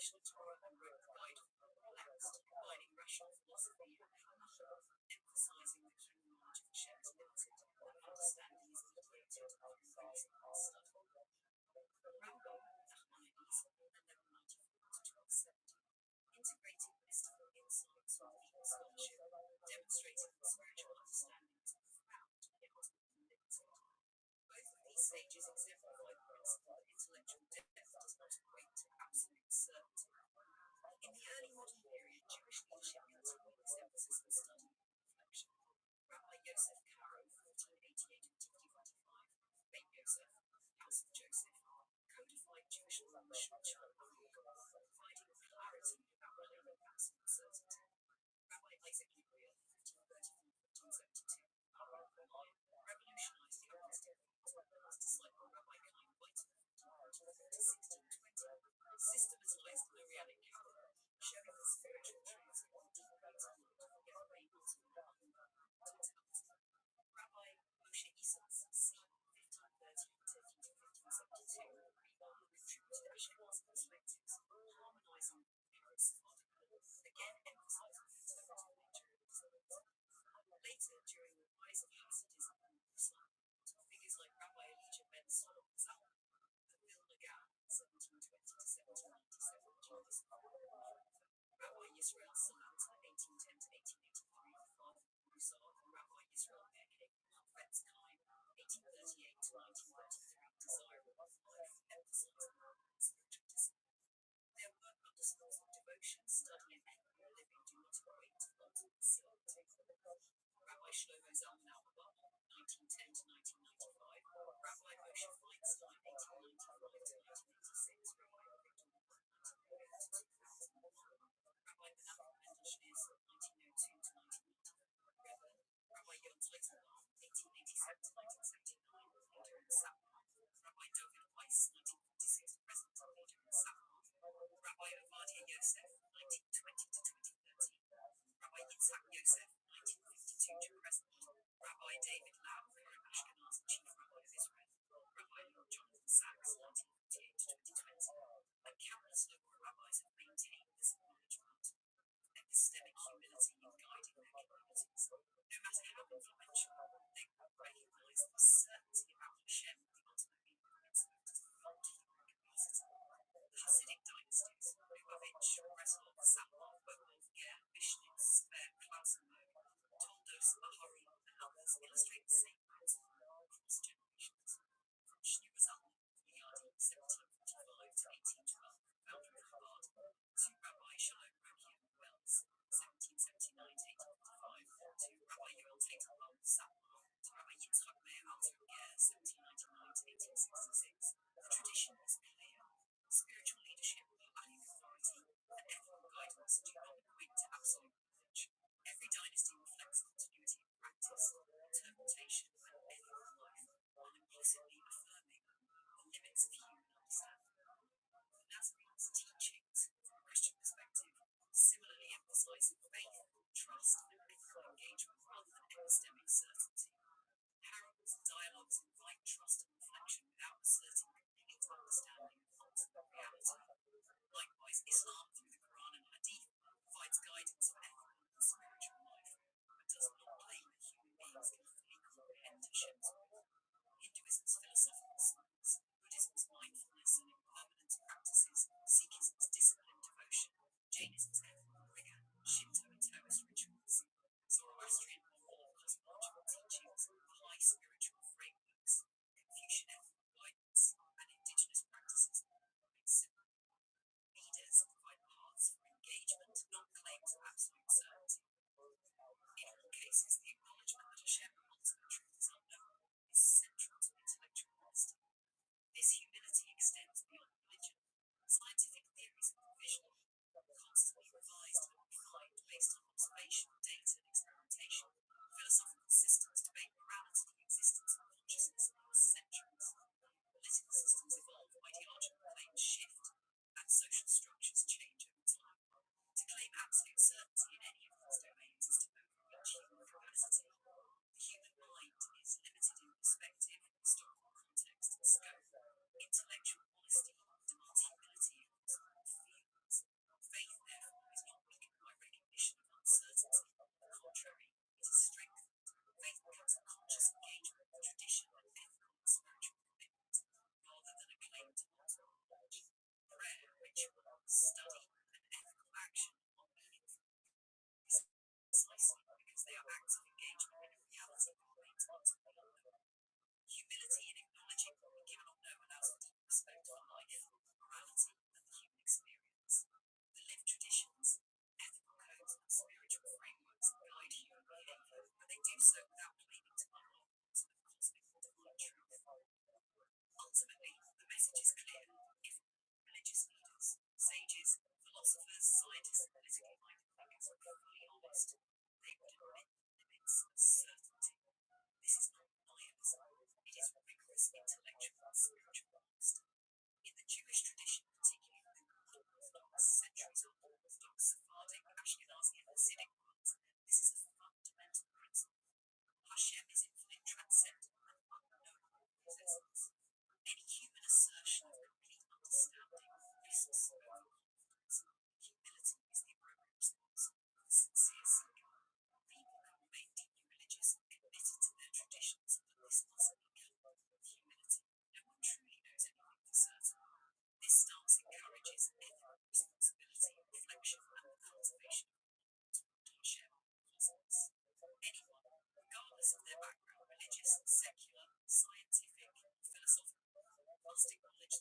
B: published a Torah and wrote the Guide of the Perplexed, combining rational philosophy and Halacha, emphasizing the key knowledge of Hashem's limited, that understanding is mediated through reason and study. Rambam, Nachmanides, 1194-1270, integrating mystical insights with deep scholarship, demonstrating that spiritual understanding is profound yet limited. Both of these stages exemplify the principle that intellectual depth does not equate to absolute certainty. In the early modern period, Jewish leadership continued this emphasis on study and reflection. Rabbi Yosef Karo, 1488-1545, Ben Yosef, House of Joseph, codified Jewish law Shulchan Aruch, providing clarity about claiming absolute certainty. Rabbi Isaac Luria, 1534-1572, revolutionized the agnostic views when his disciple Rabbi Chaim Weizmann, 1540-1620, systematized the Lurianic calendar, showing that spiritual truths are deeply explored, yet remain ultimately unknown to totality. Rabbi Moshe Isser's, c. 1530-1572, contributed Ashkenaz perspectives, harmonizing with Paris Sephardic, again emphasizing the interpretive nature of these words. Later, during the rise of Hasidism and Islam, figures like Rabbi Elijah ben Solomon Zalman, the Vilna Gaon, 1720-1797, joined this movement. Rabbi Yisrael Salant, 1810-1883, father of Musar, and Rabbi Yisrael Pekek, Hafetz Chaim, 1838-1933, desirable of life, emphasized spiritual discipline. Their work underscores that devotion, study, and ethical living do not equate to ultimate certainty. Rabbi Shlomo Zalman Auerbach, 1910-1995, Rabbi Moshe Feinstein, 1895-1986, Rabbi Victor Warren, 1900-2001, Rabbi Menachem Mendel Schneerson, 1902-1994, Rabbi Yom Teitelbaum, 1887-1979, leader in Sapphire, Rabbi David Weiss, 1946-present, leader in Sapphire, Rabbi Ovadia Yosef, 1920-2013, Rabbi Yitzhak Yosef, 1952-present, Rabbi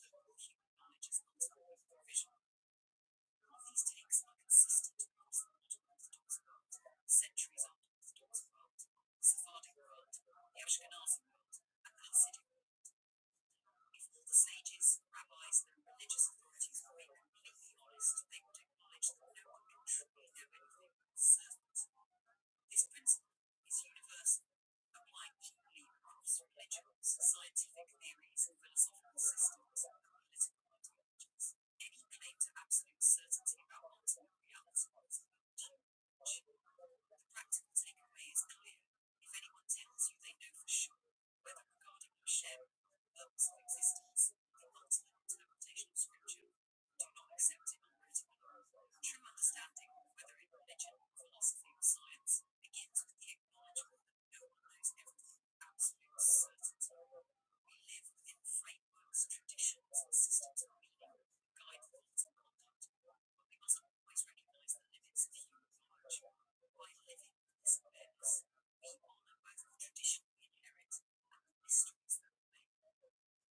B: acknowledge that all human knowledge is ultimately provisional. All of these takes are consistent across the modern Orthodox world, the centuries old Orthodox world, the Sephardic world, the Ashkenazi world, and the Hasidic world. If all the sages, rabbis, and religious authorities were being completely honest, they would acknowledge that no one can truly know anything with certainty. This principle is universal, applying equally across religions, scientific theories, philosophical systems, and political ideologies. Any claim to absolute certainty about ultimate reality is huge. The practical takeaway is clear. If anyone tells you they know for sure, whether regarding Hashem, purpose of existence, the ultimate interpretation of scripture, do not accept it uncritically. True understanding, whether in religion, philosophy, or science, begins with the acknowledgement that no one knows everything with absolute certainty. We live within frameworks, traditions, and systems of meaning that guide thought and conduct, but we must always recognize the limits of human knowledge. By living with this awareness, we honor both the tradition we inherit and the mysteries that remain.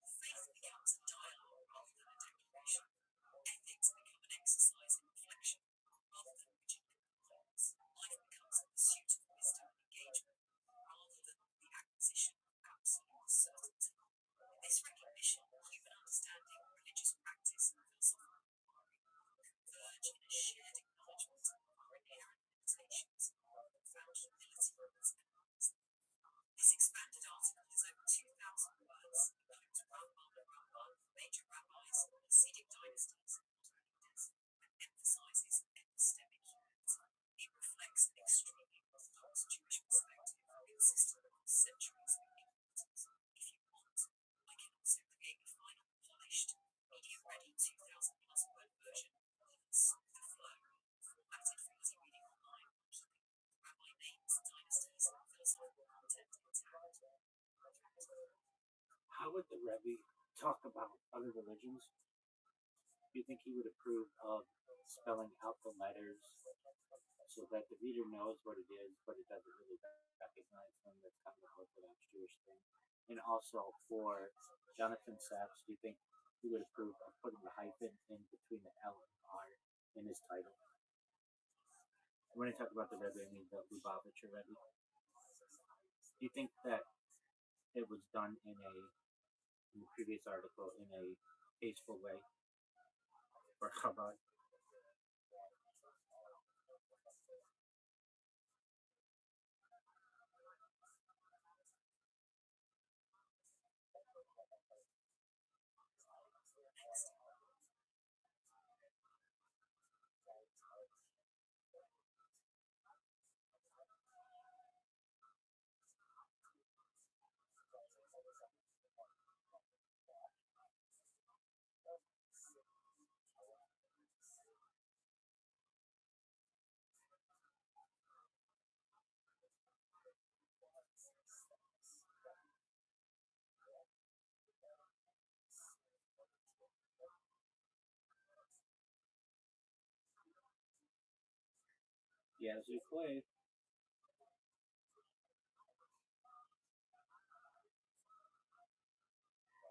B: Faith becomes a dialogue rather than a declaration. Ethics become an exercise in reflection rather than rigid compliance. Life becomes a pursuit of wisdom and engagement rather than the acquisition of absolute certainty. In this recognition, human understanding, religious practice, and philosophical inquiry converge in a shared acknowledgement of our inherent limitations and found humility in its ends. This expanded article is over 2,000 words, includes Rambam and Ramban, major rabbis, Hasidic dynasties, and modern leaders, and emphasizes epistemic humility. It reflects an extremely orthodox Jewish perspective consistent across centuries of importance. If you want, I can also create a final, polished, media-ready 2,000 plus word version with even smoother flow, formatted for easy reading online, keeping all the rabbi names, dynasties, and philosophical content intact.
F: How would the Rebbe talk about other religions? Do you think he would approve of spelling out the letters so that the reader knows what it is, but it doesn't really recognize them? That's kind of an Orthodox Jewish thing. And also for Jonathan Sacks, do you think he would approve of putting the hyphen in between the L and R in his title? When I talk about the Rebbe, I mean the Lubavitcher Rebbe. Do you think that it was done in the previous article in a tasteful way for Chabad? Yes, you play.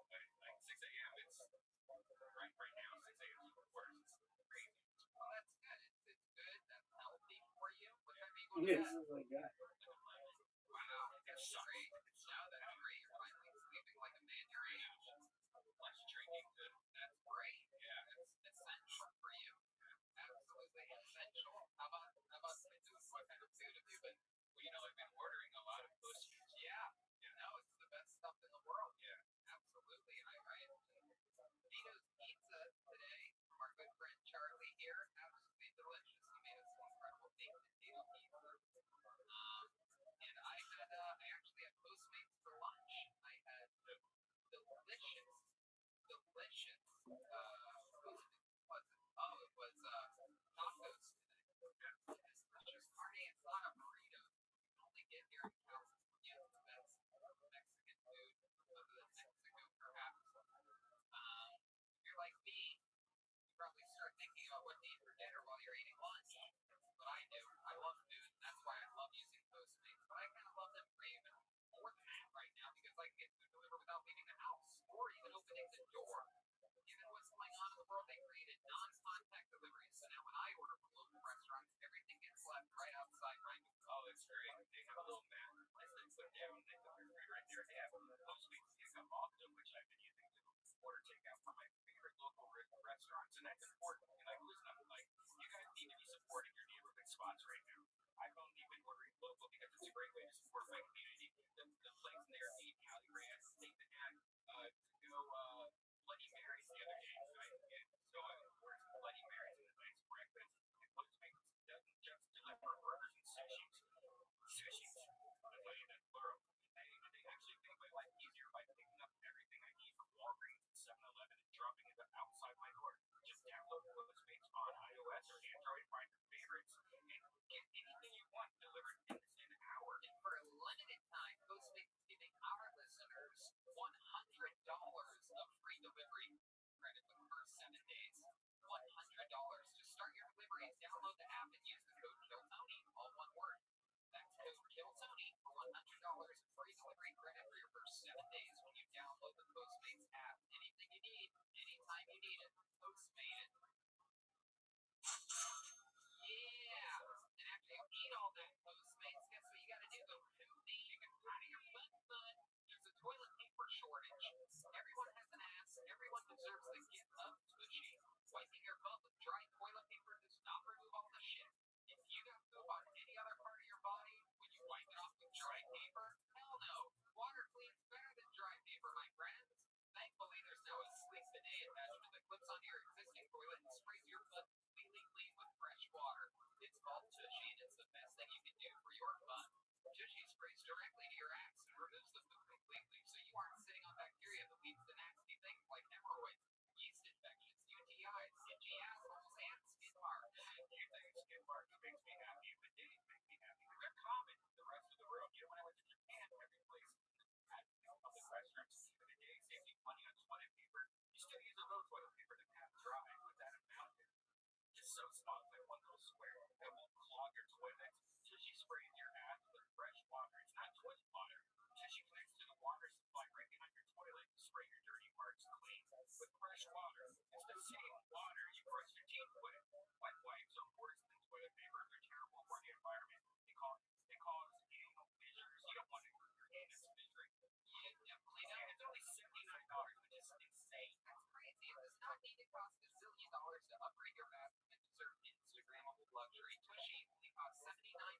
A: Like 6 a.m. It's right now. 6 a.m. is the worst. It's crazy. Well, that's good. It's good. That's healthy for you. What time are you going to
F: This
A: bed?
F: is like that.
A: Wow, that's great. Now that's great. You're finally sleeping like a man your age. Less drinking. Good. That's great. Yeah, it's essential for you. Absolutely essential. How about food? What kind of food have you been? Well, I've been ordering a lot of posters. Yeah. It's the best stuff in the world. Yeah, absolutely. I Vito's pizza today from our good friend Charlie here. Absolutely delicious. He made us some incredible baked potato pizza. And I actually had spots right now. I've only been ordering local because it's a great way to support my community. The place there being Cali Ranch, St. Anne, to go Bloody Marys the other day. So I ordered some Bloody Marys and a nice breakfast. And Postmates doesn't just deliver burgers and sushis. Sushis, I tell you that plural. They actually make my life easier by picking up everything I need from Walgreens and 7-Eleven and dropping it outside my door. Just download Postmates on iOS or Android, find your favorites, and get anything you want delivered in an hour.
B: And for a limited time, Postmates is giving our listeners $100 of free delivery credit for the first 7 days. $100 to start your deliveries. Download the app and use the code KILLTONY, all one word. That's code KILLTONY for $100 of free delivery credit for your first 7 days when you download the Postmates app. Anything you need, anytime you need it, Postmate it. Yeah! And after you eat all that Postmates, guess what you gotta do? Go poopy and get out of your butt. There's a toilet paper shortage. Everyone has an ass. Everyone deserves to get up tushy. Wiping your butt with dry toilet paper does not remove all the shit. If you got poop on any other part of your body, would you wipe it off with dry paper? Hell no. Water cleans better than dry paper, my friends. Thankfully, there's now a slick bidet attachment that clips onto your existing toilet and sprays your butt completely clean with fresh water. It's called Tushy, and it's the best thing you can do for your butt. Tushy sprays directly to your ass and removes the poop completely, so you aren't sitting on bacteria that leads to nasty things like hemorrhoids, yeast infections, UTIs, itchy assholes, and skin marks.
A: You think skin marks makes me happy, but didn't make me happy. They're common in the rest of the world. You know, when I went to Japan, every place had public restrooms. Even the day saves you money on toilet paper. You still use a little toilet paper to half dry with that amount. Just so small, like one little square. It won't clog your toilet. Tushy sprays your ass with fresh water. It's not toilet water. Tushy connects to the water supply right behind your toilet to spray your dirty parts clean with fresh water. It's the same water you brush your teeth with. Wet wipes are worse than toilet paper. They're terrible for the environment. They cause anal fissures. You don't want to hurt your anus fissuring.
B: Yeah, definitely
A: And
B: not.
A: it's only $79, which is insane.
B: That's crazy. It does not need to cost $1 zillion to upgrade your bathroom and deserve Instagrammable luxury. Tushy only costs $79